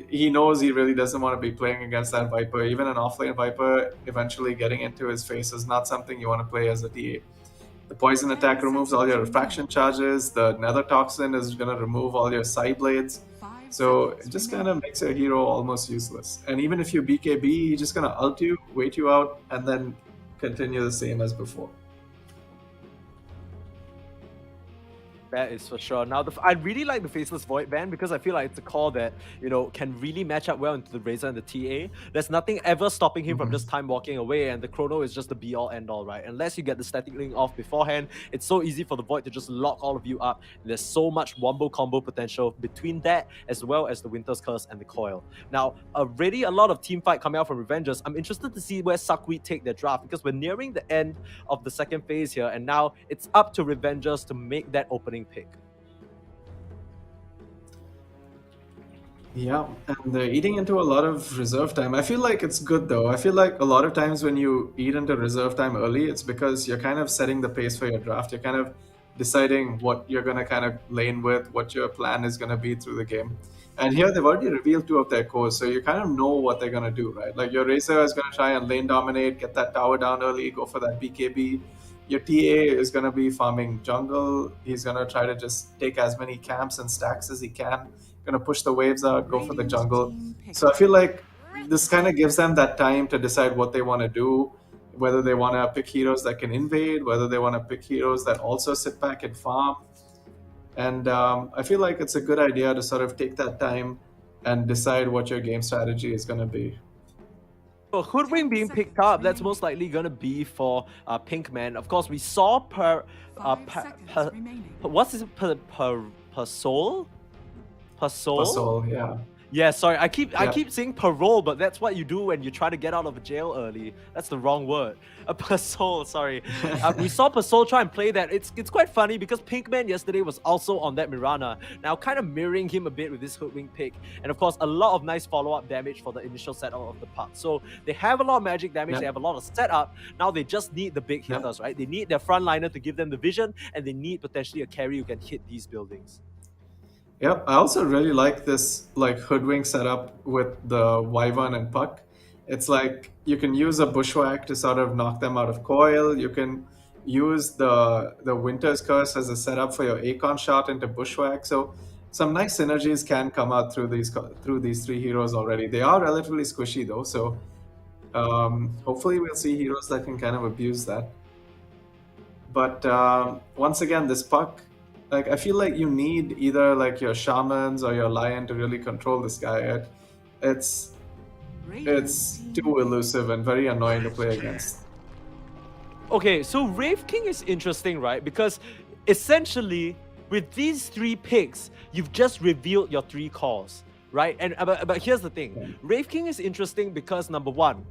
he knows he really doesn't want to be playing against that Viper. Even an offlane Viper eventually getting into his face is not something you want to play as a TA. The poison attack removes all your refraction charges. The nether toxin is going to remove all your side blades. 5 So seconds it just remaining. kind of makes your hero almost useless. And even if you BKB, he's just going to ult you, wait you out, and then continue the same as before. That is for sure. Now, I really like the Faceless Void ban because I feel like it's a core that, can really match up well into the Razor and the TA. There's nothing ever stopping him from just time walking away, and the Chrono is just the be-all, end-all, right? Unless you get the static link off beforehand, it's so easy for the Void to just lock all of you up. There's so much wombo combo potential between that as well as the Winter's Curse and the Coil. Now, already a lot of team fight coming out from Revengers. I'm interested to see where SuckWeed take their draft because we're nearing the end of the second phase here, and now it's up to Revengers to make that opening pick. Yeah, and they're eating into a lot of reserve time. I feel like it's good though. I feel like a lot of times when you eat into reserve time early, it's because you're kind of setting the pace for your draft. You're kind of deciding what you're going to kind of lane with, what your plan is going to be through the game. And here they've already revealed 2 of their cores, so you kind of know what they're going to do, right? Like your Racer is going to try and lane dominate, get that tower down early, go for that BKB. Your TA is going to be farming jungle. He's going to try to just take as many camps and stacks as he can. Going to push the waves out, go for the jungle. So I feel like this kind of gives them that time to decide what they want to do, whether they want to pick heroes that can invade, whether they want to pick heroes that also sit back and farm. And I feel like it's a good idea to sort of take that time and decide what your game strategy is going to be. So Hoodwink being picked up, that's most likely going to be for Pinkman. Of course, we saw what's his Persol? Persol, yeah. Yeah, sorry, I keep saying parole, but that's what you do when you try to get out of jail early. That's the wrong word. Persol, sorry. We saw Persol try and play that. It's quite funny because Pinkman yesterday was also on that Mirana. Now kind of mirroring him a bit with this Hoodwink pick. And of course, a lot of nice follow-up damage for the initial setup of the puck. So they have a lot of magic damage, they have a lot of setup. Now they just need the big hitters, right? They need their frontliner to give them the vision, and they need potentially a carry who can hit these buildings. Yep, I also really like this like Hoodwink setup with the Wyvern and Puck. It's like you can use a Bushwhack to sort of knock them out of coil. You can use the Winter's Curse as a setup for your Acon shot into Bushwhack. So some nice synergies can come out through these 3 heroes already. They are relatively squishy though, so hopefully we'll see heroes that can kind of abuse that. But once again, this Puck, like I feel like you need either like your shamans or your lion to really control this guy. It's too elusive and very annoying to play against. Okay, so Wraith King is interesting, right? Because essentially, with these 3 picks, you've just revealed your 3 cores, right? And but here's the thing: Wraith King is interesting because number 1,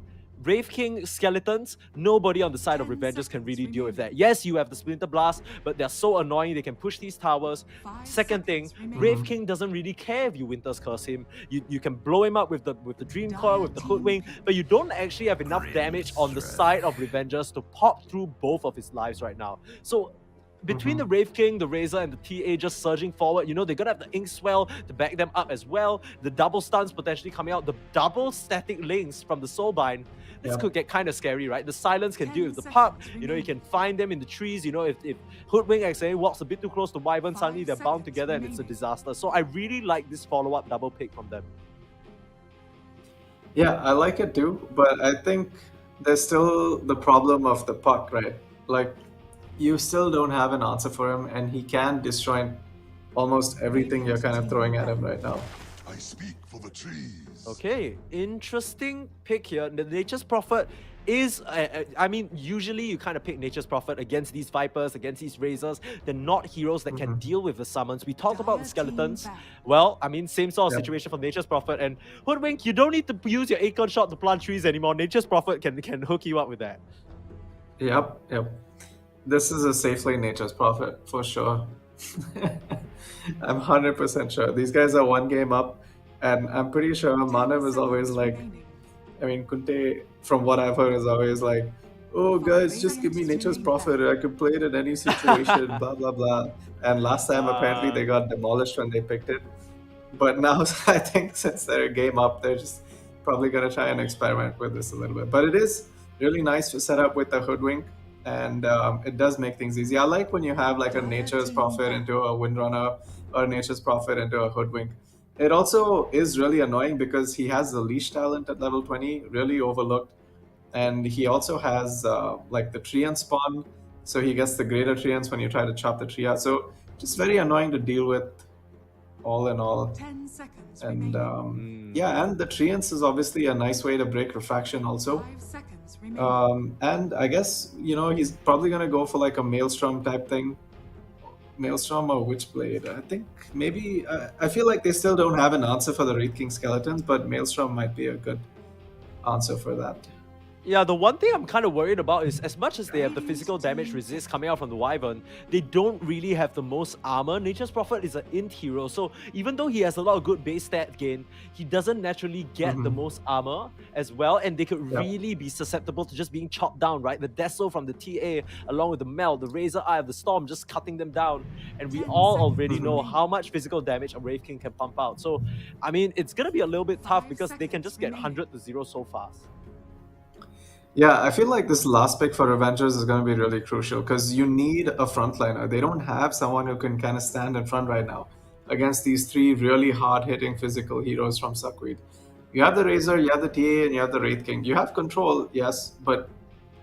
Wraith King skeletons, nobody on the side of Revengers can really deal with that. Yes, you have the Splinter Blast, but they're so annoying, they can push these towers. Second thing, Wraith King doesn't really care if you Winter's Curse him. You can blow him up with the Dream Coil, with the Hoodwink, but you don't actually have enough damage on the side of Revengers to pop through both of his lives right now. So between the Wraith King, the Razor, and the TA just surging forward, they're gonna have the Ink Swell to back them up as well. The double stuns potentially coming out, the double static links from the Soulbind. This could get kind of scary, right? The Silence can deal with the Puck. You can find them in the trees. If Hoodwink accidentally walks a bit too close to Wyvern, suddenly they're bound together and it's a disaster. So I really like this follow-up double pick from them. Yeah, I like it too, but I think there's still the problem of the Puck, right? Like, you still don't have an answer for him, and he can destroy almost everything you're kind of throwing at him right now. I speak for the trees. Okay, interesting pick here. The Nature's Prophet is, usually you kind of pick Nature's Prophet against these Vipers, against these Razors. They're not heroes that can deal with the summons. We talked about the Skeletons. Well, same sort of situation for Nature's Prophet. And Hoodwink, you don't need to use your Acon shot to plant trees anymore. Nature's Prophet can hook you up with that. Yep. This is a safe lane Nature's Prophet, for sure. I'm 100% sure. These guys are 1 game up, and I'm pretty sure Manav is always like, Kunte, from what I've heard, is always like, oh guys, just give me Nature's Prophet, I can play it in any situation, blah, blah, blah. And last time, apparently, they got demolished when they picked it. But now, I think since they're a game up, they're just probably going to try and experiment with this a little bit. But it is really nice to set up with the Hoodwink, and it does make things easy. I like when you have like a Nature's Prophet into a Windrunner or a Nature's Prophet into a Hoodwink. It also is really annoying because he has the Leash talent at level 20, really overlooked. And he also has like the Treant spawn, so he gets the greater Treants when you try to chop the tree out. So just very annoying to deal with all in all. 10 seconds And remaining. and the Treants is obviously a nice way to break Refraction also. 5 seconds remaining. And I guess, he's probably going to go for like a Maelstrom type thing. Maelstrom or Witchblade. I think maybe, I feel like they still don't have an answer for the Wraith King Skeletons, but Maelstrom might be a good answer for that. Yeah, the one thing I'm kind of worried about is as much as they have the physical damage resist coming out from the Wyvern, they don't really have the most armor. Nature's Prophet is an int hero, so even though he has a lot of good base stat gain, he doesn't naturally get the most armor as well, and they could really be susceptible to just being chopped down, right? The Deso from the TA, along with the Meld, the Razor Eye of the Storm, just cutting them down, and we all already know how much physical damage a Wraith King can pump out. So, I mean, it's gonna be a little bit tough because they can just get 100 to 0 so fast. Yeah, I feel like this last pick for Revengers is going to be really crucial because you need a frontliner. They don't have someone who can kind of stand in front right now against these three really hard-hitting physical heroes from SuckWeed. You have the Razor, you have the TA, and you have the Wraith King. You have control, yes, but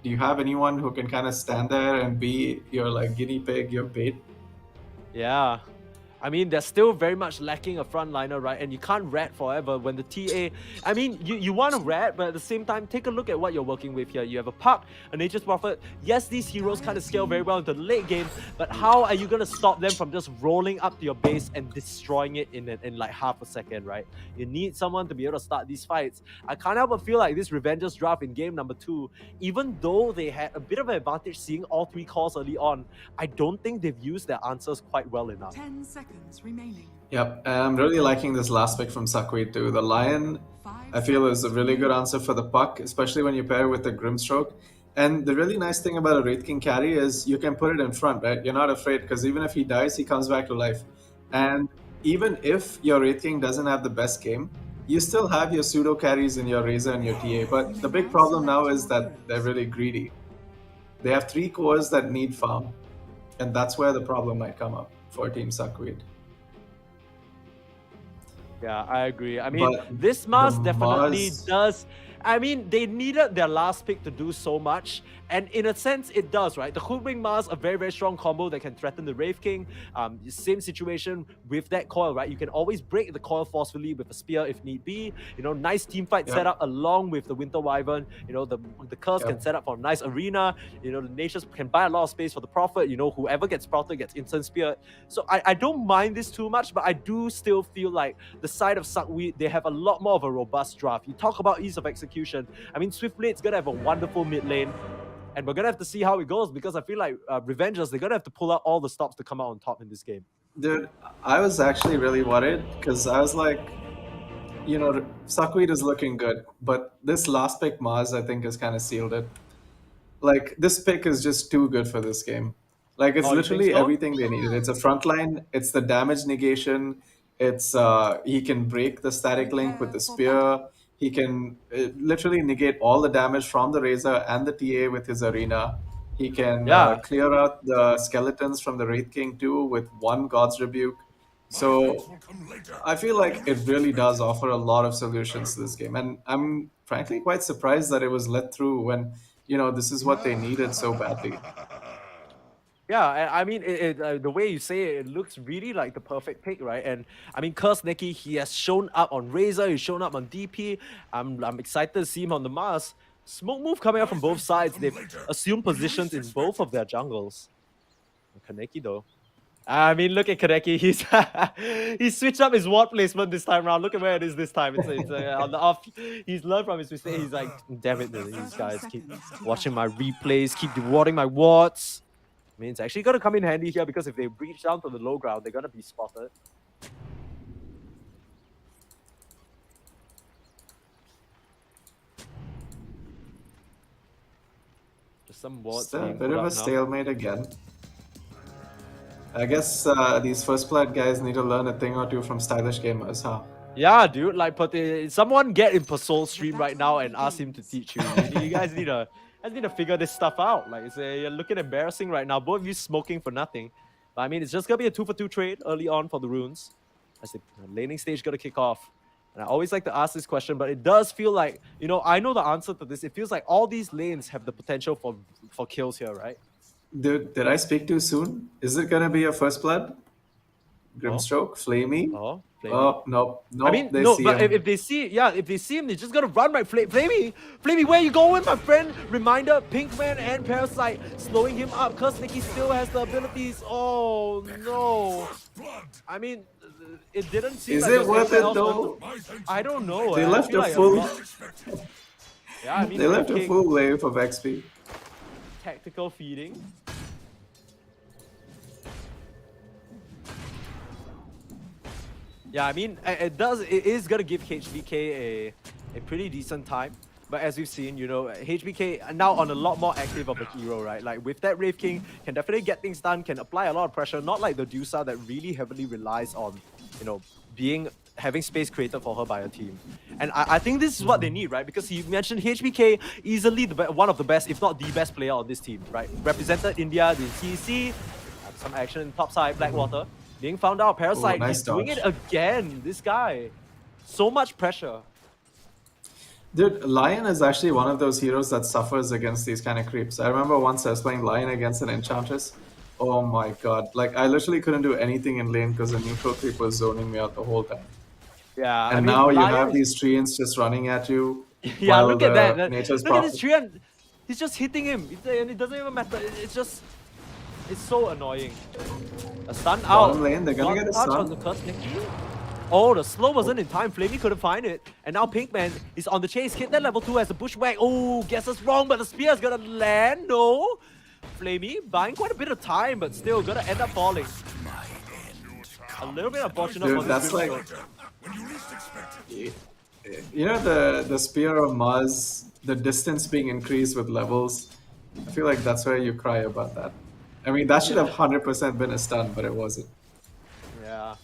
do you have anyone who can kind of stand there and be your like guinea pig, your bait? Yeah. I mean, they're still very much lacking a frontliner, right? And you can't rat forever when the TA... I mean, you want to rat, but at the same time, take a look at what you're working with here. You have a Puck, a Nature's Prophet. Yes, these heroes kind of scale very well into the late game, but how are you going to stop them from just rolling up to your base and destroying it in like half a second, right? You need someone to be able to start these fights. I can't help but feel like this Revengers draft in game number 2, even though they had a bit of an advantage seeing all 3 calls early on, I don't think they've used their answers quite well enough. 10 seconds remaining. Yep, and I'm really liking this last pick from SuckWeed too. The Lion, I feel, is a really good answer for the Puck, especially when you pair with the Grimstroke. And the really nice thing about a Wraith King carry is you can put it in front, right? You're not afraid because even if he dies, he comes back to life. And even if your Wraith King doesn't have the best game, you still have your pseudo carries in your Razor and your TA. But the big problem now is that they're really greedy. They have 3 cores that need farm, and that's where the problem might come up for Team SuckWeed. Yeah, I agree. I mean, But this Mars the definitely Mars- does. I mean, they needed their last pick to do so much, and in a sense, it does, right? The Hoodwink Mars, a very, very strong combo that can threaten the Wraith King. Same situation with that coil, right? You can always break the coil forcefully with a spear if need be. You know, nice team fight setup along with the Winter Wyvern. You know, the Curse can set up for a nice arena. You know, the Natures can buy a lot of space for the Prophet. You know, whoever gets Sprouted gets instant spear. So I don't mind this too much, but I do still feel like the side of SuckWeed, they have a lot more of a robust draft. You talk about ease of execution. I mean, Swiftblade's gonna have a wonderful mid lane, and we're gonna have to see how it goes because I feel like Revengers, they're gonna have to pull out all the stops to come out on top in this game. Dude, I was actually really worried because I was like, you know, SuckWeed is looking good, but this last pick Mars, I think, has kind of sealed it. Like, this pick is just too good for this game. Like, it's Oh, you think literally so? everything they needed. It's a frontline, it's the damage negation, it's he can break the static link with the spear. He can literally negate all the damage from the Razor and the TA with his arena. He can clear out the skeletons from the Wraith King too with one God's Rebuke. So I feel like it really does offer a lot of solutions to this game. And I'm frankly quite surprised that it was let through when, you know, this is what they needed so badly. Yeah, I mean, the way you say it, it looks really like the perfect pick, right? And I mean, Curse Nicky, he has shown up on Razor, he's shown up on DP. I'm excited to see him on the Mars. Smoke move coming out from both sides. They've assumed positions in both of their jungles. Kaneki though. I mean, look at Kaneki. He switched up his ward placement this time around. Look at where it is this time. It's on the off. He's learned from his mistake. He's like, damn it, these guys keep watching my replays, keep rewarding my wards. I mean, it's actually going to come in handy here because if they breach down to the low ground, they're going to be spotted. Just some wards. Still a bit of a stalemate again. I guess these first blood guys need to learn a thing or two from stylish gamers, huh? Yeah, dude. Like, someone get in Soul stream right now and ask him to teach you. You guys need to figure this stuff out. Like, you're looking embarrassing right now. Both of you smoking for nothing. But I mean, it's just gonna be a 2-for-2 trade early on for the runes. As the laning stage gonna kick off. And I always like to ask this question, but it does feel like, you know, I know the answer to this. It feels like all these lanes have the potential for kills here, right? Dude, did I speak too soon? Is it gonna be a first blood? Grimstroke? Flamey? Oh, Flamey. Oh, no. I mean, no, but if they see, if they see him, they just gotta run right. Flamey, where you going, my friend? Reminder, Pinkman and Parasite slowing him up. Cause Nicky still has the abilities. Oh no! I mean, it didn't seem. Is like it worth it though? I don't know. They left a full. Yeah, I mean, They left a Rifking, full wave of XP. tactical feeding. Yeah, I mean, it is gonna give HBK a pretty decent time. But as we've seen, you know, HBK now on a lot more active of a hero, right? Like with that Wraith King, can definitely get things done, can apply a lot of pressure, not like the DOTA that really heavily relies on, you know, having space created for her by her team. And I think this is what they need, right? Because you mentioned HBK, easily one of the best, if not the best player on this team, right? Represented India, the CEC, some action in top side, Blackwater. Being found out, Parasite, nice he's doing dodge. it again. This guy. So much pressure. Dude, Lion is actually one of those heroes that suffers against these kind of creeps. I remember once I was playing Lion against an Enchantress. Oh my god. Like, I literally couldn't do anything in lane because the neutral creep was zoning me out the whole time. Yeah, And I mean, now you Lion have is- these treants just running at you. Yeah, while look at the that. Nature's Look at this Prophet- Trian. He's just hitting him. And it doesn't even matter. It's so annoying. A stun out. Bottom lane, they're gonna Got get a touch stun. on the curse Nikki. Oh, the slow wasn't in time. Flamey couldn't find it. And now Pinkman is on the chase. Hit that level 2 as a bushwhack. Oh, guesses wrong, but the spear is gonna land. No. Flamey buying quite a bit of time, but still gonna end up falling. A little bit unfortunate Dude, for this that's like... Grimstroke. You know the Spear of Mars, the distance being increased with levels? I feel like that's where you cry about that. I mean, that should have 100% been a stun, but it wasn't. Yeah.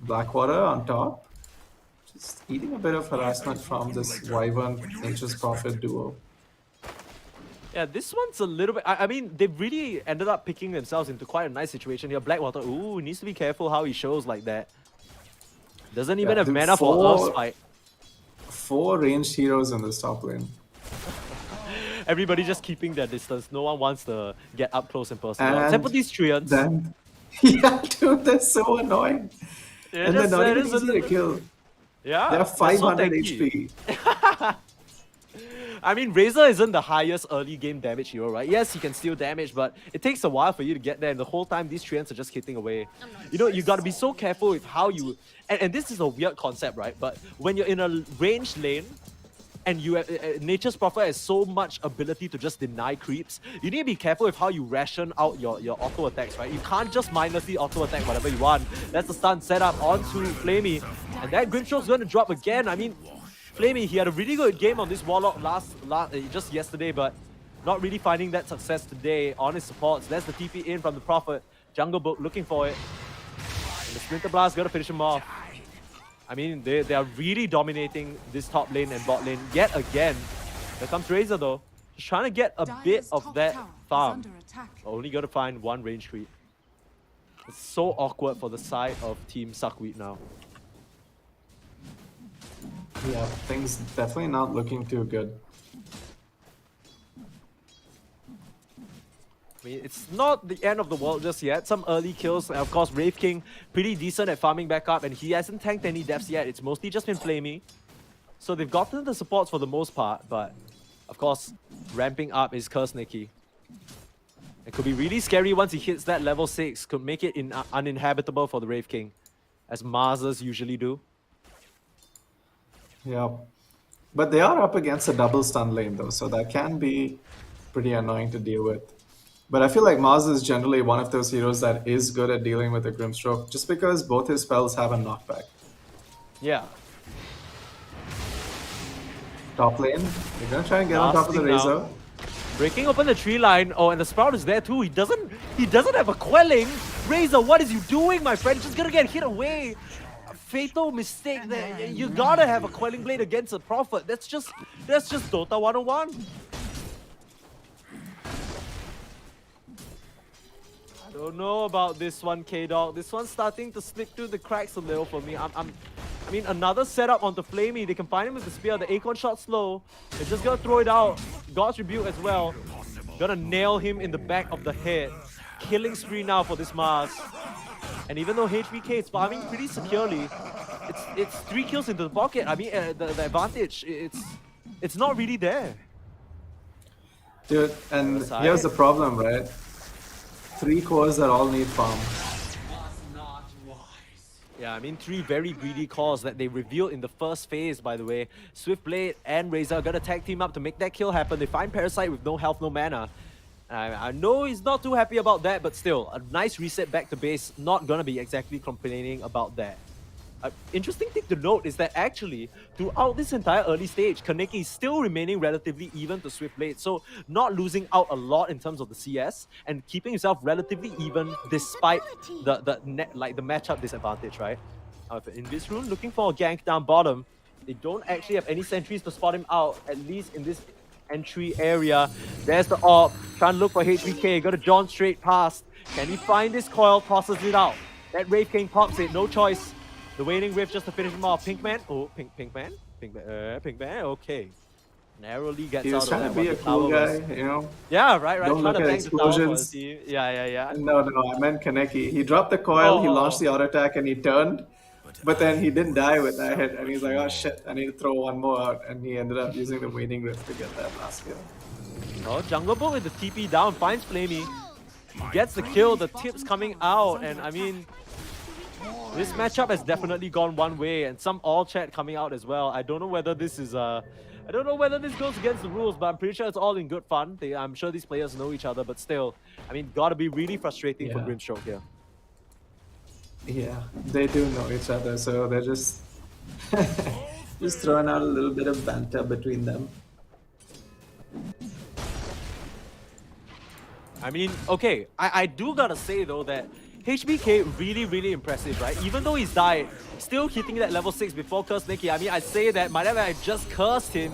Blackwater on top. Just eating a bit of harassment from this Wyvern Nature's Prophet duo. Yeah, this one's a little bit... I mean, they've really ended up picking themselves into quite a nice situation here. Blackwater, ooh, needs to be careful how he shows like that. Doesn't even have dude, mana for Earth's fight. 4 ranged heroes in this top lane. Everybody just keeping their distance. No one wants to get up close and personal. And Except for these Treants. Then, yeah, dude, they're so annoying. They're And they're just- not they're even just a easy to little- kill. Yeah. They have so 500 tanky. HP. I mean, Razor isn't the highest early game damage hero, right? Yes, he can steal damage, but it takes a while for you to get there, and the whole time these Treants are just hitting away. You know, you gotta be so careful with how you... And this is a weird concept, right? But when you're in a ranged lane, and you have, Nature's Prophet has so much ability to just deny creeps, you need to be careful with how you ration out your auto attacks, right? You can't just mindlessly auto attack whatever you want. That's the stun set up onto Flamey. And that Grimstroke's gonna drop again. I mean, Flamey, he had a really good game on this Warlock just yesterday, but not really finding that success today on his supports. There's the TP in from the Prophet. Jungle Book looking for it. And the Splinter Blast gonna finish him off. I mean, they are really dominating this top lane and bot lane yet again. There comes Razor though. Just trying to get a bit of that farm. Only gonna find one range creep. It's so awkward for the side of Team SuckWeed now. Yeah, things definitely not looking too good. I mean, it's not the end of the world just yet. Some early kills, and of course, Wraith King, pretty decent at farming back up, and he hasn't tanked any deaths yet. It's mostly just been Flamey. So they've gotten the supports for the most part, but of course, ramping up is Curse Nikki. It could be really scary once he hits that level 6, could make it uninhabitable for the Wraith King, as Marsers usually do. Yeah. But they are up against a double stun lane though, so that can be pretty annoying to deal with. But I feel like Mars is generally one of those heroes that is good at dealing with a Grimstroke, just because both his spells have a knockback. Yeah. Top lane, they're gonna try and get on top of the Blasting Razor. now. Breaking open the tree line. Oh, and the Sprout is there too. He doesn't have a quelling. Razor, what is you doing, my friend? Just gonna get hit away. A fatal mistake there. You gotta have a quelling blade against a Prophet. That's just Dota 101. I don't know about this one, K-Dog. This one's starting to slip through the cracks a little for me. I mean, another setup onto Flamey. They can find him with the spear. The Acorn shot slow. They're just gonna throw it out. God's Rebuke as well. Gonna nail him in the back of the head. Killing spree now for this Mars. And even though HBK is farming pretty securely, it's 3 kills into the pocket. I mean, the advantage, it's not really there. Dude, and Other side. here's the problem, right? 3 cores that all need farm. Yeah, I mean, 3 very greedy calls that they revealed in the first phase, by the way. Swiftblade and Razor are gonna tag team up to make that kill happen. They find Parasite with no health, no mana. I know he's not too happy about that, but still, a nice reset back to base. Not gonna be exactly complaining about that. Interesting thing to note is that actually, throughout this entire early stage, Kaneki is still remaining relatively even to Swiftblade, so not losing out a lot in terms of the CS and keeping himself relatively even despite the matchup disadvantage, right? In this room, looking for a gank down bottom. They don't actually have any sentries to spot him out, at least in this entry area. There's the AWP, trying to look for HBK, got to jaunt straight past. Can he find this coil? Tosses it out. That Wraith King pops it, no choice. The Waning Rift just to finish him off. Pinkman. Oh, Pinkman. Pinkman. Okay. Narrowly gets He was out trying of to be a cool guy, you know? Yeah, right. Don't Trying look to at bang the tower for the explosions. team. Yeah. No, I meant Kaneki. He dropped the coil, he launched the auto attack, and he turned. But then he didn't die with that hit, and he's like, oh shit, I need to throw one more out. And he ended up using the Waning Rift to get that last kill. Oh, Jungle Book with the TP down, finds Flamey. Gets the kill, the tips coming out, and I mean, this matchup has definitely gone one way, and some all chat coming out as well. I don't know whether this is I don't know whether this goes against the rules, but I'm pretty sure it's all in good fun. I'm sure these players know each other, but still, I mean, gotta be really frustrating for Grimstroke here. Yeah, they do know each other, so they're just just throwing out a little bit of banter between them. I mean, okay, I do gotta say though that HBK really impressive, right? Even though he's died, still hitting that level 6 before Curse Nikki. I mean, I say that, might have I just cursed him.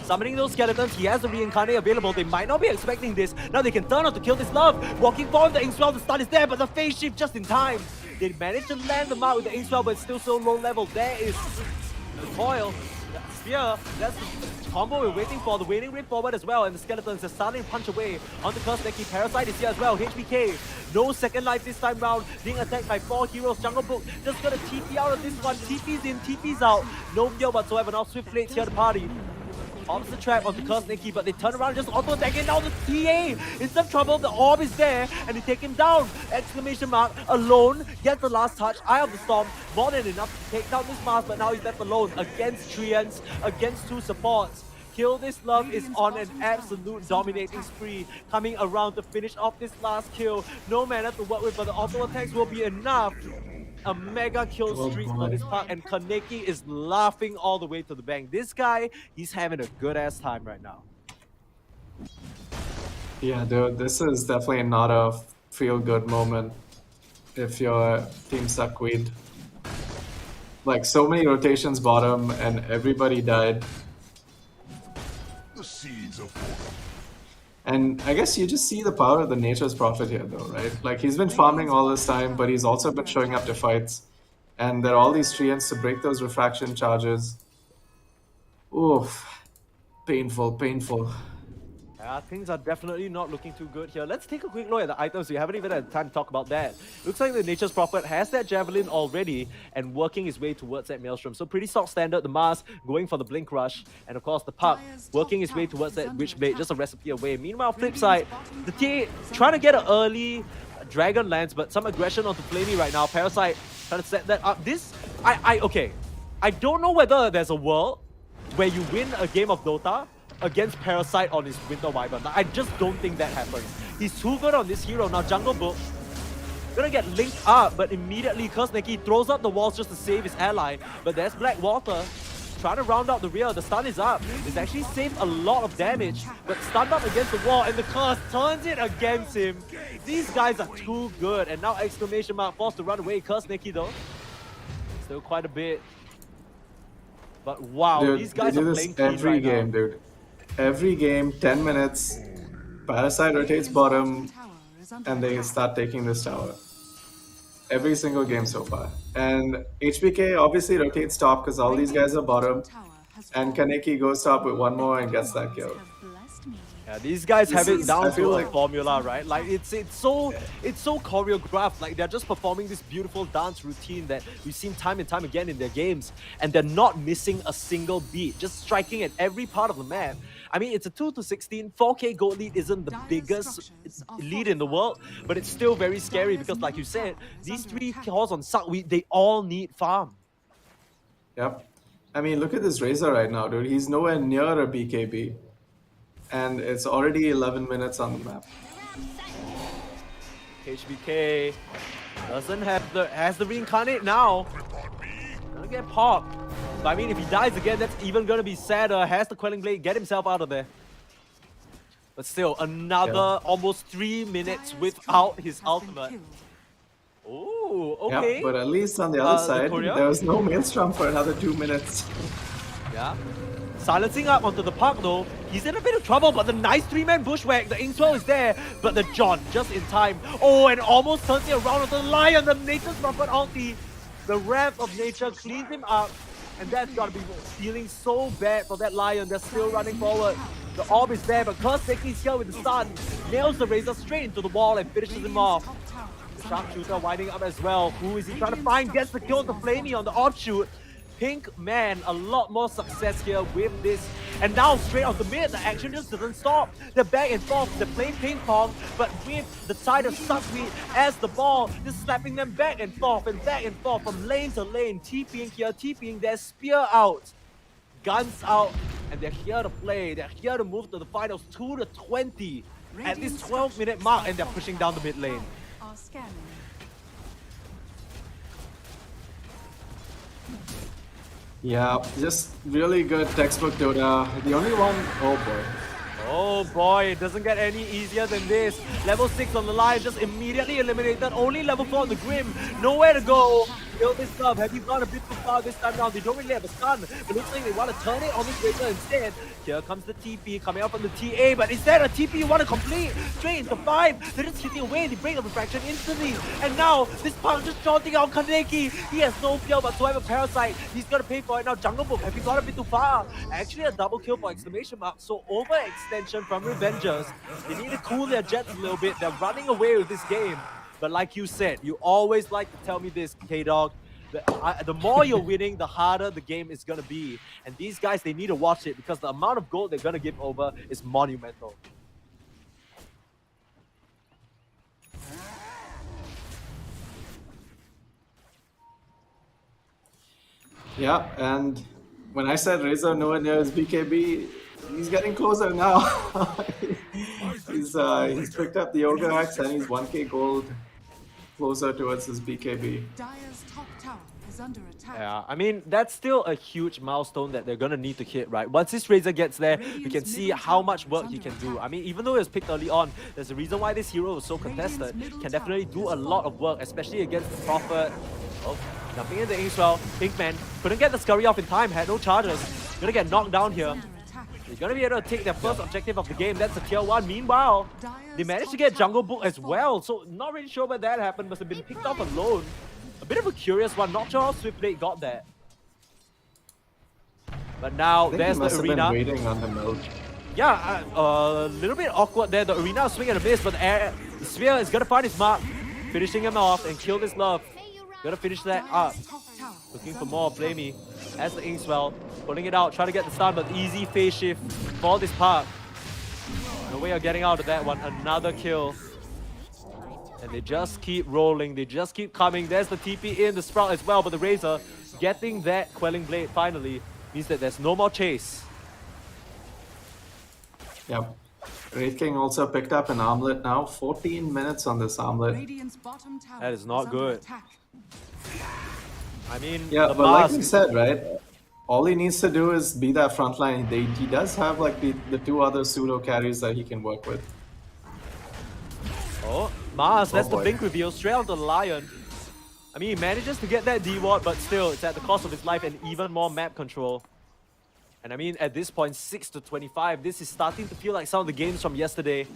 Summoning those skeletons, he has the reincarnate available. They might not be expecting this. Now they can turn out to kill this love. Walking forward, the Inkswell, the stun is there, but the phase shift just in time. They managed to land them out with the Inkswell, but it's still so low level. There is the coil. Spear, that's the combo we're waiting for. The Waning Rift forward as well, and the skeletons are starting to punch away onto Kursneki. Parasite is here as well. HBK, no second life this time round, being attacked by 4 heroes. Jungle Book just gonna TP out of this one. TP's in, TP's out. No deal whatsoever. Now Swiftblade's here to party. Pops the trap onto Kursneki, but they turn around just auto attacking. Now the TA in some trouble. The orb is there, and they take him down. Exclamation mark, alone, gets the last touch. Eye of the Storm, more than enough to take down this Mars, but now he's left alone against Treants, against 2 supports. Kill This Love is on an absolute dominating spree, coming around to finish off this last kill. No mana to work with, but the auto attacks will be enough. A mega kill streak on this part, and Kaneki is laughing all the way to the bank. This guy, he's having a good ass time right now. Yeah, dude, this is definitely not a feel-good moment if you're Team SuckWeed. Like, so many rotations bottom, and everybody died. The seeds of And I guess you just see the power of the Nature's Prophet here, though, right? Like, he's been farming all this time, but he's also been showing up to fights. And there are all these treants to break those refraction charges. Oof. Painful, painful. Things are definitely not looking too good here. Let's take a quick look at the items. We haven't even had time to talk about that. Looks like the Nature's Prophet has that Javelin already and working his way towards that Maelstrom. So pretty stock standard. The Mars going for the Blink Rush. And of course the Puck working his way towards that Witchblade, just a recipe away. Meanwhile, flip side, the TA trying to get an early Dragon Lance, but some aggression onto Flamey right now. Parasite trying to set that up. Okay. I don't know whether there's a world where you win a game of Dota against Parasite on his Winter Wyvern. I just don't think that happens. He's too good on this hero. Now Jungle Book gonna get linked up, but immediately Kursneki throws up the walls just to save his ally. But there's Blackwater trying to round out the rear. The stun is up. It's actually saved a lot of damage, but stunned up against the wall, and the curse turns it against him. These guys are too good, and now exclamation mark forced to run away. Kursneki though, still quite a bit. But wow, Dude, these guys they do are this playing clean every right game, now. dude. Every game, 10 minutes, Parasite rotates bottom, and they start taking this tower. Every single game so far. And HBK obviously rotates top because all these guys are bottom, and Kaneki goes top with one more and gets that kill. Yeah, these guys have it down I to feel a like- formula, right? Like it's so choreographed. Like they're just performing this beautiful dance routine that we've seen time and time again in their games, and they're not missing a single beat, just striking at every part of the map. I mean, it's a 2-16. 4K gold lead isn't the biggest lead in the world, but it's still very scary because, like you said, these 3 cores on SuckWeed, they all need farm. Yep. I mean, look at this Razor right now, dude. He's nowhere near a BKB. And it's already 11 minutes on the map. HBK doesn't have has the reincarnate now. Gonna get popped. But I mean, if he dies again, that's even gonna be sadder. Has the Quelling Blade, get himself out of there. But still, another almost 3 minutes without his ultimate. Oh, okay. Yeah, but at least on the other side, Victoria? there was no Maelstrom for another 2 minutes. Yeah. Silencing up onto the park though. He's in a bit of trouble, but the nice 3-man bushwhack. The Inkswell is there, but the John just in time. Oh, and almost turns it around onto the Lion. The Nature's Prophet ulti. The Wrath of Nature cleans him up. And that's gotta be feeling so bad for that Lion. They're still running forward. The orb is there, but Kurseki's here with the stun. Nails the Razor straight into the wall and finishes him off. The Sharpshooter winding up as well. Who is he trying to find? Gets the kill to Flamey on the offshoot. Pink Man, a lot more success here with this. And now straight off the mid, the action just doesn't stop. They're back and forth, they're playing ping pong, but with the side of SuckWeed as the ball, just slapping them back and forth from lane to lane. TPing here, TPing there, spear out, guns out, and they're here to play. They're here to move to the finals 2-20 at this 12-minute mark, and they're pushing down the mid lane. Are scanning. Yeah, just really good textbook Dota. The only one, oh boy. Oh boy, it doesn't get any easier than this. Level 6 on the line, just immediately eliminated. Only level 4 on the Grim. Nowhere to go. Kill this sub. Have you gone a bit too far this time round? They don't really have a stun. It looks like they want to turn it on this Razor instead. Here comes the TP coming up from the TA, but is that a TP you want to complete? Straight into 5. They're just hitting away. They break the refraction instantly. And now, this punk just taunting out Kaneki. He has no fear whatsoever. Parasite, he's gonna pay for it now. Jungle Book, have you gone a bit too far? Actually, a double kill for exclamation mark. So overextension from Revengers. They need to cool their jets a little bit. They're running away with this game. But like you said, you always like to tell me this, K-Dog. The more you're winning, the harder the game is going to be. And these guys, they need to watch it because the amount of gold they're going to give over is monumental. Yeah, and when I said Razor nowhere near his BKB, he's getting closer now. He's picked up the Ogre Axe and he's 1k gold closer towards his BKB. Dire's top tower is under attack. Yeah, I mean, that's still a huge milestone that they're going to need to hit, right? Once this Razor gets there, we can see how much work he can do. I mean, even though he was picked early on, there's a reason why this hero was so contested. Can definitely do a lot of work, especially against the Prophet. Oh, jumping into Inkswell. Pinkman couldn't get the scurry off in time, had no charges. Gonna get knocked down here. They're gonna be able to take their first objective of the game. That's a tier 1. Meanwhile, they managed to get Jungle Book as well. So not really sure where that happened. Must have been picked off alone. A bit of a curious one. Not sure how Swiftblade got that. But now there's the arena. Been waiting on the milk. Yeah, a little bit awkward there. The arena swing and a miss, but the Sphere is gonna find his mark, finishing him off and kill this love. Gotta finish that up. Looking for more Flamey as the Inkswell. Pulling it out, trying to get the stun, but easy phase shift for this park. No way of getting out of that one. Another kill. And they just keep rolling. They just keep coming. There's the TP in the Sprout as well, but the Razor getting that Quelling Blade finally means that there's no more chase. Yep. Wraith King also picked up an armlet now. 14 minutes on this armlet. Radiant's bottom tower That is not good. attack. I mean, Yeah, the but like mask. we said, right? All he needs to do is be that front line. He does have like the 2 other pseudo carries that he can work with. Oh, Mars, that's the boy. blink reveal straight onto the Lion. I mean, he manages to get that D-Ward, but still, it's at the cost of his life and even more map control. And I mean, at this point, 6-25, this is starting to feel like some of the games from yesterday.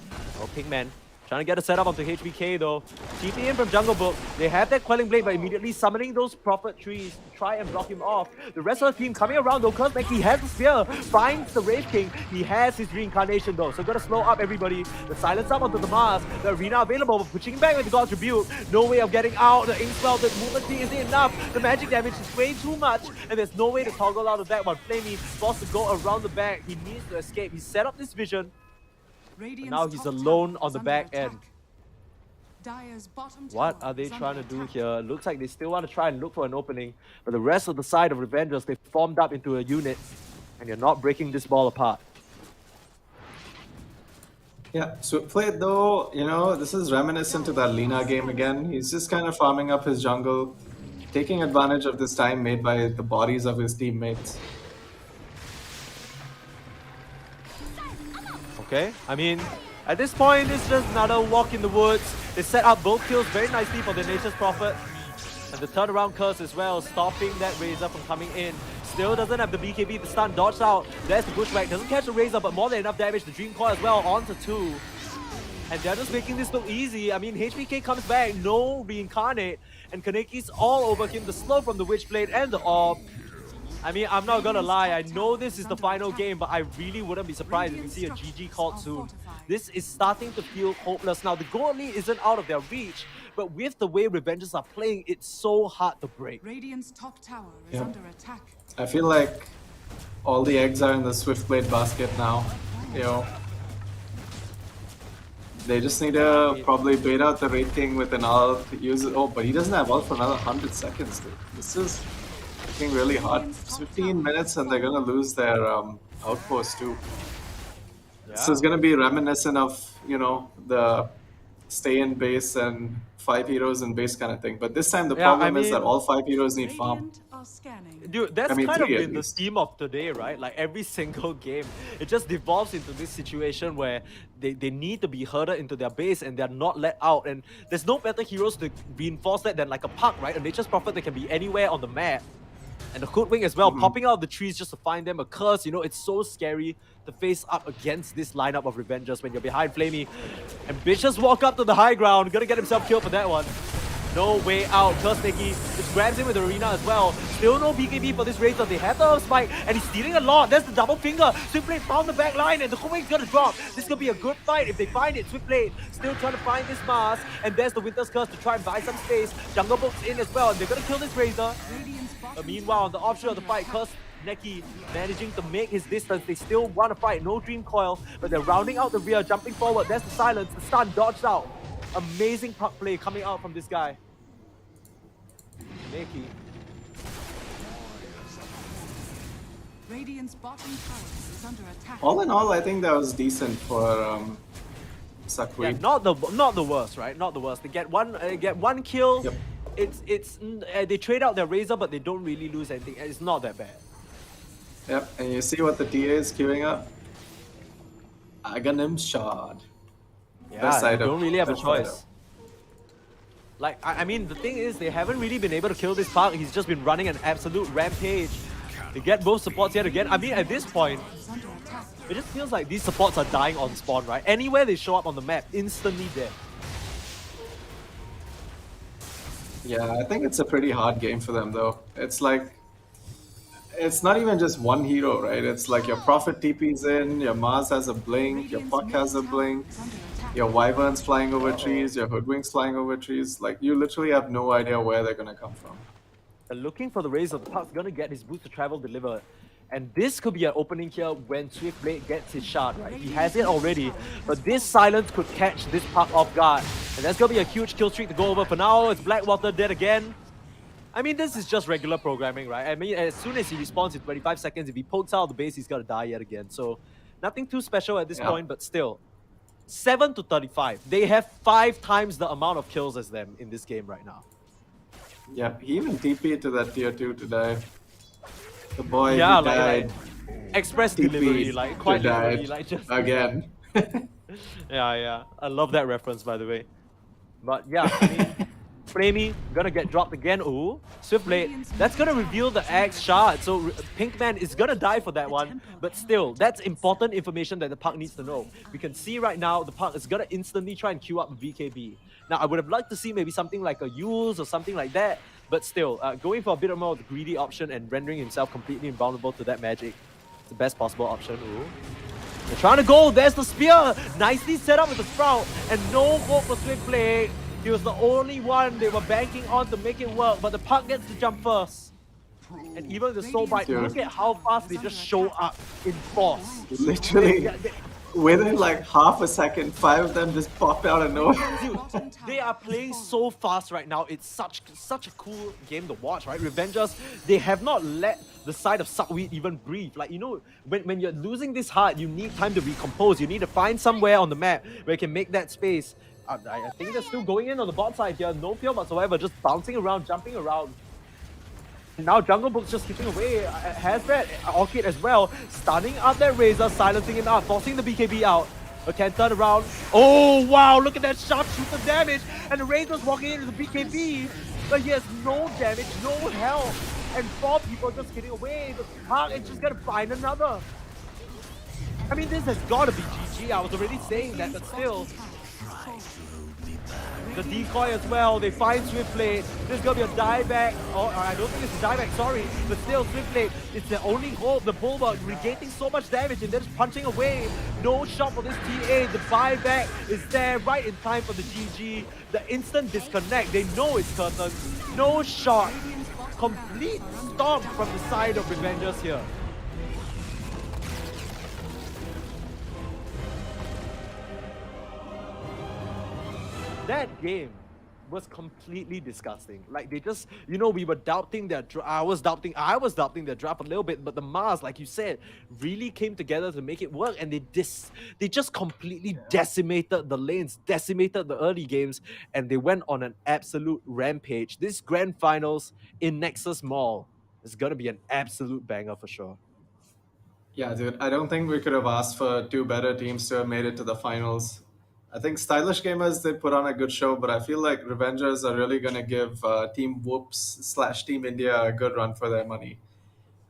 Oh, Pinkman Trying to get a setup onto HBK though. TP in from Jungle Book. They have that Quelling Blade, but immediately summoning those Prophet trees to try and block him off. The rest of the team coming around though. Curse he has the spear, finds the Wraith King. He has his reincarnation though, so gotta slow up everybody. The silence up onto the Mars. The arena available, but pushing back with the God's Tribute. No way of getting out. The ink spell, the movement thing isn't enough. The magic damage is way too much, and there's no way to toggle out of that one. Flamey forced to go around the back. He needs to escape. He set up this vision. Radiant's Now he's top alone tower on is the under back attack. end. Dire's bottom What tower are they is trying to under do attack. here? Looks like they still want to try and look for an opening, but the rest of the side of Revengers, they formed up into a unit, and you're not breaking this ball apart. Yeah, SuckWeed though, you know, this is reminiscent to that Lina game again. He's just kind of farming up his jungle, taking advantage of this time made by the bodies of his teammates. Okay, I mean, at this point, it's just another walk in the woods. They set up both kills very nicely for the Nature's Prophet. And the turnaround curse as well, stopping that Razor from coming in. Still doesn't have the BKB to stun, dodged out. There's the Bushwhack, doesn't catch the Razor, but more than enough damage. The Dream Coil as well, onto 2. And they're just making this look easy. I mean, HBK comes back, no Reincarnate. And Kaneki's all over him, the slow from the Witchblade and the Orb. I mean, I'm not gonna lie, I know this is the final game, but I really wouldn't be surprised if we see a GG called soon. This is starting to feel hopeless now. The gold lead isn't out of their reach, but with the way Revengers are playing, it's so hard to break. Radiant's top tower is under attack. I feel like all the eggs are in the SwiftBlade basket now. You know, they just need to probably bait out the Wraith King with an ult. Use it. Oh, but he doesn't have ult for another 100 seconds, dude. This is looking really hard. It's 15 minutes and they're gonna lose their outpost too. This is gonna be reminiscent of, you know, the stay in base and 5 heroes in base kind of thing. But this time the problem is that all 5 heroes need farm. Radiant are scanning. Dude, that's I mean, kind of 3 at been the least. theme of today, right? Like every single game, it just devolves into this situation where they need to be herded into their base and they're not let out. And there's no better heroes to reinforce that than like a Puck, right? A Nature's Prophet that can be anywhere on the map. And the Hoodwing as well, popping out of the trees just to find them. A curse, you know, it's so scary to face up against this lineup of Revengers when you're behind Flamey. Ambitious walk up to the high ground, gonna get himself killed for that one. No way out. Curse just grabs him with the arena as well. Still no BKB for this Razor. They have the spike and he's stealing a lot. There's the double finger. Swiftblade found the back line and the Hoodwing's gonna drop. This could be a good fight if they find it. Swiftblade still trying to find this Mars. And there's the Winter's Curse to try and buy some space. Jungle Book's in as well and they're gonna kill this Razor. Radiant's bottom Meanwhile, on the tower is offshoot of the under fight, attack. Curse Neki managing to make his distance. They still want to fight. No Dream Coil, but they're rounding out the rear, jumping forward. There's the silence. The stun dodged out. Amazing puck play coming out from this guy. Neki. Radiant's bottom tower is under attack. All in all, I think that was decent for SuckWeed. Yeah, not the worst, right? Not the worst. They get one kill. Yep. They trade out their Razor, but they don't really lose anything. It's not that bad. Yep, and you see what the TA is queuing up? Aghanim Shard. Yeah, Best they item. don't really have a Best choice. item. Like, I mean, the thing is, they haven't really been able to kill this Park. He's just been running an absolute rampage. They get both supports yet again. I mean, at this point, Is under attack. it just feels like these supports are dying on spawn, right? Anywhere they show up on the map, instantly dead. Yeah, I think it's a pretty hard game for them though. It's like, it's not even just one hero, right? It's like your Prophet TP's in, your Mars has a blink, your Puck has a blink, Is under attack. your Wyverns flying over trees, your Hoodwings flying over trees. Like, you literally have no idea where they're gonna come from. They're looking for the Razor. The Puck's gonna get his boost to travel delivered. And this could be an opening here when Swiftblade gets his shard, right? He has it already, but this silence could catch this Puck off guard. And that's gonna be a huge kill streak to go over. For now, it's Blackwater dead again. I mean, this is just regular programming, right? I mean, as soon as he respawns in 25 seconds, if he pokes out of the base, he's gonna die yet again. So, nothing too special at this point, but still. 7 to 35. They have 5 times the amount of kills as them in this game right now. Yeah, he even TP'd to that tier 2 to die. The boy Yeah, who died. Express TP'd delivery, like to quite die literally, like just again. Yeah. I love that reference, by the way. But yeah, I mean, Flamey gonna get dropped again. Ooh, Swiftblade. That's gonna reveal the Axe shard. So Pinkman is gonna die for that one. But still, that's important information that the Puck needs to know. We can see right now the Puck is gonna instantly try and queue up VKB. Now, I would have liked to see maybe something like a Yules or something like that. But still, going for a bit more of the greedy option and rendering himself completely invulnerable to that magic. It's the best possible option. Ooh. They're trying to go. There's the spear. Nicely set up with the Sprout. And no hope for Swiftblade. He was the only one they were banking on to make it work. But the Puck gets to jump first. And even the Soul Bite, look at how fast they just show up in force. Literally, within like half a second, 5 of them just popped out of nowhere. Dude, they are playing so fast right now. It's such a cool game to watch, right? Revengers, they have not let the side of SuckWeed even breathe. Like, you know, when you're losing this hard, you need time to recompose. You need to find somewhere on the map where you can make that space. I think they're still going in on the bot side here. No fear whatsoever, just bouncing around, jumping around. Now Jungle Book's just keeping away. Has that Orchid as well, stunning up that Razor, silencing him out, forcing the BKB out. But can turn around. Oh wow, look at that sharpshooter damage, and the Razor's walking into the BKB, but he has no damage, no health, and 4 people just getting away. The Puck is just gonna find another. I mean, this has got to be GG. I was already saying that, but still. The decoy as well, they find Swiftblade. There's gonna be a dieback. Oh, I don't think it's a dieback, sorry. But still, Swiftblade, it's the only hope. The Bulwark regaining so much damage and they're just punching away. No shot for this TA. The buyback is there right in time for the GG. The instant disconnect, they know it's curtain. No shot. Complete stomp from the side of Revengers here. That game was completely disgusting. Like, they just, you know, we were doubting their I was doubting their draft a little bit, but the Mars, like you said, really came together to make it work, and they just completely decimated the lanes, decimated the early games, and they went on an absolute rampage. This grand finals in Nexus Mall is gonna be an absolute banger for sure. Yeah, dude, I don't think we could have asked for 2 better teams to have made it to the finals. I think Stylish Gamers, they put on a good show, but I feel like Revengers are really going to give Team Whoops / Team India a good run for their money.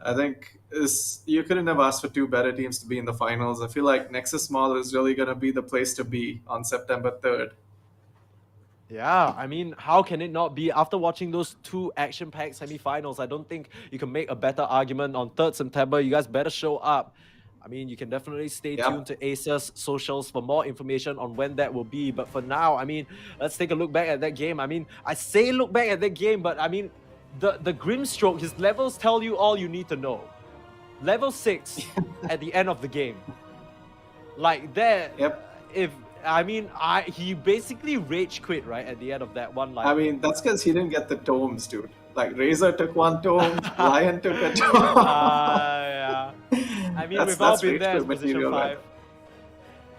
I think you couldn't have asked for 2 better teams to be in the finals. I feel like Nexus Mall is really going to be the place to be on September 3rd. Yeah, I mean, how can it not be? After watching those 2 action-packed semi-finals, I don't think you can make a better argument. On 3rd September, you guys better show up. I mean, you can definitely stay tuned to Acer's socials for more information on when that will be. But for now, I mean, let's take a look back at that game. I mean, I say look back at that game, but I mean, the Grimstroke, his levels tell you all you need to know. Level 6 at the end of the game. Like that, he basically rage quit, right, at the end of that one. Like, I mean, that's because he didn't get the tomes, dude. Like, Razor took 1 tome, Lion took a tome. Yeah. I mean, we've all been there in position 5.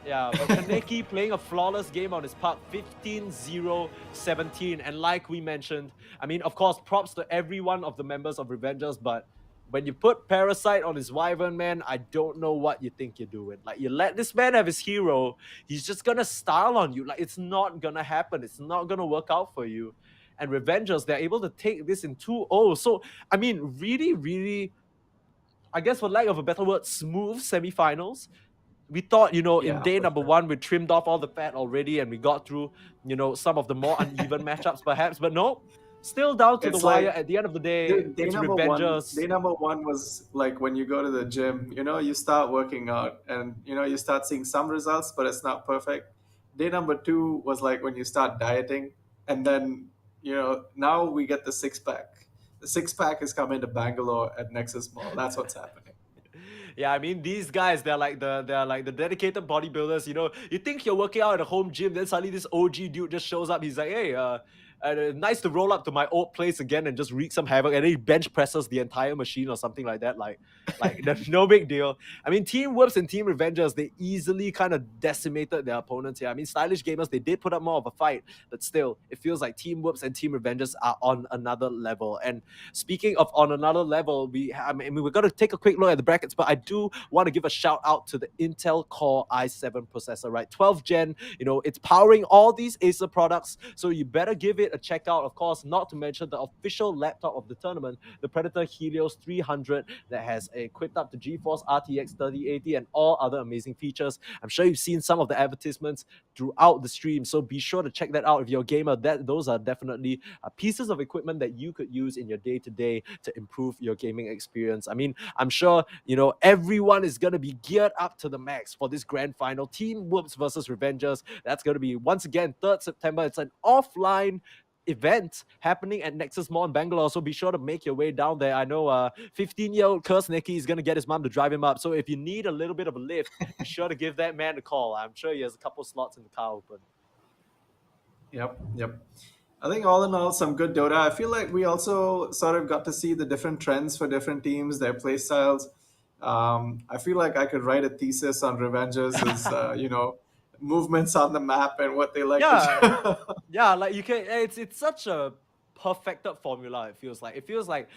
Yeah, but Kaneki playing a flawless game on his part, 15-0-17. And like we mentioned, I mean, of course, props to every one of the members of Revengers, but when you put Parasite on his Wyvern, man, I don't know what you think you're doing. Like, you let this man have his hero, he's just gonna style on you. Like, it's not gonna happen. It's not gonna work out for you. And Revengers, they're able to take this in 2-0. So, I mean, really, really, I guess for lack of a better word, smooth semifinals. We thought, you know, in day number 1, we trimmed off all the fat already and we got through, you know, some of the more uneven matchups perhaps, but no, still down to the wire at the end of the day. It's Revengers. Day number 1 was like when you go to the gym, you know, you start working out and, you know, you start seeing some results, but it's not perfect. Day number 2 was like when you start dieting, and then, you know, now we get the 6-pack. The 6-pack is coming to Bangalore at Nexus Mall. That's what's happening. Yeah, I mean, these guys, they're like the dedicated bodybuilders. You know, you think you're working out at a home gym, then suddenly this OG dude just shows up. He's like, hey, nice to roll up to my old place again and just wreak some havoc, and then he bench presses the entire machine or something like that. Like there's no big deal. I mean, Team Whoops and Team Revengers, they easily kind of decimated their opponents here. I mean, Stylish Gamers, they did put up more of a fight, but still, it feels like Team Whoops and Team Revengers are on another level. And speaking of on another level, we're going to take a quick look at the brackets, but I do want to give a shout out to the Intel Core i7 processor, right? 12th gen, you know, it's powering all these Acer products, so you better give it it a checkout. Of course, not to mention the official laptop of the tournament, the Predator Helios 300 that has equipped up to GeForce RTX 3080 and all other amazing features. I'm sure you've seen some of the advertisements throughout the stream, so be sure to check that out if you're a gamer. Those are definitely pieces of equipment that you could use in your day-to-day to improve your gaming experience. I mean, I'm sure, everyone is going to be geared up to the max for this grand final. Team Whoops versus Revengers. That's going to be, once again, 3rd September. It's an offline event happening at Nexus Mall in Bangalore, so be sure to make your way down there. I know 15-year-old Curse Nicky is going to get his mom to drive him up, so if you need a little bit of a lift, be sure to give that man a call. I'm sure he has a couple slots in the car open. Yep. I think all in all, some good Dota. I feel like we also sort of got to see the different trends for different teams, their play styles. I feel like I could write a thesis on Revengers as, movements on the map and what they like to do. Yeah, like you can. It's such a perfected formula. It feels like.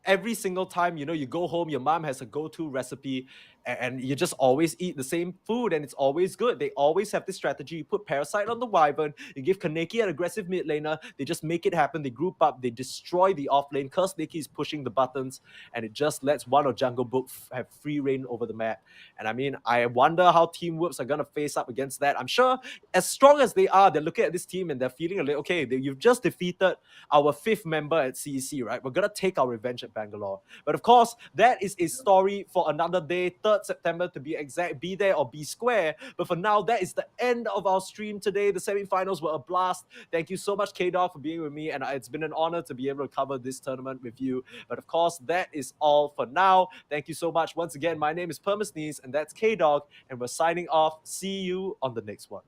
Every single time you go home, your mom has a go-to recipe, and you just always eat the same food, and it's always good. They always have this strategy. You put Parasite on the Wyvern, you give Kaneki an aggressive mid laner, they just make it happen. They group up, they destroy the off lane. Curse Nicky is pushing the buttons, and it just lets one or Jungle Book have free reign over the map. And I mean, I wonder how Team Whoops are gonna face up against that. I'm sure, as strong as they are, they're looking at this team and they're feeling a little, okay, you've just defeated our 5th member at CEC, right? We're gonna take our revenge at Bangalore. But of course, that is a story for another day. 3rd September to be exact. Be there or be square. But for now, that is the end of our stream today. The semifinals were a blast. Thank you so much, K-Dog, for being with me, and it's been an honor to be able to cover this tournament with you. But of course, that is all for now. Thank you so much once again. My name is Permasneeze, and that's K-Dog, and we're signing off. See you on the next one.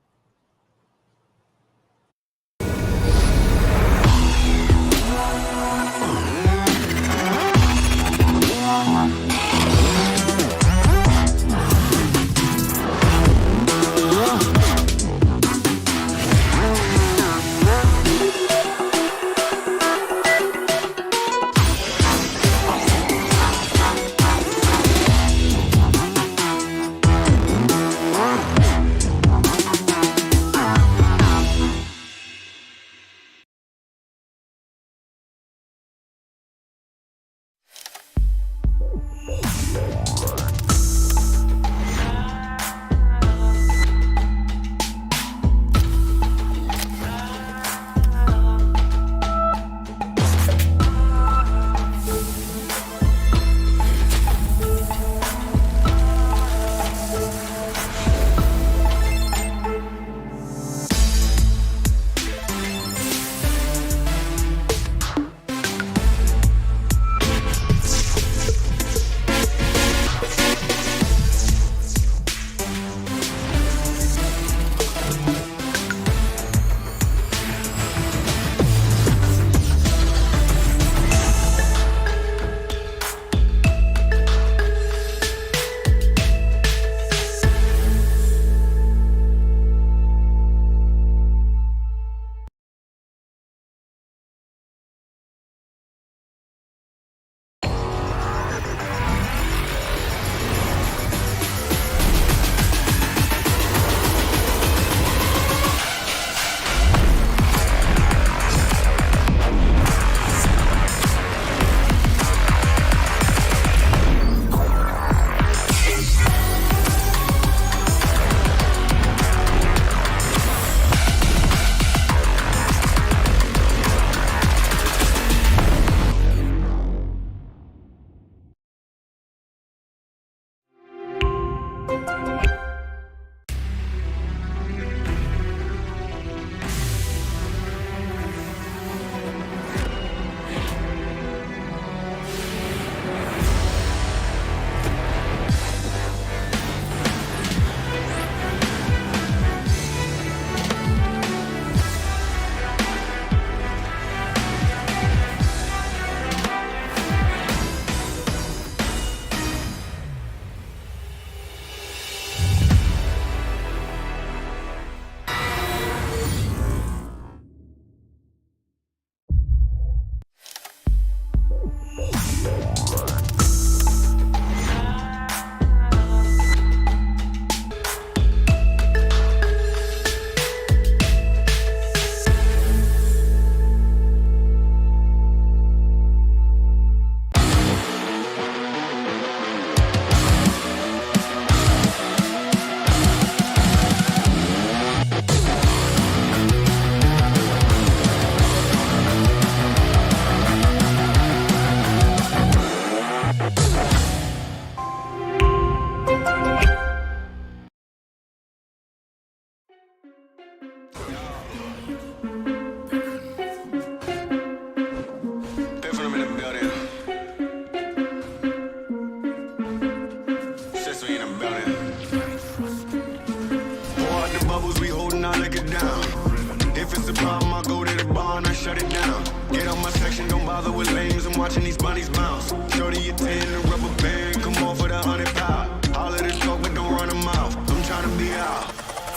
shut it down. Get on my section, don't bother with lames. I'm watching these bunnies bounce. Shorty a 10, a rubber band, come on for the 100 pound. All of the talk, but don't run them mouth. I'm trying to be out.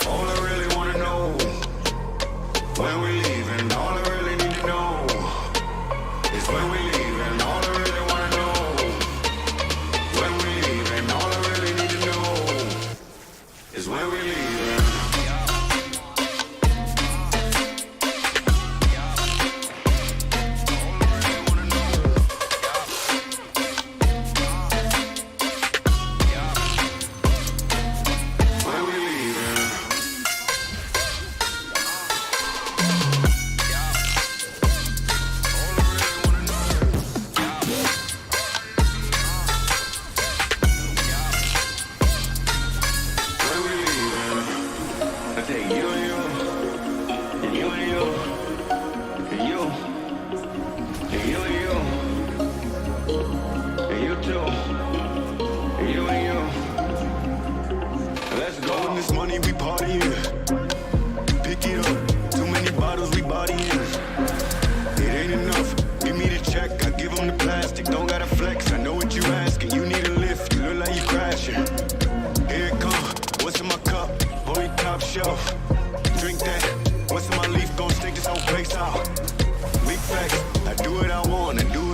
All I really wanna know, when we leaving. All I really need to know is when we leaving. All I really wanna know, when we leaving. All I really need to know is when we leaving. This money we partying, pick it up. Too many bottles we bodying. It ain't enough. Give me the check, I give them the plastic. Don't gotta flex. I know what you asking. You need a lift. You look like you crashing. Here it come. What's in my cup? Only top shelf. Drink that. What's in my leaf? Gon' stick this whole place out. Big facts. I do what I want and do